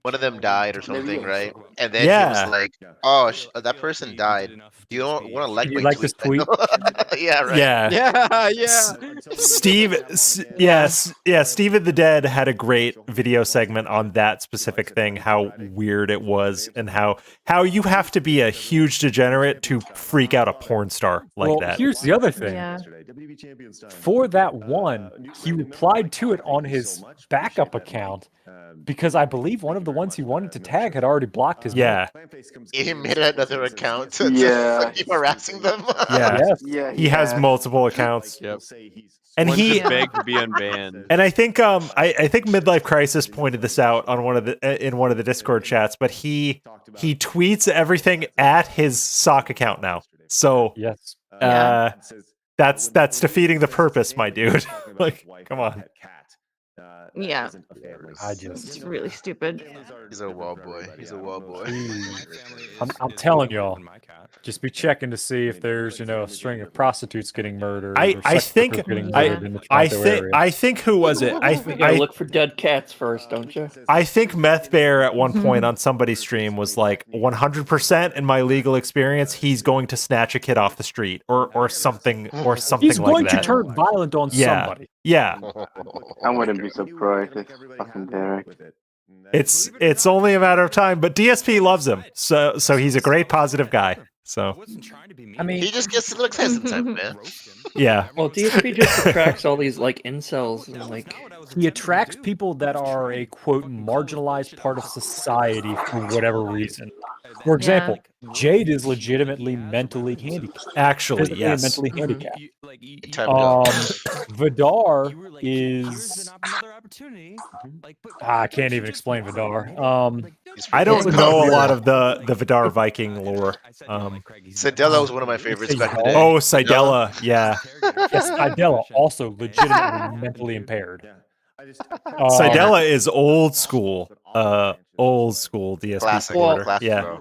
one of them died or something, right? And then Yeah. he was like, "Oh, that person died. Do you want to like You my like this tweet? yeah, right. Yeah. Yeah. Steve, yes, yeah. Steve of the Dead had a great video segment on that specific thing, how weird it was, and how you have to be a huge degenerate to freak out a porn star like that. Here's the other thing. Yeah. For that one, he replied to it on his backup account because I believe one of the ones he wanted to tag had already blocked his. Yeah. He made another account to keep harassing them. Yeah. He has multiple accounts. Yep. And One he should beg to be unbanned. And I think I think Midlife Crisis pointed this out on one of the Discord chats, but he tweets everything at his sock account now. So yes. That's defeating the purpose, my dude. Like, come on. Yeah. It's really stupid. He's a wild boy. I'm telling y'all, just be checking to see if there's a string of prostitutes getting murdered. I think who was it? You gotta look for dead cats first, don't you? I think Meth Bear at one point on somebody's stream was like 100% in my legal experience, he's going to snatch a kid off the street or something He's like that. going to turn violent on somebody. Yeah. I wouldn't be surprised. It's fucking Derek. It's only a matter of time, but DSP loves him, so he's a great positive guy. So I mean, he just gets to look sometimes, man. Yeah. Well, DSP just attracts all these like incels and like. He attracts people that are a quote marginalized part of society for whatever reason. For example, Jade is legitimately mentally handicapped. Actually, Physically yes. and mentally handicapped. Like, Vidar is. I can't even explain Vidar. I don't know a lot of the Vidar Viking lore. Sidella was one of my favorites back in the day. Oh, Sidella, yeah. Yes, Sidella also legitimately mentally impaired. Sidella is old school DSP Classic. supporter. Classic, Yeah.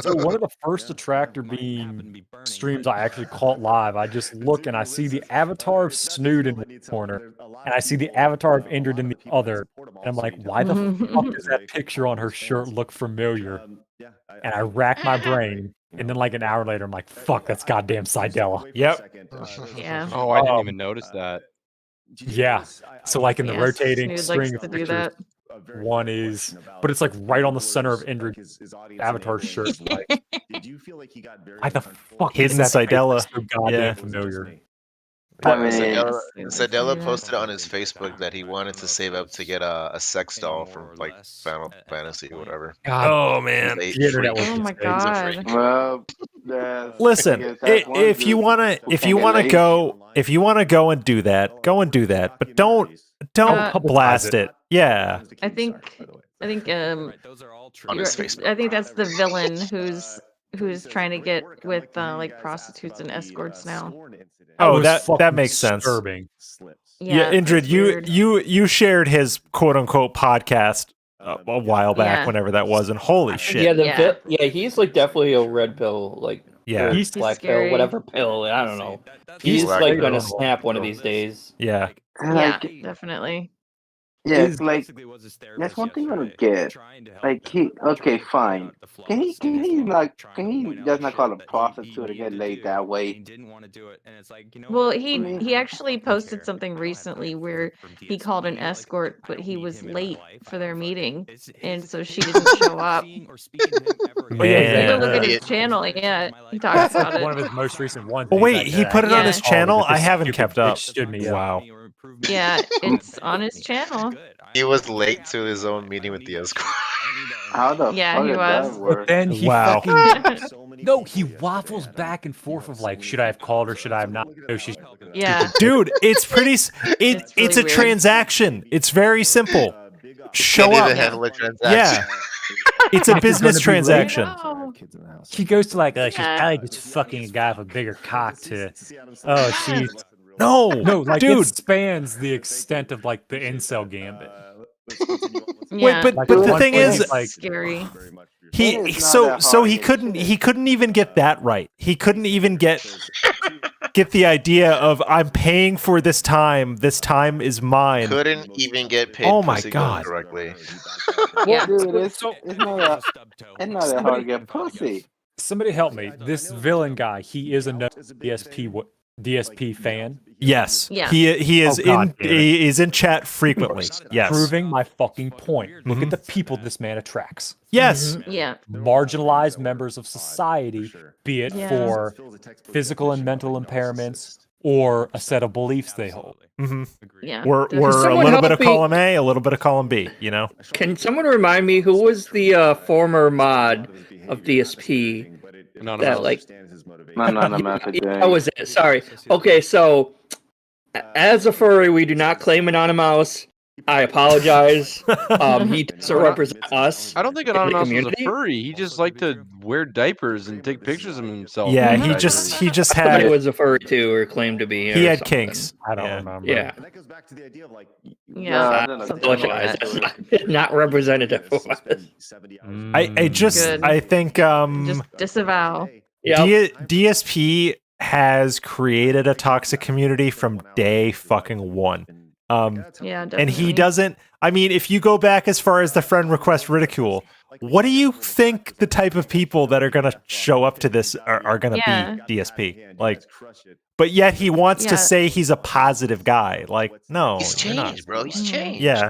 So one of the first Attractor Beam streams I actually caught live, I just look and I see the avatar of Snood in one corner, and I see the avatar of Indrid in the other, and I'm like, why the fuck does that picture on her shirt look familiar? And I rack my brain, and then like an hour later, I'm like, fuck, that's goddamn Sidella. Yep. Yeah. Oh, I didn't even notice that. Yeah. So like in the rotating Snood string likes of to do pictures, that. one is, but it's like right on the center of Indrid's avatar shirt. Like, why the fuck Hidden is that Sidella. so goddamn Yeah. familiar? Sidella posted on his Facebook that he wanted to save up to get a sex doll from like Final Fantasy or whatever. Oh man. Oh my god. Well, Listen, if you wanna go and do that, but don't blast it. Yeah. I think On his Facebook. I think that's the villain who's trying to get with like prostitutes and escorts now. Oh, was that makes sense. disturbing. Yeah, Indrid, you shared his quote unquote podcast a while back, Yeah. whenever that was, and holy shit. Yeah, he's like definitely a red pill, like Yeah. or He's black scary. pill, whatever pill. I don't know. He's He's black like pill. gonna snap one of these days. Yeah. Yeah, definitely. Yeah, it's like that's one thing I don't get. Like okay, fine. Can he does not call a prostitute to get laid that way? Well, he actually posted something recently where he called an escort, but he was late for their meeting, and so she didn't show up. Oh, yeah, Go look at his channel. Yeah, he talks about it. One of his most recent ones. Oh wait, he put it on his channel? I haven't Stupid kept up. bitch stood me up. Wow. Yeah, it's on his channel. He was late to his own meeting with the escort. How the Yeah, fuck he did that was. work? Then he Wow. fucking no, he waffles back and forth of like, should I have called or should I have not? No, she's Yeah. Dude, it's pretty it's really a weird. transaction. It's very simple. Show Can't even up. handle a transaction. Yeah. It's a business transaction. Oh, She goes to like, she's Yeah. probably just fucking a guy with a bigger cock to. Oh, she's No, no, like dude. it spans the extent of like the incel gambit. yeah. but Like, the at one thing point, is, he's like, Scary. he It's not that hard he to couldn't even get that right. He couldn't even get the idea of I'm paying for this time. This time is mine. Couldn't even get paid. Oh my pussy God. Correctly. Yeah. Dude, it's not that hard to get pussy. somebody help me. This villain guy, he is a no DSP DSP fan? Yes. Yeah. He is God damn it. he is in chat frequently. Yes. Proving my fucking point. Look at the people this man attracts. Yes. Yeah. Marginalized members of society, be it Yeah. for physical and mental impairments or a set of beliefs they hold. Yeah. We're a someone little bit help of me- column A, a little bit of column B, you know? Can someone remind me who was the former mod of DSP? That like that was it. Sorry. Okay, so as a furry, we do not claim Anonymous. I apologize. He doesn't represent us. I don't think in the Anonymous was a community. furry. He just liked to wear diapers and take pictures of himself. Yeah, in he diapers. just I thought had he was a furry too, or claimed to be. he or had something. kinks. I don't remember. Yeah. And that goes back to the idea of like Yeah. I apologize. That's not representative of us. I just Good. I think Just disavow. Yeah. DSP has created a toxic community from day fucking one. Yeah, And definitely. he doesn't. I mean, if you go back as far as the friend request ridicule, what do you think the type of people that are going to show up to this are going to Yeah. be DSP? Like, but yet he wants Yeah. to say he's a positive guy. Like, no, He's you're not. changed, bro. He's changed. Yeah.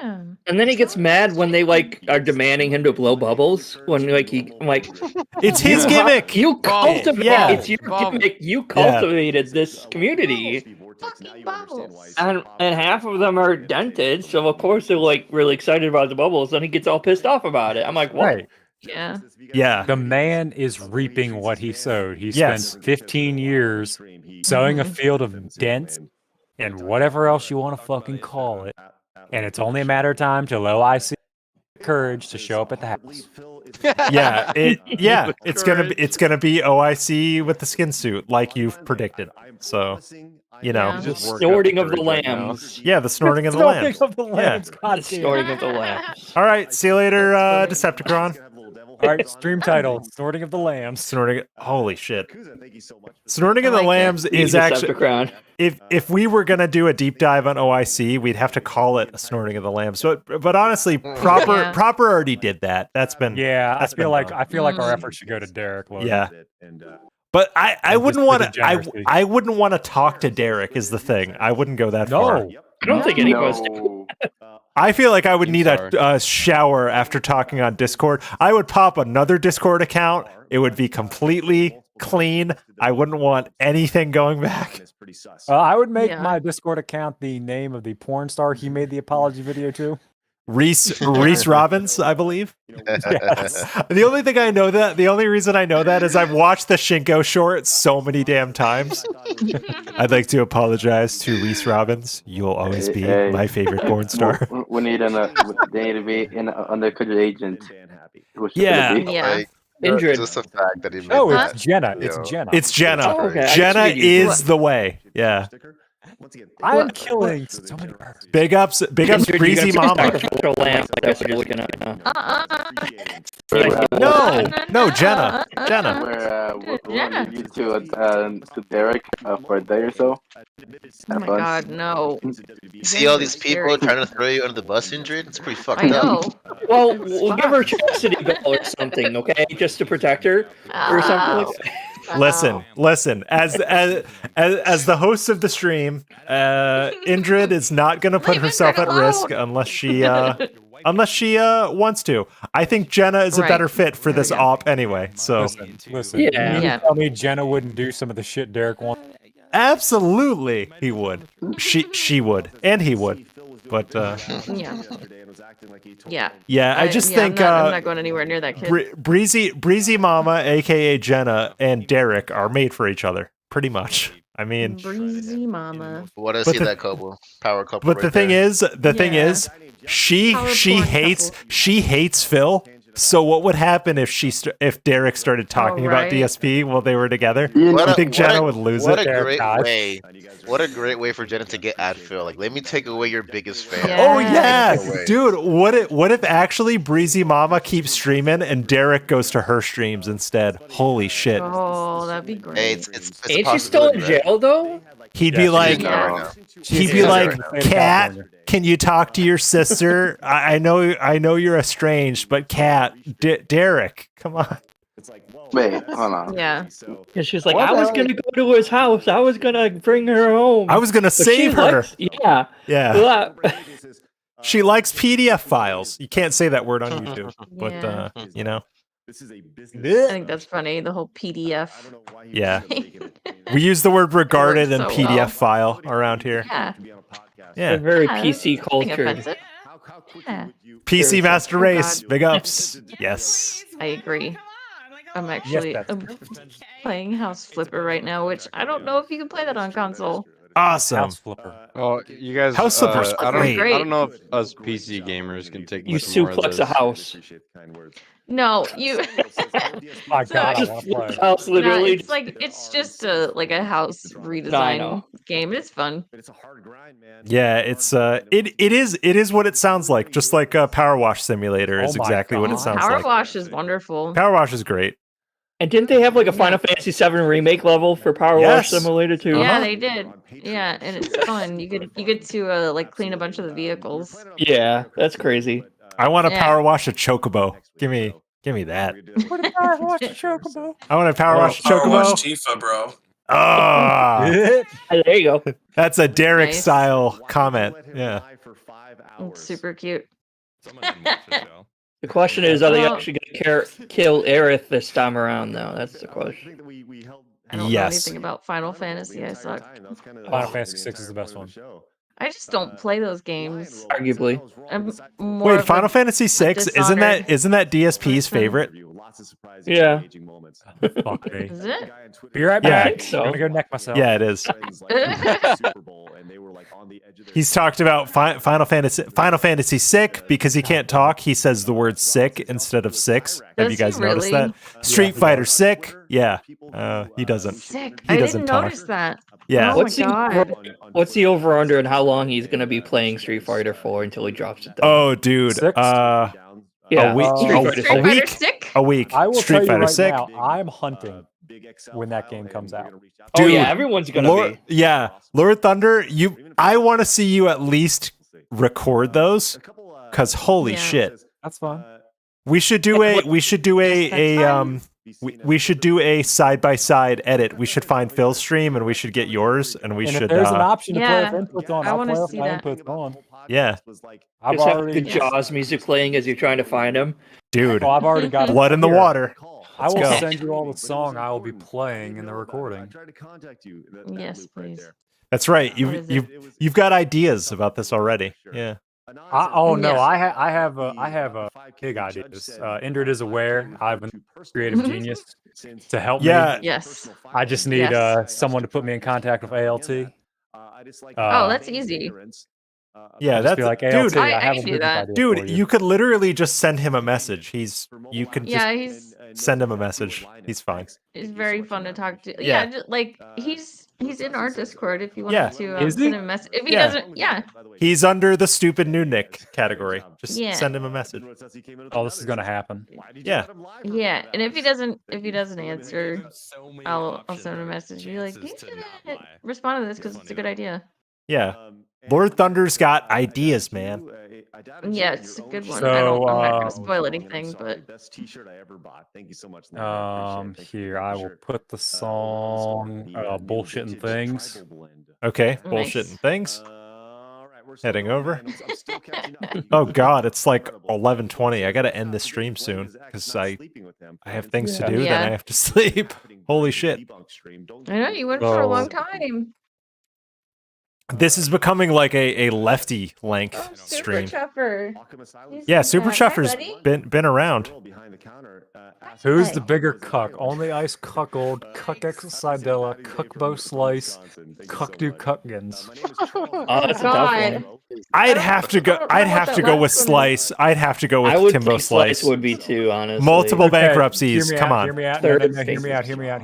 Yeah. And then he gets mad when they like are demanding him to blow bubbles. When like I'm like, It's his you- gimmick. You cultivate. Yeah. It's your gimmick. You cultivated this community. And half of them are dented, so of course they're like really excited about the bubbles. Then he gets all pissed off about it. I'm like, what? Right. Yeah. Yeah. The man is reaping what he sowed. He Yes. spent 15 years sowing a field of dents and whatever else you want to fucking call it. And it's only a matter of time till OIC courage to show up at the house. Yeah, it's gonna be OIC with the skin suit, like you've predicted. So, you know, Yeah. The snorting of the lambs. yeah, the snorting of the lambs. Of the lambs. God The damn. snorting of the lambs. All right, see you later, Decepticon. All right, stream title: Snorting of the Lambs. Snorting. Holy shit! Snorting of the lambs is actually. Decepticon. If we were gonna do a deep dive on OIC, we'd have to call it a snorting of the lambs. But honestly, proper already did that. That's been Yeah, that's I feel been like done. our efforts should go to Derek. Logan. Yeah. But I And wouldn't just want for to. I degeneracy. wouldn't want to talk to Derek. Is the thing. I wouldn't go that far. No. I don't think anyone's. I feel like I would need a shower after talking on Discord. I would pop another Discord account. It would be completely clean. I wouldn't want anything going back. I would make Yeah. my Discord account the name of the porn star he made the apology video to. Reese Robbins, I believe. Yes. The only reason I know that is I've watched the Shinko short so many damn times. I'd like to apologize to Reese Robbins. You'll always be Hey. my favorite porn star. We need they need to be an undercover agent. Which Yeah. should it be? Yeah. Indrid. Just the fact that he made Oh, that. it's Jenna. Yo. It's Jenna. It's Jenna. Oh, okay. I Jenna see you. is the way. Yeah. I'm killing so many birds. Big ups, Indrid, you Breezy got some Mama. sacrificial lamb that we're looking at now. No, Jenna. We're on you to Derek for a day or so. Oh my god, no. See all these people trying to throw you under the bus, Indrid? It's pretty fucked I know. up. Well, we'll give her a chastity belt or something, okay? Just to protect her or something like that. Listen. As the host of the stream, Indrid is not going to put herself at risk unless she wants to. I think Jenna is a Right. better fit for this op anyway. So Listen. Yeah. You Yeah. tell me Jenna wouldn't do some of the shit Derek wants. absolutely, he would. She would, and he would. But Yeah. yeah, I just think I'm not going anywhere near that kid. Breezy Mama, aka Jenna, and Derek are made for each other, pretty much. I mean, Breezy mama. What I But see the- that couple, power couple. but right the thing there. is, she Power hates porn she hates Phil. So what would happen if if Derek started talking about right. DSP while they were together? What You a- think what Jenna a- would lose what it? a great Derek way! What a great way for Jenna to get at Phil. Like, let me take away your biggest fan. Yeah. Oh yeah, No way. dude. What if actually Breezy Mama keeps streaming and Derek goes to her streams instead? Holy shit. Oh, that'd be great. Hey, it's a Ain't she still in possibility, right? jail though? He'd Yeah, be she's like, Not right now. he'd She's be in like, the state of Cat, California. can you talk to your sister? I know you're estranged, but Cat, Derek, come on. Wait, hold on. Yeah. And she's like, I was gonna go to his house. I was gonna bring her home. I was gonna save her. Yeah. Yeah. She likes PDF files. You can't say that word on YouTube, but you know. I think that's funny. The whole PDF. Yeah. We use the word regarded and so PDF well. file around here. Yeah. Yeah. Very Yeah, PC that's nothing culture. offensive. Yeah. PC Master Oh, Race. God. Big ups. Yes. I agree. I'm actually playing House Flipper right now, which I don't know if you can play that on console. Awesome. House Flipper. Oh, you guys. House Flipper's I great. don't know if us PC gamers can take You much more of suplex this. a house. No, you. My God, I Just want to play. House No, literally. it's like it's just a house redesign know. game. It's fun. Yeah, it's it is what it sounds like. Just like Power Wash Simulator is Oh my exactly what it God. sounds Power like. Wash is wonderful. Power Wash is great. And didn't they have like a Final Fantasy VII remake level for Power Wash Yes. Simulator too? Yeah, they did. Yeah, and it's fun. You get to like clean a bunch of the vehicles. Yeah, that's crazy. I want to Yeah. Power Wash a Chocobo. Give me that. Power Wash Chocobo. I want to Power Wash a Power Wash Chocobo. Tifa, bro. Ah, There you go. that's a Derek Nice. style comment. Yeah. It's super cute. The question is, are they Well- actually going to kill Aerith this time around, though? That's the question. I don't know Yes. anything about Final Fantasy. I suck. Final Fantasy VI is the best one. I just don't play those games. Arguably. I'm more Wait, of Final a Fantasy VI Dishonored isn't that DSP's person. favorite? Yeah. Fuck me. Is it? Be right Yeah. back. I think so. I'm gonna go neck myself. Yeah, it is. He's talked about Final Fantasy sick because he can't talk. He says the word sick instead of six. Have Does you guys he noticed really? that? Street Fighter sick. Yeah. He doesn't. Sick. He I doesn't didn't talk. notice that. Yeah. Oh What's my god. What's the over under and how long he's going to be playing Street Fighter for until he drops it down? Oh, dude. Six? Yeah, a week. Street Fighter Street A Fighter week. sick? A week. I will Street tell you Fighter right sick. now, I'm hunting when that game comes out. Oh yeah, Dude, everyone's going to Lord, be. yeah, Lord Thunder. I want to see you at least record those, cause holy Yeah. shit, That's fine. we should do a side by side edit. We should find Phil's stream and we should get yours, and we And should. if there's an option to Yeah, play with inputs on, I I'll wanna play with see my that. inputs on. Yeah, I've Just have already, the Jaws music playing as you're trying to find him. dude, oh, I've already got it blood in the here. water. I will go. send you all the song I will be playing in the recording. Yes, please. That's right. What is You've got ideas about this already. Yeah. Oh no, Yeah. I have big ideas. Indrid is aware. I'm a creative genius to help Yeah. me. Yes. I just need Yes. someone to put me in contact with ALT. Oh, that's easy. Yeah, Just that's be like, dude. ALT, I have can a do business that. idea Dude, for you could literally just send him a message. You could just Yeah, he's send him a message. He's fine. very fun to talk to. Yeah. Yeah, like he's in our Discord if you Yeah. wanted to Is he? send him a message. If he Yeah. doesn't, yeah. He's under the stupid new Nick category. Just Yeah. send him a message. Oh, this is gonna happen. Yeah. Yeah, and if he doesn't answer, I'll send him a message. Be like, you should respond to this because it's a good idea. Yeah. Lord Thunder's got ideas, man. Yeah, it's a good one. So, I'm not gonna spoil anything, but best T-shirt I ever bought. Thank you so much. Here I will put the song "Bullshit and Things." Okay, Nice. bullshit and things. Heading over. Oh god, it's like 11:20. I gotta end the stream soon because I have things to do. Then Yeah. I have to sleep. Holy shit! I know you went for a long time. This is becoming like a lefty length Oh, Super stream. Chuffer. He's Yeah, Super back. Hi, Chuffer's buddy. been around. Who's the bigger cuck? Only Ice Cuckold, Cuck Exocidella, Cuckbo Slice, Cuck Do Cuckgins. Oh, that's a tough one. I'd have to go. I'd have to go with Slice. I'd have to go I with would Timbo think Slice. would be too, honestly. Multiple Okay, bankruptcies. hear me Come out, on. Hear me out. Third No, hear me out. Hear me out.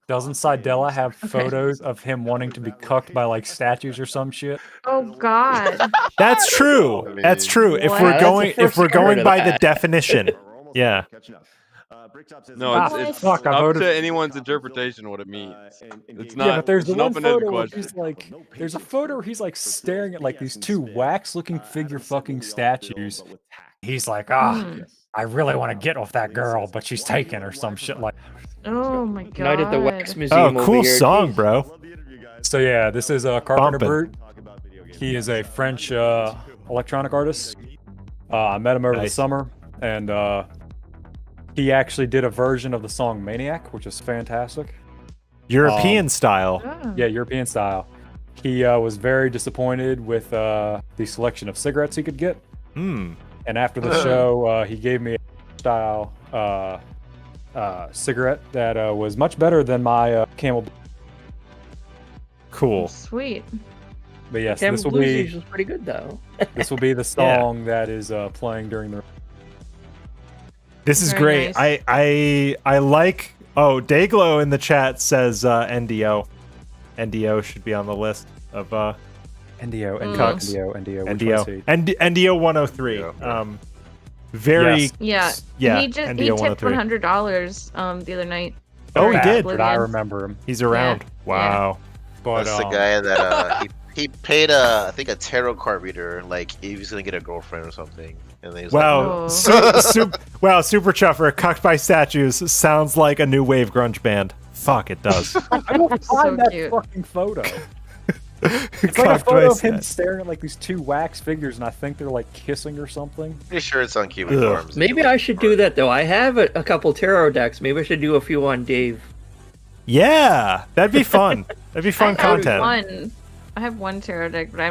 Doesn't Sidella have photos of him wanting to be cucked by like statues or some shit? Oh God. That's true. That's true. If What? we're That's going, the if first we're I heard going of by the that. definition, yeah. No, it's fuck, I up voted- to anyone's interpretation what it means. It's not. Yeah, but there's the an one open-ended photo where question. he's like, there's a photo where he's like staring at like these two wax-looking figure fucking statues. He's like, I really want to get off that girl, but she's taken or some shit like. Oh my god. Night at the Wax Museum. Oh, cool over here. song, Jeez. bro. So yeah, this is Carpenter Bumpin'. Brute. He is a French electronic artist. I met him over the summer, and he actually did a version of the song Maniac, which is fantastic. European style. Yeah, European style. He was very disappointed with the selection of cigarettes he could get. And after the show, he gave me a style cigarette that was much better than my Camel. Cool. Sweet. But yes, Camel this will Blues be is pretty good though. this will be the song that is playing during the. This is Very great. nice. I like. Oh, Dayglow in the chat says NDO. NDO should be on the list of NDO, Cucks. NDO. NDO 103. Very. Yeah. Yeah. He NDO tipped 103. $100 the other night. Oh, he did. But I remember him. He's around. Wow. But That's the guy that he paid I think a tarot card reader like he was gonna get a girlfriend or something, and then he's Wow. like, Wow. Super Chuffer. Cucked by Statues sounds like a new wave grunge band. Fuck, it does. I don't find that cute. fucking photo. It's like a Cucked photo by of him Stat- staring at like these two wax figures, and I think they're like kissing or something. pretty sure it's on Cuban Ugh. Farms. Maybe I should do that though. I have a couple tarot decks. Maybe I should do a few on Dave. Yeah, that'd be fun. That'd be fun I have content. one. I have one tarot deck, but I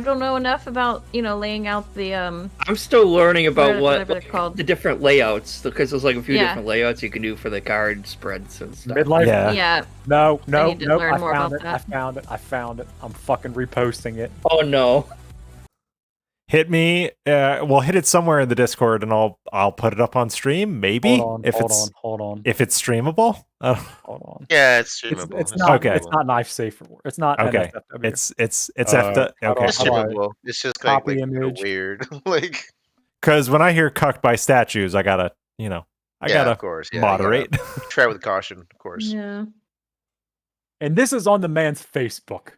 don't know enough about, laying out the I'm still learning about whatever they're called. the different layouts because there's like a few Yeah. different layouts you can do for the card spreads and stuff. Midlife. Yeah. Yeah. No. I need to learn I more found about it. that. I found it. I'm fucking reposting it. Oh no. Hit me. We'll hit it somewhere in the Discord, and I'll put it up on stream. Maybe Hold on. if it's streamable. Hold on. Yeah, it's streamable. It's not. Okay. It's not knife safe. It's not. Okay. NSFW. It's how okay. do I- It's how do I- streamable. It's just like copy image? weird. Like Because when I hear cucked by statues, I gotta yeah, gotta of course. Yeah, you moderate. gotta try with caution, of course. Yeah. And this is on the man's Facebook.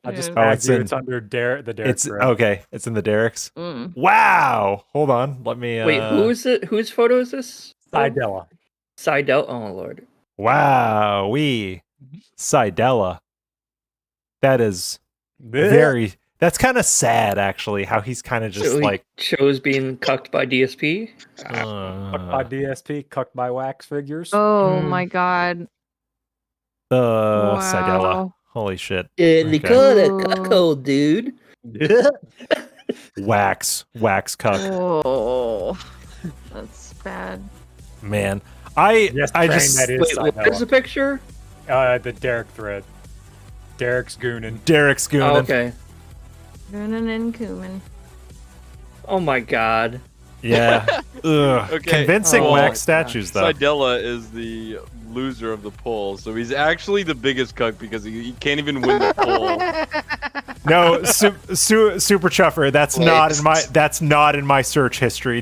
I just Yeah. tagged it's you. in- It's under the Derek It's thread. okay. It's in the Derek's. Mm. Wow. Hold on. Let me. Wait, who is it? Whose photo is this? Idella. Seidel. Oh lord. Wow. Seidella. That is very. That's kind of sad, actually. How he's kind of just So he like. chose being cucked by DSP. Cucked by DSP, cucked by wax figures. Oh my god. Seidella. Wow. Holy shit. Yeah, Okay. it cuckold, dude. Wax cuck. Oh. That's bad. Man, I just that is Wait, where's the picture? The Derek thread. Derek's gooning. Derek's gooning. Oh, okay. Noonan and Kuman. Oh my god. Yeah. Ugh. Okay. Convincing Oh, wax statues though. Seidella is the loser of the poll, so he's actually the biggest cuck because he can't even win the poll. No, Super Chuffer. That's not in my search history.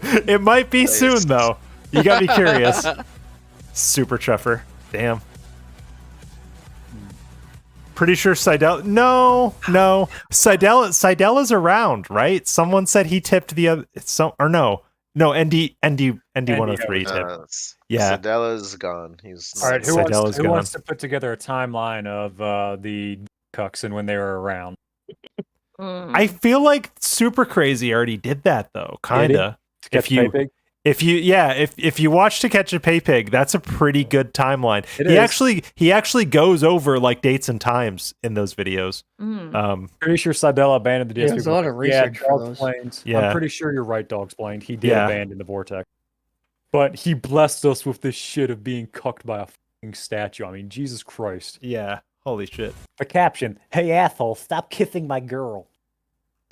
It might be soon though. You gotta be curious. Super Chuffer. Damn. Pretty sure Seidel. No. Seidella's around, right? Someone said he tipped the other. No. ND 103 tipped. Yeah. Sedella's gone. He's All right, who Seidella's gone. wants to put together a timeline of the cucks and when they were around? I feel like Super Crazy already did that though, kinda. To Catch a Pay Pig? If you watch To Catch a Pay Pig, that's a pretty good timeline. It he is. actually goes over like dates and times in those videos. Pretty sure Seidella abandoned the DSP. there's a lot of research for Dog those. Explained. Yeah. I'm pretty sure you're right, Dog Explained. He did Yeah. abandon the vortex. But he blessed us with this shit of being cucked by a fucking statue. I mean, Jesus Christ. Yeah. Holy shit. The caption: "Hey asshole, stop kissing my girl."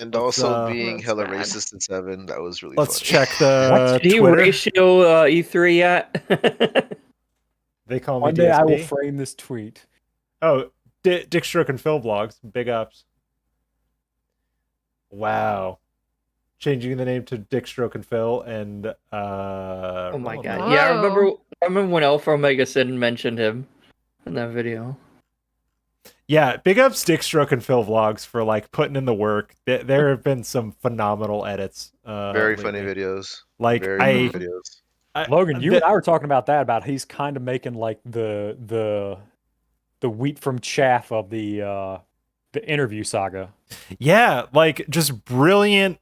And also Let's, being that's hella bad. racist in 7, that was really Let's funny. check the Did he Twitter. ratio E3 yet? They call me One day I will DSP. frame this tweet. Oh, Dick Stroke and Phil vlogs. Big ups. Wow. Changing the name to Dick Stroke and Phil and Oh my hold god. on. Yeah, I remember when Alpha Omega Sin mentioned him in that video. Yeah, big up Stickstroke and Phil Vlogs for like putting in the work. There have been some phenomenal edits. Very lately. funny videos. Like Very funny videos. Logan, you and I were talking about that. About he's kind of making like the wheat from chaff of the interview saga. Yeah, like just brilliant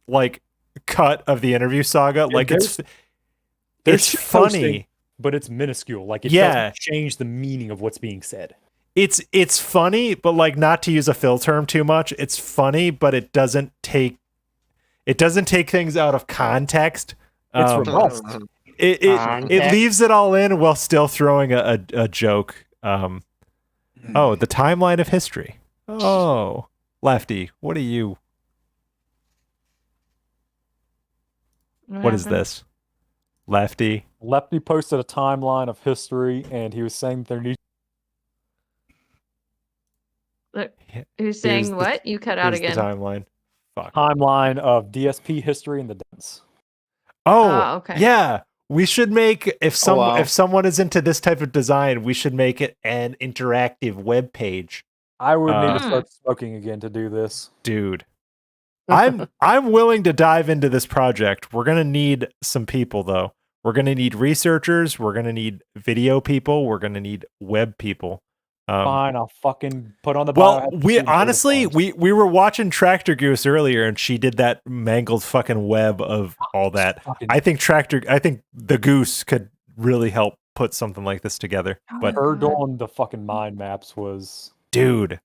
like cut of the interview saga. Like it's funny, posting, but it's minuscule. Like it Yeah. doesn't change the meaning of what's being said. It's funny, but like not to use a Phil term too much. It's funny, but it doesn't take things out of context. It's robust. It leaves it all in while still throwing a joke. Oh, the timeline of history. Oh, Lefty, what are you? What is this? Lefty posted a timeline of history, and he was saying there needs. Who's saying what? You cut out again. The timeline. Fuck. Timeline of DSP history in the dance. Oh, okay. Yeah. We should make if someone is into this type of design, we should make it an interactive web page. I would need to start smoking again to do this, dude. I'm willing to dive into this project. We're gonna need some people though. We're gonna need researchers. We're gonna need video people. We're gonna need web people. Fine, I'll fucking put on the. Well, we honestly we were watching Tractor Goose earlier, and she did that mangled fucking web of all that. I think the Goose could really help put something like this together. But her doing the fucking mind maps was, dude,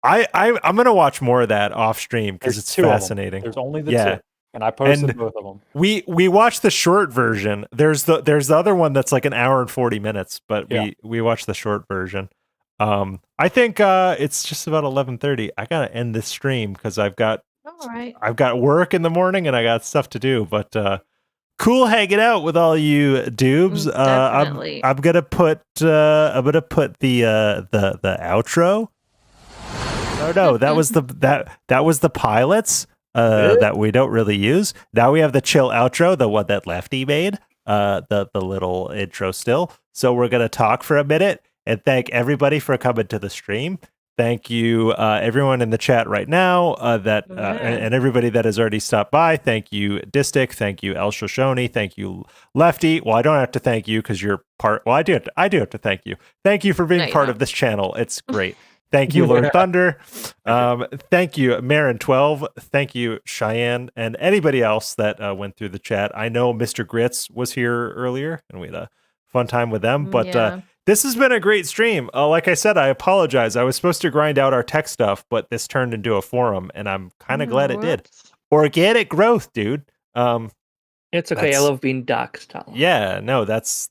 I'm gonna watch more of that off stream because it's fascinating. There's only the two, and I posted both of them. We watched the short version. There's the other one that's like an hour and 40 minutes, but we watched the short version. I think it's just about 11:30. I gotta end this stream because I've got work in the morning and I got stuff to do. But cool hanging out with all you dubes. I'm gonna put the outro. No, that was the pilots that we don't really use. Now we have the chill outro, the one that Lefty made. The little intro still. So we're gonna talk for a minute. And thank everybody for coming to the stream. Thank you, everyone in the chat right now, and everybody that has already stopped by. Thank you, Distic. Thank you, El Shoshone. Thank you, Lefty. Well, I don't have to thank you because you're part. Well, I do have to thank you. Thank you for being part of this channel. It's great. Thank you, Lord Thunder. Thank you, Marin12. Thank you, Cheyenne, and anybody else that went through the chat. I know Mr. Grits was here earlier, and we had a fun time with them. But this has been a great stream. Like I said, I apologize. I was supposed to grind out our tech stuff, but this turned into a forum, and I'm kind of glad it did. Organic growth, dude. It's okay. I love being doxxed. Yeah, no, that's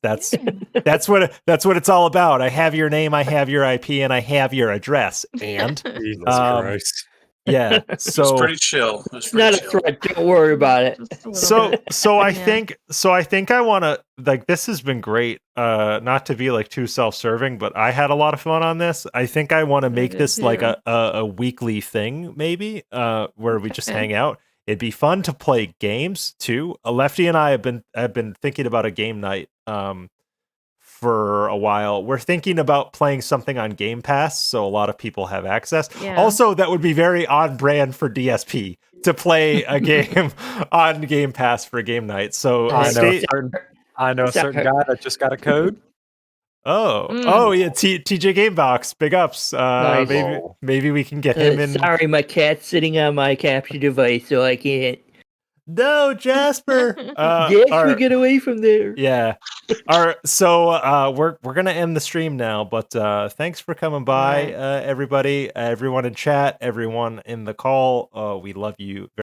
what it's all about. I have your name, I have your IP, and I have your address. And Jesus Christ. Yeah, so it's pretty chill. It's not a threat. Don't worry about it. So I think I want to like. This has been great. Not to be like too self-serving, but I had a lot of fun on this. I think I want to make this like a weekly thing, maybe, where we just hang out. It'd be fun to play games too. Lefty and I have been thinking about a game night for a while. We're thinking about playing something on Game Pass, so a lot of people have access. Yeah. Also, that would be very on brand for DSP to play a game on Game Pass for a game night. So I know a certain guy that just got a code. Oh yeah, TJ Gamebox, big ups. Nice. Maybe we can get him in. Sorry, my cat's sitting on my capture device, so I can't. No, Jasper. Get away from there. Yeah. All right. So we're gonna end the stream now, but thanks for coming by, everybody, everyone in chat, everyone in the call. We love you.